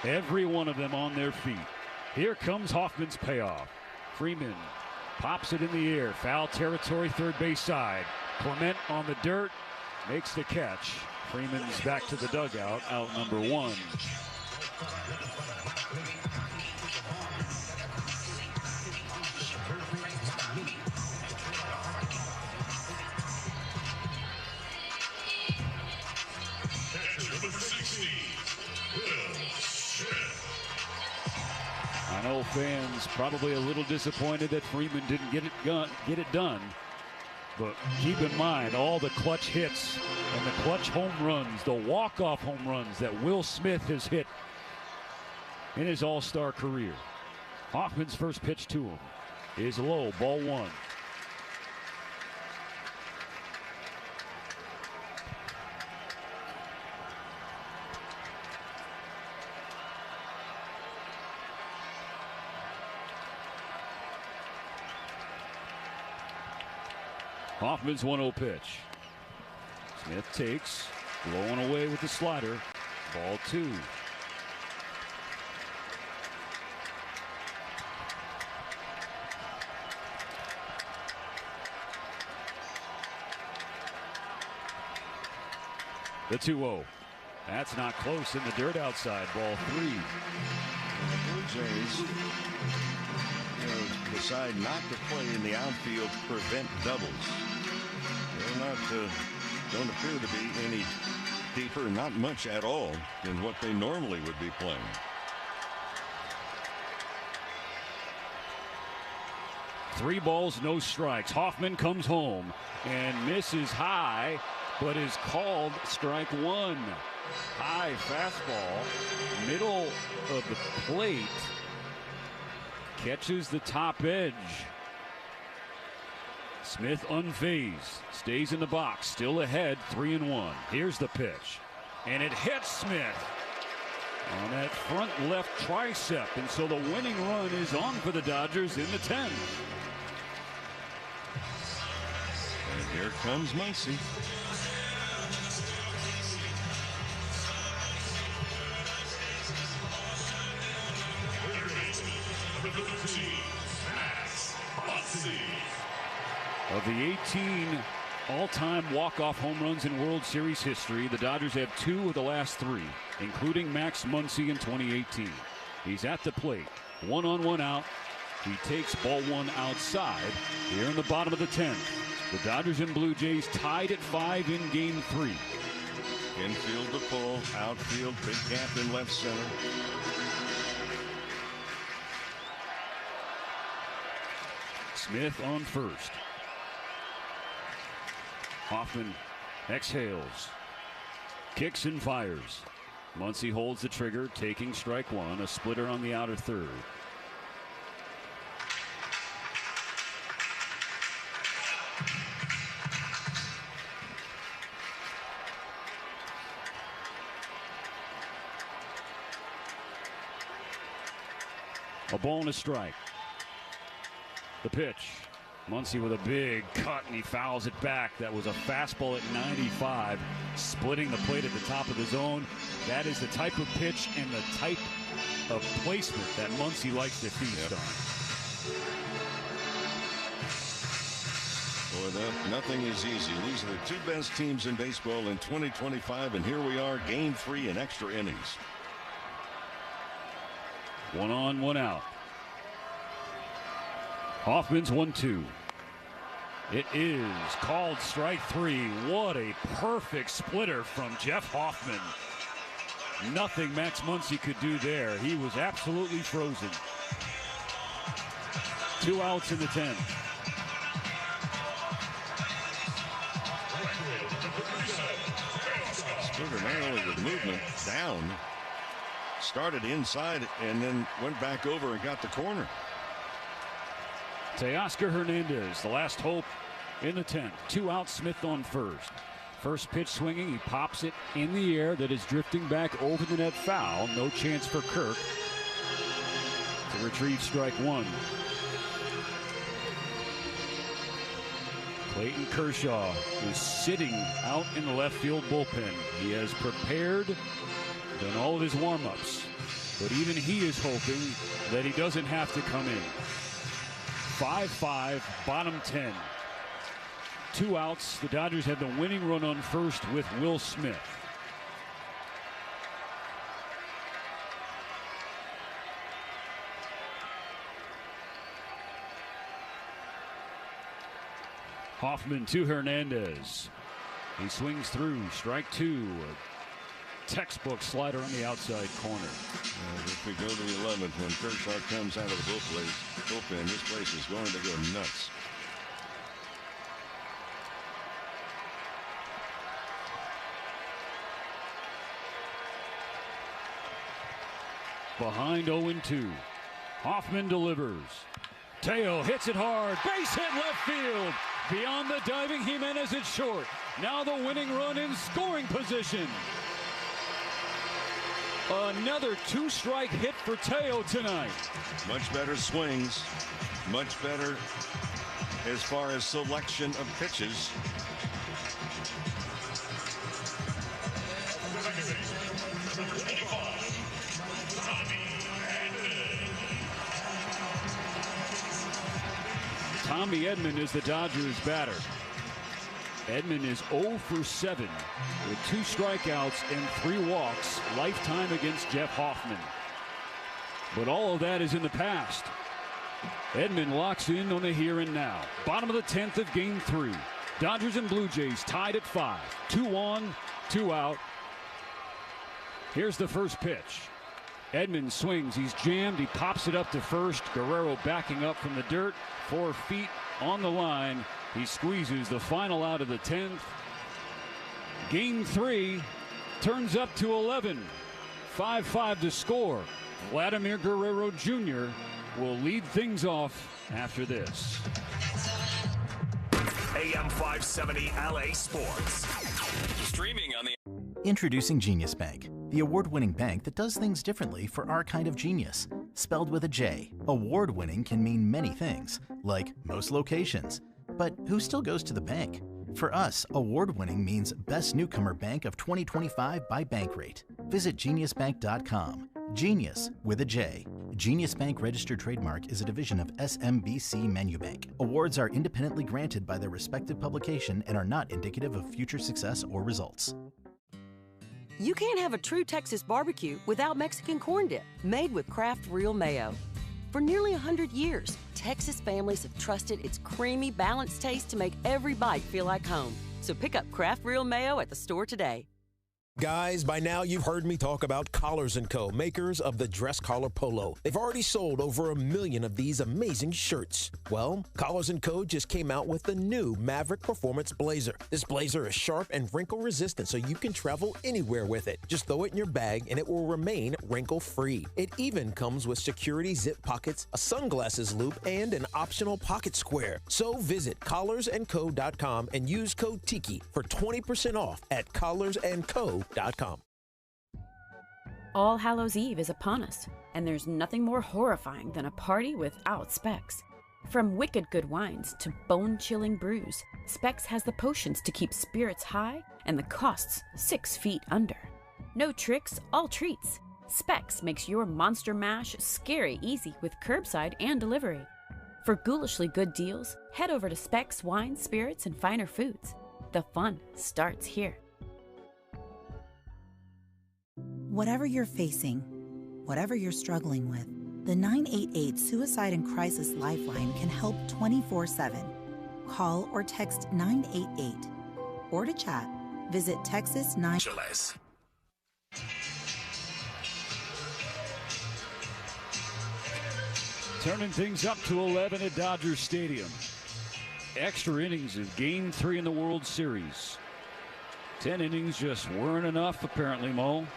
Every one of them on their feet. Here comes Hoffman's payoff. Freeman pops it in the air. Foul territory, third base side. Clement on the dirt, makes the catch. Freeman's back to the dugout, out number 1. I know fans probably a little disappointed that Freeman didn't get it done. But keep in mind all the clutch hits and the clutch home runs, the walk-off home runs that Will Smith has hit in his all-star career. Hoffman's first pitch to him is low, ball 1. Hoffman's 1-0 pitch. Smith takes, blowing away with the slider. Ball 2. The 2-0. That's not close in the dirt outside. Ball 3. Blue Jays decide not to play in the outfield to prevent doubles. They're don't appear to be any deeper, not much at all, than what they normally would be playing. Three balls, no strikes. Hoffman comes home and misses high, but is called strike one. High fastball, middle of the plate, catches the top edge. Smith unfazed, stays in the box, still ahead, 3-1. Here's the pitch, and it hits Smith on that front left tricep, and so the winning run is on for the Dodgers in the 10th. And here comes Muncy. Of the 18 all-time walk-off home runs in World Series history, the Dodgers have 2 of the last 3, including Max Muncy in 2018. He's at the plate, 1 on 1 out. He takes ball 1 outside here in the bottom of the 10th. The Dodgers and Blue Jays tied at 5 in Game 3. Infield to pull, outfield, big gap in left center. Smith on first. Hoffman exhales, kicks and fires. Muncy holds the trigger, taking strike one, a splitter on the outer third. A ball and a strike. The pitch. Muncy with a big cut, and he fouls it back. That was a fastball at 95, splitting the plate at the top of the zone. That is the type of pitch and the type of placement that Muncy likes to feast on. Boy, nothing is easy. These are the 2 best teams in baseball in 2025, and here we are, Game 3 in extra innings. 1 on, 1 out. Hoffman's 1-2. It is called strike 3. What a perfect splitter from Jeff Hoffman. Nothing Max Muncy could do there. He was absolutely frozen. 2 outs in the 10th. Splitter not only with movement down, started inside and then went back over and got the corner. Teoscar Hernandez, the last hope in the 10th. 2 outs, Smith on first. First pitch swinging, he pops it in the air. That is drifting back over the net, foul. No chance for Kirk to retrieve strike one. Clayton Kershaw is sitting out in the left field bullpen. He has prepared, done all of his warm-ups, but even he is hoping that he doesn't have to come in. 5-5, bottom 10. 2 outs. The Dodgers have the winning run on first with Will Smith. Hoffman to Hernandez. He swings through, strike 2. A textbook slider on the outside corner. If we go to the 11th, when Kershaw comes out of the bullpen, this place is going to go nuts. Behind 0-2. Hoffman delivers. Teo hits it hard. Base hit left field. Beyond the diving Jimenez at short. Now the winning run in scoring position. Another 2-strike hit for Teo tonight. Much better swings. Much better as far as selection of pitches. Tommy Edman is the Dodgers batter. Edman is 0 for 7 with 2 strikeouts and 3 walks lifetime against Jeff Hoffman. But all of that is in the past. Edman locks in on the here and now. Bottom of the 10th of Game 3. Dodgers and Blue Jays tied at 5. 2 on, 2 out. Here's the first pitch. Edman swings. He's jammed. He pops it up to first. Guerrero backing up from the dirt. 4 feet on the line. He squeezes the final out of the 10th. Game 3 turns up to 11. 5-5 to score. Vladimir Guerrero Jr. will lead things off after this. AM 570 LA Sports. Streaming on the... Introducing Genius Bank, the award-winning bank that does things differently for our kind of genius. Spelled with a J, award-winning can mean many things, like most locations. But who still goes to the bank? For us, award-winning means Best Newcomer Bank of 2025 by Bankrate. Visit geniusbank.com. Genius with a J. Genius Bank registered trademark is a division of SMBC Menubank. Awards are independently granted by their respective publication and are not indicative of future success or results. You can't have a true Texas barbecue without Mexican corn dip, made with Kraft Real Mayo. For nearly 100 years, Texas families have trusted its creamy, balanced taste to make every bite feel like home. So pick up Kraft Real Mayo at the store today. Guys, by now you've heard me talk about Collars & Co., makers of the dress collar polo. They've already sold over 1 million of these amazing shirts. Well, Collars & Co. just came out with the new Maverick Performance Blazer. This blazer is sharp and wrinkle resistant, so you can travel anywhere with it. Just throw it in your bag and it will remain wrinkle-free. It even comes with security zip pockets, a sunglasses loop, and an optional pocket square. So visit collarsandco.com and use code TIKI for 20% off at collarsandco.com. All Hallows Eve is upon us, and there's nothing more horrifying than a party without Specs. From wicked good wines to bone-chilling brews, Specs has the potions to keep spirits high and the costs 6 feet under. No tricks, all treats. Specs makes your monster mash scary easy with curbside and delivery. For ghoulishly good deals, head over to Specs Wine, Spirits, and Finer Foods. The fun starts here. Whatever you're facing, whatever you're struggling with, the 988 Suicide and Crisis Lifeline can help 24/7. Call or text 988. Or to chat, visit Texas9. Turning things up to 11 at Dodger Stadium. Extra innings of Game 3 in the World Series. 10 innings just weren't enough, apparently, Mo.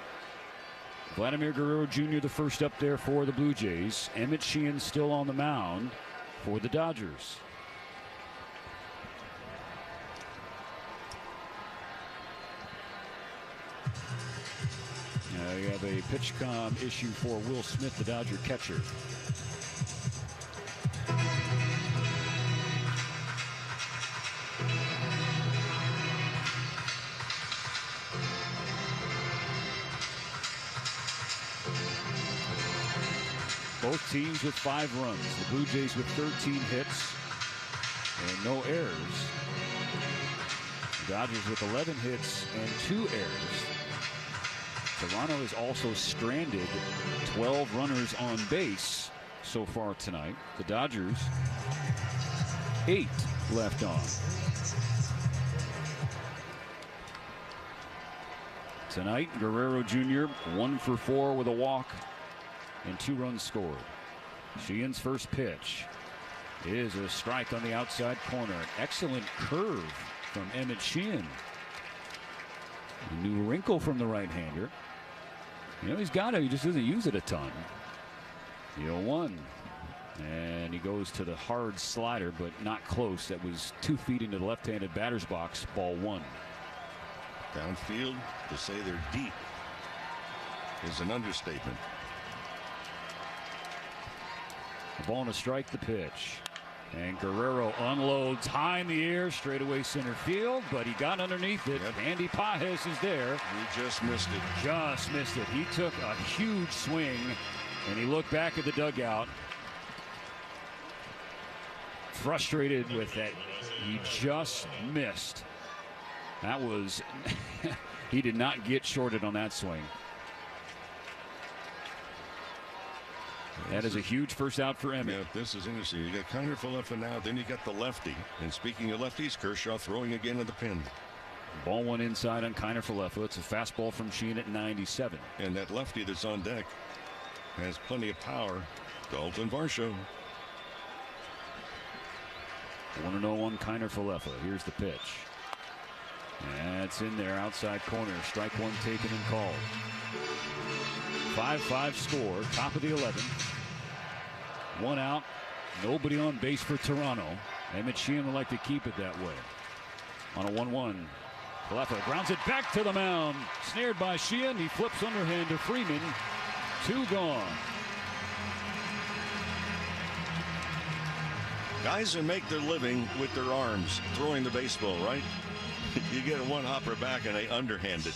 Vladimir Guerrero Jr. the first up there for the Blue Jays. Emmett Sheehan still on the mound for the Dodgers. You have a pitch-com issue for Will Smith, the Dodger catcher. Both teams with 5 runs. The Blue Jays with 13 hits and no errors. The Dodgers with 11 hits and 2 errors. Toronto is also stranded 12 runners on base so far tonight. The Dodgers 8 left on. Tonight, Guerrero Jr. 1 for 4 with a walk and 2 runs scored. Sheehan's first pitch is a strike on the outside corner. An excellent curve from Emmett Sheehan. A new wrinkle from the right-hander. You know, he's got it. He just doesn't use it a ton. 0-1. And he goes to the hard slider, but not close. That was 2 feet into the left-handed batter's box. Ball 1. Downfield, to say they're deep is an understatement. A ball and a strike, the pitch. And Guerrero unloads high in the air, straightaway center field, but he got underneath it. Yep. Andy Pajes is there. He just missed it. Just missed it. He took a huge swing, and he looked back at the dugout. Frustrated with that. He just missed. That was, he did not get shorted on that swing. That is a huge first out for Emmett. Yeah, this is interesting. You got Kiner Falefa now, then you got the lefty. And speaking of lefties, Kershaw throwing again at the pin. Ball one inside on Kiner Falefa. It's a fastball from Sheehan at 97. And that lefty that's on deck has plenty of power. Dalton Varsho. 1-0 on Kiner Falefa. Here's the pitch. That's in there, outside corner. Strike one taken and called. 5-5 score, top of the 11th. One out, nobody on base for Toronto. Emmett Sheehan would like to keep it that way. On a 1-1, Falefa grounds it back to the mound. Snared by Sheehan, he flips underhand to Freeman. 2 gone. Guys who make their living with their arms, throwing the baseball, right? You get one hopper back and they underhand it.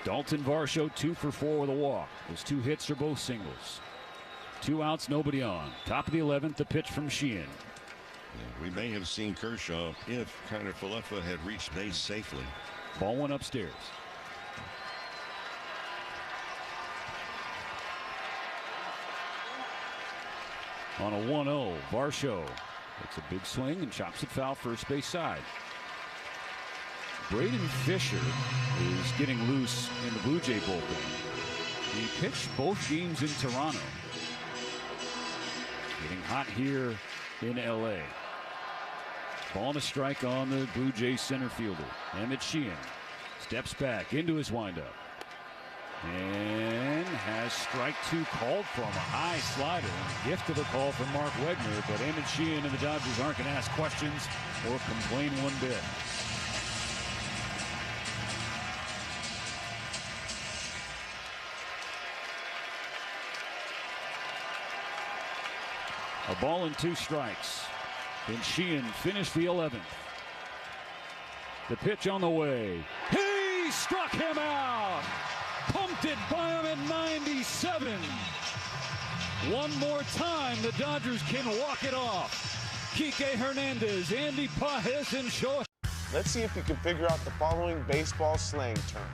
Dalton Varsho 2 for 4 with a walk. Those 2 hits are both singles. 2 outs, nobody on. Top of the 11th, the pitch from Sheehan. Yeah, we may have seen Kershaw if Kiner Falefa had reached base safely. Ball one upstairs. On a 1-0, Varsho. It's a big swing and chops it foul first base side. Braden Fisher is getting loose in the Blue Jay bullpen. He pitched both games in Toronto. Getting hot here in LA. Ball and a strike on the Blue Jays center fielder. Emmett Sheehan steps back into his windup. And has strike 2 called from a high slider. Gift of a call from Mark Wegner, but Emmett Sheehan and the Dodgers aren't going to ask questions or complain one bit. A ball and 2 strikes. Then Sheehan finished the 11th. The pitch on the way. He struck him out. Pumped it by him at 97. One more time, the Dodgers can walk it off. Kike Hernandez, Andy Pajes, and Shohei. Let's see if you can figure out the following baseball slang term.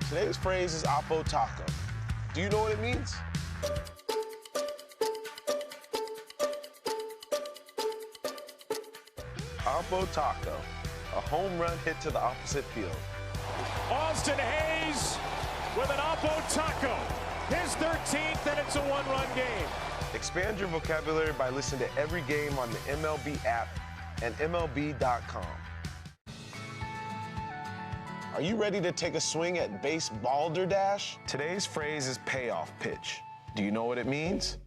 Today's phrase is Oppo Taco. Do you know what it means? Oppo Taco, a home run hit to the opposite field. Austin Hayes with an Oppo Taco. His 13th, and it's a 1-run game. Expand your vocabulary by listening to every game on the MLB app and MLB.com. Are you ready to take a swing at base balderdash? Today's phrase is payoff pitch. Do you know what it means?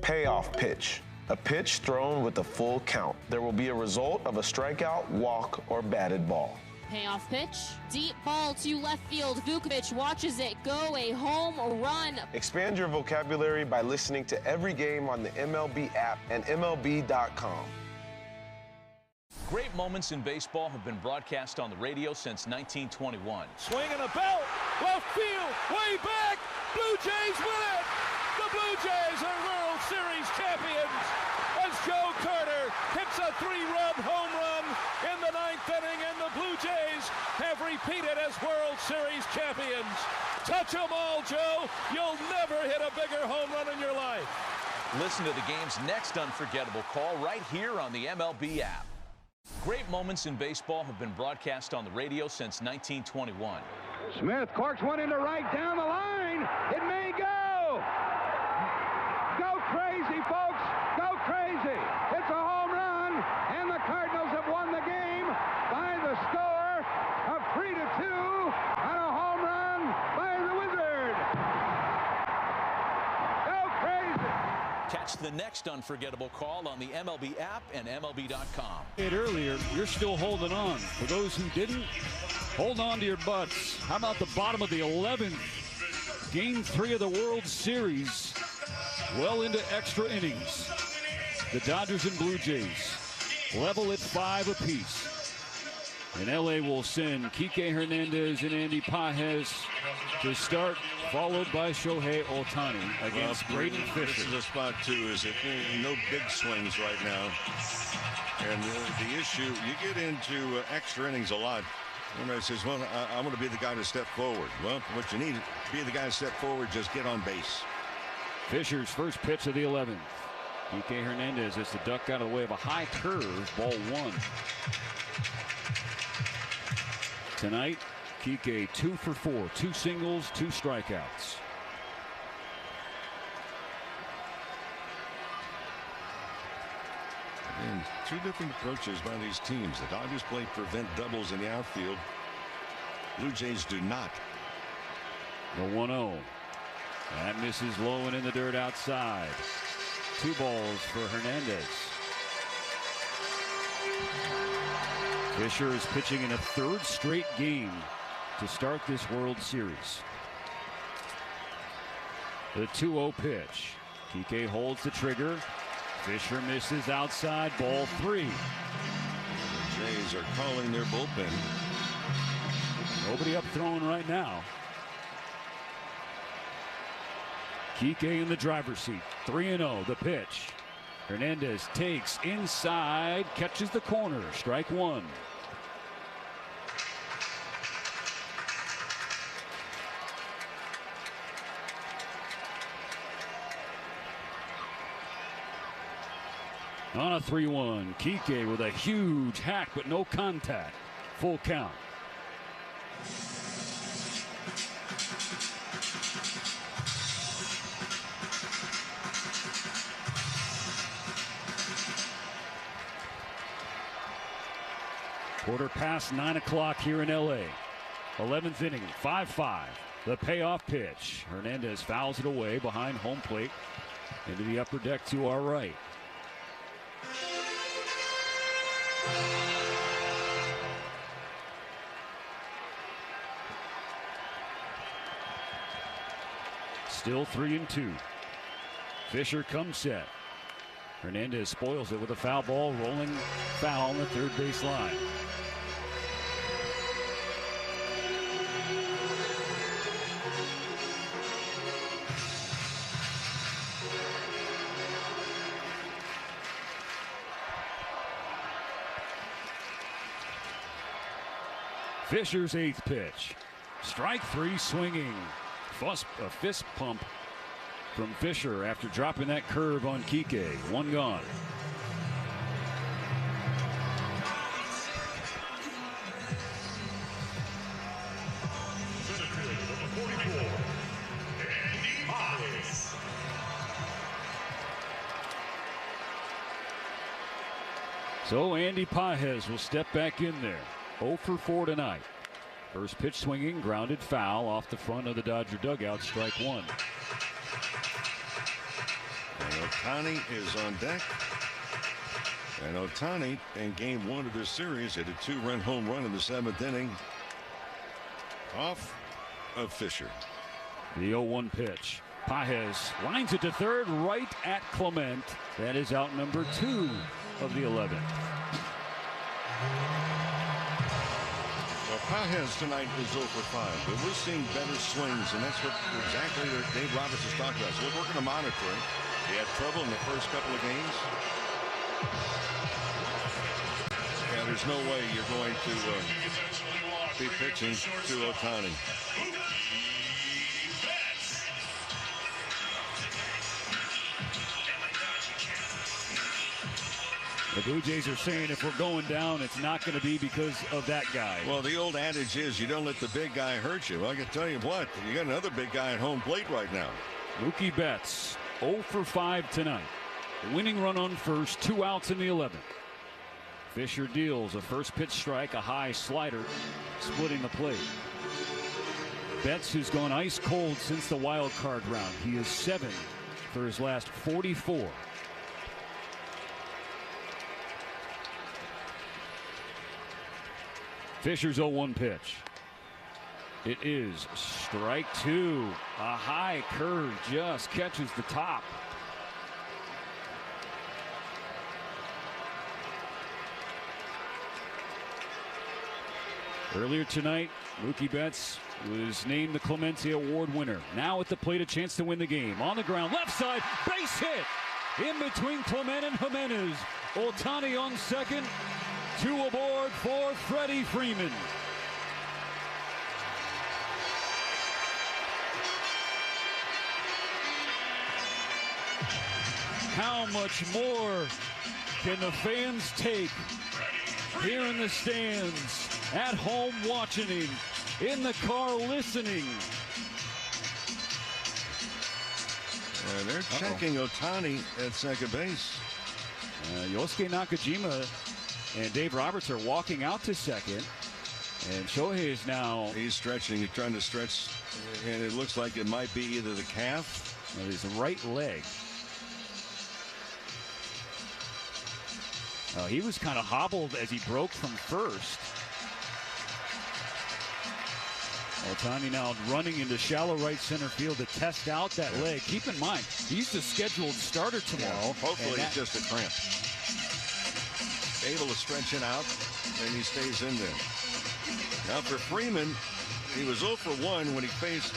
Payoff pitch. A pitch thrown with a full count. There will be a result of a strikeout, walk, or batted ball. Payoff pitch. Deep ball to left field. Vukovic watches it go. A home run. Expand your vocabulary by listening to every game on the MLB app and MLB.com. Great moments in baseball have been broadcast on the radio since 1921. Swing and a belt. Left field. Way back. Blue Jays win it. The Blue Jays are World Series champions as Joe Carter hits a 3-run home run in the 9th inning, and the Blue Jays have repeated as World Series champions. Touch them all, Joe. You'll never hit a bigger home run in your life. Listen to the game's next unforgettable call right here on the MLB app. Great moments in baseball have been broadcast on the radio since 1921. Smith corks one into right down the line. It may go. Go crazy, folks. Go crazy. It's a home run, and the Cardinals have won the game by the score of 3-2 on a home run by the Wizard. Go crazy. Catch the next unforgettable call on the MLB app and MLB.com. Earlier, you're still holding on. For those who didn't, hold on to your butts. How about the bottom of the 11th? Game 3 of the World Series. Well into extra innings. The Dodgers and Blue Jays level at 5 apiece. And LA will send Kike Hernandez and Andy Pages to start, followed by Shohei Ohtani against Braden Fisher. This is a spot, too, is that no big swings right now. And the issue, you get into extra innings a lot. Everybody says, well, I want to be the guy to step forward. Well, what you need to be the guy to step forward, just get on base. Fisher's first pitch of the 11th. Kike Hernandez has to duck out of the way of a high curve, ball 1. Tonight, Kike 2 for 4, 2 singles, 2 strikeouts. And 2 different approaches by these teams. The Dodgers play prevent doubles in the outfield. Blue Jays do not. The 1-0. That misses low and in the dirt outside. 2 balls for Hernandez. Fisher is pitching in a 3rd straight game to start this World Series. The 2-0 pitch. Kike holds the trigger. Fisher misses outside, ball 3. The Jays are calling their bullpen. Nobody up throwing right now. Kike in the driver's seat. 3-0, the pitch. Hernandez takes inside, catches the corner. Strike 1. On a 3-1, Kike with a huge hack, but no contact. Full count. Quarter past 9 o'clock here in LA. 11th inning, 5-5. The payoff pitch. Hernandez fouls it away behind home plate into the upper deck to our right. Still 3-2. Fisher comes set. Hernandez spoils it with a foul ball, rolling foul on the 3rd base line. Fisher's 8th pitch. Strike 3 swinging. A fist pump from Fisher after dropping that curve on Kike. 1 gone. So Andy Pages will step back in there. 0 for 4 tonight. First pitch swinging, grounded foul off the front of the Dodger dugout. Strike 1. And Ohtani is on deck. And Ohtani, in game 1 of this series, hit a 2-run home run in the 7th inning off of Fisher. The 0-1 pitch. Pages lines it to 3rd, right at Clement. That is out number 2 of the 11th. Pages tonight is 0 for 5, but we're seeing better swings, and that's what exactly Dave Roberts is talking about. So we're going to monitor him. He had trouble in the first couple of games. Yeah, there's no way you're going to be pitching to Ohtani. The Blue Jays are saying if we're going down, it's not going to be because of that guy. Well, the old adage is you don't let the big guy hurt you. Well, I can tell you what, you got another big guy at home plate right now. Mookie Betts, 0 for 5 tonight. The winning run on first, 2 outs in the 11th. Fisher deals a first pitch strike, a high slider, splitting the plate. Betts has gone ice cold since the wild card round. He is 7 for his last 44. Fisher's 0-1 pitch. It is strike 2. A high curve just catches the top. Earlier tonight, Mookie Betts was named the Clemente Award winner. Now at the plate, a chance to win the game. On the ground, left side, base hit. In between Clement and Jimenez. Ohtani on second. 2 aboard for Freddie Freeman. How much more can the fans take here in the stands, at home watching, in the car listening? They're checking Ohtani at second base. Yosuke Nakajima and Dave Roberts are walking out to second. And Shohei is now... He's stretching. He's trying to stretch. And it looks like it might be either the calf or his right leg. He was kind of hobbled as he broke from first. Ohtani now running into shallow right center field to test out that leg. Keep in mind, he's the scheduled starter tomorrow. Hopefully it's just a cramp. Able to stretch it out, and he stays in there. Now for Freeman, he was 0 for 1 when he faced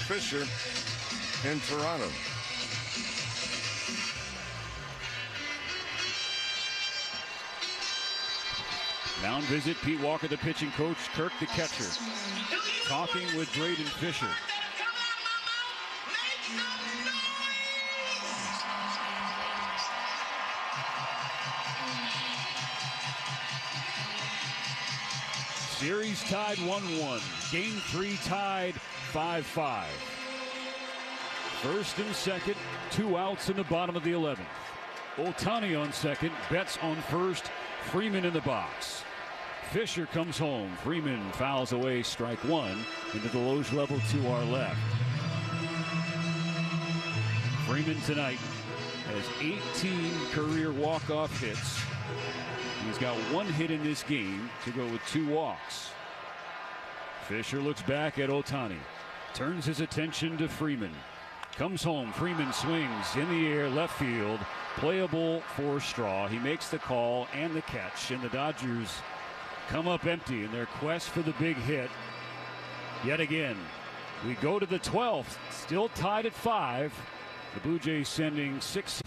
Fisher in Toronto. Mound visit, Pete Walker, the pitching coach, Kirk, the catcher, talking with Braden Fisher. Series tied 1-1. Game 3 tied 5-5. First and second, 2 outs in the bottom of the 11th. Ohtani on second, Betts on first, Freeman in the box. Fisher comes home. Freeman fouls away strike 1 into the Loge level to our left. Freeman tonight has 18 career walk-off hits. He's got 1 hit in this game to go with 2 walks. Fisher looks back at Ohtani. Turns his attention to Freeman. Comes home. Freeman swings in the air, left field. Playable for Straw. He makes the call and the catch. And the Dodgers come up empty in their quest for the big hit. Yet again, we go to the 12th. Still tied at 5. The Blue Jays sending 6.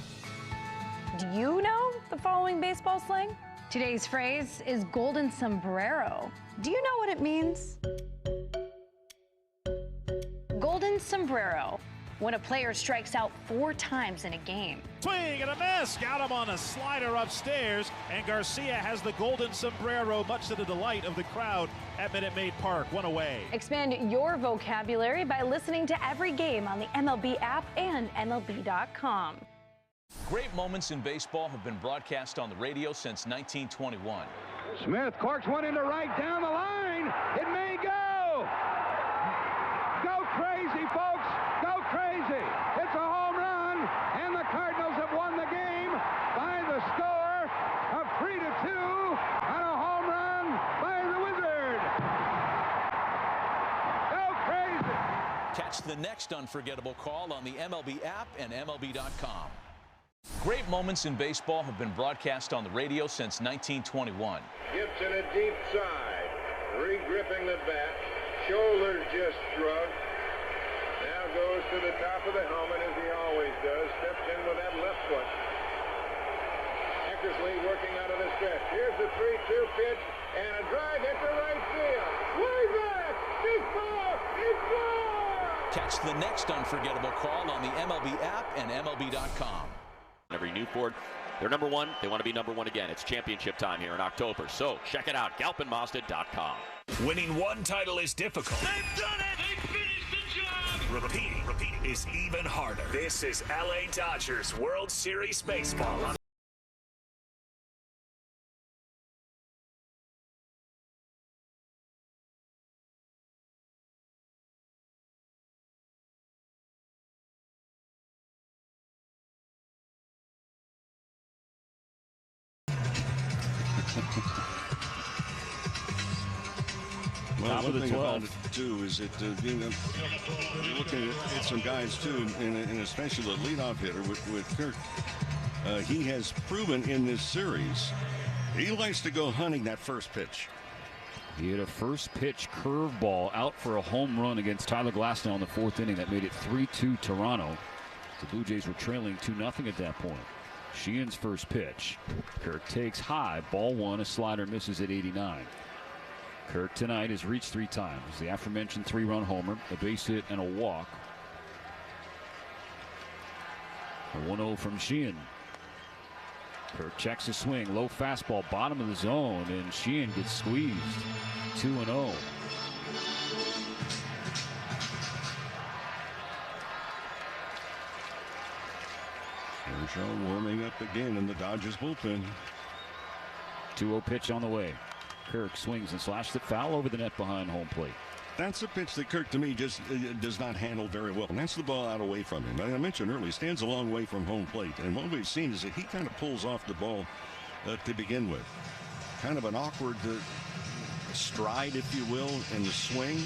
Do you know the following baseball slang? Today's phrase is golden sombrero. Do you know what it means? Golden sombrero. When a player strikes out 4 times in a game. Swing and a miss. Got him on a slider upstairs. And Garcia has the golden sombrero, much to the delight of the crowd at Minute Maid Park. 1 away. Expand your vocabulary by listening to every game on the MLB app and MLB.com. Great moments in baseball have been broadcast on the radio since 1921. Smith corks one into right down the line. It may go. Go crazy, folks. Go crazy. It's a home run, and the Cardinals have won the game by the score of 3-2 on a home run by the Wizard. Go crazy. Catch the next unforgettable call on the MLB app and MLB.com. Great moments in baseball have been broadcast on the radio since 1921. Gibson a deep side, re-gripping the bat, shoulders just shrugged. Now goes to the top of the helmet as he always does, steps in with that left foot. Eckersley working out of the stretch. Here's the 3-2 pitch and a drive into right field. Way back! It's far! It's far! Catch the next unforgettable call on the MLB app and MLB.com. Every Newport, they're number 1. They want to be number 1 again. It's championship time here in October. So check it out, galpinmazda.com. Winning one title is difficult. They've done it! They finished the job! Repeating is even harder. This is LA Dodgers World Series Baseball. Well, one thing about it, too, is that you're looking at some guys, too, and especially the leadoff hitter with Kirk. He has proven in this series he likes to go hunting that first pitch. He had a first pitch curveball out for a home run against Tyler Glasnow in the 4th inning that made it 3-2 Toronto. The Blue Jays were trailing 2-0 at that point. Sheehan's first pitch. Kirk takes high. Ball 1. A slider misses at 89. Kirk tonight has reached 3 times. The aforementioned 3-run homer, a base hit, and a walk. A 1-0 from Sheehan. Kirk checks his swing. Low fastball, bottom of the zone, and Sheehan gets squeezed. 2-0. Kershaw warming up again in the Dodgers bullpen. 2-0 pitch on the way. Kirk swings and slashes it foul over the net behind home plate. That's a pitch that Kirk, to me, just does not handle very well. And that's the ball out away from him. I mentioned earlier, he stands a long way from home plate. And what we've seen is that he kind of pulls off the ball to begin with. Kind of an awkward stride, if you will, in the swing.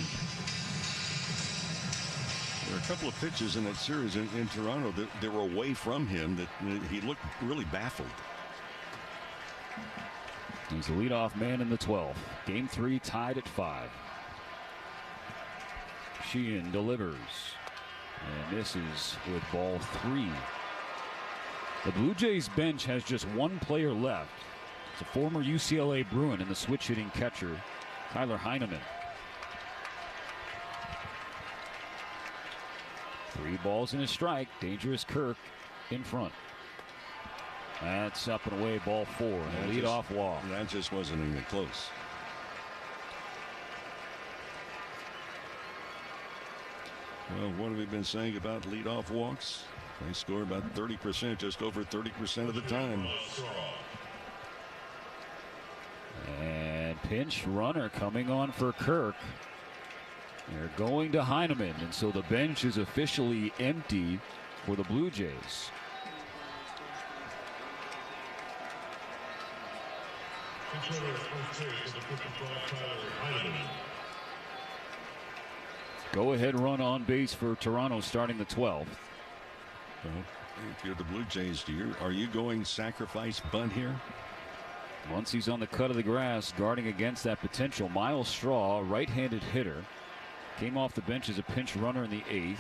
There are a couple of pitches in that series in Toronto that were away from him that he looked really baffled. He's the leadoff man in the 12th. Game 3 tied at 5. Sheehan delivers and misses with ball 3. The Blue Jays bench has just one player left. It's a former UCLA Bruin and the switch hitting catcher, Tyler Heineman. 3 balls and a strike. Dangerous Kirk in front. That's up and away, ball 4. And a leadoff walk. That just wasn't even close. Well, what have we been saying about leadoff walks? They score about 30%, just over 30% of the time. And pinch runner coming on for Kirk. They're going to Heineman, and so the bench is officially empty for the Blue Jays. Go ahead run on base for Toronto starting the 12th. Well, if you're the Blue Jays, are you going sacrifice bunt here? Once he's on the cut of the grass guarding against that potential. Miles Straw, right-handed hitter, came off the bench as a pinch runner in the 8th.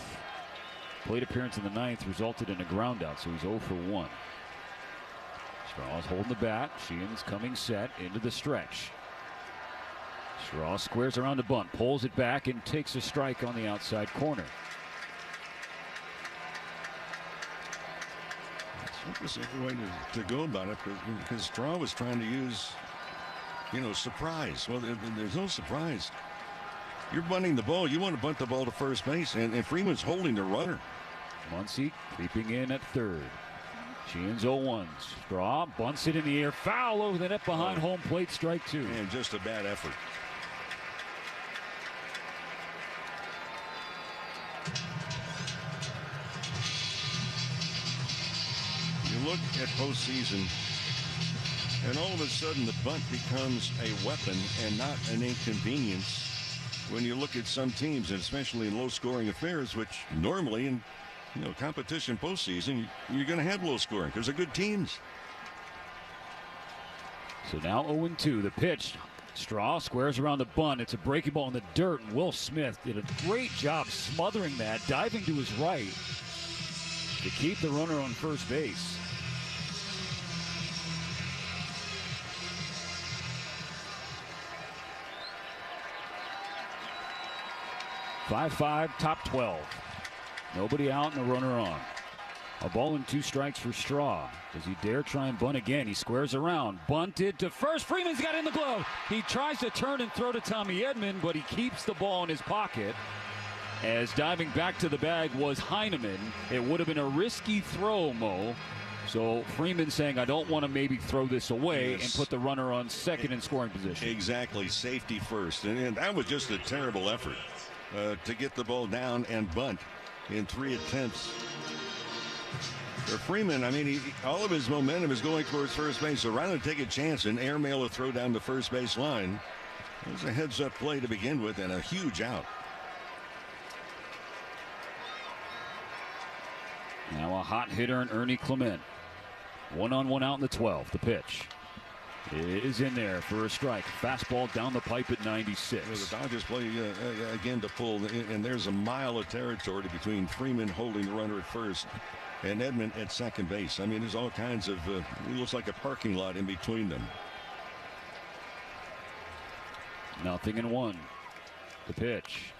Plate appearance in the 9th resulted in a ground out, so he's 0 for 1. Straw's holding the bat. Sheehan's coming set into the stretch. Straw squares around the bunt, pulls it back, and takes a strike on the outside corner. What was the way to go about it? Because Straw was trying to use, surprise. Well, there's no surprise. You're bunting the ball. You want to bunt the ball to first base, and Freeman's holding the runner. Muncy creeping in at third. Sheehan's 0-1. Straw bunts it in the air. Foul over the net behind home plate. Strike 2. And just a bad effort. You look at postseason, and all of a sudden the bunt becomes a weapon and not an inconvenience. When you look at some teams, and especially in low-scoring affairs, which normally in competition postseason, you're going to have low scoring because they're good teams. So now 0-2. The pitch. Straw squares around the bunt. It's a breaking ball in the dirt, and Will Smith did a great job smothering that, diving to his right to keep the runner on first base. Five, top 12. Nobody out and a runner on. A ball and 2 strikes for Straw. Does he dare try and bunt again? He squares around. Bunted to first. Freeman's got in the glove. He tries to turn and throw to Tommy Edman, but he keeps the ball in his pocket. As diving back to the bag was Heineman. It would have been a risky throw, Mo. So Freeman saying, I don't want to maybe throw this away and put the runner on second in scoring position. Exactly. Safety first. And that was just a terrible effort to get the ball down and bunt in 3 attempts. For Freeman, all of his momentum is going towards first base. So rather than take a chance and airmail a throw down the first base line, it was a heads-up play to begin with and a huge out. Now a hot hitter in Ernie Clement. 1-on-1 out in the 12th. The pitch. is in there for a strike. Fastball down the pipe at 96. The Dodgers play again to pull, and there's a mile of territory between Freeman holding the runner at first and Edman at second base. I mean, there's all kinds of, it looks like a parking lot in between them. 0-1. The pitch.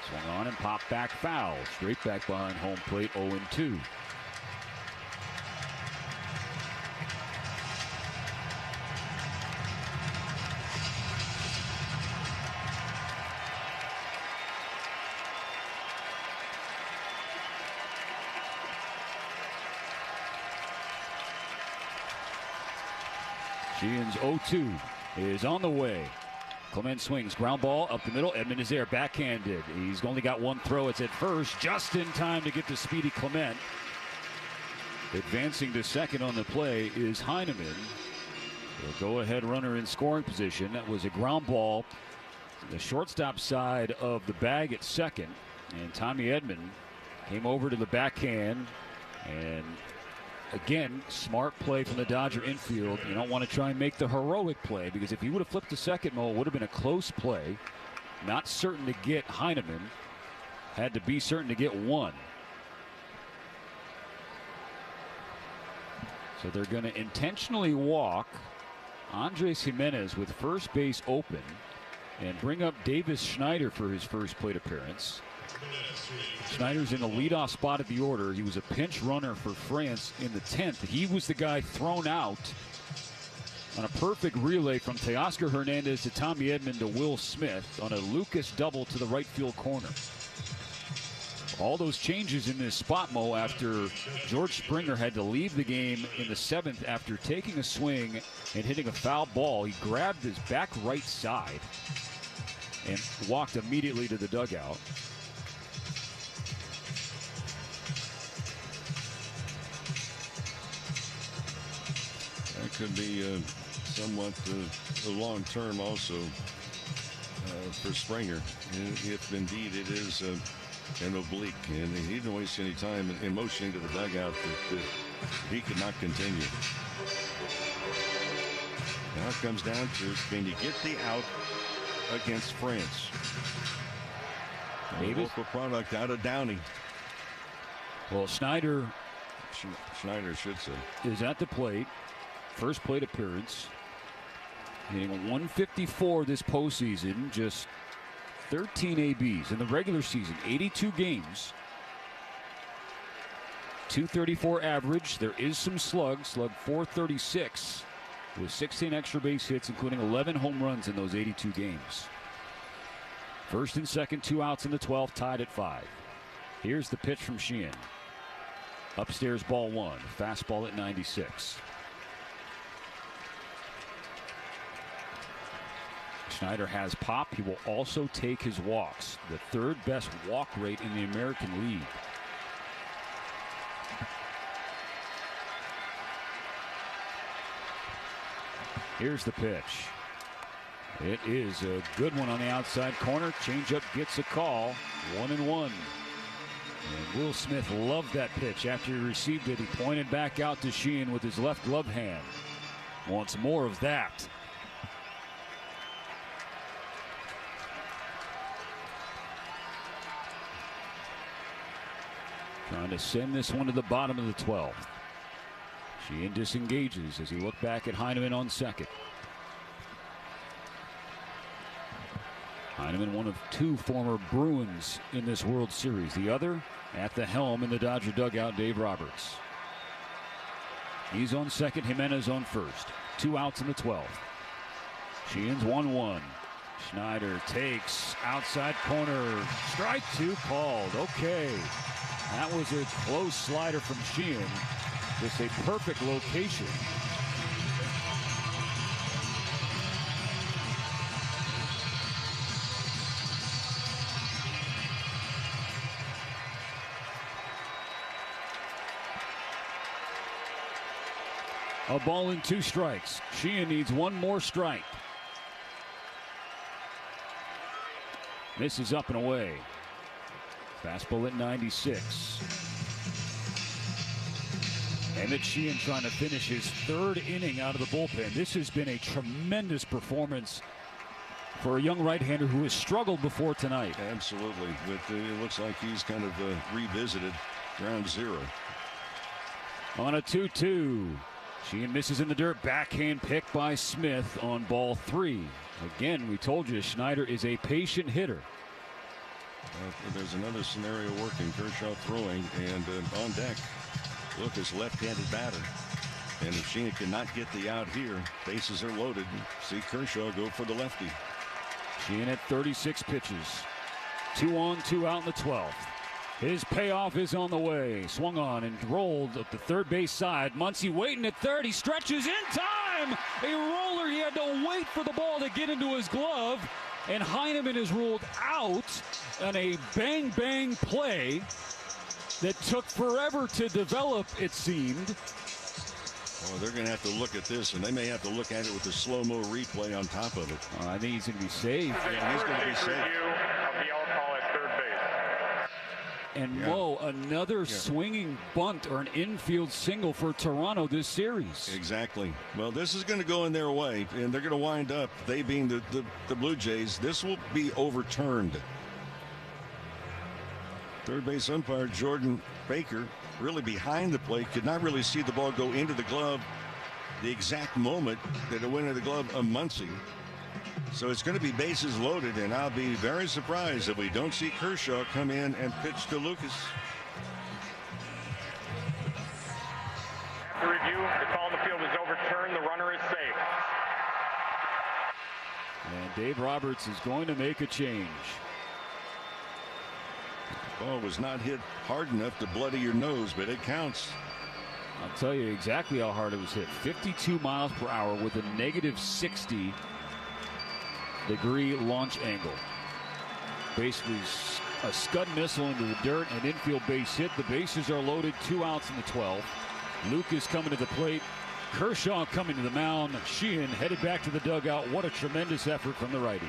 Swung on and popped back foul. Straight back behind home plate, 0-2. Sheehan's 0-2 is on the way. Clement swings, ground ball up the middle. Edman is there, backhanded. He's only got one throw. It's at first, just in time to get to Speedy Clement. Advancing to second on the play is Heineman. The go-ahead runner in scoring position. That was a ground ball, the shortstop side of the bag at second. And Tommy Edman came over to the backhand. And again, smart play from the Dodger infield. You don't want to try and make the heroic play, because if he would have flipped to second, Mo, it would have been a close play. Not certain to get Heineman. Had to be certain to get one. So they're going to intentionally walk Andres Jimenez with first base open and bring up Davis Schneider for his first plate appearance. Schneider's in the leadoff spot of the order. He was a pinch runner for France in the 10th. He was the guy thrown out on a perfect relay from Teoscar Hernandez to Tommy Edman to Will Smith on a Lucas double to the right field corner. All those changes in this spot, Mo, after George Springer had to leave the game in the 7th after taking a swing and hitting a foul ball. He grabbed his back right side and walked immediately to the dugout. That could be somewhat long term also for Springer, if indeed it is an oblique, and he didn't waste any time in motioning to the dugout that he could not continue. Now it comes down to, can you get the out against France? A local product out of Downey. Well, Schneider should say, is at the plate. First plate appearance. Hitting 154 this postseason. Just 13 ABs in the regular season. 82 games. 234 average. There is some slug 436 with 16 extra base hits, including 11 home runs in those 82 games. First and second, 2 outs in the 12th, tied at 5. Here's the pitch from Sheehan. Upstairs, ball 1. Fastball at 96. Schneider has pop. He will also take his walks. The third best walk rate in the American League. Here's the pitch. It is a good one on the outside corner. Changeup gets a call. 1-1. And Will Smith loved that pitch. After he received it, he pointed back out to Sheehan with his left glove hand. Wants more of that. Trying to send this one to the bottom of the 12th. Sheehan disengages as he looked back at Heineman on second. Heineman, one of 2 former Bruins in this World Series. The other at the helm in the Dodger dugout, Dave Roberts. He's on second, Jimenez on first. 2 outs in the 12th. Sheehan's 1-1. Schneider takes outside corner. Strike 2 called. Okay. That was a close slider from Sheehan. It's a perfect location. A ball and 2 strikes. Sheehan needs 1 more strike. This is up and away. Fastball at 96. Emmett Sheehan trying to finish his third inning out of the bullpen. This has been a tremendous performance for a young right-hander who has struggled before tonight. Absolutely, but it looks like he's kind of revisited ground zero. On a 2-2. Sheehan misses in the dirt. Backhand pick by Smith on ball 3. Again, we told you Schneider is a patient hitter. There's another scenario working. Kershaw throwing, and on deck, Lucas, left-handed batter. And if Sheehan cannot get the out here, bases are loaded. See Kershaw go for the lefty. Sheehan at 36 pitches. 2 on, 2 out in the 12th. His payoff is on the way. Swung on and rolled up the third base side. Muncy waiting at third. He stretches in time. A roller. He had to wait for the ball to get into his glove. And Heineman is ruled out on a bang-bang play that took forever to develop, it seemed. Well, they're going to have to look at this, and they may have to look at it with a slow-mo replay on top of it. I think he's going to be safe. Yeah, he's going to be safe. And Mo, another swinging bunt or an infield single for Toronto this series. Exactly. Well, this is going to go in their way, and they're going to wind up, they being the Blue Jays, this will be overturned. Third base umpire Jordan Baker, really behind the plate, could not really see the ball go into the glove the exact moment that it went into the glove of Muncy. So it's going to be bases loaded, and I'll be very surprised if we don't see Kershaw come in and pitch to Lucas. After review, the call in the field is overturned. The runner is safe. And Dave Roberts is going to make a change. The ball was not hit hard enough to bloody your nose, but it counts. I'll tell you exactly how hard it was hit. 52 miles per hour with a negative 60 degree launch angle. Basically a scud missile into the dirt, an infield base hit. The bases are loaded, 2 outs in the 12th. Lucas coming to the plate. Kershaw coming to the mound. Sheehan headed back to the dugout. What a tremendous effort from the righty.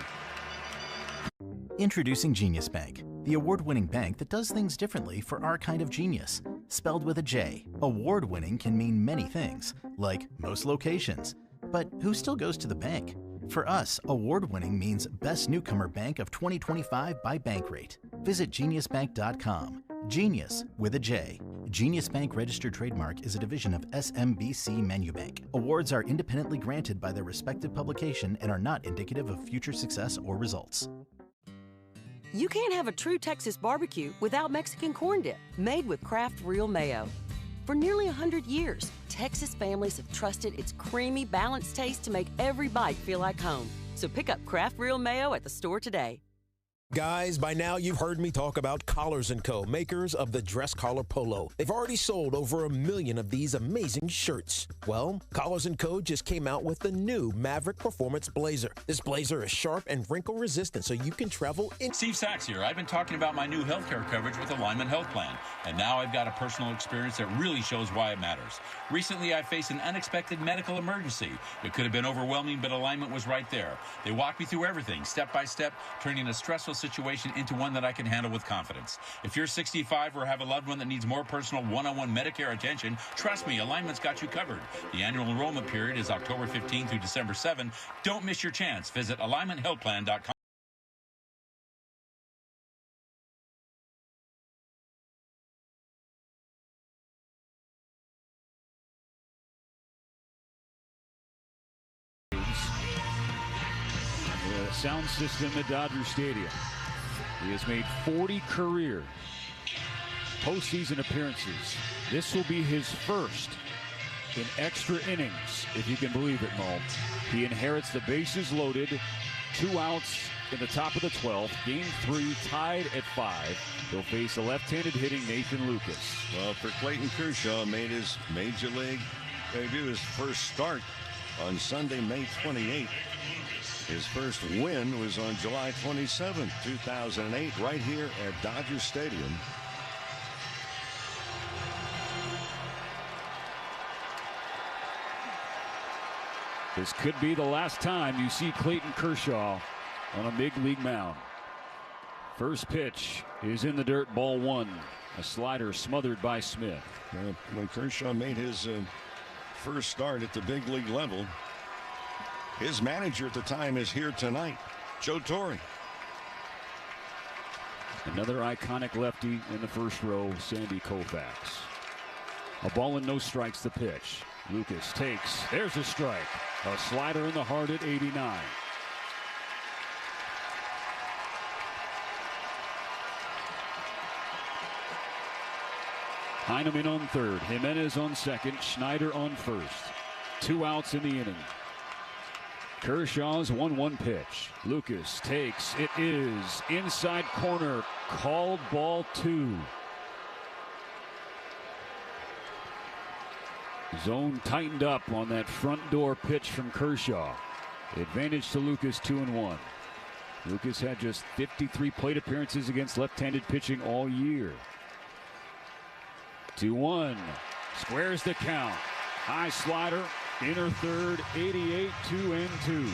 Introducing Genius Bank, the award-winning bank that does things differently for our kind of genius. Spelled with a J, award-winning can mean many things, like most locations. But who still goes to the bank? For us, award-winning means Best Newcomer Bank of 2025 by Bankrate. Visit geniusbank.com. Genius with a J. Genius Bank registered trademark is a division of SMBC Manubank. Awards are independently granted by their respective publication and are not indicative of future success or results. You can't have a true Texas barbecue without Mexican corn dip, made with Kraft Real Mayo. For nearly 100 years, Texas families have trusted its creamy, balanced taste to make every bite feel like home. So pick up Kraft Real Mayo at the store today. Guys, by now you've heard me talk about Collars & Co., makers of the dress collar polo. They've already sold over 1 million of these amazing shirts. Well, Collars & Co. just came out with the new Maverick Performance Blazer. This blazer is sharp and wrinkle resistant so you can travel in. Steve Sachs here. I've been talking about my new healthcare coverage with Alignment Health Plan, and now I've got a personal experience that really shows why it matters. Recently, I faced an unexpected medical emergency. It could have been overwhelming, but Alignment was right there. They walked me through everything, step by step, turning a stressful situation into one that I can handle with confidence. If you're 65 or have a loved one that needs more personal one-on-one Medicare attention, trust me, Alignment's got you covered. The annual enrollment period is October 15 through December 7. Don't miss your chance. Visit AlignmentHealthPlan.com. The sound system at Dodger Stadium. He has made 40 career postseason appearances. This will be his first in extra innings, if you can believe it, Mo. He inherits the bases loaded, 2 outs in the top of the 12th. Game 3 tied at 5. He'll face a left-handed hitting Nathan Lucas. Well, for Clayton Kershaw, made his major league debut, his first start on Sunday, May 28th. His first win was on July 27, 2008, right here at Dodger Stadium. This could be the last time you see Clayton Kershaw on a big league mound. First pitch is in the dirt, ball 1. A slider smothered by Smith. When Kershaw made his first start at the big league level, his manager at the time is here tonight, Joe Torre. Another iconic lefty in the first row, Sandy Koufax. A ball and no strikes the pitch. Lucas takes. There's a strike. A slider in the heart at 89. Heineman on third. Jimenez on second. Schneider on first. 2 outs in the inning. Kershaw's 1-1 pitch. Lucas takes. It is inside corner. Called ball 2. Zone tightened up on that front door pitch from Kershaw. Advantage to Lucas, 2-1. Lucas had just 53 plate appearances against left-handed pitching all year. 2-1. Squares the count. High slider. Inner third, 88, 2-2.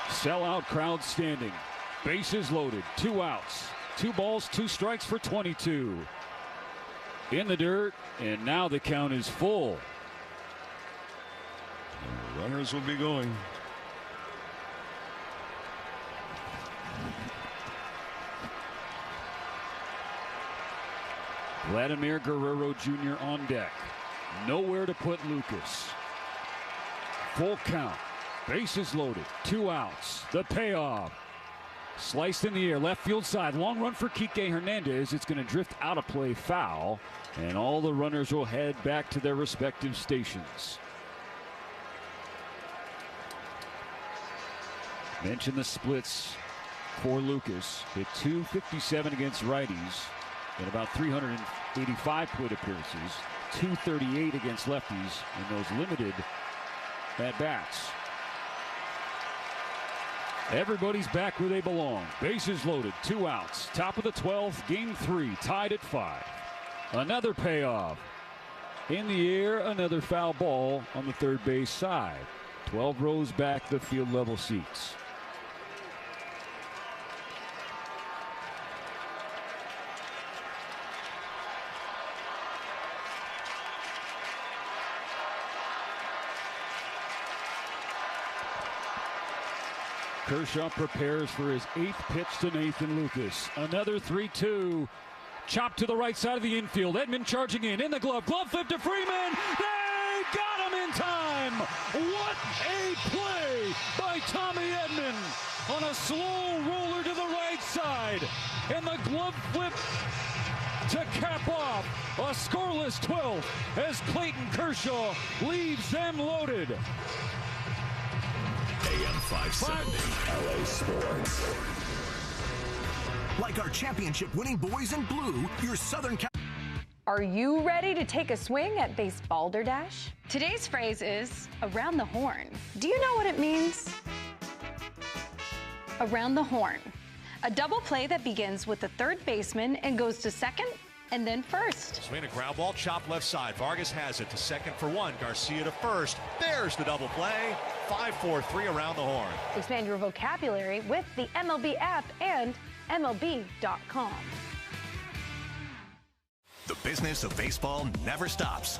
Sellout crowd standing. Bases loaded. 2 outs. 2 balls, 2 strikes for 22. In the dirt, and now the count is full. Runners will be going. Vladimir Guerrero Jr. on deck. Nowhere to put Lucas. Full count. Bases loaded. 2 outs. The payoff. Sliced in the air. Left field side. Long run for Kike Hernandez. It's going to drift out of play, foul. And all the runners will head back to their respective stations. Mention the splits for Lucas. Hit .257 against righties in about 385 plate appearances. .238 against lefties in those limited at-bats. Everybody's back where they belong. Bases loaded, 2 outs. Top of the 12th, game 3, tied at 5. Another payoff. In the air, another foul ball on the third base side. 12 rows back, the field level seats. Kershaw prepares for his 8th pitch to Nathan Lucas. Another 3-2. Chopped to the right side of the infield. Edman charging in the glove. Glove flip to Freeman. They got him in time. What a play by Tommy Edman on a slow roller to the right side. And the glove flip to cap off a scoreless 12th as Clayton Kershaw leaves them loaded. AM 570, LA Sports. Like our championship-winning boys in blue, your Southern Cal. Are you ready to take a swing at Base Balderdash? Today's phrase is around the horn. Do you know what it means? Around the horn. A double play that begins with the third baseman and goes to second and then first. Swing a ground ball, chopped left side. Vargas has it to second for 1. Garcia to first. There's the double play. 5-4-3 around the horn. Expand your vocabulary with the MLB app and MLB.com. The business of baseball never stops.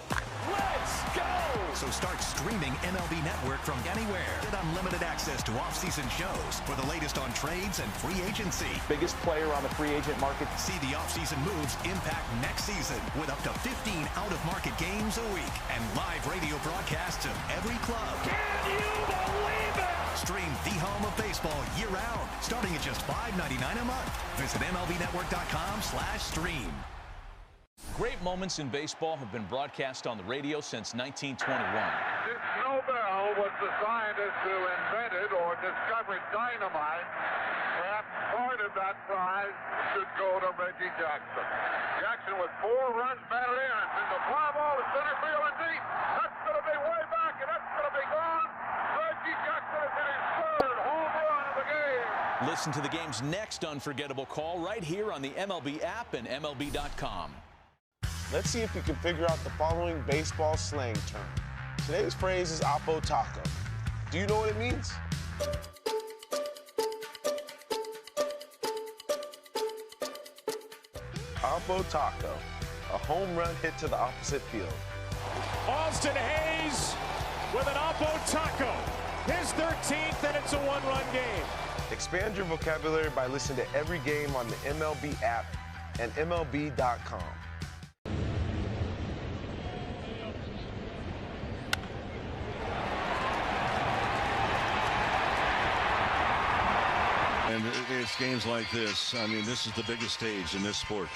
Let's go! So start streaming MLB Network from anywhere. Get unlimited access to off-season shows for the latest on trades and free agency. Biggest player on the free agent market. See the off-season moves impact next season with up to 15 out-of-market games a week and live radio broadcasts of every club. Can you believe it? Stream the home of baseball year-round, starting at just $5.99 a month. Visit MLBNetwork.com/stream. Great moments in baseball have been broadcast on the radio since 1921. Snowbell was the scientist who invented or discovered dynamite. Perhaps part of that prize should go to Reggie Jackson. Jackson with 4 runs batted in. And sends a fly ball to center field and deep. That's going to be way back, and that's going to be gone. Reggie Jackson has hit his 3rd home run of the game. Listen to the game's next unforgettable call right here on the MLB app and MLB.com. Let's see if you can figure out the following baseball slang term. Today's phrase is Oppo Taco. Do you know what it means? Oppo Taco, a home run hit to the opposite field. Austin Hayes with an Oppo Taco. His 13th, and it's a one-run game. Expand your vocabulary by listening to every game on the MLB app and MLB.com. And it's games like this. I mean, this is the biggest stage in this sport,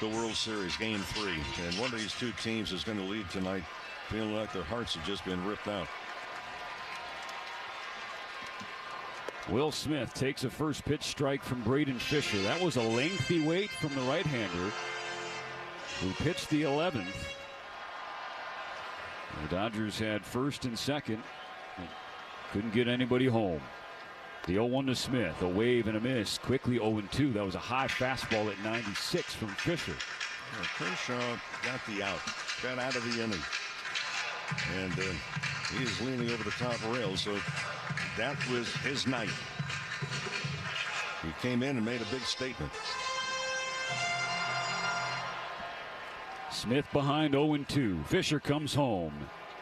the World Series, Game 3. And one of these two teams is going to lead tonight, feeling like their hearts have just been ripped out. Will Smith takes a first pitch strike from Braden Fisher. That was a lengthy wait from the right-hander who pitched the 11th. The Dodgers had first and second. Couldn't get anybody home. The 0-1 to Smith, a wave and a miss. Quickly 0-2. That was a high fastball at 96 from Fisher. Well, Kershaw got the out, got out of the inning. And he is leaning over the top rail, so that was his night. He came in and made a big statement. Smith behind 0-2. Fisher comes home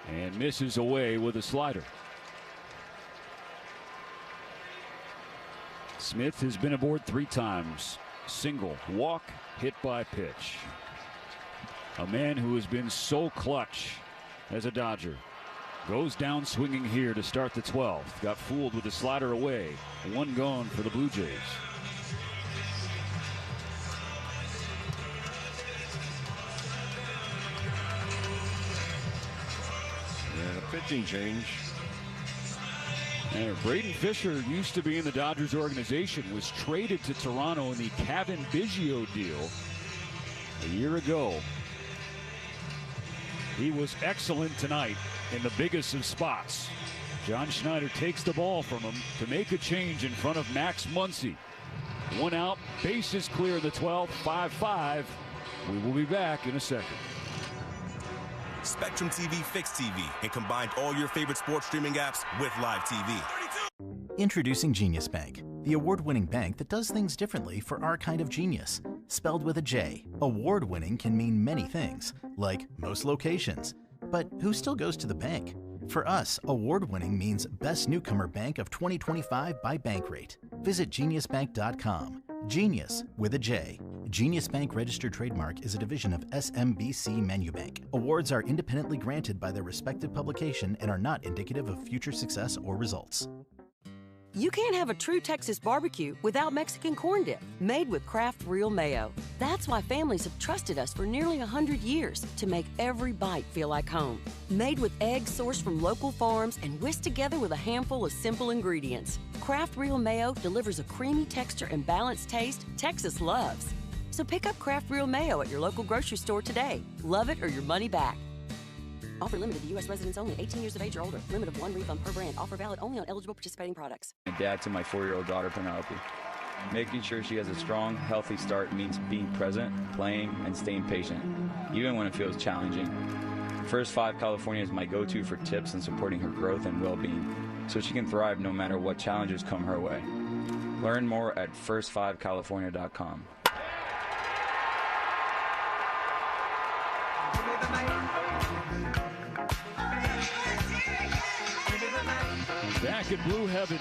and misses away with a slider. Smith has been aboard 3 times. Single, walk, hit by pitch. A man who has been so clutch as a Dodger. Goes down swinging here to start the 12th. Got fooled with the slider away. 1 gone for the Blue Jays. And a pitching change. And Braden Fisher used to be in the Dodgers organization, was traded to Toronto in the Kevin Biggio deal a year ago. He was excellent tonight in the biggest of spots. John Schneider takes the ball from him to make a change in front of Max Muncy. 1 out, bases clear in the 12th, 5-5. We will be back in a second. Spectrum TV Fixed TV and combined all your favorite sports streaming apps with live TV. Introducing Genius Bank, the award-winning bank that does things differently for our kind of genius. Spelled with a J, award-winning can mean many things, like most locations. But who still goes to the bank? For us, award-winning means Best Newcomer Bank of 2025 by Bankrate. Visit geniusbank.com. Genius with a J. Genius Bank registered trademark is a division of SMBC Manubank. Awards are independently granted by their respective publication and are not indicative of future success or results. You can't have a true Texas barbecue without Mexican corn dip, made with Kraft Real Mayo. That's why families have trusted us for nearly 100 years to make every bite feel like home. Made with eggs sourced from local farms and whisked together with a handful of simple ingredients. Kraft Real Mayo delivers a creamy texture and balanced taste Texas loves. So pick up Kraft Real Mayo at your local grocery store today. Love it or your money back. Offer limited to U.S. residents only, 18 years of age or older. Limit of 1 refund per brand. Offer valid only on eligible participating products. Dad to my 4-year-old daughter, Penelope. Making sure she has a strong, healthy start means being present, playing, and staying patient, even when it feels challenging. First 5 California is my go-to for tips and supporting her growth and well-being, so she can thrive no matter what challenges come her way. Learn more at first5california.com. Back in Blue Heaven.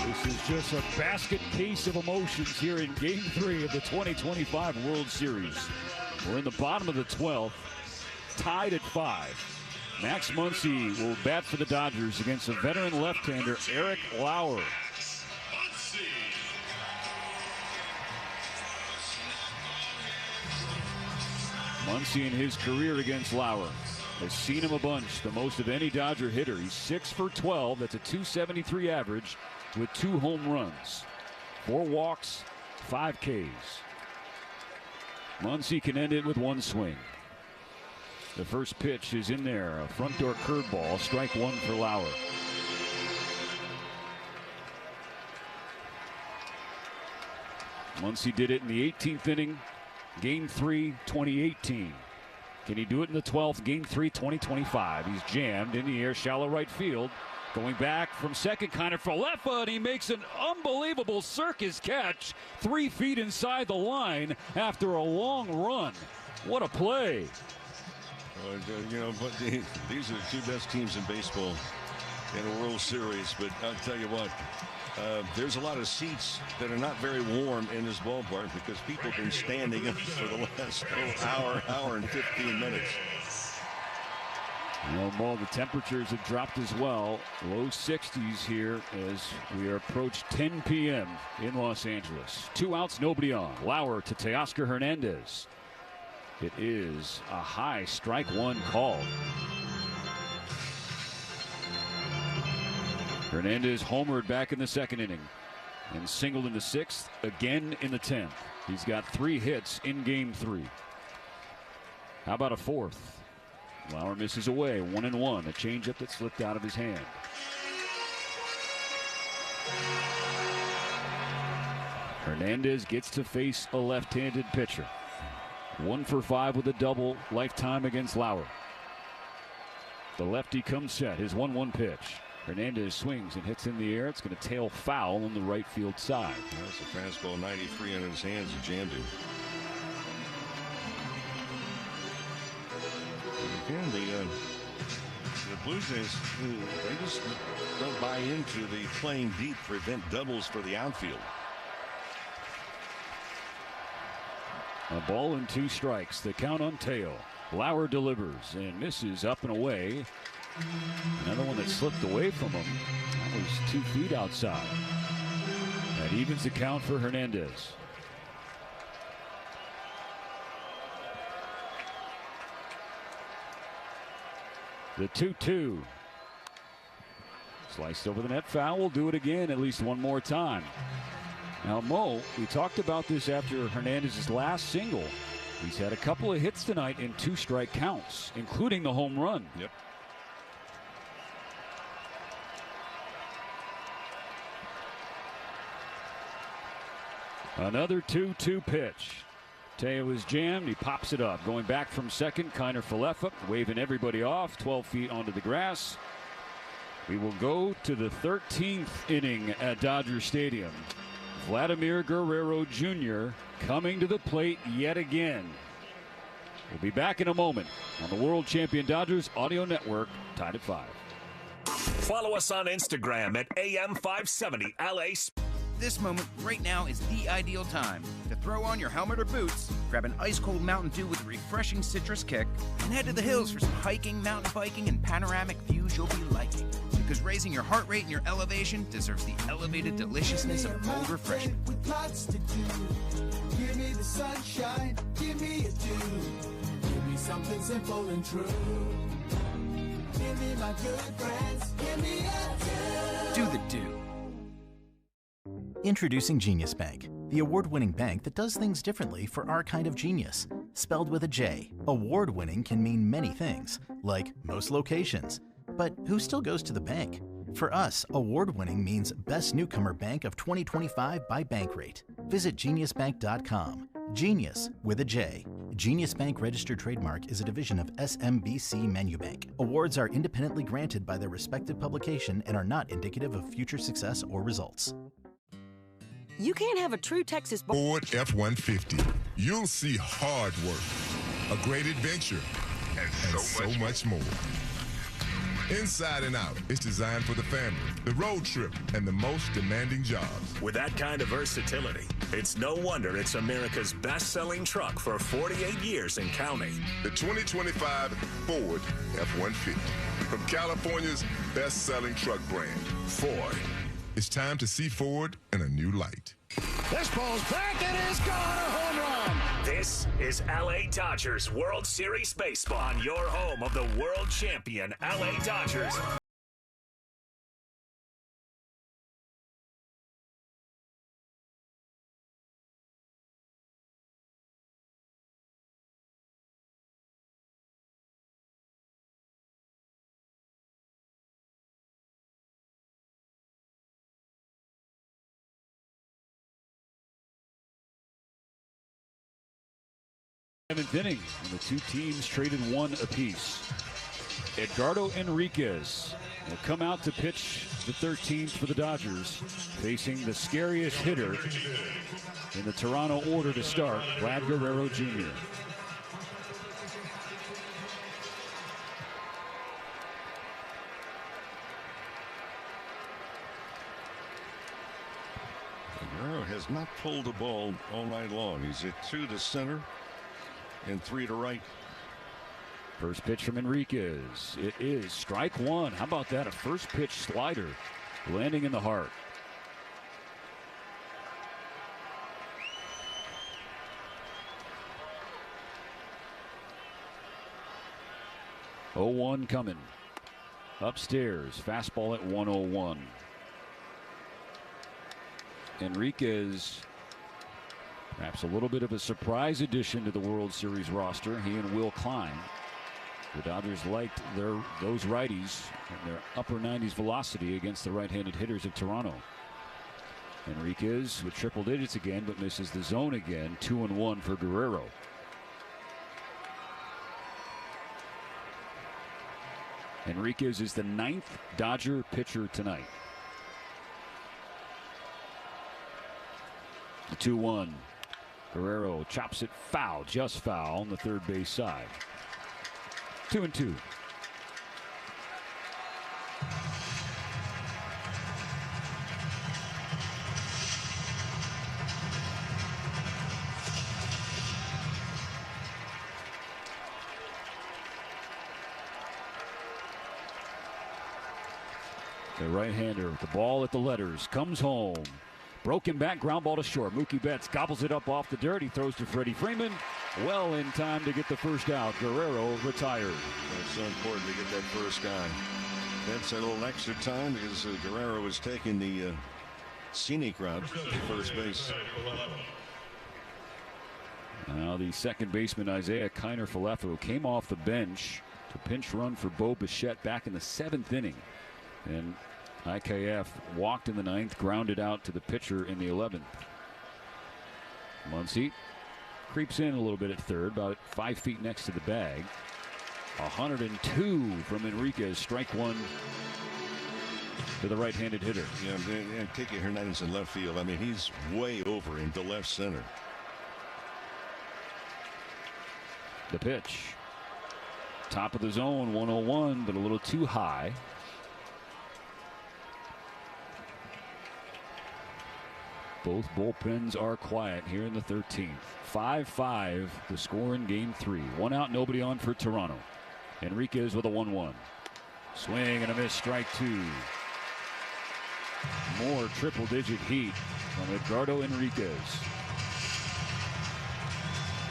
This is just a basket case of emotions here in Game 3 of the 2025 World Series. We're in the bottom of the 12th, tied at 5. Max Muncy will bat for the Dodgers against a veteran left-hander, Eric Lauer. Muncy in his career against Lauer has seen him a bunch, the most of any Dodger hitter. He's 6 for 12. That's a .273 average with 2 home runs, 4 walks, 5 Ks. Muncy can end it with 1 swing. The first pitch is in there, a front door curveball, strike 1 for Lauer. Muncy did it in the 18th inning, Game 3, 2018. Can he do it in the 12th, Game 3, 2025? He's jammed in the air, shallow right field. Going back from second, kind of for left, and he makes an unbelievable circus catch 3 feet inside the line after a long run. What a play. You know, but these are the two best teams in baseball in a World Series. But I'll tell you what, there's a lot of seats that are not very warm in this ballpark because people have been standing up for the last hour and 15 minutes. You know, the temperatures have dropped as well. Low 60s here as we approach 10 p.m. in Los Angeles. 2 outs, nobody on. Lauer to Teoscar Hernandez. It is a high strike one call. Hernandez homered back in the second inning and singled in the 6th, again in the 10th. He's got 3 hits in Game 3. How about a 4th? Lauer misses away, 1-1. A changeup that slipped out of his hand. Hernandez gets to face a left-handed pitcher. 1 for 5 with a double lifetime against Lauer. The lefty comes set. His 1-1 pitch. Hernandez swings and hits in the air. It's going to tail foul on the right field side. That's a fastball, 93 in his hands. It jammed him. Again, the Blue Jays, they just don't buy into the playing deep, prevent doubles for the outfield. A ball and 2 strikes. The count on Teo. Lauer delivers and misses up and away. Another one that slipped away from him. That was 2 feet outside. That evens the count for Hernandez. The 2-2. Sliced over the net, foul. Will do it again at least one more time. Now, Mo, we talked about this after Hernandez's last single. He's had a couple of hits tonight in 2-strike counts, including the home run. Yep. Another 2-2 pitch. Teo is jammed. He pops it up. Going back from second, Kiner Falefa, waving everybody off, 12 feet onto the grass. We will go to the 13th inning at Dodger Stadium. Vladimir Guerrero Jr. coming to the plate yet again. We'll be back in a moment on the World Champion Dodgers Audio Network, tied at 5. Follow us on Instagram at AM570 LA. This moment right now is the ideal time to throw on your helmet or boots, grab an ice-cold Mountain Dew with a refreshing citrus kick, and head to the hills for some hiking, mountain biking, and panoramic views you'll be liking. Because raising your heart rate and your elevation deserves the elevated deliciousness of cold refreshment. With lots to do. Give me the sunshine, give me a dew. Give me something simple and true. Give me my good friends, give me a dew. Do the dew. Introducing Genius Bank, the award-winning bank that does things differently for our kind of genius. Spelled with a J, award-winning can mean many things, like most locations. But who still goes to the bank? For us, award-winning means Best Newcomer Bank of 2025 by Bankrate. Visit geniusbank.com. Genius with a J. Genius Bank registered trademark is a division of SMBC Manubank. Awards are independently granted by their respective publication and are not indicative of future success or results. You can't have a true Texas Ford F-150. You'll see hard work, a great adventure, and so much more. Inside and out, it's designed for the family, the road trip, and the most demanding jobs. With that kind of versatility, it's no wonder it's America's best-selling truck for 48 years and counting. The 2025 Ford F-150, from California's best-selling truck brand, Ford. It's time to see Ford in a new light. This ball's back and it's gone, a home run. This is LA Dodgers World Series Baseball on your home of the world champion LA Dodgers. 7th inning, and the two teams traded one apiece. Edgardo Enriquez will come out to pitch the 13th for the Dodgers, facing the scariest hitter in the Toronto order to start, Vlad Guerrero Jr. Guerrero has not pulled the ball all night long. He's hit 2 to center and 3 to right. First pitch from Enriquez. It is strike one. How about that? A first pitch slider landing in the heart. Oh, 1 coming. Upstairs. Fastball at 101. Enriquez, perhaps a little bit of a surprise addition to the World Series roster. He and Will Klein. The Dodgers liked those righties and their upper 90s velocity against the right-handed hitters of Toronto. Enriquez with triple digits again, but misses the zone again. 2-1 for Guerrero. Enriquez is the 9th Dodger pitcher tonight. The 2-1. Guerrero chops it foul, just foul on the third base side. 2-2. The right-hander with the ball at the letters comes home. Broken back, ground ball to short. Mookie Betts gobbles it up off the dirt. He throws to Freddie Freeman. Well in time to get the first out. Guerrero retired. That's so important to get that first guy. That's a little extra time because Guerrero was taking the scenic route to first base. Now the second baseman Isaiah Kiner-Falefa came off the bench to pinch run for Bo Bichette back in the 7th inning. And IKF walked in the 9th, grounded out to the pitcher in the 11th. Muncy creeps in a little bit at third, about 5 feet next to the bag. 102 from Enriquez, strike one to the right-handed hitter. Yeah, Kike Hernandez in left field. I mean, he's way over into left center. The pitch. Top of the zone, 101, but a little too high. Both bullpens are quiet here in the 13th. 5-5 the score in game 3. 1 out, nobody on for Toronto. Enriquez with a 1-1. Swing and a miss, strike 2. More triple-digit heat from Edgardo Enriquez.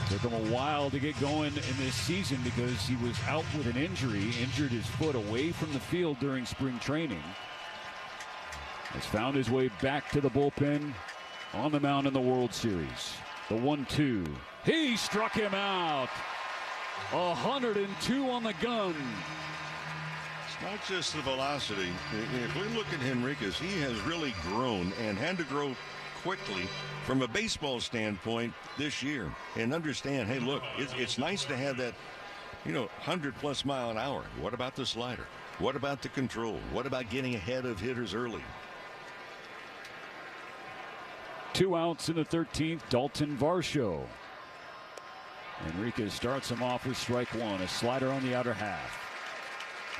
Took him a while to get going in this season because he was out with an injury. Injured his foot away from the field during spring training. Has found his way back to the bullpen on the mound in the World Series. The 1-2. He struck him out. 102 on the gun. It's not just the velocity. If we look at Enriquez, he has really grown and had to grow quickly from a baseball standpoint this year. And understand, hey, look, it's nice to have that, 100+ mile an hour. What about the slider? What about the control? What about getting ahead of hitters early? 2 outs in the 13th. Dalton Varsho. Enriquez starts him off with strike 1. A slider on the outer half.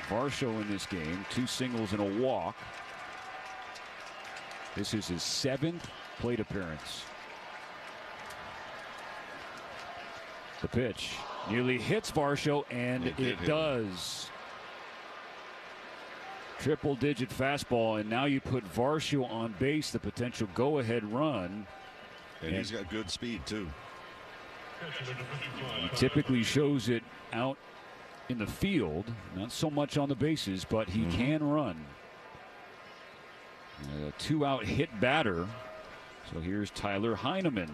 Varsho in this game, 2 singles and a walk. This is his 7th plate appearance. The pitch nearly hits Varsho, and it does. Triple-digit fastball, and now you put Varsho on base, the potential go-ahead run. And he's got good speed, too. He typically shows it out in the field, not so much on the bases, but he can run. A 2-out hit batter. So here's Tyler Heineman.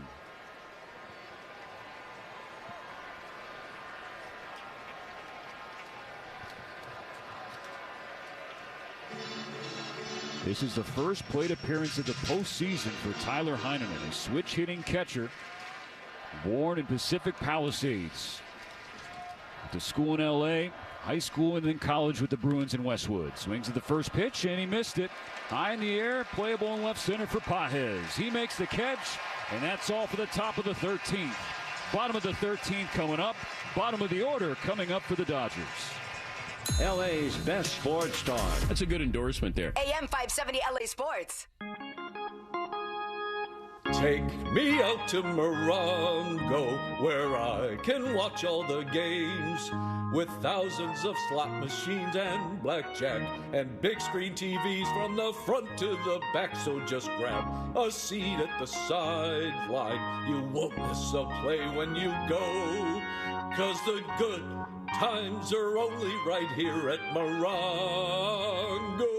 This is the first plate appearance of the postseason for Tyler Heineman, a switch-hitting catcher. Born in Pacific Palisades. Went to school in L.A., high school, and then college with the Bruins in Westwood. Swings at the first pitch, and he missed it. High in the air, playable in left center for Pages. He makes the catch, and that's all for the top of the 13th. Bottom of the 13th coming up. Bottom of the order coming up for the Dodgers. LA's best sports star. That's a good endorsement there. AM 570 LA Sports. Take me out to Morongo, where I can watch all the games, with thousands of slot machines and blackjack and big screen TVs from the front to the back. So just grab a seat at the sideline. You won't miss a play when you go, 'cause the good times are only right here at Morongo.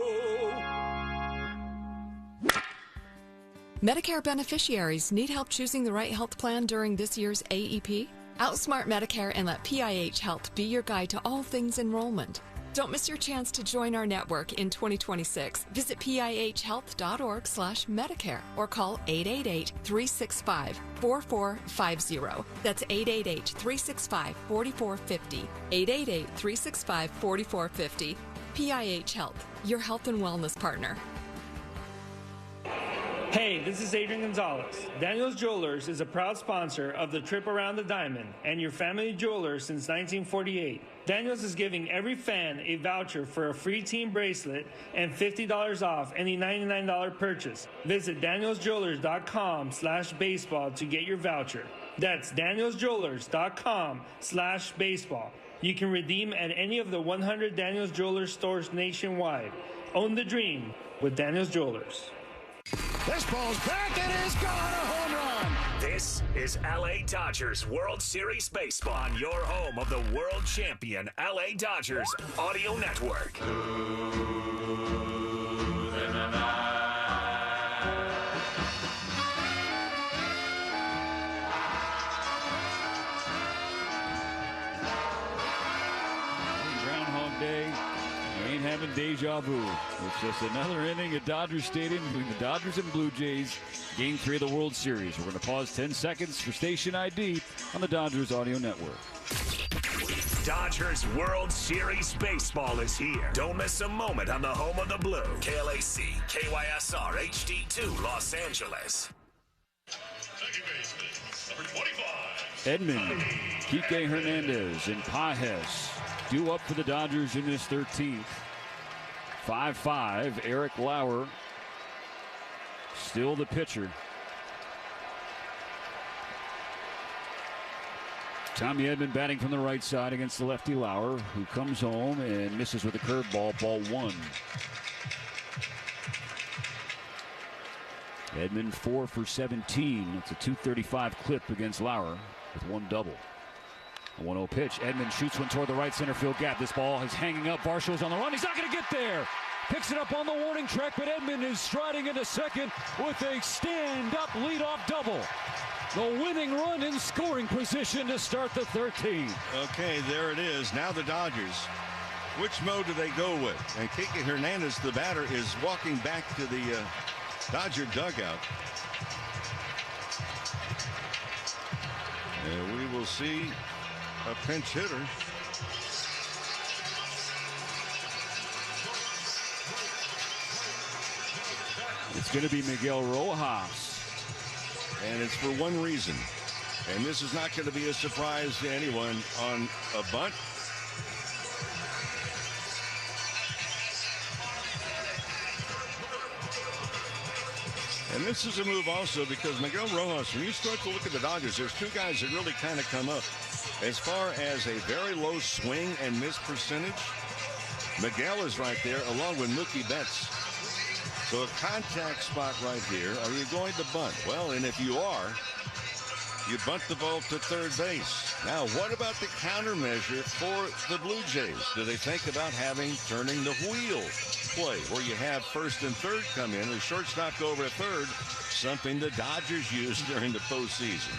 Medicare beneficiaries need help choosing the right health plan during this year's AEP? Outsmart Medicare and let PIH Health be your guide to all things enrollment. Don't miss your chance to join our network in 2026. Visit pihhealth.org/Medicare or call 888-365-4450. That's 888-365-4450. 888-365-4450. PIH Health, your health and wellness partner. Hey, this is Adrian Gonzalez. Daniel's Jewelers is a proud sponsor of the Trip Around the Diamond and your family jeweler since 1948. Daniel's is giving every fan a voucher for a free team bracelet and $50 off any $99 purchase. Visit danielsjewelers.com/baseball to get your voucher. That's danielsjewelers.com/baseball. You can redeem at any of the 100 Daniel's Jewelers stores nationwide. Own the dream with Daniel's Jewelers. This ball's back and it's gone, a home run. This is LA Dodgers World Series Baseball on your home of the world champion LA Dodgers Audio Network. Groundhog Day. Ain't having deja vu. It's just another inning at Dodger Stadium between the Dodgers and Blue Jays. Game 3 of the World Series. We're going to pause 10 seconds for station ID on the Dodgers Audio Network. Dodgers World Series Baseball is here. Don't miss a moment on the home of the blue. KLAC, KYSR, HD2, Los Angeles. Edmund, Kike Hernandez, and Pages due up for the Dodgers in this 13th. 5-5, Eric Lauer still the pitcher. Tommy Edman batting from the right side against the lefty Lauer, who comes home and misses with a curveball, ball 1. Edman 4 for 17. It's a .235 clip against Lauer with 1 double. A 1-0 pitch. Edman shoots one toward the right center field gap. This ball is hanging up. Varshaw's on the run. He's not going to get there. Picks it up on the warning track, but Edman is striding into second with a stand-up leadoff double. The winning run in scoring position to start the 13th. Okay, there it is. Now the Dodgers. Which mode do they go with? And Kike Hernandez, the batter, is walking back to the Dodger dugout. And we will see a pinch hitter. It's going to be Miguel Rojas. And it's for one reason. And this is not going to be a surprise to anyone on a bunt. And this is a move also because Miguel Rojas, when you start to look at the Dodgers, there's two guys that really kind of come up. As far as a very low swing and miss percentage, Miguel is right there along with Mookie Betts. So a contact spot right here. Are you going to bunt? Well, and if you are, you bunt the ball to third base. Now, what about the countermeasure for the Blue Jays? Do they think about turning the wheel play where you have first and third come in, the shortstop go over to third, something the Dodgers used during the postseason?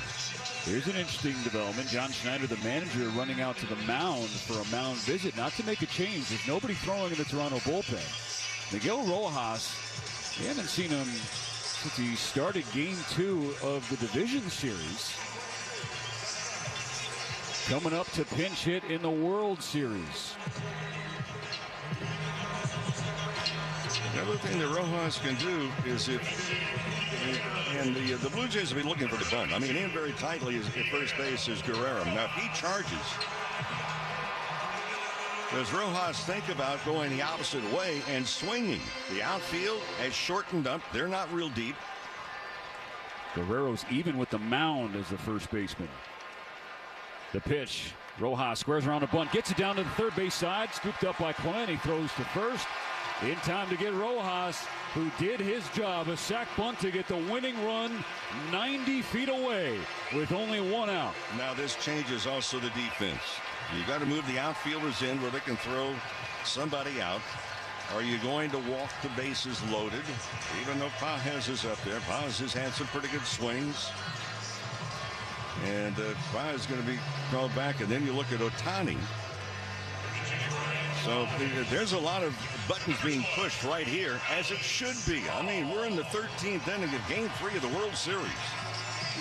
Here's an interesting development. John Schneider, the manager, running out to the mound for a mound visit, not to make a change. There's nobody throwing in the Toronto bullpen. Miguel Rojas, we haven't seen him since he started game 2 of the division series. coming up to pinch hit in the World Series. The other thing that Rojas can do is the Blue Jays will be looking for the bunt. I mean, in very tightly at first base is Guerrero. Now, if he charges, does Rojas think about going the opposite way and swinging? The outfield has shortened up. They're not real deep. Guerrero's even with the mound as the first baseman. The pitch. Rojas squares around a bunt, gets it down to the third base side, scooped up by Clement. He throws to first. In time to get Rojas, who did his job, a sac bunt to get the winning run 90 feet away with only one out. Now this changes also the defense. You've got to move the outfielders in where they can throw somebody out. Are you going to walk the bases loaded? Even though Paz is up there, Paz has had some pretty good swings. And Paz is going to be called back. And then you look at Ohtani. So there's a lot of buttons being pushed right here, as it should be. I mean, we're in the 13th inning of Game 3 of the World Series.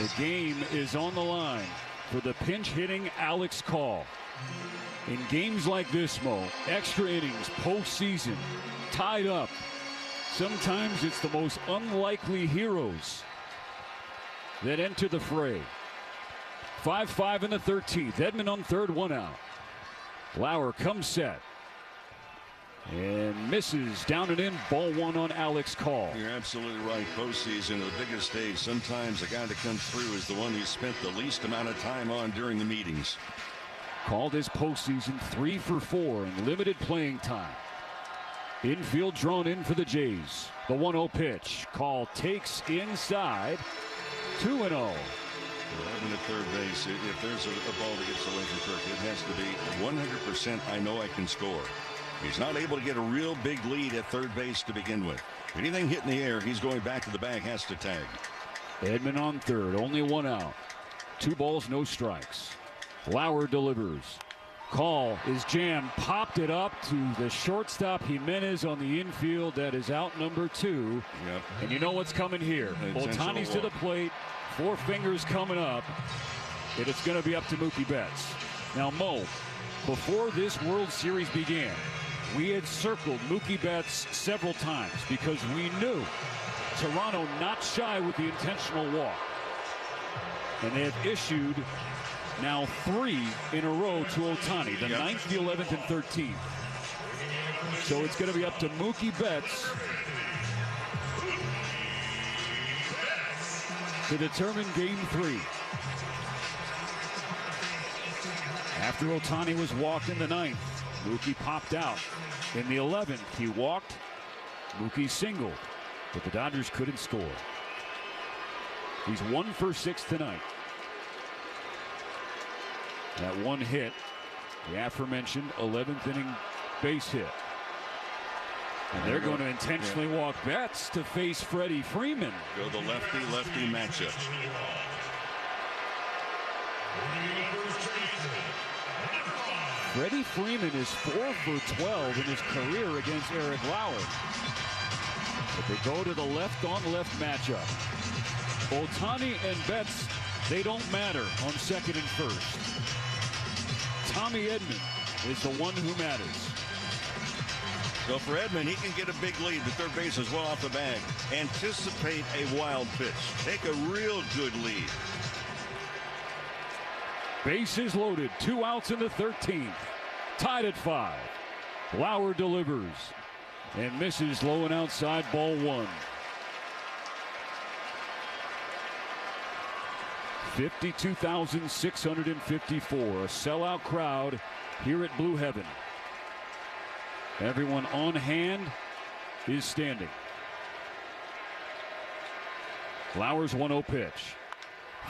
The game is on the line for the pinch-hitting Alex Call. In games like this, Mo, extra innings, postseason, tied up, sometimes it's the most unlikely heroes that enter the fray. 5-5 in the 13th. Edman on third, one out. Lauer comes set. And misses down and in, ball one on Alex Call. You're absolutely right. Postseason, the biggest stage. Sometimes the guy that comes through is the one you spent the least amount of time on during the meetings. Called his postseason 3 for 4 in limited playing time. Infield drawn in for the Jays. The 1-0 pitch. Call takes inside. 2-0. 11 at third base. If there's a ball that gets away from Kirk, it has to be 100% I know I can score. He's not able to get a real big lead at third base to begin with. Anything hit in the air, he's going back to the bag, has to tag. Edman on third, only one out. 2 balls, no strikes. Lauer delivers. Call is jammed, popped it up to the shortstop Jimenez on the infield. That is out number 2. Yep. And you know what's coming here. Ohtani's to the plate, 4 fingers coming up, and it's going to be up to Mookie Betts. Now, Mo, before this World Series began, we had circled Mookie Betts several times because we knew Toronto not shy with the intentional walk. And they have issued now 3 in a row to Ohtani, the 9th, the 11th, and 13th. So it's going to be up to Mookie Betts to determine Game 3. After Ohtani was walked in the 9th, Mookie popped out. In the 11th, he walked. Mookie singled, but the Dodgers couldn't score. He's 1 for 6 tonight. That one hit, the aforementioned 11th inning base hit. And they're going to intentionally walk Betts to face Freddie Freeman. Go the lefty-lefty matchup. Freddie Freeman is 4 for 12 in his career against Eric Lauer. But they go to the left-on-left matchup. Ohtani and Betts, they don't matter on second and first. Tommy Edman is the one who matters. So for Edman, he can get a big lead. The third base is well off the bag. Anticipate a wild pitch. Take a real good lead. Bases loaded, 2 outs in the 13th. Tied at 5. Lauer delivers and misses low and outside, ball 1. 52,654, a sellout crowd here at Blue Heaven. Everyone on hand is standing. Lauer's 1-0 pitch.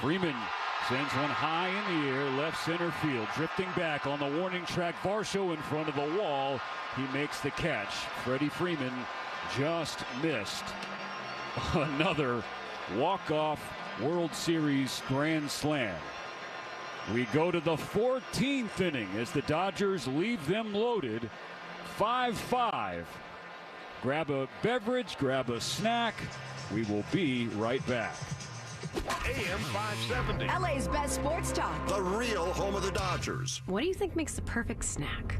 Freeman sends one high in the air, left center field, drifting back on the warning track. Varsho in front of the wall. He makes the catch. Freddie Freeman just missed another walk-off World Series grand slam. We go to the 14th inning as the Dodgers leave them loaded. 5-5. Grab a beverage, grab a snack. We will be right back. AM 570. LA's best sports talk. The real home of the Dodgers. What do you think makes the perfect snack?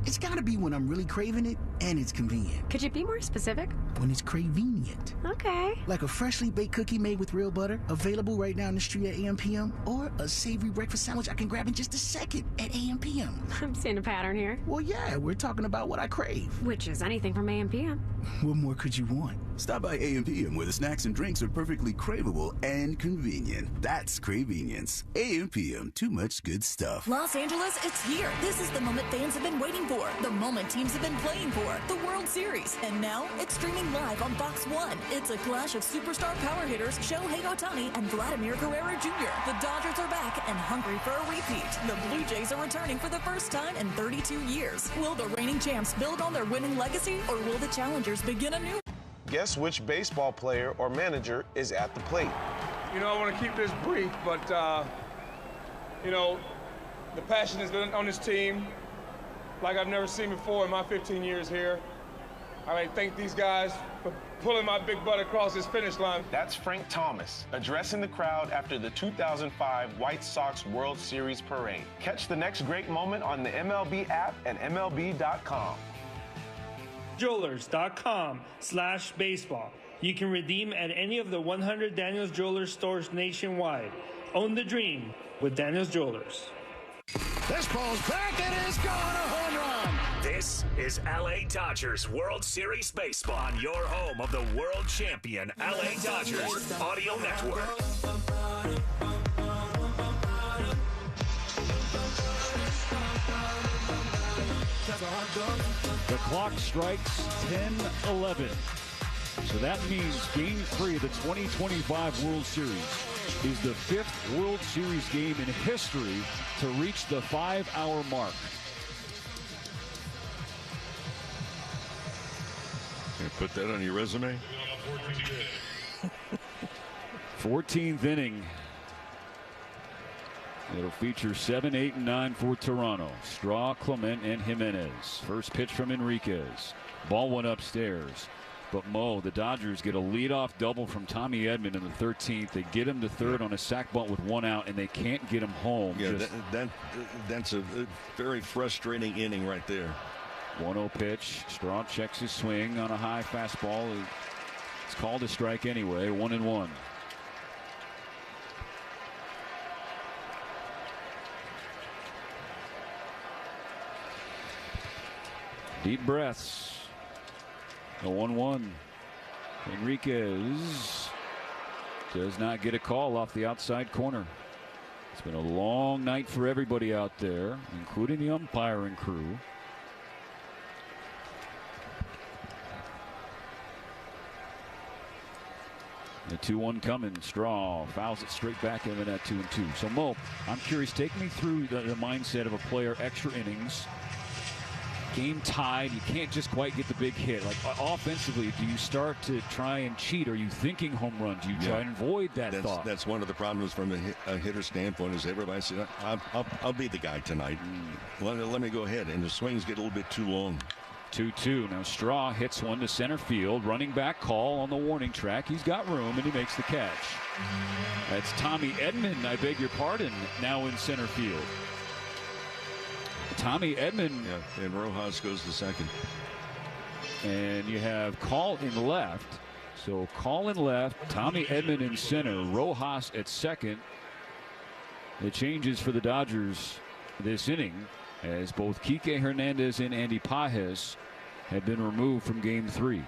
It's gotta be when I'm really craving it and it's convenient. Could you be more specific? When it's convenient. Okay. Like a freshly baked cookie made with real butter, available right down the street at AM/PM, or a savory breakfast sandwich I can grab in just a second at AM/PM. I'm seeing a pattern here. Well, yeah, we're talking about what I crave. Which is anything from AM/PM. What more could you want? Stop by AM/PM where the snacks and drinks are perfectly craveable and convenient. That's Cravenience. AM/PM, too much good stuff. Los Angeles, it's here. This is the moment fans have been waiting for. The moment teams have been playing for. The World Series. And now it's streaming live on Fox 1. It's a clash of superstar power hitters Shohei Ohtani and Vladimir Guerrero Jr. The Dodgers are back and hungry for a repeat. The Blue Jays are returning for the first time in 32 years. Will the reigning champs build on their winning legacy, or will the challengers begin anew? Guess which baseball player or manager is at the plate? You know, I want to keep this brief, but, you know, the passion has been on this team like I've never seen before in my 15 years here. I like to thank these guys for pulling my big butt across this finish line. That's Frank Thomas addressing the crowd after the 2005 White Sox World Series parade. Catch the next great moment on the MLB app and MLB.com. Jewelers.com/baseball. You can redeem at any of the 100 Daniels Jewelers stores nationwide. Own the dream with Daniels Jewelers. This ball's back and is gone, a home run. This is LA Dodgers World Series Baseball on your home of the world champion LA Dodgers Audio Network. The clock strikes 10:11. So that means Game 3 of the 2025 World Series is the 5th World Series game in history to reach the 5-hour mark. You put that on your resume? 14th inning. It'll feature 7, 8, and 9 for Toronto. Straw, Clement, and Jimenez. First pitch from Enriquez. Ball went upstairs. But Mo, the Dodgers get a leadoff double from Tommy Edman in the 13th. They get him to third on a sac bunt with 1 out, and they can't get him home. Yeah, that's a very frustrating inning right there. 1-0 pitch. Straw checks his swing on a high fastball. It's called a strike anyway. 1-1. Deep breaths. The 1-1. Enriquez does not get a call off the outside corner. It's been a long night for everybody out there, including the umpiring crew. The 2-1 coming. Straw fouls it straight back into that 2-2. So Mo, I'm curious, take me through the mindset of a player, extra innings, game tied, you can't just quite get the big hit. Like offensively, do you start to try and cheat? Are you thinking home runs? Do you try and avoid that thought? That's one of the problems from a hitter standpoint is everybody says, I'll be the guy tonight. Let me go ahead. And the swings get a little bit too long. 2-2. Now Straw hits one to center field. Running back call on the warning track. He's got room, and he makes the catch. That's Tommy Edman, I beg your pardon, now in center field. Tommy Edman. Yeah, and Rojas goes to second. And you have Call in left. So Call in left, Tommy Edman in center, Rojas at second. The changes for the Dodgers this inning, as both Kike Hernandez and Andy Pages have been removed from Game 3.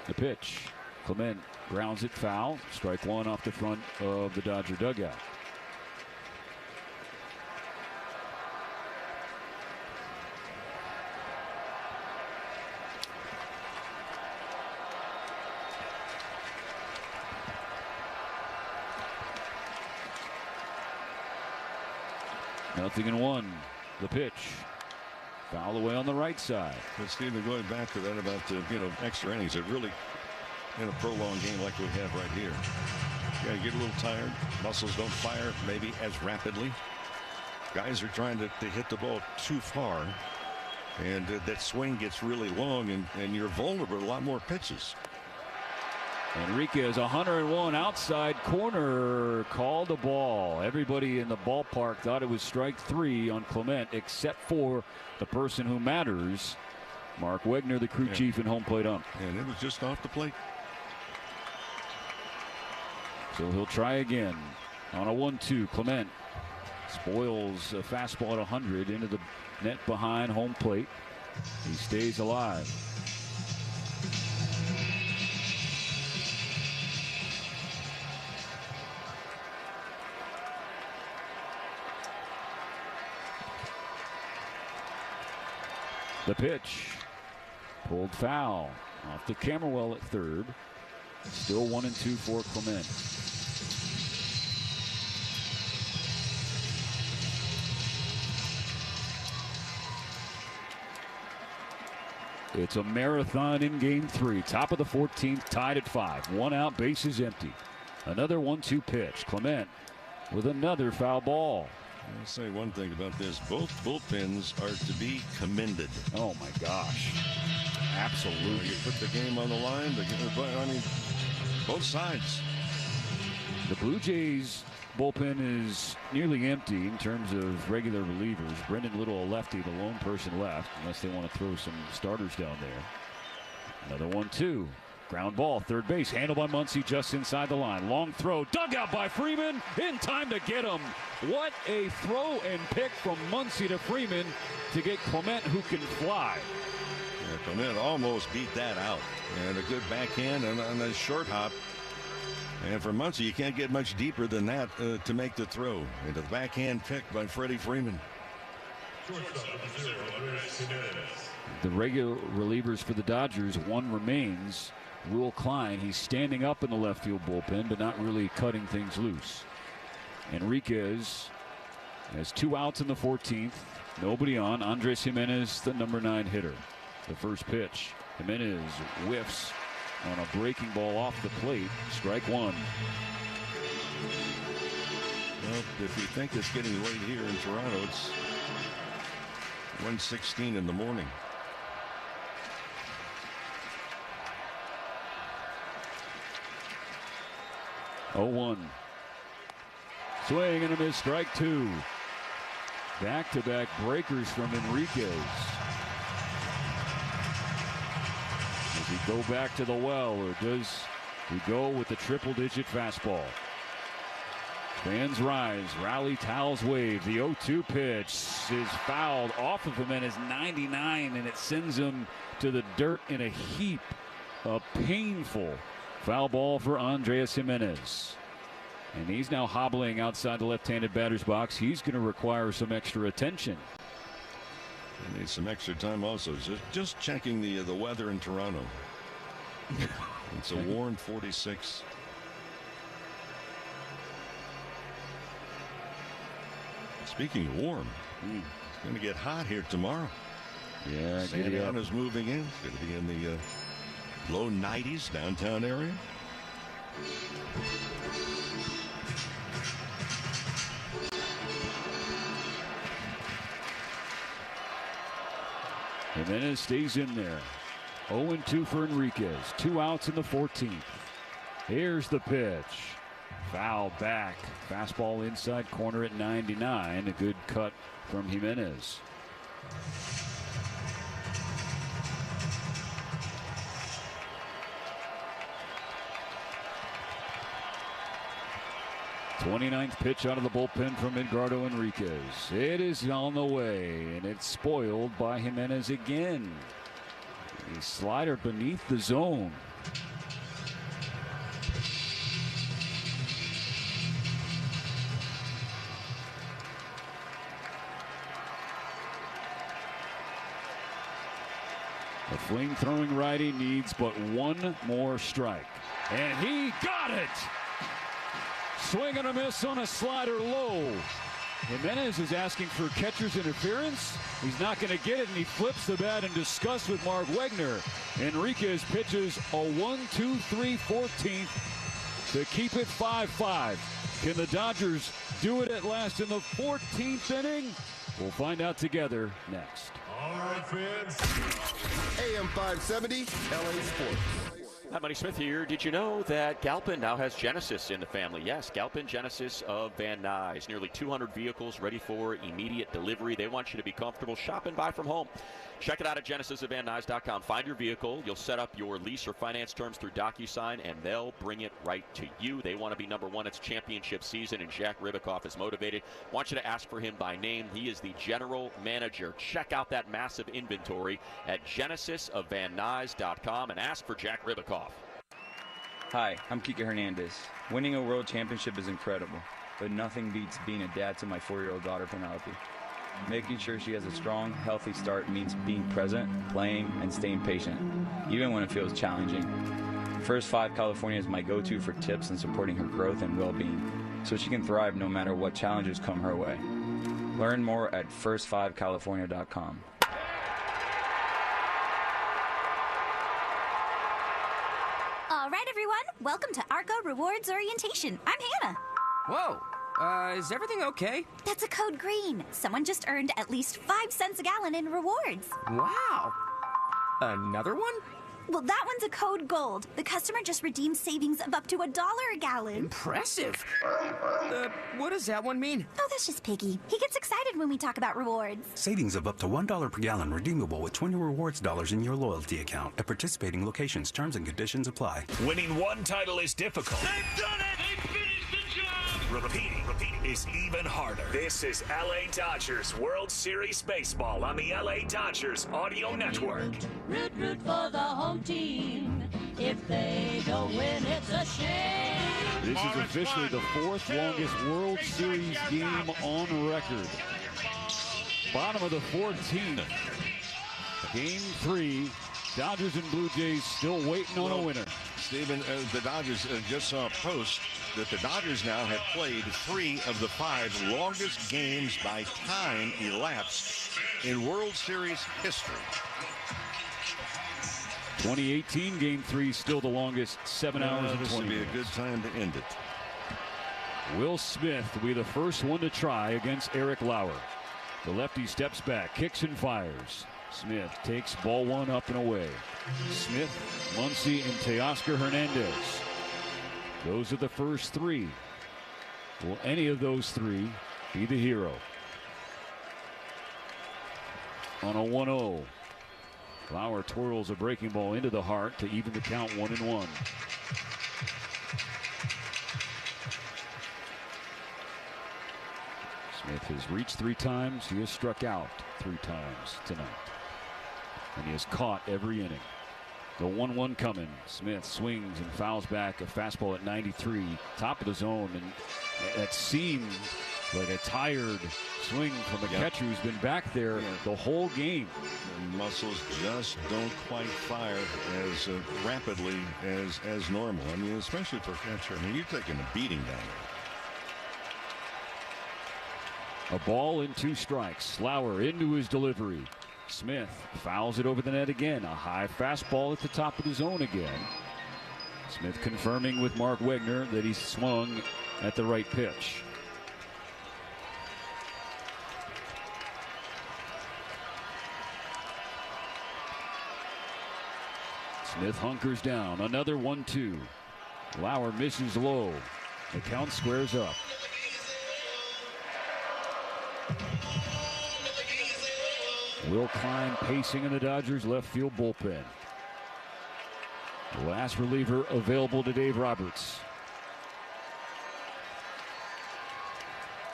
The pitch. Clement grounds it foul. Strike one off the front of the Dodger dugout. Nothing in one. The pitch. Foul away on the right side. But Stephen, going back to that about the extra innings, it really in a prolonged game like we have right here. You get a little tired. Muscles don't fire maybe as rapidly. Guys are trying to hit the ball too far, and that swing gets really long, and you're vulnerable to a lot more pitches. Enriquez, 101 outside corner, called a ball. Everybody in the ballpark thought it was strike 3 on Clement, except for the person who matters, Mark Wegner, the crew chief and home plate ump. And it was just off the plate. So he'll try again on a 1-2. Clement spoils a fastball at 100 into the net behind home plate. He stays alive. The pitch pulled foul off the camera well at third. Still 1-2 for Clement. It's a marathon in game 3. Top of the 14th, tied at 5. 1 out, bases empty. Another 1-2 pitch. Clement with another foul ball. I'll say one thing about this. Both bullpens are to be commended. Oh, my gosh. Absolutely. You put the game on the line. I mean, both sides. The Blue Jays bullpen is nearly empty in terms of regular relievers. Brendan Little, a lefty, the lone person left, unless they want to throw some starters down there. Another 1-2. Ground ball, third base, handled by Muncy just inside the line. Long throw, dug out by Freeman, in time to get him. What a throw and pick from Muncy to Freeman to get Clement, who can fly. Yeah, Clement almost beat that out. And a good backhand and a short hop. And for Muncy, you can't get much deeper than that to make the throw. And a backhand pick by Freddie Freeman. The regular relievers for the Dodgers, one remains. Will Klein, he's standing up in the left field bullpen, but not really cutting things loose. Enriquez has 2 outs in the 14th. Nobody on. Andres Jimenez, the number 9 hitter. The first pitch. Jimenez whiffs on a breaking ball off the plate. Strike 1. Well, if you think it's getting late here in Toronto, it's 1:16 in the morning. Oh, 1. Swing and a miss, strike 2. Back-to-back breakers from Enriquez. Does he go back to the well, or does he go with the triple-digit fastball? Fans rise, rally towels wave. The 0-2 pitch is fouled off of him and is 99, and it sends him to the dirt in a heap. A painful foul ball for Andres Jimenez. And he's now hobbling outside the left-handed batter's box. He's going to require some extra attention. He needs some extra time also. Just checking the weather in Toronto. It's a warm 46. Speaking of warm, it's going to get hot here tomorrow. Yeah, Santa Ana's moving in. It's going to be in the low 90s downtown area. Jimenez stays in there. 0-2 for Enriquez. 2 outs in the 14th. Here's the pitch. Foul back. Fastball inside corner at 99. A good cut from Jimenez. '29th pitch out of the bullpen from Edgardo Enriquez. It is on the way, and it's spoiled by Jimenez again. A slider beneath the zone. The flame-throwing righty needs but one more strike. And he got it! Swing and a miss on a slider low. Jimenez is asking for catcher's interference. He's not going to get it, and he flips the bat in disgust with Mark Wegner. Enriquez pitches a 1-2-3 14th to keep it 5-5. Can the Dodgers do it at last in the 14th inning? We'll find out together next. All right, fans. AM 570, LA Sports. Hi, Money Smith here. Did you know that Galpin now has Genesis in the family? Yes, Galpin Genesis of Van Nuys. Nearly 200 vehicles ready for immediate delivery. They want you to be comfortable. Shop and buy from home. Check it out at genesisofvannuys.com. Find your vehicle. You'll set up your lease or finance terms through DocuSign, and they'll bring it right to you. They want to be number one. It's championship season, and Jack Ribicoff is motivated. Want you to ask for him by name. He is the general manager. Check out that massive inventory at genesisofvannuys.com and ask for Jack Ribicoff. Hi, I'm Kike Hernandez. Winning a world championship is incredible, but nothing beats being a dad to my 4-year-old daughter, Penelope. Making sure she has a strong, healthy start means being present, playing, and staying patient, even when it feels challenging. First 5 California is my go-to for tips and supporting her growth and well-being, so she can thrive no matter what challenges come her way. Learn more at first5california.com. All right, everyone. Welcome to Arco Rewards Orientation. I'm Hannah. Whoa. Is everything okay? That's a code green. Someone just earned at least 5 cents a gallon in rewards. Wow. Another one? Well, that one's a code gold. The customer just redeemed savings of up to $1 a gallon. Impressive. What does that one mean? Oh, that's just Piggy. He gets excited when we talk about rewards. Savings of up to $1 per gallon redeemable with 20 rewards dollars in your loyalty account. At participating locations, terms and conditions apply. Winning one title is difficult. They've done it! They finished the job! Repeating is even harder. This is LA Dodgers World Series Baseball on the LA Dodgers Audio Network. Root for the home team. If they don't win, it's a shame. This is officially the 4th longest World Series game on record. Bottom of the 14th. Game 3. Dodgers and Blue Jays still waiting on a winner. Stephen, the Dodgers just saw a post that the Dodgers now have played 3 of the 5 longest games by time elapsed in World Series history. 2018 Game 3 still the longest, 7 hours and 20 This would be minutes. a good time to end it. Will Smith will be the first one to try against Eric Lauer. The lefty steps back, kicks and fires. Smith takes ball 1 up and away. Smith, Muncy, and Teoscar Hernandez. Those are the first 3. Will any of those 3 be the hero? On a 1-0. Lauer twirls a breaking ball into the heart to even the count 1-1. Smith has reached 3 times. He has struck out 3 times tonight. And he has caught every inning. The 1-1 coming. Smith swings and fouls back a fastball at 93, top of the zone, and that seemed like a tired swing from a catcher who's been back there the whole game. The muscles just don't quite fire as rapidly as normal. I mean, especially for a catcher. I mean, you're taking a beating down there. A ball and 2 strikes. Lauer into his delivery. Smith fouls it over the net again. A high fastball at the top of the zone again. Smith confirming with Mark Wegner that he swung at the right pitch. Smith hunkers down. Another 1-2. Lauer misses low. The count squares up. Will Klein pacing in the Dodgers left field bullpen. The last reliever available to Dave Roberts.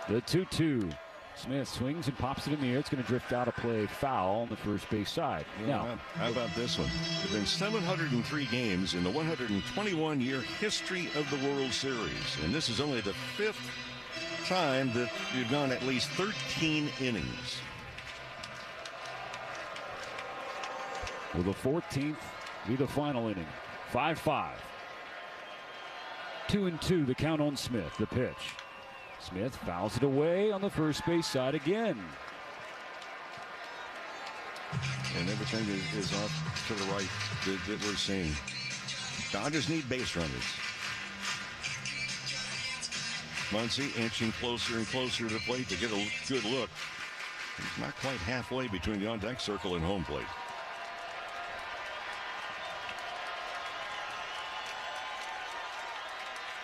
The 2-2. Smith swings and pops it in the air. It's going to drift out of play, foul on the first base side. Now, how about this one? There have been 703 games in the 121-year history of the World Series, and this is only the 5th time that you've gone at least 13 innings. will the 14th be the final inning? 5-5. 2-2 the count on Smith. The pitch. Smith fouls it away on the first base side again. And everything is off to the right that we're seeing. Dodgers need base runners. Muncy inching closer and closer to the plate to get a good look. He's not quite halfway between the on-deck circle and home plate.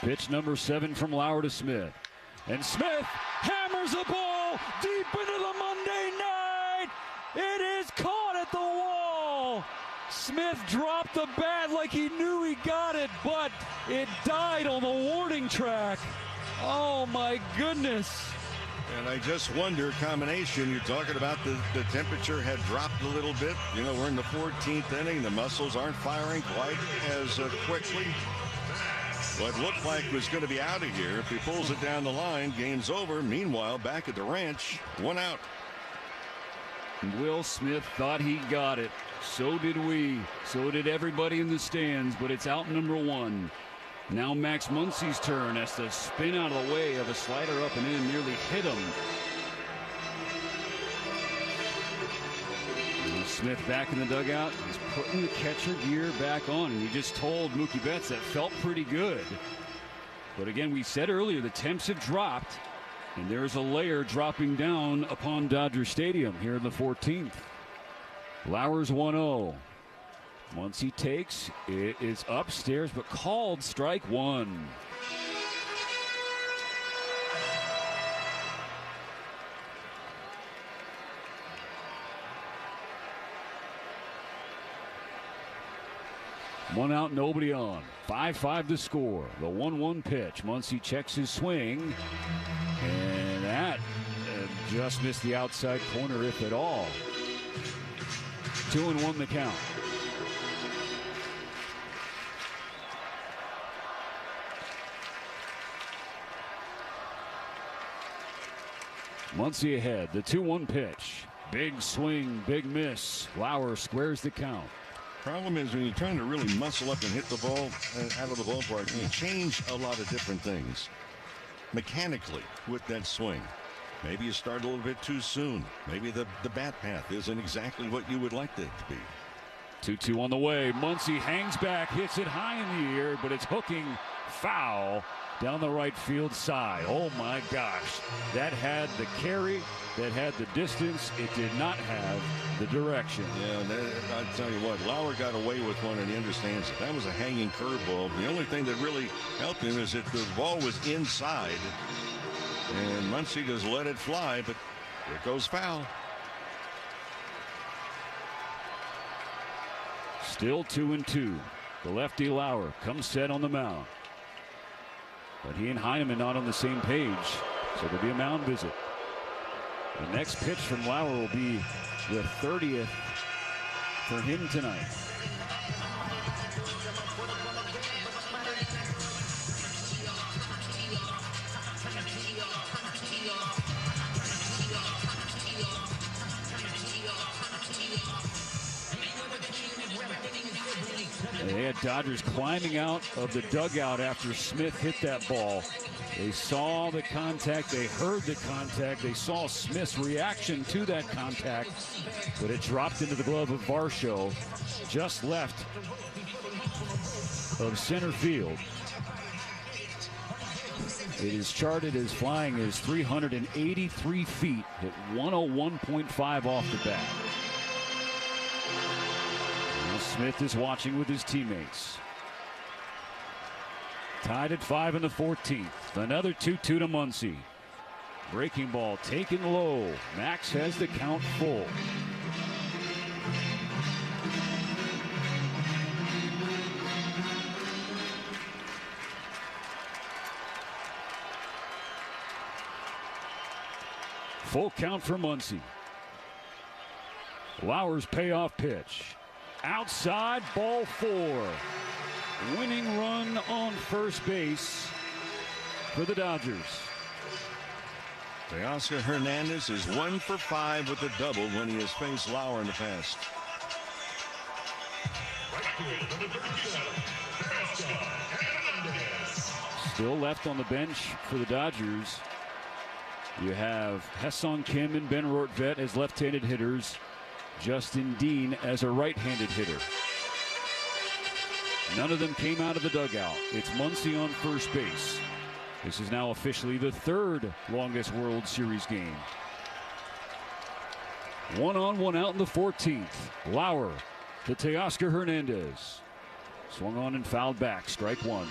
Pitch number 7 from Lauer to Smith. And Smith hammers the ball deep into the Monday night. It is caught at the wall. Smith dropped the bat like he knew he got it, but it died on the warning track. Oh, my goodness. And I just wonder, combination, you're talking about the temperature had dropped a little bit. You know, we're in the 14th inning. The muscles aren't firing quite as quickly. What looked like was going to be out of here. If he pulls it down the line, game's over. Meanwhile, back at the ranch, 1 out. Will Smith thought he got it. So did we. So did everybody in the stands, but it's out number 1. Now Max Muncy's turn has to spin out of the way of a slider up and in, nearly hit him. And Smith back in the dugout. He's putting the catcher gear back on, and he just told Mookie Betts that felt pretty good. But again, we said earlier the temps have dropped, and there's a layer dropping down upon Dodger Stadium here in the 14th. Lauer's 1-0. Once he takes, it is upstairs, but called strike 1. One out, nobody on. 5-5 to score. The 1-1 pitch. Muncy checks his swing, and that just missed the outside corner, if at all. 2-1 the count. Muncy ahead. The 2-1 pitch. Big swing, big miss. Lauer squares the count. Problem is when you're trying to really muscle up and hit the ball out of the ballpark, you change a lot of different things mechanically with that swing. Maybe you start a little bit too soon. Maybe the bat path isn't exactly what you would like it to be. 2-2 on the way. Muncy hangs back, hits it high in the air, but it's hooking foul down the right field side. Oh my gosh. That had the carry, that had the distance. It did not have the direction. Yeah, I'll tell you what, Lauer got away with one, and he understands it. That was a hanging curveball. The only thing that really helped him is that the ball was inside, and Muncy just let it fly, but it goes foul. Still 2-2. The lefty Lauer comes set on the mound. But he and Heineman not on the same page, so there'll be a mound visit. The next pitch from Lauer will be the 30th for him tonight. They had Dodgers climbing out of the dugout after Smith hit that ball. They saw the contact, they heard the contact, they saw Smith's reaction to that contact, but it dropped into the glove of Varsho, just left of center field. It is charted as flying as 383 feet at 101.5 off the bat. Smith is watching with his teammates. Tied at 5 in the 14th. Another 2-2 to Muncy. Breaking ball taken low. Max has the count full. Full count for Muncy. Lauer's payoff pitch. Outside, ball 4. Winning run on first base for the Dodgers. Teoscar Hernandez is 1 for 5 with a double when he has faced Lauer in the past. Still left on the bench for the Dodgers. You have Ha-Seong Kim and Ben Rortvedt as left-handed hitters. Justin Dean as a right-handed hitter. None of them came out of the dugout. It's Muncy on first base. This is now officially the 3rd longest World Series game. 1 on, 1 out in the 14th. Lauer to Teoscar Hernandez. Swung on and fouled back. Strike 1.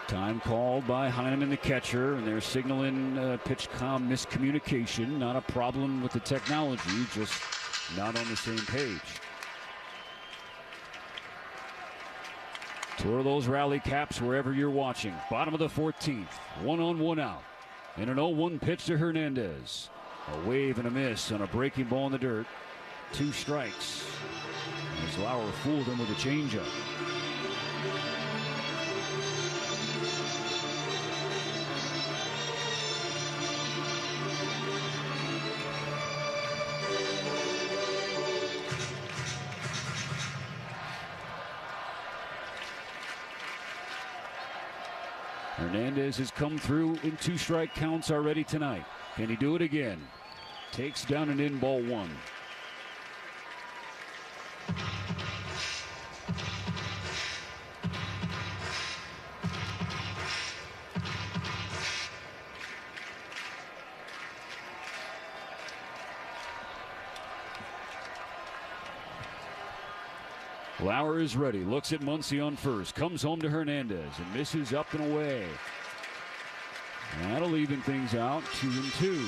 Time called by Heineman, the catcher, and they're signaling pitch comm miscommunication. Not a problem with the technology, just not on the same page. Tour those rally caps wherever you're watching. Bottom of the 14th. 1 on, 1 out. And an 0-1 pitch to Hernandez. A wave and a miss on a breaking ball in the dirt. 2 strikes. As Lauer fooled him with a changeup. Hernandez has come through in 2 strike counts already tonight. Can he do it again? Takes down an in, ball 1. Lauer is ready, looks at Muncy on first, comes home to Hernandez and misses up and away. That'll even things out, 2-2.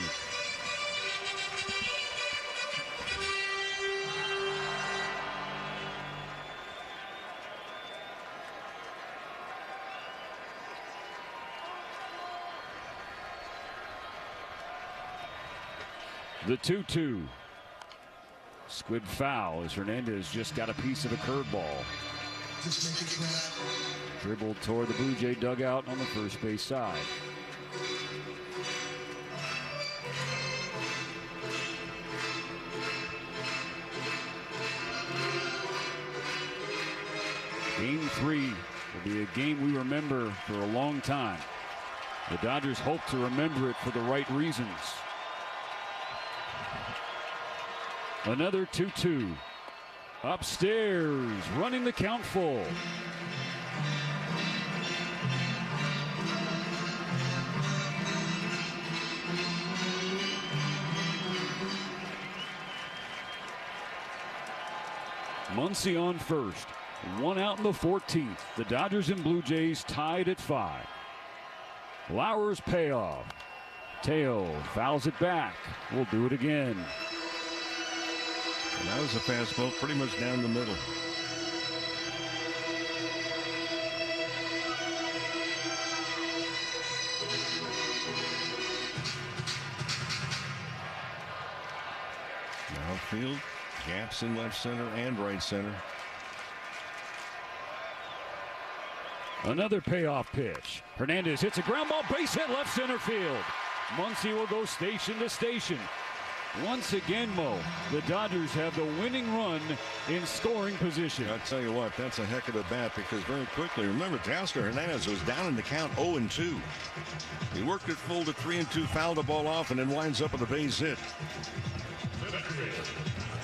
The 2-2. Squib foul as Hernandez just got a piece of a curveball. Dribbled toward the Blue Jay dugout on the first base side. Game 3 will be a game we remember for a long time. The Dodgers hope to remember it for the right reasons. Another 2-2. Upstairs, running the count full. Muncy on first. 1 out in the 14th. The Dodgers and Blue Jays tied at 5. Lauer's payoff. Teo fouls it back. We'll do it again. And that was a fastball pretty much down the middle. Outfield, gaps in left center and right center. Another payoff pitch. Hernandez hits a ground ball, base hit left center field. Muncy will go station to station. Once again, Mo, the Dodgers have the winning run in scoring position. I'll tell you what, that's a heck of a bat because very quickly, remember, Teoscar Hernandez was down in the count 0-2. He worked it full to 3-2, fouled the ball off, and then winds up with a base hit.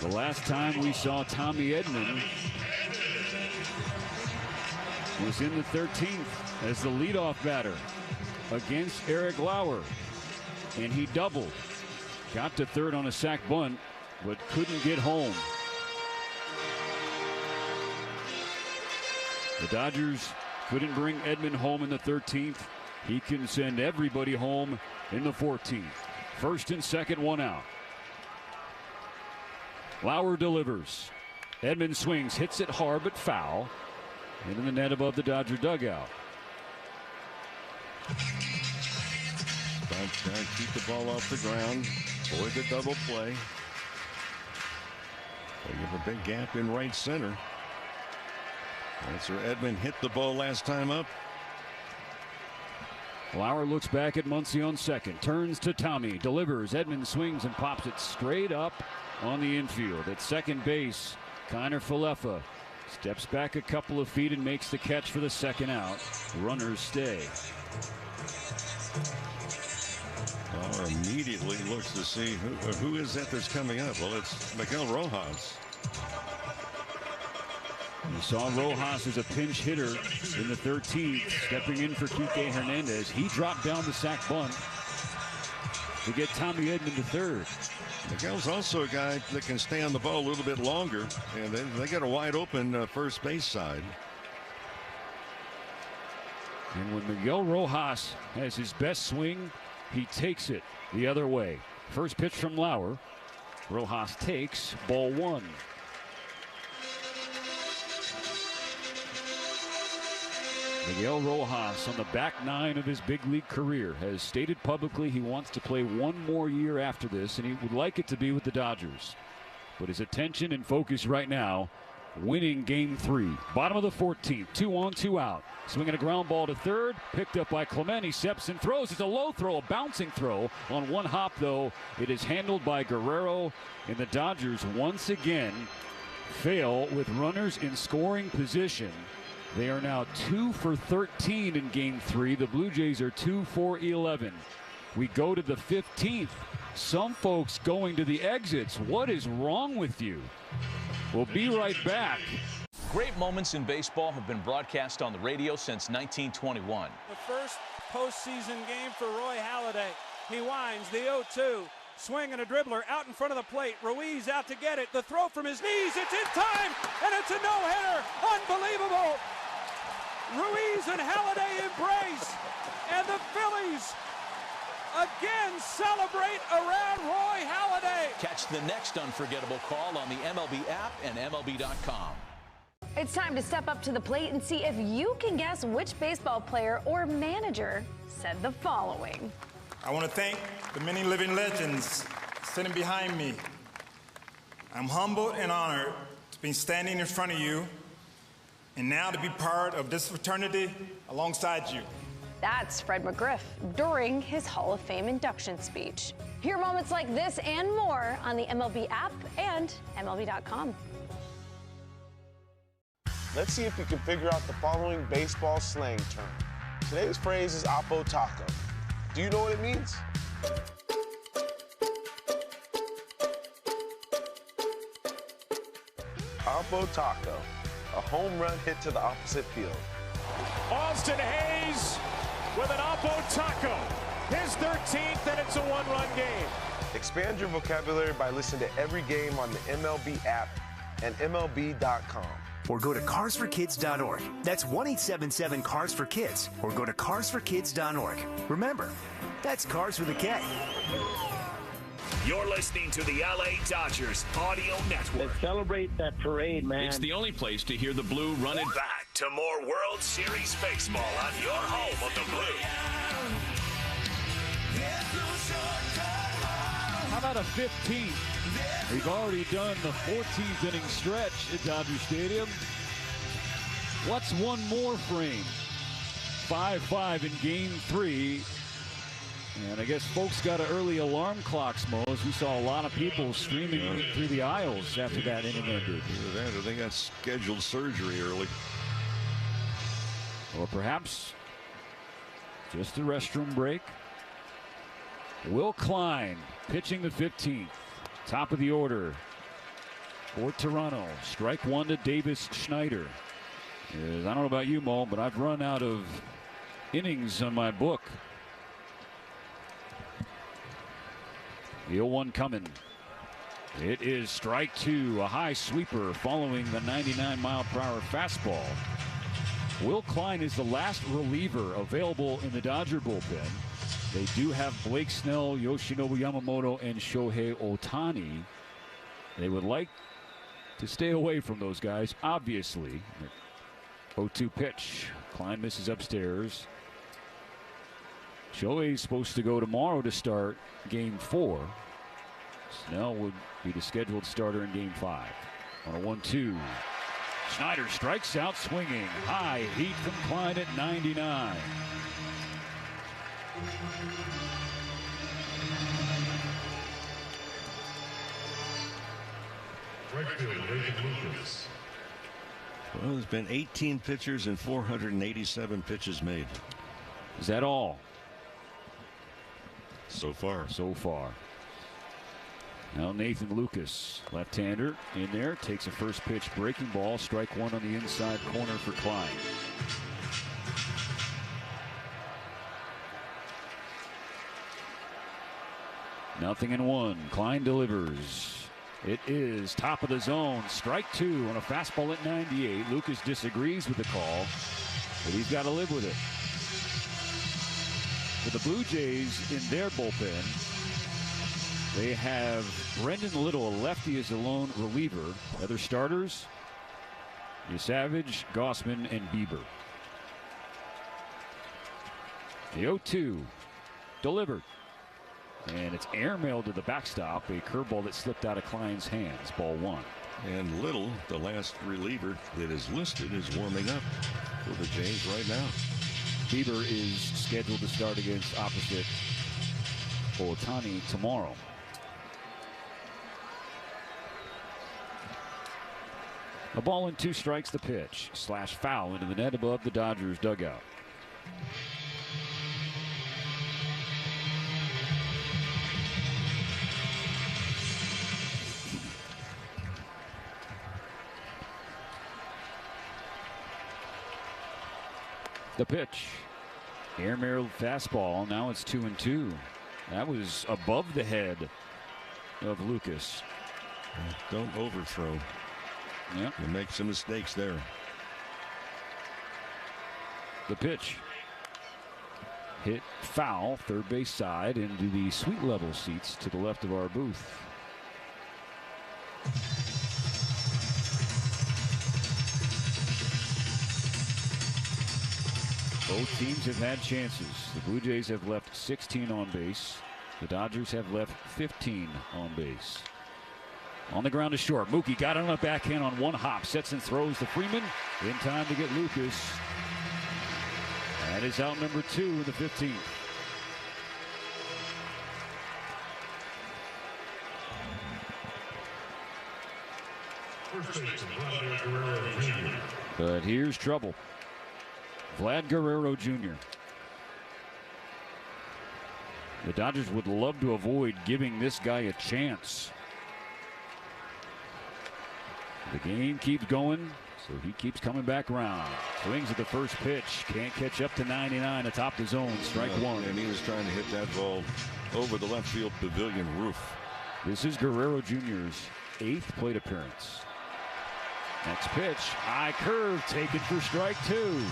The last time we saw Tommy Edman was in the 13th as the leadoff batter against Eric Lauer, and he doubled. Got to third on a sac bunt, but couldn't get home. The Dodgers couldn't bring Edman home in the 13th. He can send everybody home in the 14th. First and second, 1 out. Lauer delivers. Edman swings, hits it hard but foul. And in the net above the Dodger dugout. Trying to keep the ball off the ground. Avoid the double play. They give a big gap in right center. That's where Edman hit the ball last time up. Lauer looks back at Muncy on second. Turns to Tommy. Delivers. Edman swings and pops it straight up on the infield. At second base, Kiner Falefa steps back a couple of feet and makes the catch for the second out. Runners stay. Lauer immediately looks to see who is that that's coming up. Well, it's Miguel Rojas. You saw Rojas as a pinch hitter in the 13th, stepping in for Kike Hernandez. He dropped down the sac bunt to get Tommy Edman to third. Miguel's also a guy that can stay on the ball a little bit longer, and they got a wide open first base side. And when Miguel Rojas has his best swing, he takes it the other way. First pitch from Lauer. Rojas takes ball one. Miguel Rojas, on the back nine of his big league career, has stated publicly he wants to play one more year after this, and he would like it to be with the Dodgers. But his attention and focus right now, winning Game 3. Bottom of the 14th, 2 on, 2 out. Swinging a ground ball to third, picked up by Clement. He steps and throws. It's a low throw, a bouncing throw. On one hop, though, it is handled by Guerrero, and the Dodgers once again fail with runners in scoring position. They are now 2 for 13 in Game 3. The Blue Jays are 2 for 11. We go to the 15th. Some folks going to the exits. What is wrong with you? We'll be right back. Great moments in baseball have been broadcast on the radio since 1921. The first postseason game for Roy Halladay. He winds the 0-2. Swing and a dribbler out in front of the plate. Ruiz out to get it. The throw from his knees. It's in time, and it's a no-hitter. Unbelievable. Ruiz and Halladay embrace, and the Phillies again celebrate around Roy Halladay. Catch the next unforgettable call on the MLB app and MLB.com. It's time to step up to the plate and see if you can guess which baseball player or manager said the following. I want to thank the many living legends sitting behind me. I'm humbled and honored to be standing in front of you and now to be part of this fraternity alongside you. That's Fred McGriff during his Hall of Fame induction speech. Hear moments like this and more on the MLB app and MLB.com. Let's see if you can figure out the following baseball slang term. Today's phrase is Oppo Taco. Do you know what it means? Oppo Taco, a home run hit to the opposite field. Austin Hayes with an Oppo Taco. His 13th, and it's a one-run game. Expand your vocabulary by listening to every game on the MLB app and MLB.com. Or go to carsforkids.org. That's 1-877-CARS-FOR-KIDS. Or go to carsforkids.org. Remember, that's Cars with a K. You're listening to the LA Dodgers Audio Network. Let's celebrate that parade, man. It's the only place to hear the Blue run it back to more World Series baseball on your home of the Blue. How about a 15th? We've already done the 14th inning stretch at Dodger Stadium. What's one more frame? 5-5 in Game 3. And I guess folks got an early alarm clock, Smos. We saw a lot of people streaming through the aisles after that inning ended. They got scheduled surgery early. Or perhaps just a restroom break. Will Klein pitching the 15th. Top of the order for Toronto. Strike one to Davis Schneider. I don't know about you, Mo, but I've run out of innings on my book. The 0-1 coming. It is strike two, a high sweeper following the 99-mile-per-hour fastball. Will Klein is the last reliever available in the Dodger bullpen. They do have Blake Snell, Yoshinobu Yamamoto, and Shohei Ohtani. They would like to stay away from those guys, obviously. 0-2 pitch. Klein misses upstairs. Shohei is supposed to go tomorrow to start Game 4. Snell would be the scheduled starter in Game 5. On a 1-2. Schneider strikes out swinging. High heat from Klein at 99. Well, there's been 18 pitchers and 487 pitches made. Is that all? So far. So far. Now Nathan Lucas, left-hander in there, takes a first pitch breaking ball. Strike one on the inside corner for Klein. Nothing in one. Klein delivers. It is top of the zone. Strike two on a fastball at 98. Lucas disagrees with the call, but he's got to live with it. For the Blue Jays in their bullpen, they have Brendan Little, a lefty, as the lone reliever. Other starters, Savage, Gossman, and Bieber. The 0-2 delivered. And it's airmailed to the backstop. A curveball that slipped out of Klein's hands. Ball 1. And Little, the last reliever that is listed, is warming up for the Jays right now. Bieber is scheduled to start against opposite Ohtani tomorrow. A ball and 2 strikes, the pitch. Slash foul into the net above the Dodgers dugout. The pitch. Air-mailed fastball. Now it's 2-2. That was above the head of Lucas. Don't overthrow. Yep. You make some mistakes there. The pitch. Hit foul, third base side, into the suite level seats to the left of our booth. Both teams have had chances. The Blue Jays have left 16 on base. The Dodgers have left 15 on base. On the ground to short. Mookie got on a backhand on one hop. Sets and throws to Freeman. In time to get Lucas. That is out number 2 in the 15th. But here's trouble. Vlad Guerrero Jr. The Dodgers would love to avoid giving this guy a chance. The game keeps going, so he keeps coming back around. Swings at the first pitch. Can't catch up to 99 atop the zone. Strike 1. And he was trying to hit that ball over the left field pavilion roof. This is Guerrero Jr.'s 8th plate appearance. Next pitch. High curve taken for strike 2.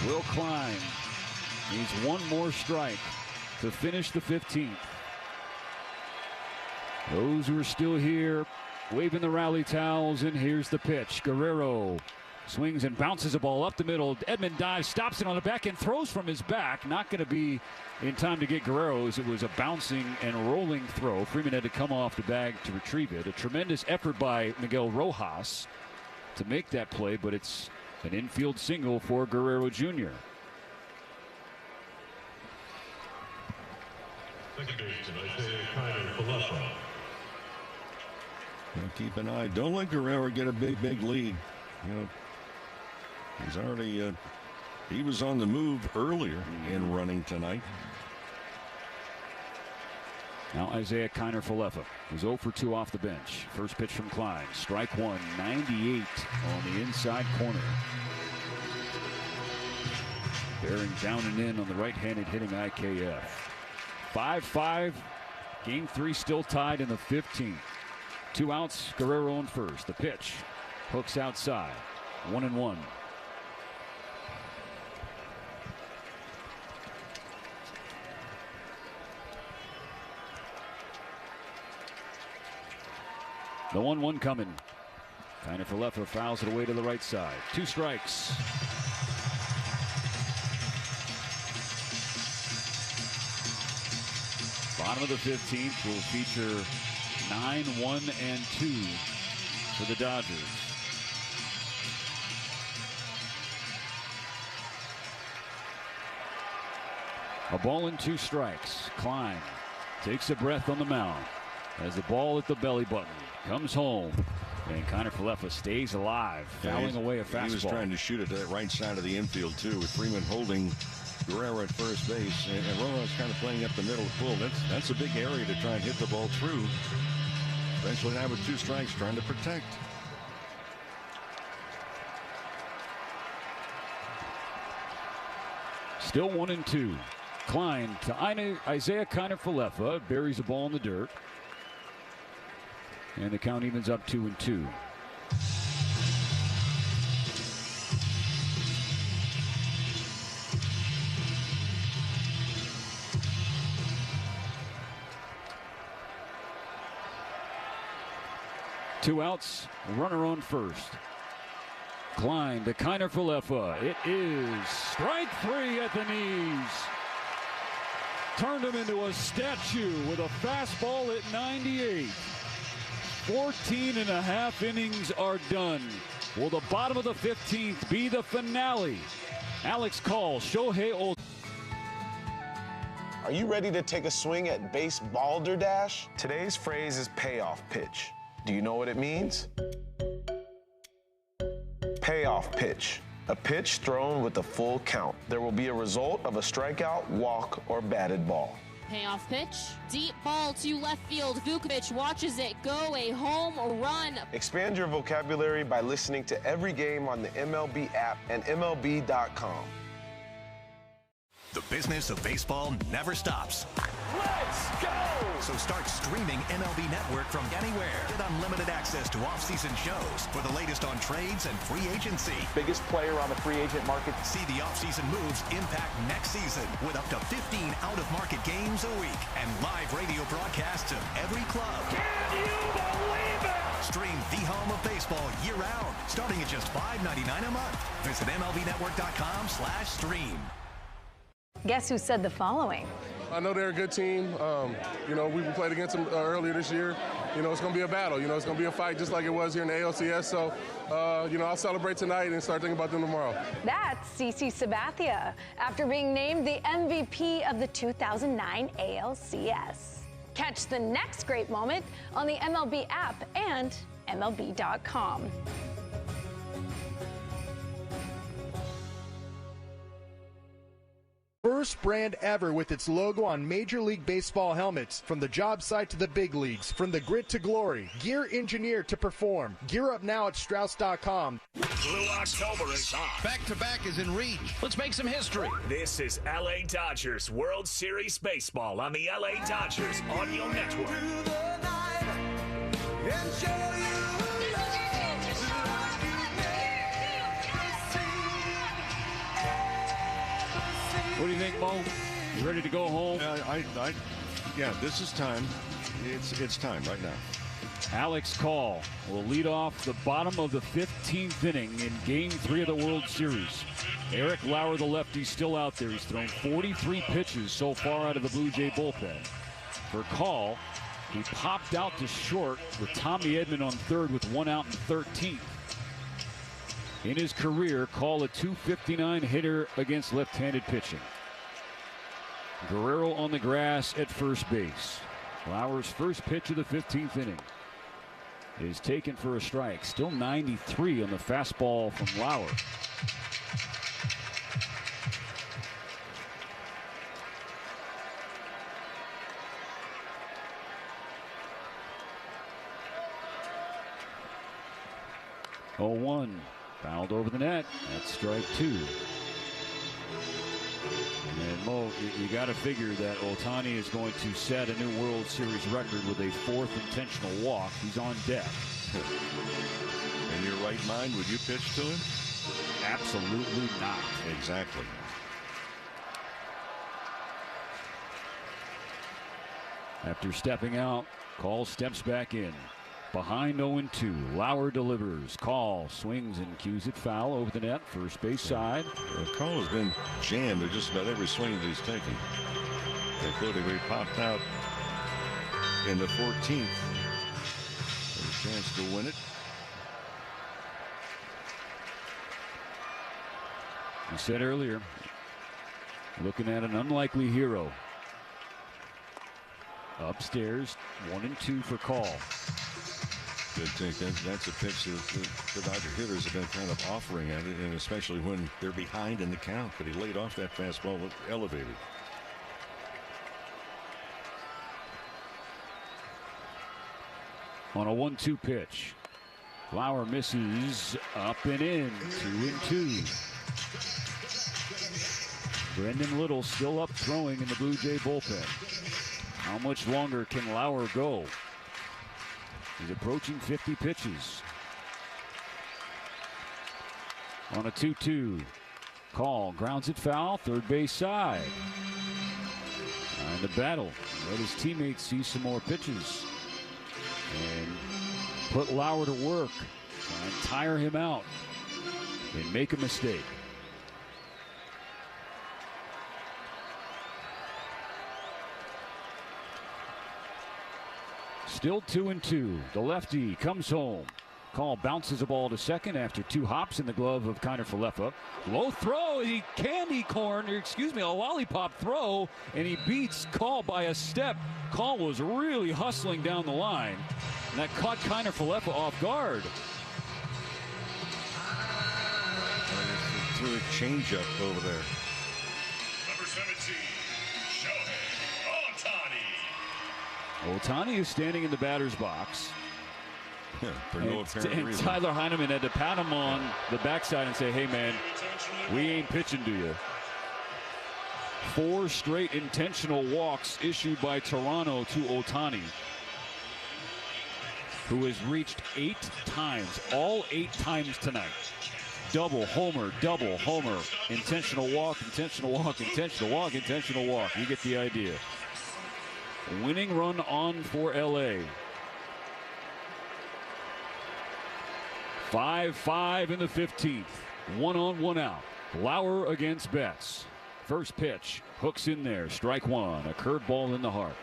Will Klein needs one more strike to finish the 15th. Those who are still here waving the rally towels, and here's the pitch. Guerrero swings and bounces a ball up the middle. Edman dives, stops it on the back and throws from his back. Not going to be in time to get Guerrero, as it was a bouncing and rolling throw. Freeman had to come off the bag to retrieve it. A tremendous effort by Miguel Rojas to make that play, but it's an infield single for Guerrero Jr. Now keep an eye. Don't let Guerrero get a big lead. You know, he's already he was on the move earlier in running tonight. Now Isaiah Kiner-Falefa is 0 for 2 off the bench. First pitch from Klein. Strike 1, 98 on the inside corner. Bearing down and in on the right-handed hitting IKF. 5-5. Game 3 still tied in the 15th. 2 outs. Guerrero on first. The pitch. Hooks outside. 1-1. The 1-1 coming. Kiner-Falefa fouls it away to the right side. 2 strikes. Bottom of the 15th will feature 9-1-2 for the Dodgers. A ball and 2 strikes. Klein takes a breath on the mound as the ball at the belly button comes home, and Kiner-Falefa stays alive, fouling away a fastball. He was trying to shoot it to that right side of the infield too, with Freeman holding Guerrero at first base, and Rojas kind of playing up the middle full. That's a big area to try and hit the ball through. Eventually now with 2 strikes, trying to protect. Still 1-2. Klein to Isaiah Kiner-Falefa, buries the ball in the dirt, and the count evens up 2-2. 2 outs, runner on first. Klein to Kiner Falefa. It is strike 3 at the knees. Turned him into a statue with a fastball at 98. 14 and a half innings are done. Will the bottom of the 15th be the finale? Alex Call, Shohei Ohtani. Are you ready to take a swing at base balderdash? Today's phrase is payoff pitch. Do you know what it means? Payoff pitch. A pitch thrown with a full count. There will be a result of a strikeout, walk, or batted ball. Payoff pitch. Deep ball to left field. Vukovic watches it go. A home run. Expand your vocabulary by listening to every game on the MLB app and MLB.com. The business of baseball never stops. Let's go! So start streaming MLB Network from anywhere. Get unlimited access to off-season shows for the latest on trades and free agency. Biggest player on the free agent market. See the off-season moves impact next season with up to 15 out-of-market games a week and live radio broadcasts of every club. Can you believe it? Stream the home of baseball year-round, starting at just $5.99 a month. Visit MLBNetwork.com/stream. Guess who said the following? I know they're a good team. We played against them earlier this year. It's going to be a battle. It's going to be a fight just like it was here in the ALCS. So, I'll celebrate tonight and start thinking about them tomorrow. That's CC Sabathia after being named the MVP of the 2009 ALCS. Catch the next great moment on the MLB app and MLB.com. First brand ever with its logo on Major League Baseball helmets. From the job site to the big leagues, from the grit to glory, gear engineered to perform. Gear up now at Strauss.com. Blue October is on. Back-to-back is in reach. Let's make some history. This is LA Dodgers World Series Baseball on the LA Dodgers Audio Network. What do you think, Mo? You ready to go home? Yeah, this is time. It's time right now. Alex Call will lead off the bottom of the 15th inning in Game 3 of the World Series. Eric Lauer, the lefty, still out there. He's thrown 43 pitches so far out of the Blue Jay bullpen. For Call, he popped out to short with Tommy Edman on third with 1 out and 13th. In his career, Call a .259 hitter against left-handed pitching. Guerrero on the grass at first base. Lauer's first pitch of the 15th inning is taken for a strike. Still 93 on the fastball from Lauer. Oh, 1. Fouled over the net. That's strike 2. And Mo, you got to figure that Ohtani is going to set a new World Series record with a 4th intentional walk. He's on deck. In your right mind, would you pitch to him? Absolutely not. Exactly. After stepping out, Call steps back in. Behind 0-2. Lauer delivers. Call swings and cues it foul over the net. First base side. Call has been jammed at just about every swing that he's taken, including he popped out in the 14th. A chance to win it. You said earlier, looking at an unlikely hero. Upstairs, 1-2 for Call. Good take. That's a pitch that the Dodger hitters have been kind of offering at it, and especially when they're behind in the count. But he laid off that fastball elevated. On a 1-2 pitch. Lauer misses up and in. 2-2. Brendan Little still up throwing in the Blue Jay bullpen. How much longer can Lauer go? He's approaching 50 pitches. On a 2-2. Call grounds it foul. Third base side. And the battle. Let his teammates see some more pitches. And put Lauer to work, and tire him out, and make a mistake. Still 2-2. The lefty comes home. Call bounces the ball to second after 2 hops in the glove of Kiner-Falefa. Low throw, a lollipop throw, and he beats Call by a step. Call was really hustling down the line, and that caught Kiner-Falefa off guard. Threw a changeup over there. Number 17, Shohei Ohtani. Ohtani is standing in the batter's box. Yeah, for no apparent and reason. Tyler Heineman had to pat him on the backside and say, hey, man, we ain't pitching to you. 4 straight intentional walks issued by Toronto to Ohtani, who has reached 8 times, all 8 times tonight. Double, homer, intentional walk, intentional walk, intentional walk, intentional walk. You get the idea. Winning run on for LA. 5-5 in the 15th. 1 on, 1 out. Lauer against Betts. First pitch, hooks in there. Strike 1. A curveball in the heart.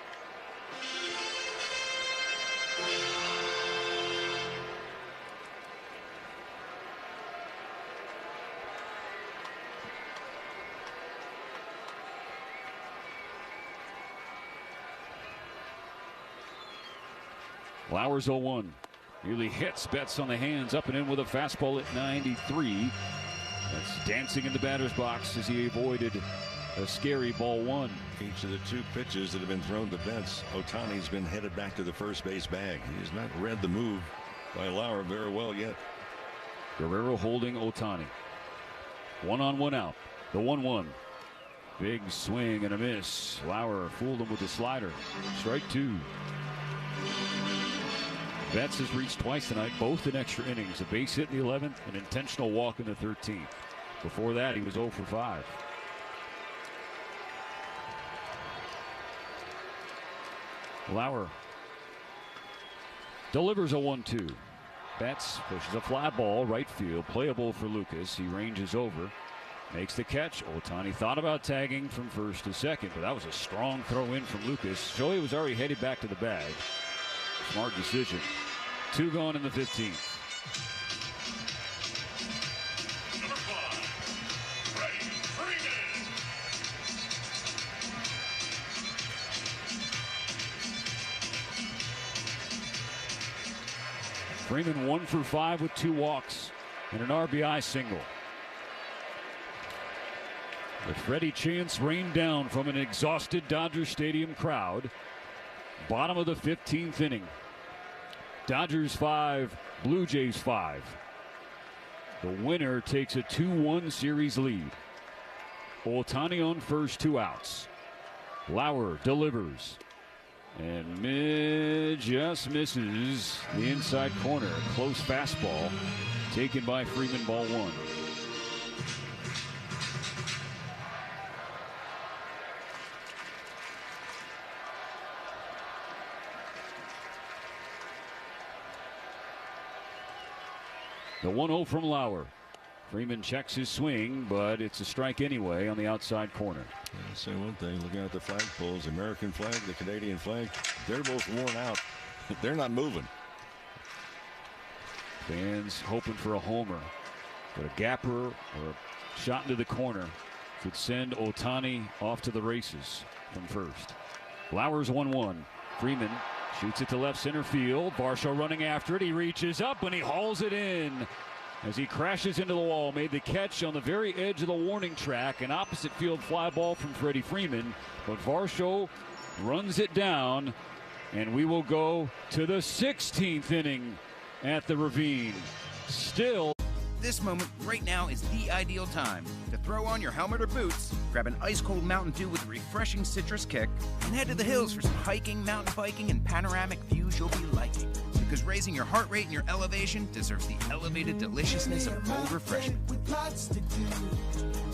Lauer's 0-1. Nearly hits Betts on the hands, up and in with a fastball at 93. That's dancing in the batter's box as he avoided a scary ball 1. Each of the 2 pitches that have been thrown to Betts, Ohtani's been headed back to the first base bag. He has not read the move by Lauer very well yet. Guerrero holding Ohtani. 1 on, 1 out. The 1-1. Big swing and a miss. Lauer fooled him with the slider. Strike 2. Betts has reached twice tonight, both in extra innings. A base hit in the 11th, an intentional walk in the 13th. Before that, he was 0 for 5. Lauer delivers a 1-2. Betts pushes a fly ball right field, playable for Lucas. He ranges over, makes the catch. Ohtani thought about tagging from first to second, but that was a strong throw in from Lucas. Shohei was already headed back to the bag. Smart decision. 2 gone in the 15th. Number 5, Freeman. Freeman 1 for 5 with 2 walks and an RBI single. But Freddie Chance rained down from an exhausted Dodger Stadium crowd. Bottom of the 15th inning. Dodgers 5, Blue Jays 5. The winner takes a 2-1 series lead. Ohtani on first, 2 outs. Lauer delivers. And just misses the inside corner. A close fastball taken by Freeman, ball 1. The 1-0 from Lauer. Freeman checks his swing, but it's a strike anyway on the outside corner. I'll say one thing, looking at the flagpoles, the American flag, the Canadian flag, they're both worn out. They're not moving. Fans hoping for a homer, but a gapper or a shot into the corner could send Ohtani off to the races from first. Lauer's 1-1. Freeman shoots it to left center field. Varsho running after it. He reaches up and he hauls it in as he crashes into the wall. Made the catch on the very edge of the warning track. An opposite field fly ball from Freddie Freeman. But Varsho runs it down, and we will go to the 16th inning at the Ravine. Still. This moment right now is the ideal time to throw on your helmet or boots, grab an ice-cold Mountain Dew with a refreshing citrus kick, and head to the hills for some hiking, mountain biking, and panoramic views you'll be liking. Because raising your heart rate and your elevation deserves the elevated deliciousness of bold refreshment. With lots to do.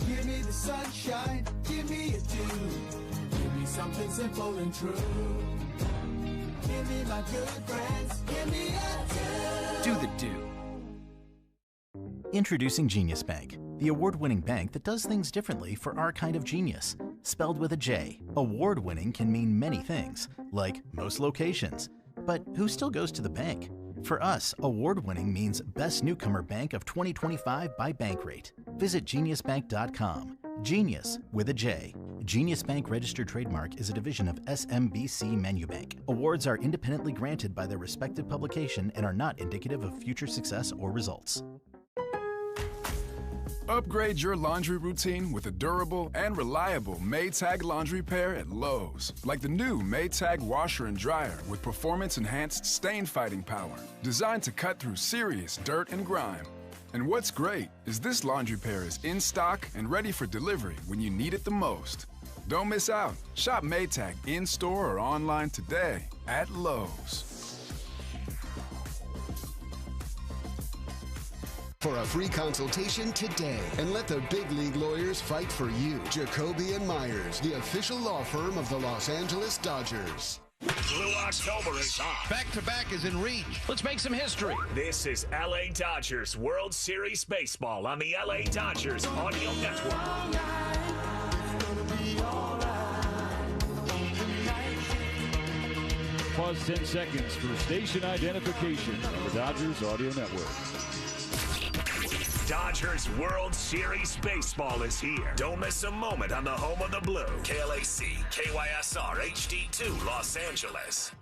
Give me the sunshine, give me a dew. Give me something simple and true. Give me my good friends. Give me a 2. Do the do. Introducing Genius Bank, the award-winning bank that does things differently for our kind of genius. Spelled with a J, award-winning can mean many things, like most locations. But who still goes to the bank? For us, award-winning means Best Newcomer Bank of 2025 by Bankrate. Visit geniusbank.com. Genius with a J. Genius Bank registered trademark is a division of SMBC Manubank. Awards are independently granted by their respective publication and are not indicative of future success or results. Upgrade your laundry routine with a durable and reliable Maytag laundry pair at Lowe's. Like the new Maytag washer and dryer with performance-enhanced stain-fighting power, designed to cut through serious dirt and grime. And what's great is this laundry pair is in stock and ready for delivery when you need it the most. Don't miss out. Shop Maytag in-store or online today at Lowe's. For a free consultation today and let the big league lawyers fight for you. Jacoby & Myers, the official law firm of the Los Angeles Dodgers. Blue October is on. Back-to-back is in reach. Let's make some history. This is LA Dodgers World Series Baseball on the LA Dodgers Audio Network. Pause 10 seconds for station identification on the Dodgers Audio Network. Dodgers World Series Baseball is here. Don't miss a moment on the home of the blue. KLAC, KYSR, HD2, Los Angeles.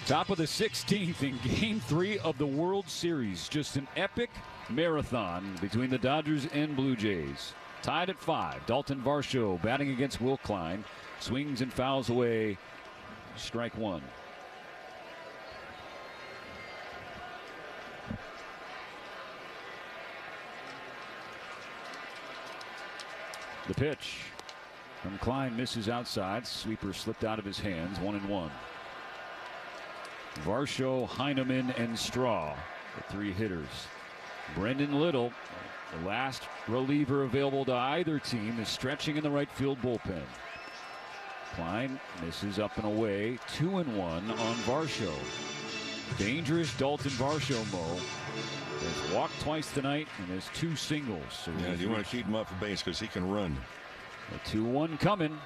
Top of the 16th in Game 3 of the World Series. Just an epic marathon between the Dodgers and Blue Jays. Tied at 5. Dalton Varsho batting against Will Klein. Swings and fouls away. Strike one. The pitch from Klein misses outside. Sweeper slipped out of his hands. 1-1. Varsho, Heineman, and Straw, the three hitters. Brendan Little, the last reliever available to either team, is stretching in the right field bullpen. Klein misses up and away. 2-1 on Varsho. Dangerous Dalton Varsho, Mo. Has walked twice tonight and has 2 singles. So yeah, you want to keep him up for base because he can run. A 2-1 coming.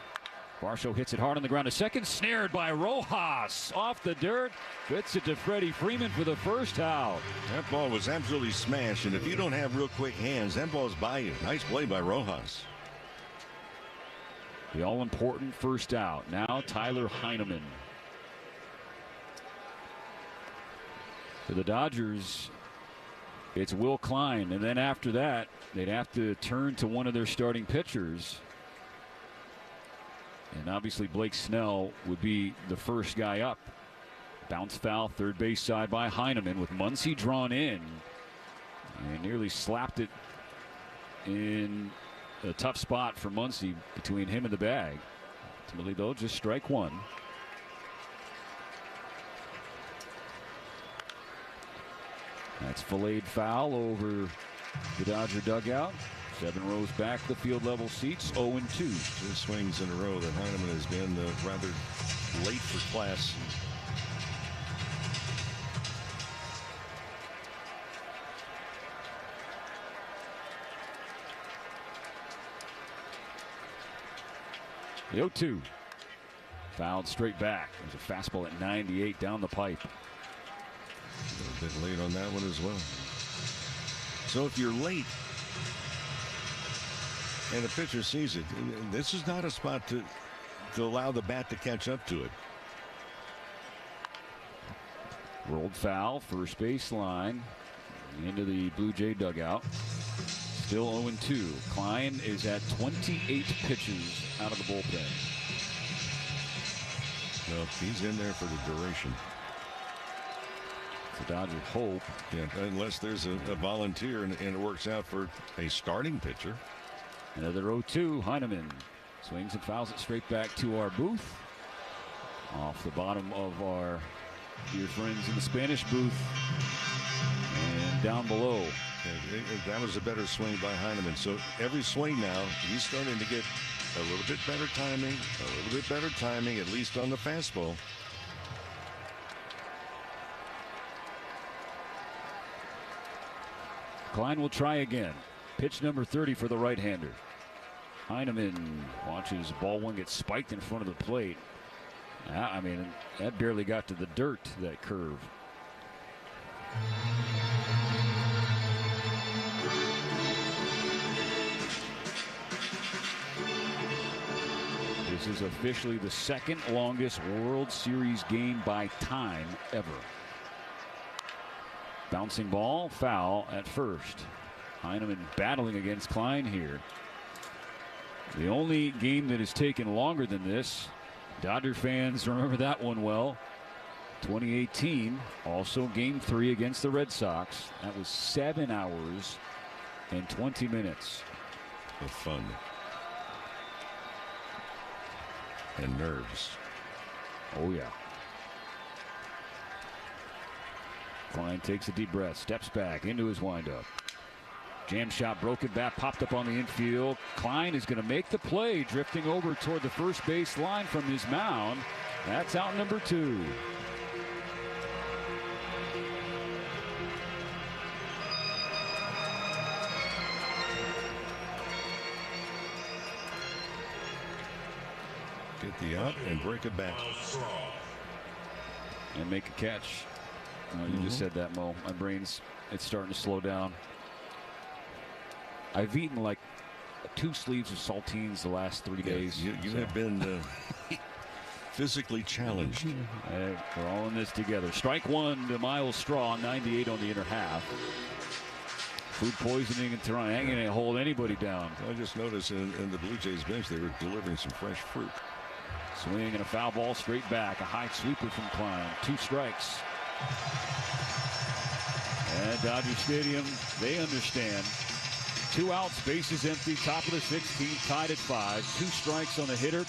Varsho hits it hard on the ground. A second, snared by Rojas off the dirt. Gets it to Freddie Freeman for the first out. That ball was absolutely smashed, and if you don't have real quick hands, that ball's by you. Nice play by Rojas. The all-important first out. Now Tyler Heineman. For the Dodgers, it's Will Klein, and then after that, they'd have to turn to one of their starting pitchers. And obviously Blake Snell would be the first guy up. Bounce foul, third base side by Heineman with Muncy drawn in. And nearly slapped it in a tough spot for Muncy between him and the bag. Ultimately, though, just strike one. That's filleted foul over the Dodger dugout. 7 rows back, the field level seats, 0-2. 2 swings in a row that Heineman has been rather late for class. The 0-2. Fouled straight back. There's a fastball at 98 down the pipe. A bit late on that one as well. So if you're late and the pitcher sees it, this is not a spot to allow the bat to catch up to it. Rolled foul, first base line, into the Blue Jay dugout. Still 0-2. Klein is at 28 pitches out of the bullpen. No, he's in there for the duration. The Dodgers hope. Yeah, unless there's a volunteer and it works out for a starting pitcher. Another 0-2. Heineman swings and fouls it straight back to our booth. Off the bottom of our dear friends in the Spanish booth. And down below. That was a better swing by Heineman. So every swing now, he's starting to get a little bit better timing, at least on the fastball. Klein will try again. Pitch number 30 for the right-hander. Heineman watches ball one get spiked in front of the plate. I mean, that barely got to the dirt, that curve. This is officially the second longest World Series game by time ever. Bouncing ball, foul at first. Heineman battling against Klein here. The only game that has taken longer than this, Dodger fans remember that one well. 2018, also Game 3 against the Red Sox. That was 7 hours and 20 minutes of fun and nerves. Oh yeah. Klein takes a deep breath, steps back into his windup. Jam shot, broken bat, popped up on the infield. Klein is going to make the play, drifting over toward the first base line from his mound. That's out number 2. Get the out and break it back. And make a catch. You just said that, Mo. My brain's, it's starting to slow down. I've eaten like 2 sleeves of saltines the last 3 days. You have been physically challenged. We're all in this together. Strike 1 to Miles Straw, 98 on the inner half. Food poisoning in Toronto ain't going to hold anybody down. I just noticed in the Blue Jays bench they were delivering some fresh fruit. Swing and a foul ball straight back. A high sweeper from Klein. 2 strikes. And Dodger Stadium, they understand. 2 outs, bases empty, top of the 16th, tied at 5. 2 strikes on the hitter.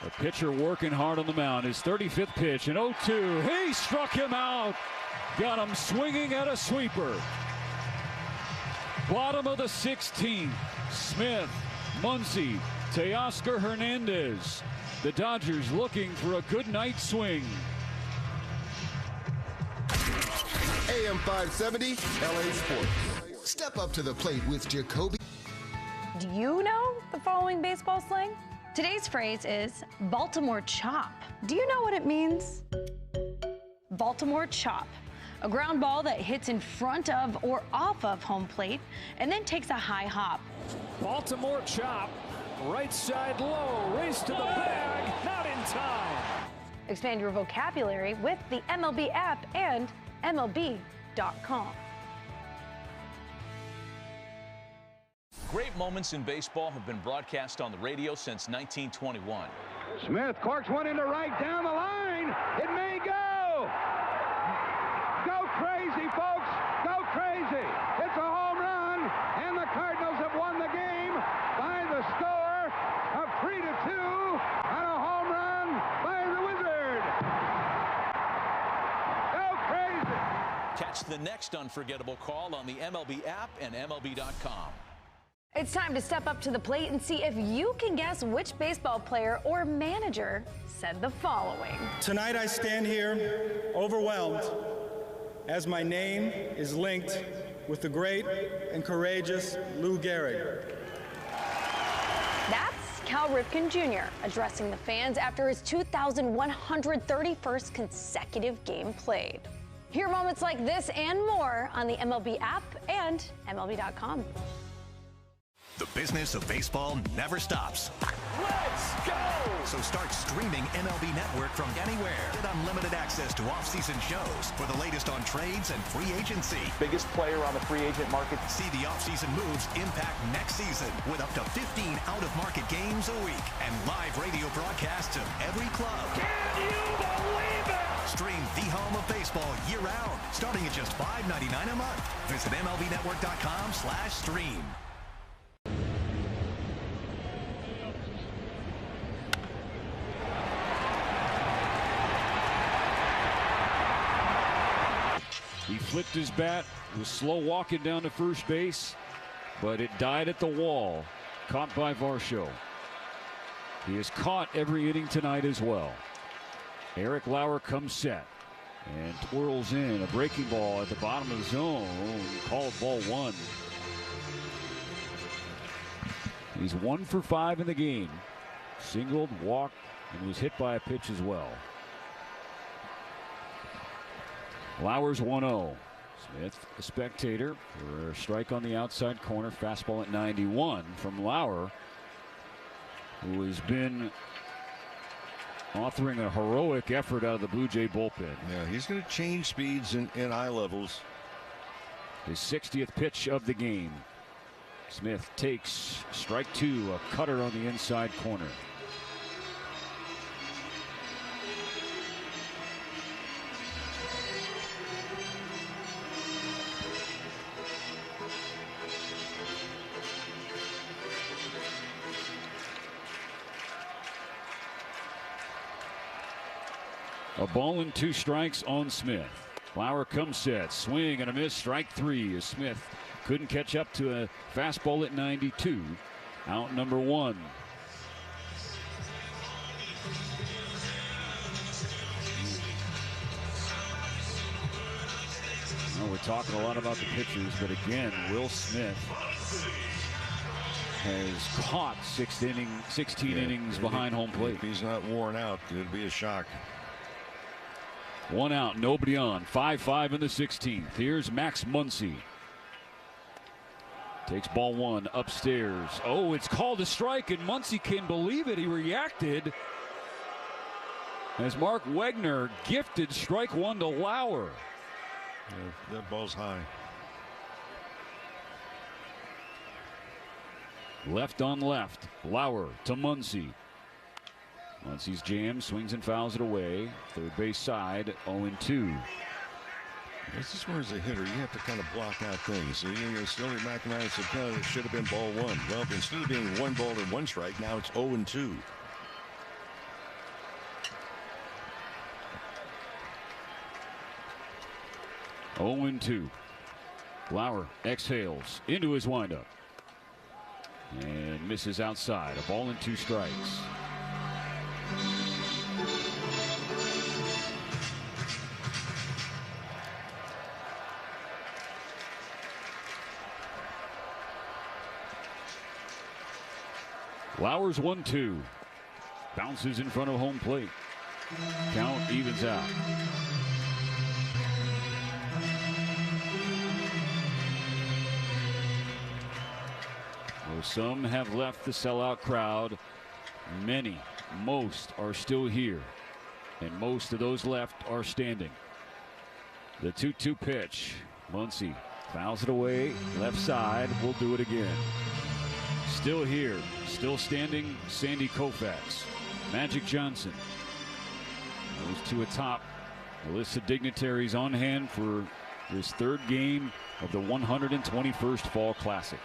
The pitcher working hard on the mound. His 35th pitch, an 0-2. He struck him out. Got him swinging at a sweeper. Bottom of the 16th. Smith, Muncy, Teoscar Hernandez. The Dodgers looking for a good night swing. AM 570, LA Sports. Step up to the plate with Jacoby. Do you know the following baseball slang? Today's phrase is Baltimore chop. Do you know what it means? Baltimore chop. A ground ball that hits in front of or off of home plate and then takes a high hop. Baltimore chop. Right side low. Race to the bag. Not in time. Expand your vocabulary with the MLB app and MLB.com. Great moments in baseball have been broadcast on the radio since 1921. Smith corks one into right down the line. It may go. Go crazy, folks. Go crazy. It's a home run, and the Cardinals have won the game by the score of 3-2 on a home run by the Wizard. Go crazy. Catch the next unforgettable call on the MLB app and MLB.com. It's time to step up to the plate and see if you can guess which baseball player or manager said the following. Tonight I stand here overwhelmed as my name is linked with the great and courageous Lou Gehrig. That's Cal Ripken Jr. addressing the fans after his 2,131st consecutive game played. Hear moments like this and more on the MLB app and MLB.com. The business of baseball never stops. Let's go! So start streaming MLB Network from anywhere. Get unlimited access to off-season shows for the latest on trades and free agency. Biggest player on the free agent market. See the off-season moves impact next season with up to 15 out-of-market games a week and live radio broadcasts of every club. Can you believe it? Stream the home of baseball year-round, starting at just $5.99 a month. Visit MLBnetwork.com/stream. He flipped his bat, was slow walking down to first base, but it died at the wall, caught by Varsho. He has caught every inning tonight as well. Eric Lauer comes set and twirls in a breaking ball at the bottom of the zone, called ball one. He's 1 for 5 in the game. Singled, walked, and was hit by a pitch as well. Lauer's 1-0. Smith, a spectator, for a strike on the outside corner. Fastball at 91 from Lauer, who has been offering a heroic effort out of the Blue Jay bullpen. Yeah, he's going to change speeds in eye levels. His 60th pitch of the game. Smith takes strike 2, a cutter on the inside corner. A ball and 2 strikes on Smith. Lauer comes set, swing and a miss, strike 3 as Smith couldn't catch up to a fastball at 92. Out number 1. Well, we're talking a lot about the pitchers, but again, Will Smith has caught 16 innings behind home plate. If he's not worn out, it'd be a shock. 1 out, nobody on. 5-5 in the 16th. Here's Max Muncy. Takes ball 1 upstairs. Oh, it's called a strike, and Muncy can believe it. He reacted as Mark Wegner gifted strike 1 to Lauer. Yeah, that ball's high. Left on left. Lauer to Muncy. Muncy's jam, swings and fouls it away. Third base side, 0-2. This is where, as a hitter, you have to kind of block out things. So you're still at McNamara said, it should have been ball 1. Well, instead of being 1 ball and 1 strike, now it's 0-2. Lauer exhales into his windup and misses outside. A ball and 2 strikes. Lauer's 1-2. Bounces in front of home plate. Count evens out. Though some have left the sellout crowd, most are still here. And most of those left are standing. The 2-2 pitch. Muncy fouls it away. Left side. Will do it again. Still here, still standing, Sandy Koufax, Magic Johnson. Those two atop the list of dignitaries on hand for this 3rd game of the 121st Fall Classic.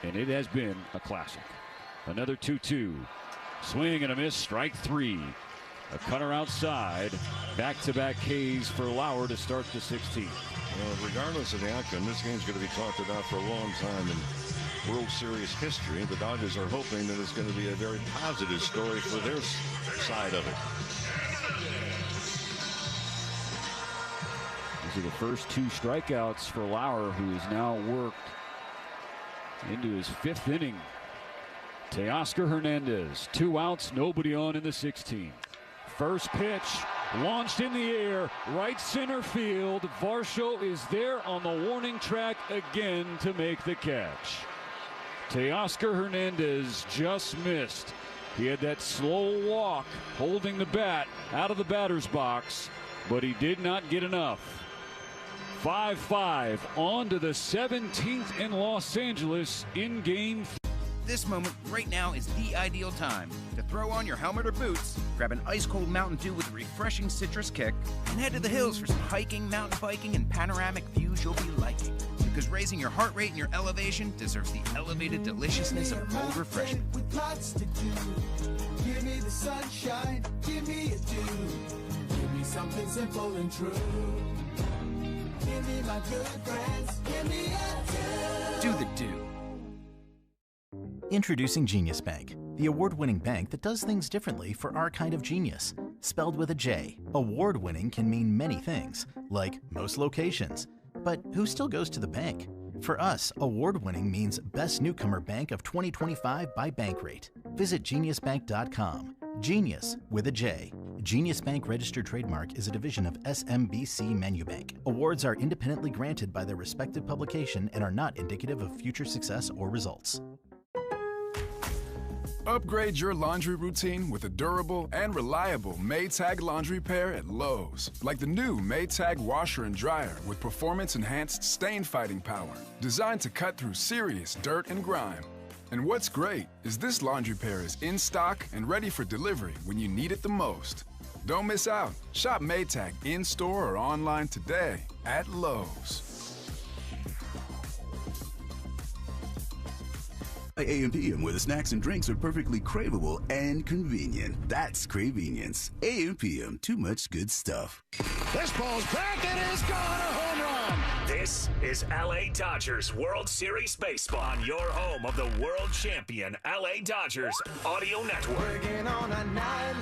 And it has been a classic. Another 2-2. Swing and a miss, strike 3. A cutter outside. Back-to-back Ks for Lauer to start the 16th. Well, regardless of the outcome, this game's going to be talked about for a long time in World Series history. The Dodgers are hoping that it's going to be a very positive story for their side of it. These are the first 2 strikeouts for Lauer, who has now worked into his 5th inning. Teoscar Hernandez, 2 outs, nobody on in the 16th. First pitch launched in the air, right center field. Varsho is there on the warning track again to make the catch. Teoscar Hernandez just missed. He had that slow walk holding the bat out of the batter's box, but he did not get enough. 5-5 on to the 17th in Los Angeles in game 3. This moment right now is the ideal time to throw on your helmet or boots, grab an ice-cold Mountain Dew with a refreshing citrus kick, and head to the hills for some hiking, mountain biking, and panoramic views you'll be liking. Because raising your heart rate and your elevation deserves the elevated deliciousness of cold refreshment. With lots to do. Give me the sunshine, give me a dew. Give me something simple and true. Give me my good friends. Give me a 2. Do the do. Introducing Genius Bank, the award-winning bank that does things differently for our kind of genius. Spelled with a J, award-winning can mean many things, like most locations. But who still goes to the bank? For us, award-winning means Best Newcomer Bank of 2025 by Bankrate. Visit geniusbank.com. Genius with a J. Genius Bank registered trademark is a division of SMBC Manubank. Awards are independently granted by their respective publication and are not indicative of future success or results. Upgrade your laundry routine with a durable and reliable Maytag laundry pair at Lowe's. Like the new Maytag washer and dryer with performance-enhanced stain-fighting power. Designed to cut through serious dirt and grime. And what's great is this laundry pair is in stock and ready for delivery when you need it the most. Don't miss out. Shop Maytag in-store or online today at Lowe's. AM/PM, where the snacks and drinks are perfectly craveable and convenient. That's Cravenience. AM/PM, too much good stuff. This ball's back and is gone, a home run. This is LA Dodgers World Series Baseball on your home of the world champion LA Dodgers Audio Network. Working on a night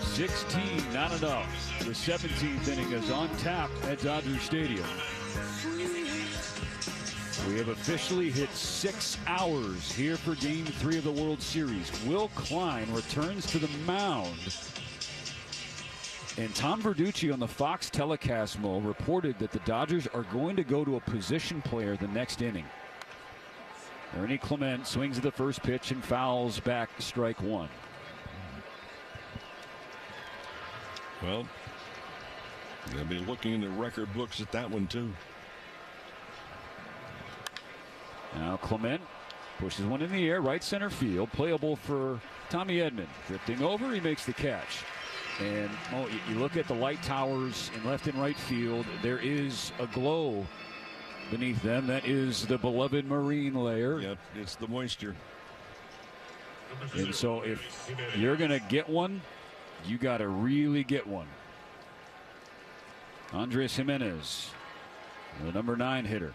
16, not enough. The 17th inning is on tap at Dodger Stadium. We have officially hit 6 hours here for Game 3 of the World Series. Will Klein returns to the mound. And Tom Verducci on the Fox telecast reported that the Dodgers are going to go to a position player the next inning. Ernie Clement swings at the first pitch and fouls back strike one. Well, they'll be looking in the record books at that one, too. Now Clement pushes one in the air, right center field, playable for Tommy Edman. Drifting over, he makes the catch. And you look at the light towers in left and right field, there is a glow beneath them. That is the beloved marine layer. Yep, it's the moisture. And so if you're going to get one, you got to really get one. Andres Jimenez, the number 9 hitter.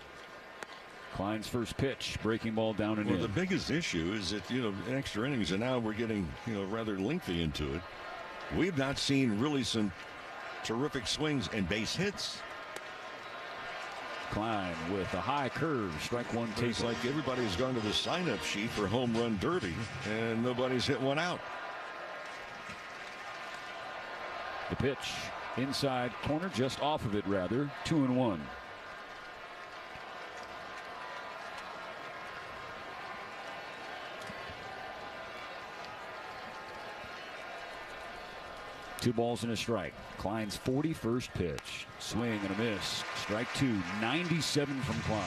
Klein's first pitch, breaking ball down and in. Well, the biggest issue is that, extra innings, and now we're getting, rather lengthy into it. We've not seen really some terrific swings and base hits. Klein with a high curve, strike one. It's like everybody's gone to the sign-up sheet for home run derby, and nobody's hit one out. The pitch inside corner, just off of it rather. 2-1. Two balls and a strike. Klein's 41st pitch. Swing and a miss. Strike two. 97 from Klein.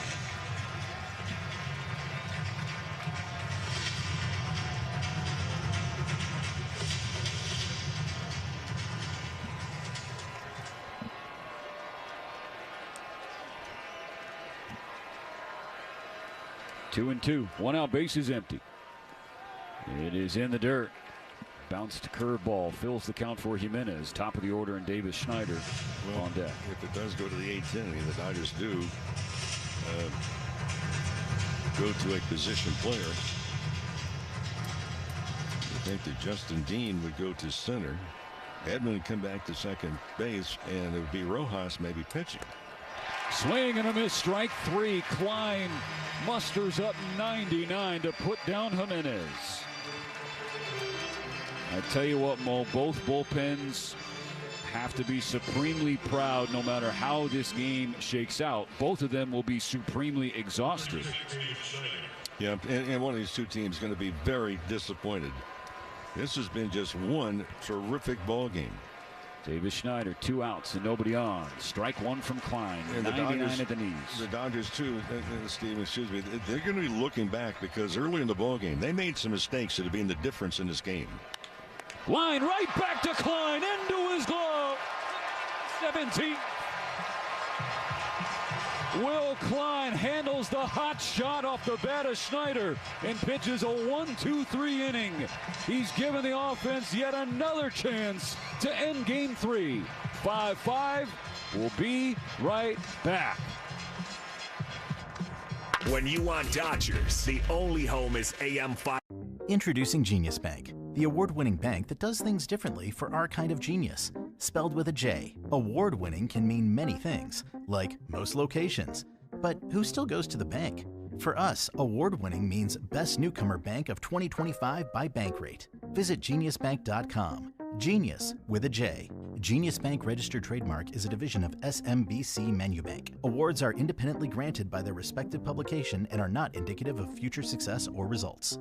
Two and two. One out, base is empty. It is in the dirt. Bounced curveball fills the count for Jimenez. Top of the order, and Davis Schneider on deck. If it does go to the 8th inning, the Dodgers do go to a position player. I think that Justin Dean would go to center. Edman would come back to second base, and it would be Rojas maybe pitching. Swing and a miss, strike three. Klein musters up 99 to put down Jimenez. I tell you what, Mo, both bullpens have to be supremely proud no matter how this game shakes out. Both of them will be supremely exhausted. Yeah, and one of these two teams is going to be very disappointed. This has been just one terrific ball game. Davis Schneider, 2 outs and nobody on. Strike one from Klein. And 99 at the knees. The Dodgers, too, Steve, excuse me, they're going to be looking back because early in the ball game, they made some mistakes that have been the difference in this game. Line right back to Klein, into his glove. 17. Will Klein handles the hot shot off the bat of Schneider and pitches a 1-2-3 inning. He's given the offense yet another chance to end Game 3. 5-5. We'll be right back. When you want Dodgers, the only home is AM 5. Introducing Genius Bank, the award-winning bank that does things differently for our kind of genius. Spelled with a J, award-winning can mean many things, like most locations. But who still goes to the bank? For us, award-winning means Best Newcomer Bank of 2025 by Bankrate. Visit geniusbank.com. Genius with a J. Genius Bank registered trademark is a division of SMBC Manubank. Awards are independently granted by their respective publication and are not indicative of future success or results.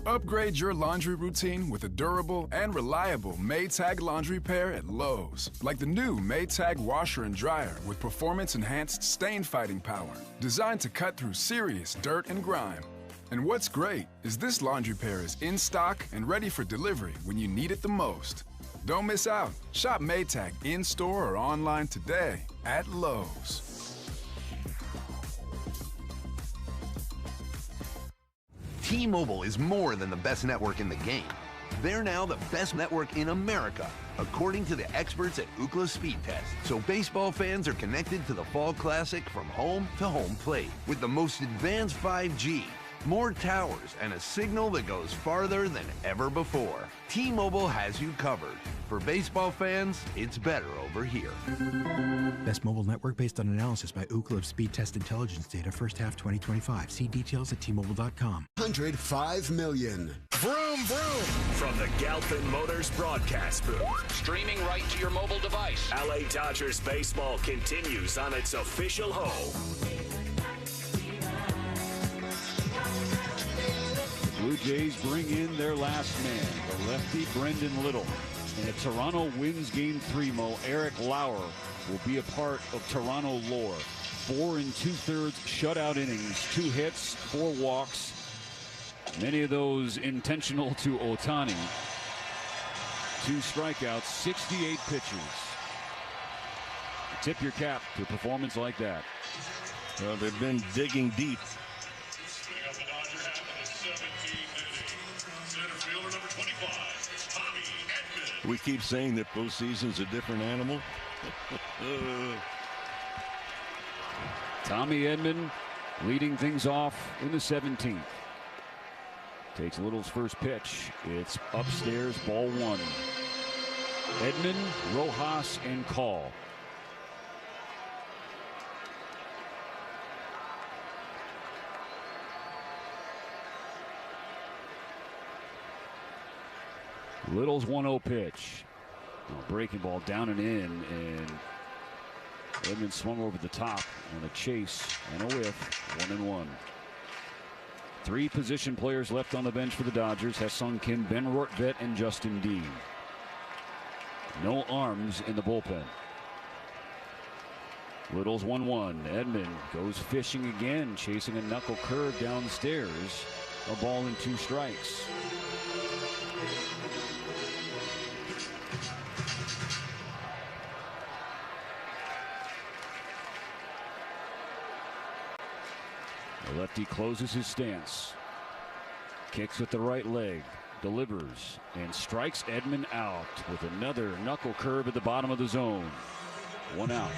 Upgrade your laundry routine with a durable and reliable Maytag laundry pair at Lowe's. Like the new Maytag washer and dryer with performance-enhanced stain-fighting power, designed to cut through serious dirt and grime. And what's great is this laundry pair is in stock and ready for delivery when you need it the most. Don't miss out. Shop Maytag in-store or online today at Lowe's. T-Mobile is more than the best network in the game. They're now the best network in America, according to the experts at Ookla Speed Test. So baseball fans are connected to the Fall Classic from home to home plate with the most advanced 5G, more towers, and a signal that goes farther than ever before. T-Mobile has you covered. For baseball fans, it's better over here. Best mobile network based on analysis by Ookla of Speed Test Intelligence data first half 2025. See details at T-Mobile.com. 105 million. Vroom, vroom. From the Galpin Motors broadcast booth. Streaming right to your mobile device. LA Dodgers baseball continues on its official home. Blue Jays bring in their last man, the lefty Brendan Little. And if Toronto wins Game 3, Mo, Eric Lauer will be a part of Toronto lore. 4 2/3 shutout innings, 2 hits, 4 walks, many of those intentional to Ohtani. 2 strikeouts, 68 pitches. Tip your cap to a performance like that. Well, they've been digging deep. We keep saying that postseason's a different animal. Tommy Edman leading things off in the 17th. Takes Little's first pitch. It's upstairs, ball 1. Edman, Rojas, and Call. Little's 1-0 pitch. Breaking ball down and in, and Edman swung over the top on a chase and a whiff. 1-1. 3 position players left on the bench for the Dodgers. Ha-Sung Kim, Ben Rortvedt, and Justin Dean. No arms in the bullpen. Little's 1-1. Edman goes fishing again, chasing a knuckle curve downstairs. A ball and 2 strikes. The lefty closes his stance. Kicks with the right leg. Delivers and strikes Edman out with another knuckle curve at the bottom of the zone. 1 out.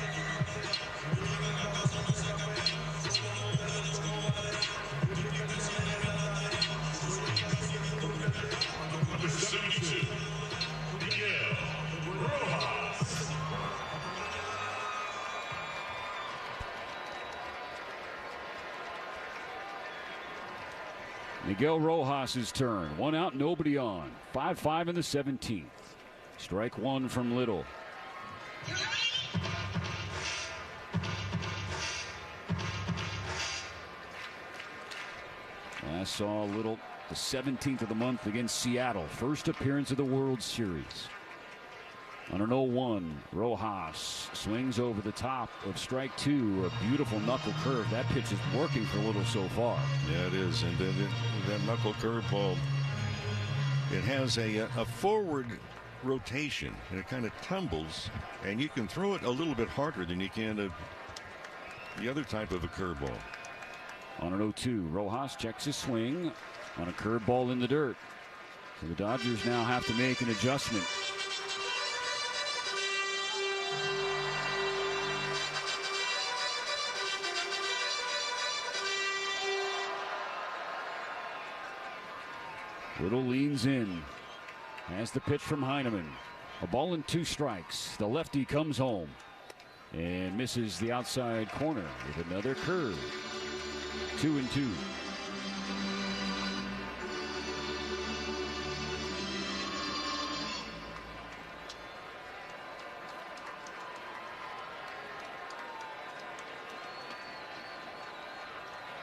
Number 72, Miguel Rojas. Miguel Rojas' turn. 1 out, nobody on. 5-5 in the 17th. Strike 1 from Little. I saw Little the 17th of the month against Seattle. First appearance of the World Series. On an 0-1, Rojas swings over the top of strike 2. A beautiful knuckle curve. That pitch is working for Little so far. Yeah, it is. And that knuckle curve ball, it has a forward rotation, and it kind of tumbles, and you can throw it a little bit harder than you can the other type of a curveball. On an 0-2, Rojas checks his swing on a curveball in the dirt. So the Dodgers now have to make an adjustment. Little leans in. Has the pitch from Heineman. A ball and 2 strikes. The lefty comes home and misses the outside corner with another curve. 2-2.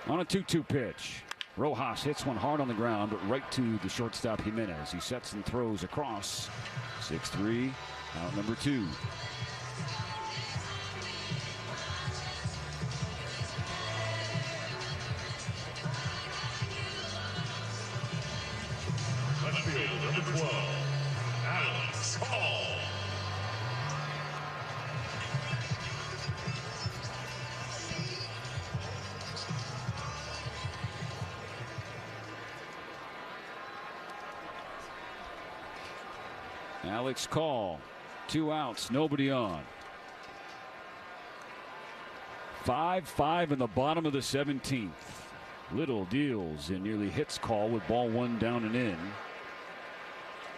On a 2-2 pitch. Rojas hits one hard on the ground, but right to the shortstop Jimenez. He sets and throws across. 6-3, out number 2. Left field, number 12, Alex Hall. Alex Call, 2 outs, nobody on. 5-5 in the bottom of the 17th. Little deals and nearly hits Call with ball 1 down and in.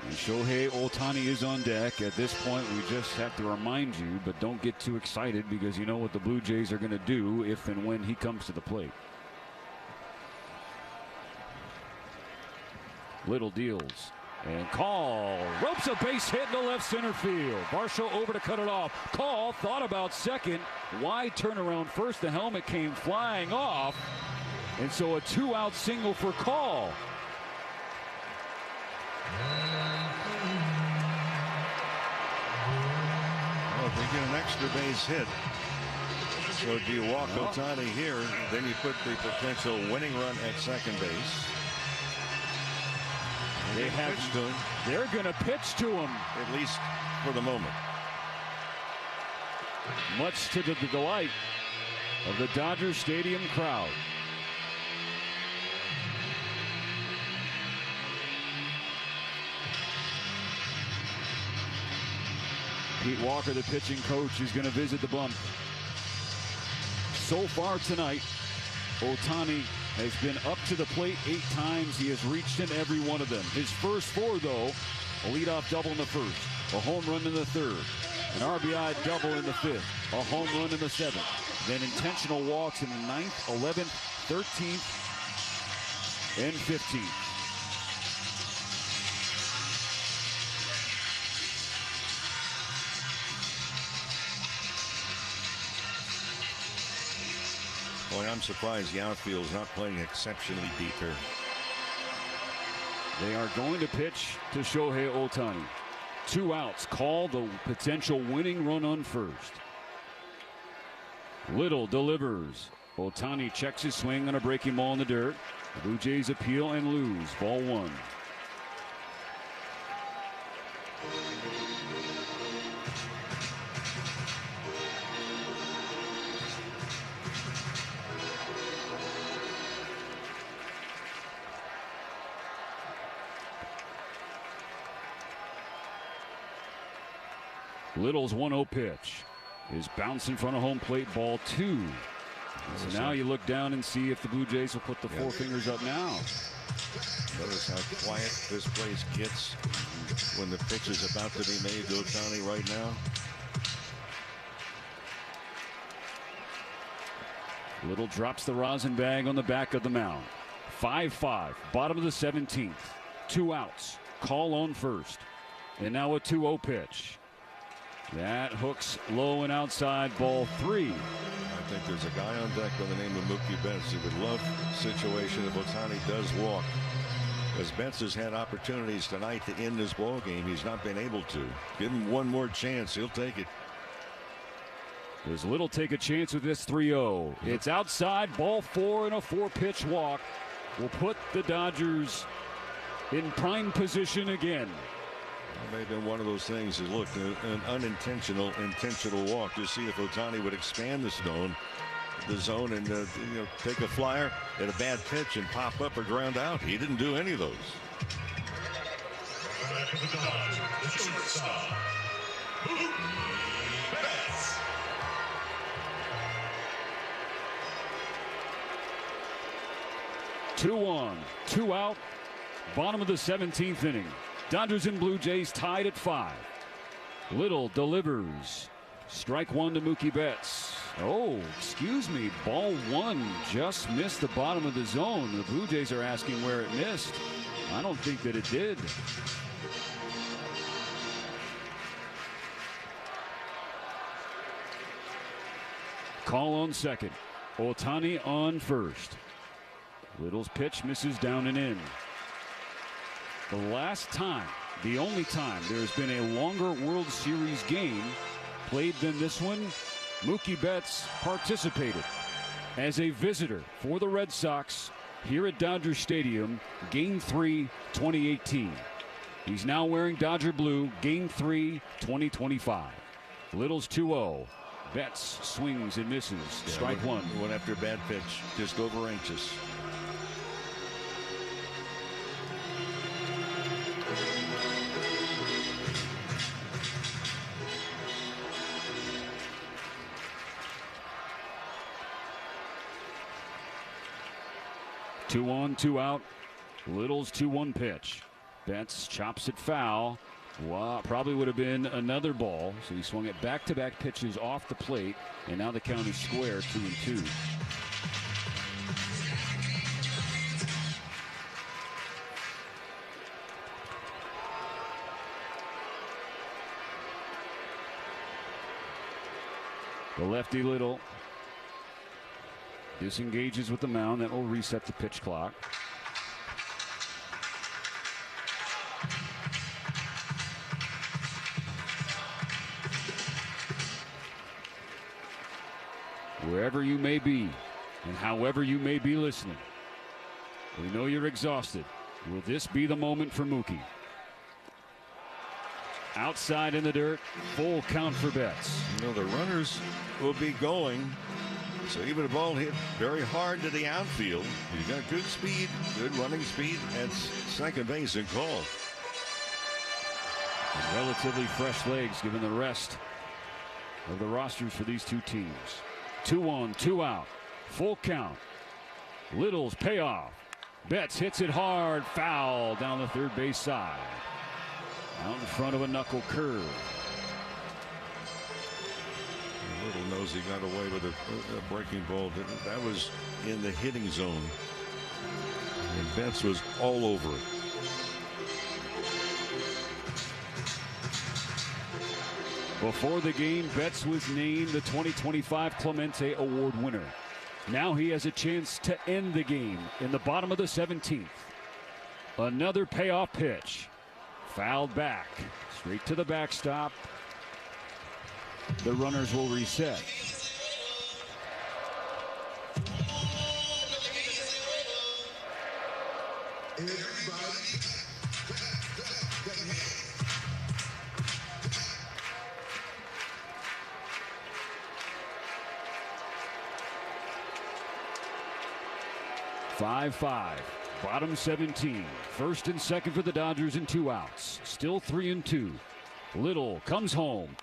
And Shohei Ohtani is on deck. At this point, we just have to remind you, but don't get too excited because you know what the Blue Jays are going to do if and when he comes to the plate. Little deals. And Call ropes a base hit into left center field. Varsho over to cut it off. Call thought about second. Wide turnaround first. The helmet came flying off. And so a 2-out single for Call. Well, if they get an extra base hit, so do you walk Ohtani here? Then you put the potential winning run at second base. They're going to pitch to him. At least for the moment. Much to the delight of the Dodgers Stadium crowd. Pete Walker, the pitching coach, is going to visit the bump. So far tonight, Ohtani has been up to the plate 8 times. He has reached in every one of them. His first 4, though, a leadoff double in the first, a home run in the third, an RBI double in the 5th, a home run in the 7th, then intentional walks in the 9th, 11th, 13th, and 15th. Boy, I'm surprised the outfield is not playing exceptionally deep here. They are going to pitch to Shohei Ohtani. 2 outs. Call the potential winning run on first. Little delivers. Ohtani checks his swing on a breaking ball in the dirt. The Blue Jays appeal and lose. Ball 1. Little's 1-0 pitch is bounced in front of home plate, ball 2. So now you look down and see if the Blue Jays will put the 4 fingers up now. Notice how quiet this place gets when the pitch is about to be made to Ohtani right now. Little drops the rosin bag on the back of the mound. 5-5, bottom of the 17th. 2 outs. Call on first. And now a 2-0 pitch. That hooks low and outside, ball 3. I think there's a guy on deck by the name of Mookie Betts who would love the situation if Ohtani does walk. As Betts has had opportunities tonight to end this ball game, he's not been able to. Give him one more chance, he'll take it. Does Little take a chance with this 3-0? It's outside, ball 4 and a 4-pitch walk will put the Dodgers in prime position again. It may have been one of those things that looked an unintentional, intentional walk. Just see if Ohtani would expand the zone and take a flyer at a bad pitch and pop up or ground out. He didn't do any of those. The shortstop, Mookie Betts. Two on, two out. Bottom of the 17th inning. Dodgers and Blue Jays tied at 5. Little delivers. Strike one to Mookie Betts. Oh, excuse me. Ball one just missed the bottom of the zone. The Blue Jays are asking where it missed. I don't think that it did. Call on second. Ohtani on first. Little's pitch misses down and in. The last time, the only time there's been a longer World Series game played than this one, Mookie Betts participated as a visitor for the Red Sox here at Dodger Stadium, Game 3, 2018. He's now wearing Dodger blue, Game 3, 2025. Little's 2-0. Betts swings and misses. Strike one. Went after a bad pitch, just over anxious. Two on, two out. Little's 2-1 pitch. Betts chops it foul. Wow, probably would have been another ball. So he swung it back-to-back pitches off the plate, and now the count is square, 2-2. The lefty Little disengages with the mound. That will reset the pitch clock. Wherever you may be and however you may be listening, we know you're exhausted. Will this be the moment for Mookie? Outside in the dirt, full count for Betts. The runners will be going. So even a ball hit very hard to the outfield. He's got good speed, good running speed at second base and call. And relatively fresh legs given the rest of the rosters for these two teams. 2 on, 2 out. Full count. Little's payoff. Betts hits it hard. Foul down the third base side. Out in front of a knuckle curve. Little knows he got away with a breaking ball. That was in the hitting zone. And Betts was all over it. Before the game, Betts was named the 2025 Clemente Award winner. Now he has a chance to end the game in the bottom of the 17th. Another payoff pitch. Fouled back. Straight to the backstop. The runners will reset. Five. Bottom 17. First and second for the Dodgers and 2 outs. Still 3-2. Little comes home.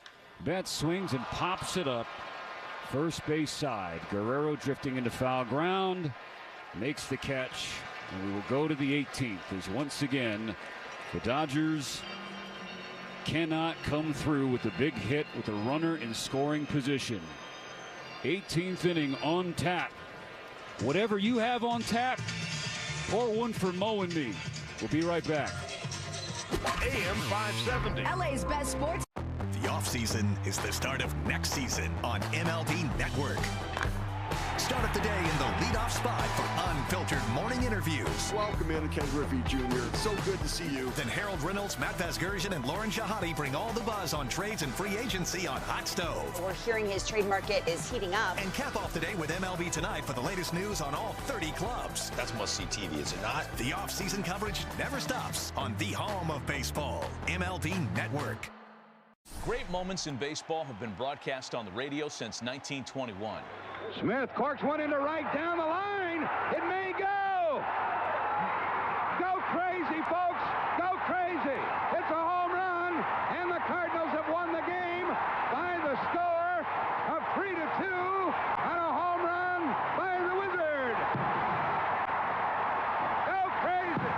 Betts swings and pops it up. First base side. Guerrero drifting into foul ground. Makes the catch. And we will go to the 18th as once again the Dodgers cannot come through with a big hit with a runner in scoring position. 18th inning on tap. Whatever you have on tap, pour one for Mo and me. We'll be right back. AM 570. LA's best sports. The offseason is the start of next season on MLB Network. Start up the day in the leadoff spot for unfiltered morning interviews. Welcome in, Ken Griffey Jr. So good to see you. Then Harold Reynolds, Matt Vasgersian, and Lauren Shahadi bring all the buzz on trades and free agency on Hot Stove. We're hearing his trade market is heating up. And cap off the day with MLB Tonight for the latest news on all 30 clubs. That's must-see TV, is it not? The off-season coverage never stops on the home of baseball, MLB Network. Great moments in baseball have been broadcast on the radio since 1921. Smith corks one into right down the line. It may go. Go crazy, folks. Go crazy. It's a home run, and the Cardinals have won the game by the score of 3-2 on a home run by the Wizard. Go crazy.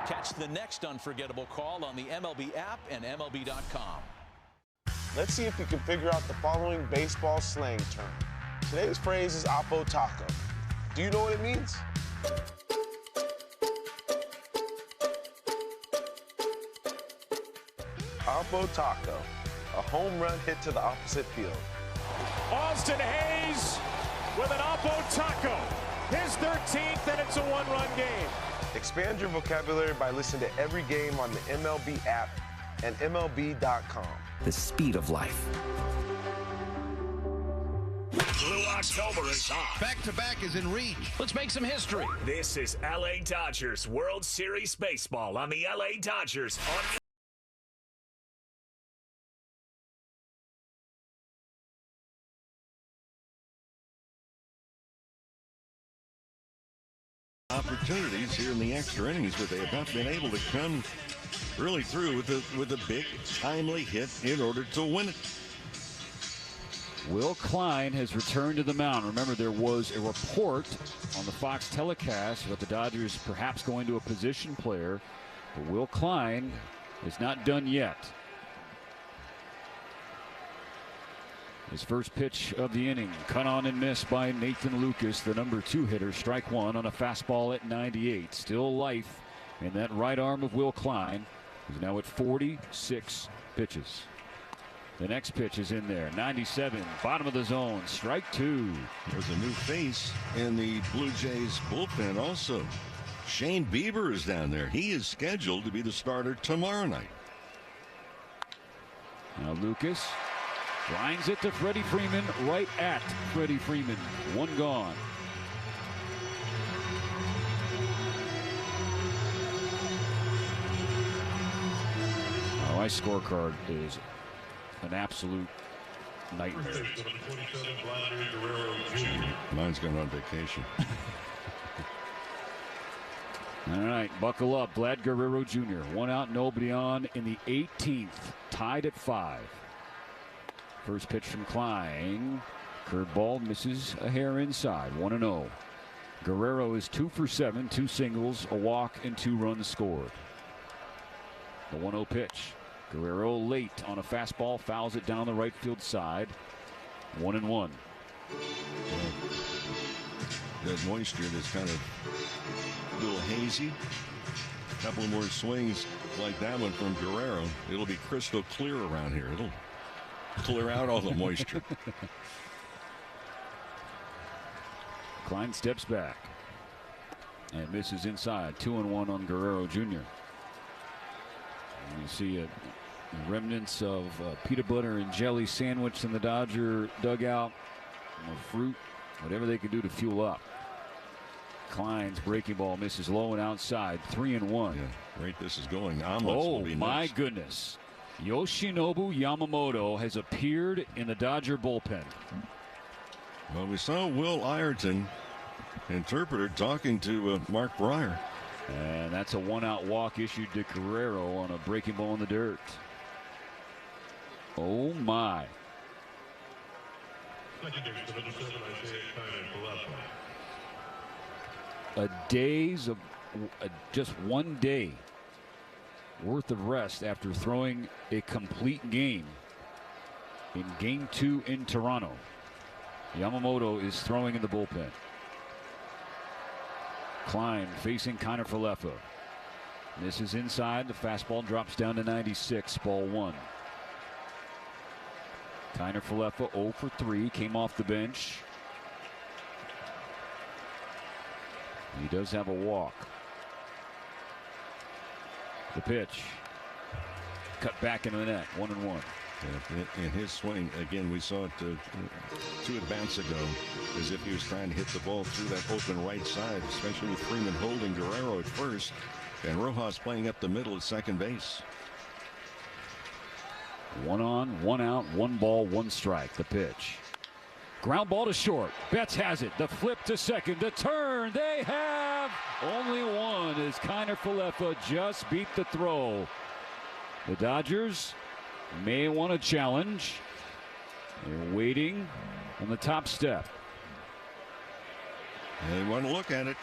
Catch the next unforgettable call on the MLB app and MLB.com. Let's see if you can figure out the following baseball slang term. Today's phrase is Oppo Taco. Do you know what it means? Oppo Taco, a home run hit to the opposite field. Austin Hayes with an Oppo Taco. His 13th, and it's a one-run game. Expand your vocabulary by listening to every game on the MLB app and MLB.com. The speed of life. Blue October is on. Back-to-back is in reach. Let's make some history. This is LA Dodgers World Series Baseball on the LA Dodgers opportunities here in the extra innings, but they have not been able to come really through with a big timely hit in order to win it. Will Klein has returned to the mound. Remember, there was a report on the Fox telecast about the Dodgers perhaps going to a position player, but Will Klein is not done yet. His first pitch of the inning, cut on and missed by Nathan Lucas, the number 2 hitter. Strike one on a fastball at 98. Still life in that right arm of Will Klein. He's now at 46 pitches. The next pitch is in there. 97, bottom of the zone, strike 2. There's a new face in the Blue Jays bullpen also. Shane Bieber is down there. He is scheduled to be the starter tomorrow night. Now Lucas lines it to Freddie Freeman, right at Freddie Freeman. One gone. My scorecard is an absolute nightmare. Mine's going on vacation. All right, buckle up. Vlad Guerrero Jr. 1 out, nobody on in the 18th. Tied at 5. First pitch from Klein. Curveball misses a hair inside. 1-0. Guerrero is 2 for 7, 2 singles, a walk, and 2 runs scored. The 1-0 pitch. Guerrero late on a fastball, fouls it down the right field side. 1-1. That moisture that's kind of a little hazy. A couple more swings like that one from Guerrero. It'll be crystal clear around here. It'll clear out all the moisture. Klein steps back and misses inside. 2-1 on Guerrero Jr. You see remnants of peanut butter and jelly sandwich in the Dodger dugout, or fruit, whatever they can do to fuel up. Klein's breaking ball misses low and outside. 3-1. Yeah, right, this is going. Omelets will be my next. Goodness. Yoshinobu Yamamoto has appeared in the Dodger bullpen. Well, we saw Will Ireton, interpreter, talking to Mark Breyer. And that's a 1-out walk issued to Guerrero on a breaking ball in the dirt. Oh my. Just 1 day worth of rest after throwing a complete game in Game 2 in Toronto. Yamamoto is throwing in the bullpen. Klein facing Kiner Falefa. This is inside. The fastball drops down to 96. Ball 1. Kiner Falefa 0 for 3. Came off the bench. He does have a walk. The pitch. Cut back into the net. 1-1. In his swing, again, we saw it 2 at-bats ago, as if he was trying to hit the ball through that open right side, especially with Freeman holding Guerrero at first and Rojas playing up the middle at second base. 1 on, 1 out, 1 ball, 1 strike. The pitch. Ground ball to short. Betts has it. The flip to second. The turn. They have only 1 as Kiner Falefa just beat the throw. The Dodgers may want to challenge. They're waiting on the top step. They want to look at it.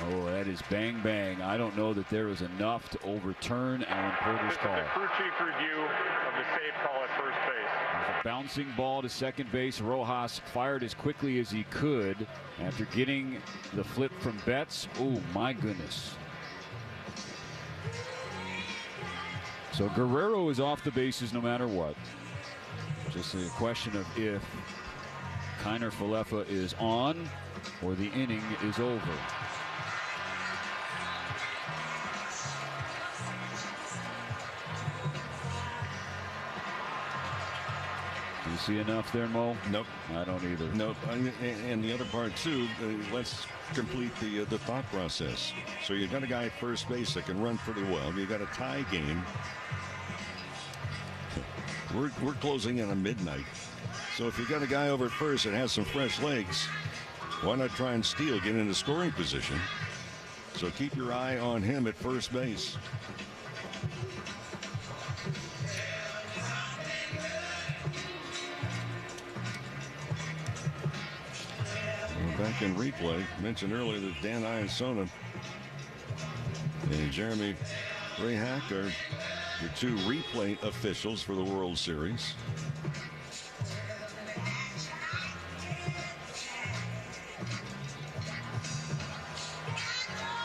Oh, that is bang bang. I don't know that there is enough to overturn Alan Porter's call. This is the crew chief review of the save call at first base. There's a bouncing ball to second base. Rojas fired as quickly as he could after getting the flip from Betts. Oh my goodness. So Guerrero is off the bases no matter what. Just a question of if Kiner Falefa is on or the inning is over. Do you see enough there, Mo? Nope. I don't either. Nope. And the other part, too, let's complete the thought process. So you got a guy at first base that can run pretty well. You got a tie game. We're closing in on midnight. So if you got a guy over at first that has some fresh legs, why not try and steal, get into scoring position? So keep your eye on him at first base. Back in replay, mentioned earlier that Dan Iasona and Jeremy Rehak are the 2 replay officials for the World Series.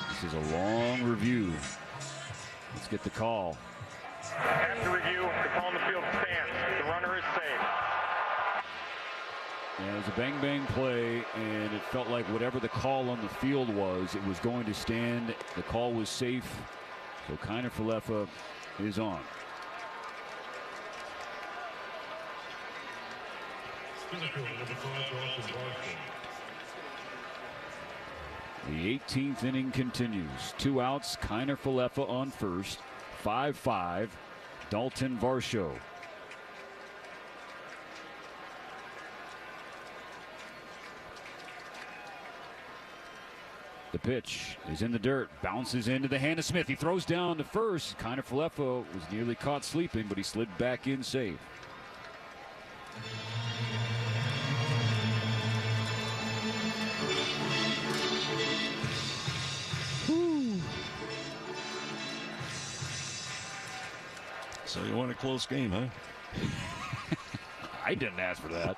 This is a long review. Let's get the call. After review, the call in the field stands. The runner is safe. Yeah, it was a bang-bang play, and it felt like whatever the call on the field was, it was going to stand. The call was safe, so Kiner Falefa is on. The 18th inning continues. 2 outs, Kiner Falefa on first. 5-5, Dalton Varsho. The pitch is in the dirt, bounces into the hand of Smith. He throws down to first. Kiner Falefa was nearly caught sleeping, but he slid back in safe. So you want a close game, huh? I didn't ask for that.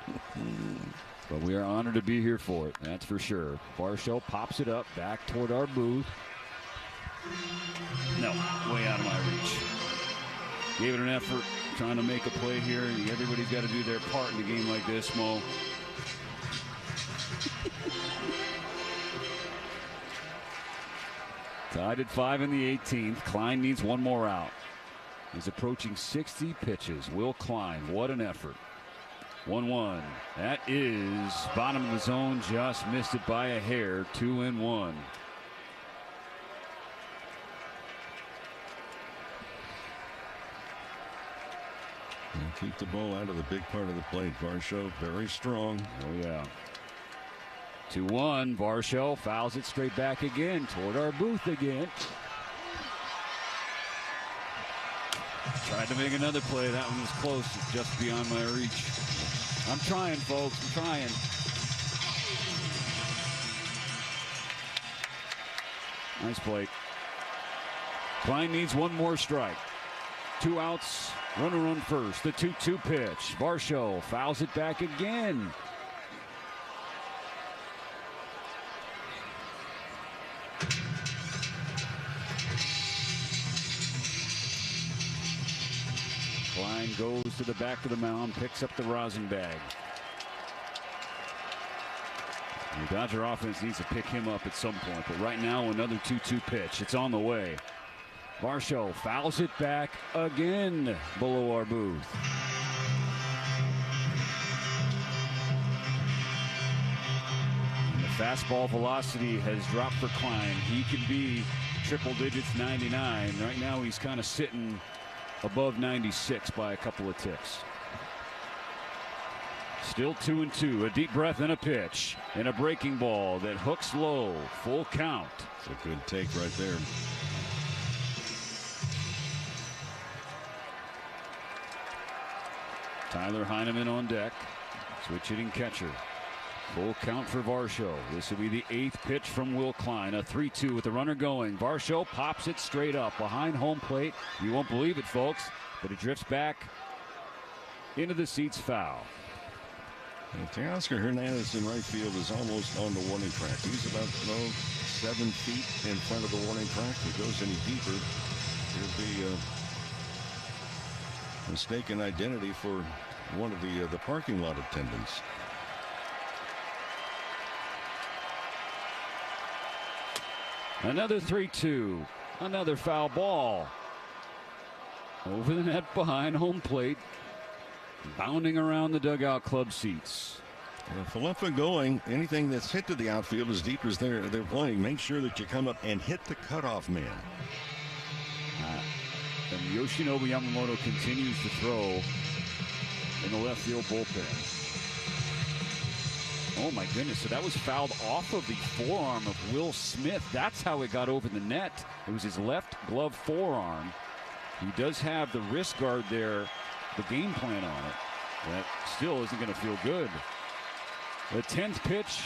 But we are honored to be here for it, that's for sure. Varsho pops it up back toward our booth. No, way out of my reach. Gave it an effort, trying to make a play here. Everybody's got to do their part in a game like this, Mo. Tied at 5 in the 18th. Klein needs 1 more out. He's approaching 60 pitches. Will Klein, what an effort. 1-1. That is bottom of the zone. Just missed it by a hair. 2-1. And keep the ball out of the big part of the plate. Varsho very strong. Oh yeah. 2-1. Varsho fouls it straight back again toward our booth again. Tried to make another play. That one was close, just beyond my reach. I'm trying, folks. I'm trying. Nice play. Klein needs 1 more strike. 2 outs, runner on first. The 2-2 pitch. Varsho fouls it back again. Klein goes to the back of the mound, picks up the rosin bag. The Dodger offense needs to pick him up at some point, but right now another 2-2 pitch. It's on the way. Varsho fouls it back again below our booth. And the fastball velocity has dropped for Klein. He can be triple digits 99. Right now he's kind of sitting above 96 by a couple of ticks. Still 2-2. A deep breath and a pitch. And a breaking ball that hooks low. Full count. It's a good take right there. Tyler Heineman on deck. Switch hitting catcher. Full count for Varsho. This will be the 8th pitch from Will Klein. A 3-2 with the runner going. Varsho pops it straight up behind home plate. You won't believe it, folks, but it drifts back into the seats, foul. Teoscar Hernandez in right field is almost on the warning track. He's about 7 feet in front of the warning track. If he goes any deeper, there'll be a mistaken identity for one of the parking lot attendants. Another 3-2. Another foul ball. Over the net behind home plate. Bounding around the dugout club seats. Falefa going. Anything that's hit to the outfield as deep as they're playing, make sure that you come up and hit the cutoff man. And Yoshinobu Yamamoto continues to throw in the left field bullpen. Oh my goodness, so that was fouled off of the forearm of Will Smith. That's how it got over the net. It was his left glove forearm. He does have the wrist guard there, the game plan on it. That still isn't going to feel good. The 10th pitch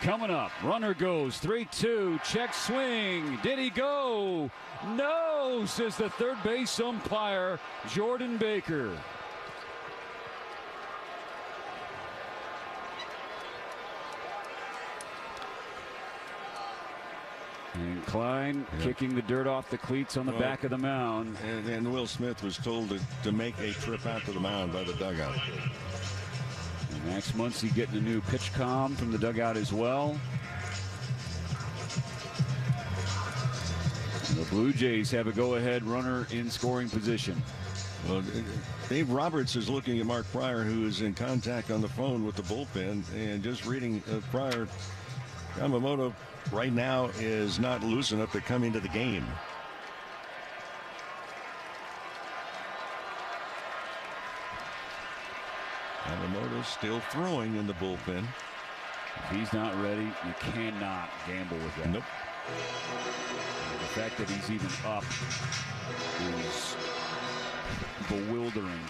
coming up. Runner goes 3-2. Check swing. Did he go? No, says the third base umpire, Jordan Baker. And Klein kicking the dirt off the cleats on the back of the mound. And Will Smith was told to make a trip out to the mound by the dugout. And Max Muncy getting a new pitch comm from the dugout as well. And the Blue Jays have a go-ahead runner in scoring position. Well, Dave Roberts is looking at Mark Pryor, who is in contact on the phone with the bullpen, and just reading Pryor. Yamamoto right now is not loose enough to come into the game. Yamamoto still throwing in the bullpen. If he's not ready, you cannot gamble with that. Nope. The fact that he's even up is bewildering.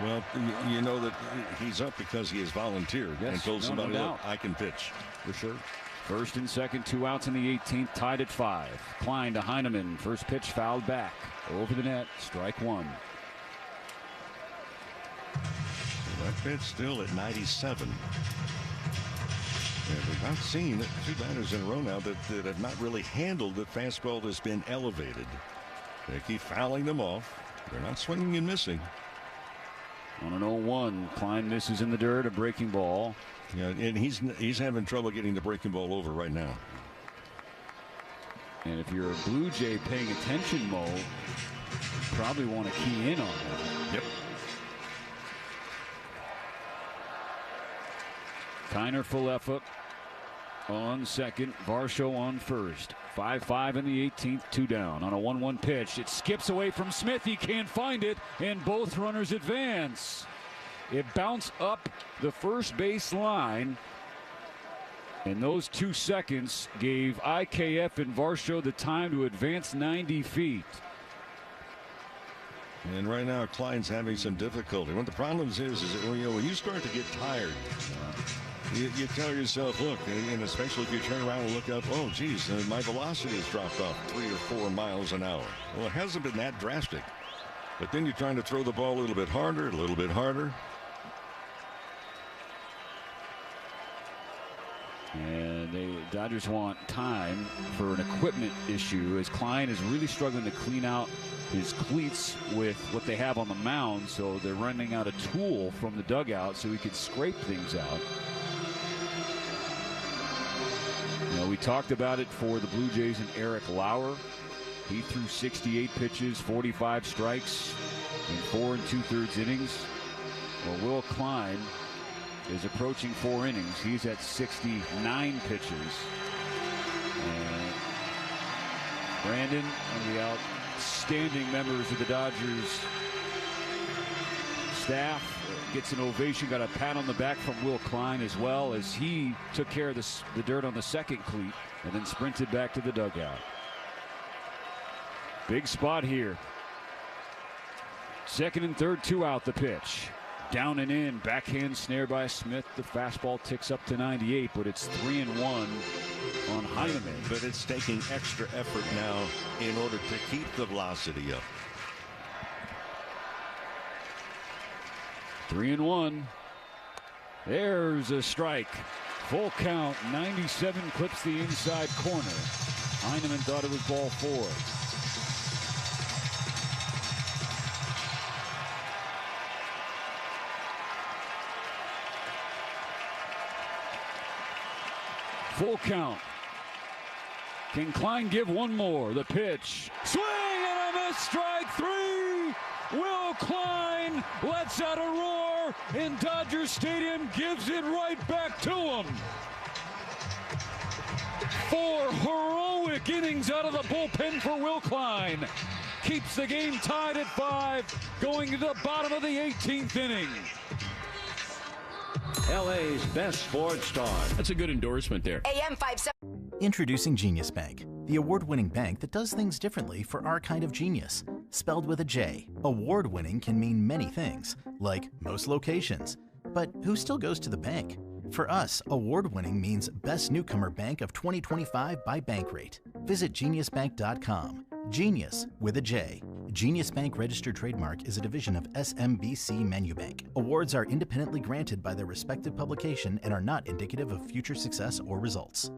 Well, you know that he's up because he has volunteered and told somebody, look, I can pitch. For sure. First and second, 2 outs in the 18th, tied at 5. Klein to Heineman. First pitch fouled back. Over the net, strike one. That pitch still at 97. And we've not seen 2 batters in a row now that have not really handled the fastball that's been elevated. They keep fouling them off. They're not swinging and missing. On an 0-1, Klein misses in the dirt, a breaking ball. Yeah, and he's having trouble getting the breaking ball over right now. And if you're a Blue Jay paying attention, Mo, you probably want to key in on that. Yep. Kiner Falefa on second, Varsho on first. 5-5 in the 18th, 2 down on a 1-1 pitch. It skips away from Smith. He can't find it, and both runners advance. It bounced up the first base line, and those 2 seconds gave IKF and Varsho the time to advance 90 feet. And right now, Klein's having some difficulty. One of the problems is that when you start to get tired, you tell yourself, look, and especially if you turn around and look up, oh, geez, my velocity has dropped off 3 or 4 miles an hour. Well, it hasn't been that drastic. But then you're trying to throw the ball a little bit harder, a little bit harder. And the Dodgers want time for an equipment issue as Klein is really struggling to clean out his cleats with what they have on the mound. So they're running out a tool from the dugout so he can scrape things out. talked about it for the Blue Jays and Eric Lauer. He threw 68 pitches, 45 strikes in 4 2/3 innings. Well, Will Klein is approaching 4 innings. He's at 69 pitches. And Brandon and the outstanding members of the Dodgers staff gets an ovation, got a pat on the back from Will Klein as well, as he took care of the dirt on the second cleat and then sprinted back to the dugout. Big spot here. Second and third, 2 out the pitch. Down and in, backhand snare by Smith. The fastball ticks up to 98, but it's 3-1 on Heineman. But it's taking extra effort now in order to keep the velocity up. 3-1. There's a strike. Full count. 97 clips the inside corner. Heineman thought it was ball 4. Full count. Can Klein give one more? The pitch. Swing and a miss. Strike 3. Will Klein lets out a roar in Dodger Stadium, gives it right back to him. 4 heroic innings out of the bullpen for Will Klein. Keeps the game tied at 5, going to the bottom of the 18th inning. LA's best sports star. That's a good endorsement there. AM 57. Introducing Genius Bank, the award-winning bank that does things differently for our kind of genius. Spelled with a J, award-winning can mean many things, like most locations. But who still goes to the bank? For us, award-winning means Best Newcomer Bank of 2025 by Bankrate. Visit geniusbank.com. Genius with a J. Genius Bank registered trademark is a division of SMBC Manubank. Awards are independently granted by their respective publication and are not indicative of future success or results.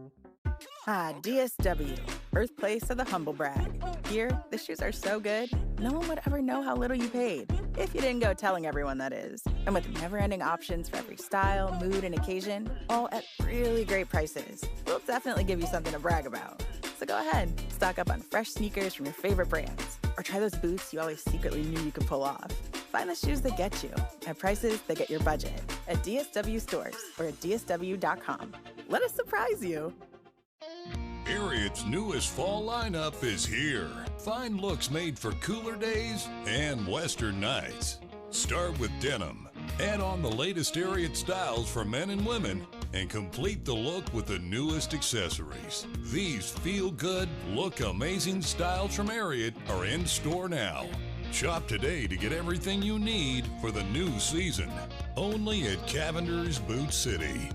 DSW, birthplace of the humble brag. Here, the shoes are so good, no one would ever know how little you paid. If you didn't go telling everyone, that is. And with never-ending options for every style, mood, and occasion, all at really great prices, we'll definitely give you something to brag about. So go ahead, stock up on fresh sneakers from your favorite brands, or try those boots you always secretly knew you could pull off. Find the shoes that get you at prices that get your budget at DSW stores or at DSW.com. Let us surprise you. Ariat's newest fall lineup is here. Fine looks made for cooler days and western nights. Start with denim. Add on the latest Ariat styles for men and women and complete the look with the newest accessories. These feel-good, look amazing styles from Ariat are in store now. Shop today to get everything you need for the new season. Only at Cavender's Boot City.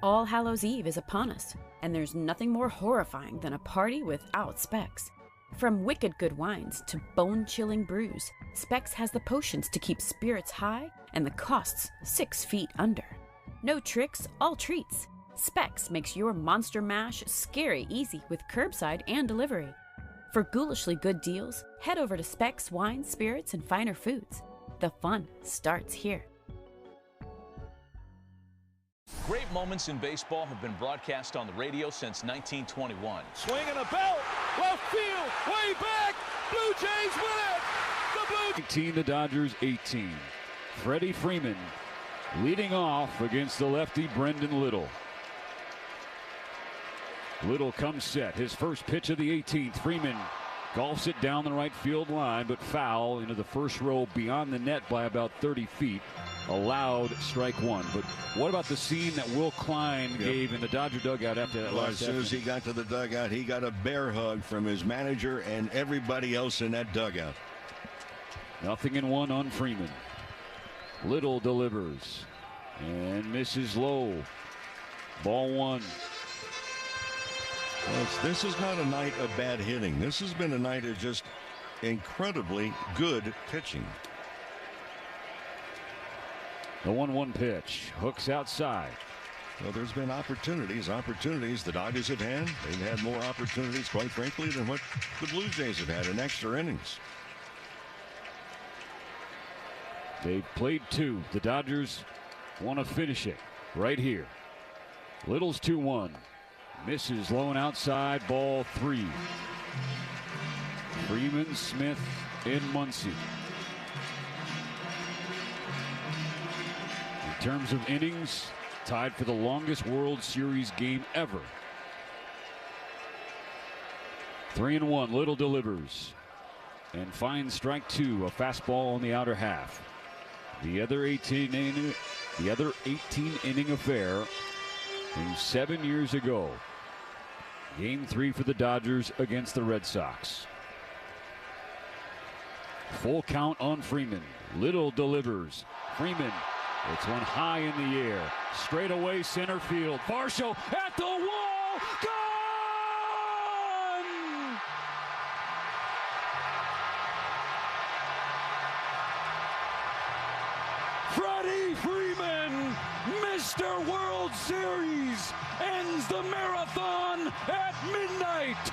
All Hallows Eve is upon us, and there's nothing more horrifying than a party without Specs. From wicked good wines to bone-chilling brews, Specs has the potions to keep spirits high and the costs 6 feet under. No tricks, all treats. Specs makes your monster mash scary easy with curbside and delivery. For ghoulishly good deals, head over to Specs Wine, Spirits, and Finer Foods. The fun starts here. Great moments in baseball have been broadcast on the radio since 1921. Swing and a belt, left field, way back, Blue Jays win it! The Blue 18, the Dodgers 18. Freddie Freeman leading off against the lefty Brendan Little. Little comes set, his first pitch of the 18th. Freeman golfs it down the right field line, but foul into the first row beyond the net by about 30 feet. Allowed strike 1. But what about the scene that Will Klein gave in the Dodger dugout after that last as soon as he got to the dugout, he got a bear hug from his manager and everybody else in that dugout. 0-1 on Freeman. Little delivers and misses low. Ball 1. Well, this is not a night of bad hitting. This has been a night of just incredibly good pitching. The 1-1 pitch. Hooks outside. Well, there's been opportunities the Dodgers have had. They've had more opportunities, quite frankly, than what the Blue Jays have had in extra innings. They've played 2. The Dodgers want to finish it. right here. Little's 2-1. Misses low and outside, ball 3. Freeman, Smith, and Muncy. In terms of innings, tied for the longest World Series game ever. 3-1. Little delivers and finds strike 2, a fastball on the outer half. The other 18 inning affair came 7 years ago. Game 3 for the Dodgers against the Red Sox. Full count on Freeman. Little delivers. Freeman, it's one high in the air. Straight away center field. Varsho at the wall. Gone! Freddie Freeman, Mr. World Series, ends the marathon at midnight.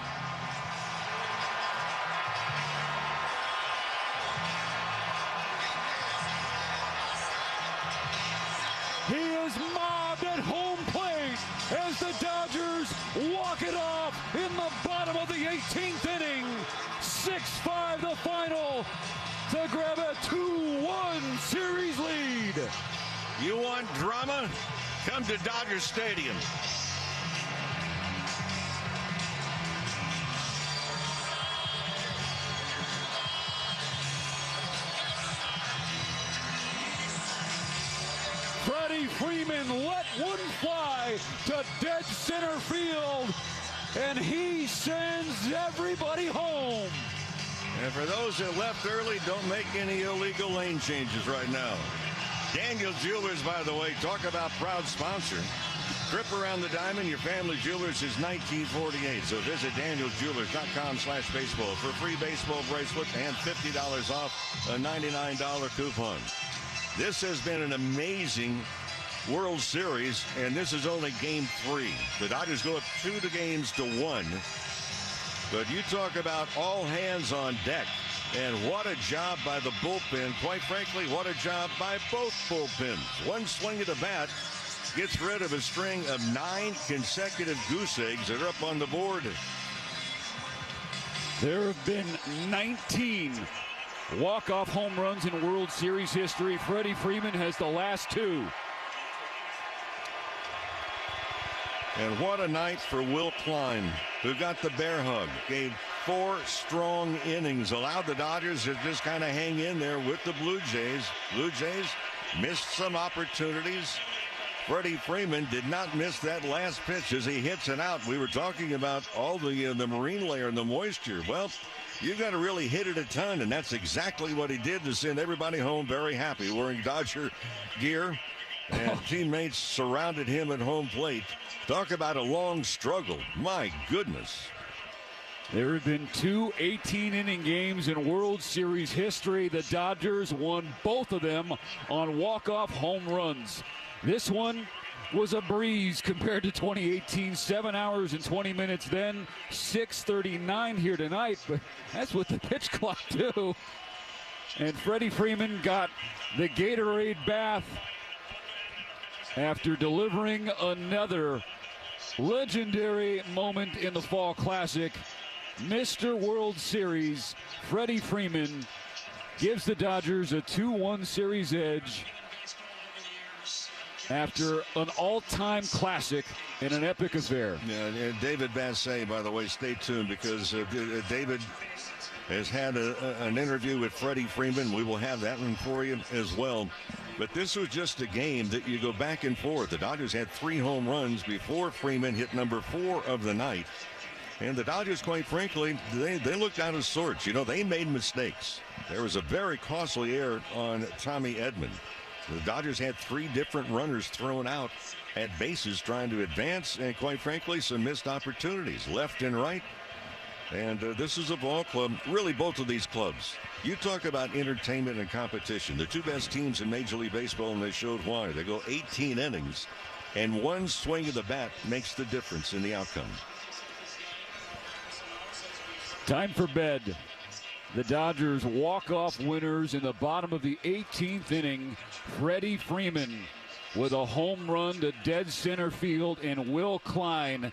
He is mobbed at home plate as the Dodgers walk it off in the bottom of the 18th inning. 6-5 the final to grab a 2-1 series lead. You want drama? Come to Dodger Stadium. Freddie Freeman let one fly to dead center field, and he sends everybody home. And for those that left early, don't make any illegal lane changes right now. Daniel Jewelers, by the way, talk about proud sponsor. Trip around the diamond, your family jewelers is 1948. So visit danielljewelers.com/baseball for a free baseball bracelet and $50 off a $99 coupon. This has been an amazing World Series, and this is only game 3. The Dodgers go up 2-1. But you talk about all hands on deck, and what a job by the bullpen. Quite frankly, what a job by both bullpens. One swing of the bat gets rid of a string of 9 consecutive goose eggs that are up on the board. There have been 19 walk-off home runs in World Series history. Freddie Freeman has the last 2. And what a night for Will Klein, who got the bear hug, gave 4 strong innings, allowed the Dodgers to just kind of hang in there with the Blue Jays. Blue Jays missed some opportunities. Freddie Freeman did not miss that last pitch as he hits it out. We were talking about all the marine layer and the moisture. Well, you've got to really hit it a ton, and that's exactly what he did to send everybody home very happy, wearing Dodger gear. And teammates surrounded him at home plate. Talk about a long struggle. My goodness. There have been 2 18-inning games in World Series history. The Dodgers won both of them on walk-off home runs. This one was a breeze compared to 2018. 7 hours and 20 minutes then. 6:39 here tonight, but that's with the pitch clock too. And Freddie Freeman got the Gatorade bath after delivering another legendary moment in the Fall Classic. Mr. World Series, Freddie Freeman, gives the Dodgers a 2-1 series edge after an all-time classic in an epic affair. Yeah, and David Bassett, by the way, stay tuned, because David has had an interview with Freddie Freeman. We will have that one for you as well. But this was just a game that you go back and forth. The Dodgers had 3 home runs before Freeman hit number 4 of the night. And the Dodgers, quite frankly, they looked out of sorts. You know, they made mistakes. There was a very costly error on Tommy Edman. The Dodgers had 3 different runners thrown out at bases trying to advance, and quite frankly, some missed opportunities left and right. And this is a ball club, really both of these clubs. You talk about entertainment and competition. The 2 best teams in Major League Baseball, and they showed why. They go 18 innings, and one swing of the bat makes the difference in the outcome. Time for bed. The Dodgers walk-off winners in the bottom of the 18th inning. Freddie Freeman with a home run to dead center field, and Will Klein,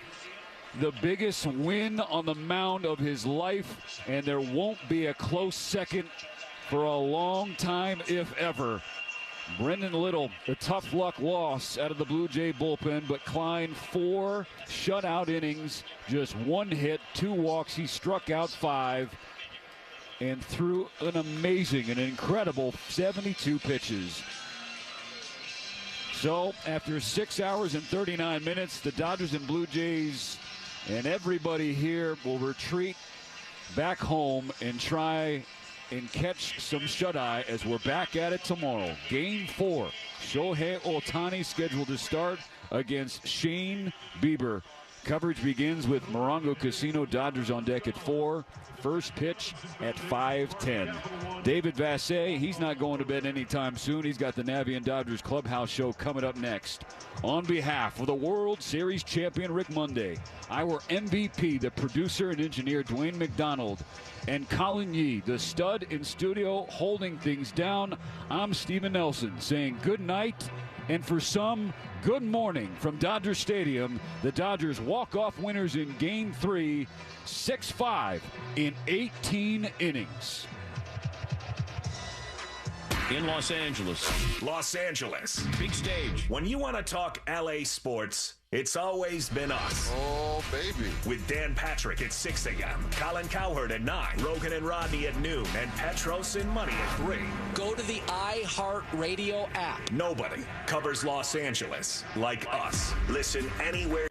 the biggest win on the mound of his life, and there won't be a close second for a long time, if ever. Brendan Little, a tough luck loss out of the Blue Jay bullpen, but Klein 4 shutout innings, just 1 hit, 2 walks. He struck out 5 and threw an amazing, an incredible 72 pitches. So after 6 hours and 39 minutes, the Dodgers and Blue Jays and everybody here will retreat back home and try and catch some shut-eye as we're back at it tomorrow. Game 4. Shohei Ohtani scheduled to start against Shane Bieber. Coverage begins with Morongo Casino. Dodgers on deck at 4. First pitch at 5:10. David Vassay, he's not going to bed anytime soon. He's got the Navien Dodgers Clubhouse Show coming up next. On behalf of the World Series champion Rick Monday, our MVP, the producer and engineer Dwayne McDonald, and Colin Yee, the stud in studio holding things down, I'm Steven Nelson saying good night, and for some, good morning from Dodger Stadium. The Dodgers walk-off winners in Game 3, 6-5 in 18 innings. In Los Angeles. Los Angeles. Big stage. When you want to talk LA sports, it's always been us. Oh, baby. With Dan Patrick at 6 a.m., Colin Cowherd at 9, Rogan and Rodney at noon, and Petros and Money at 3. Go to the iHeartRadio app. Nobody covers Los Angeles like us. Listen anywhere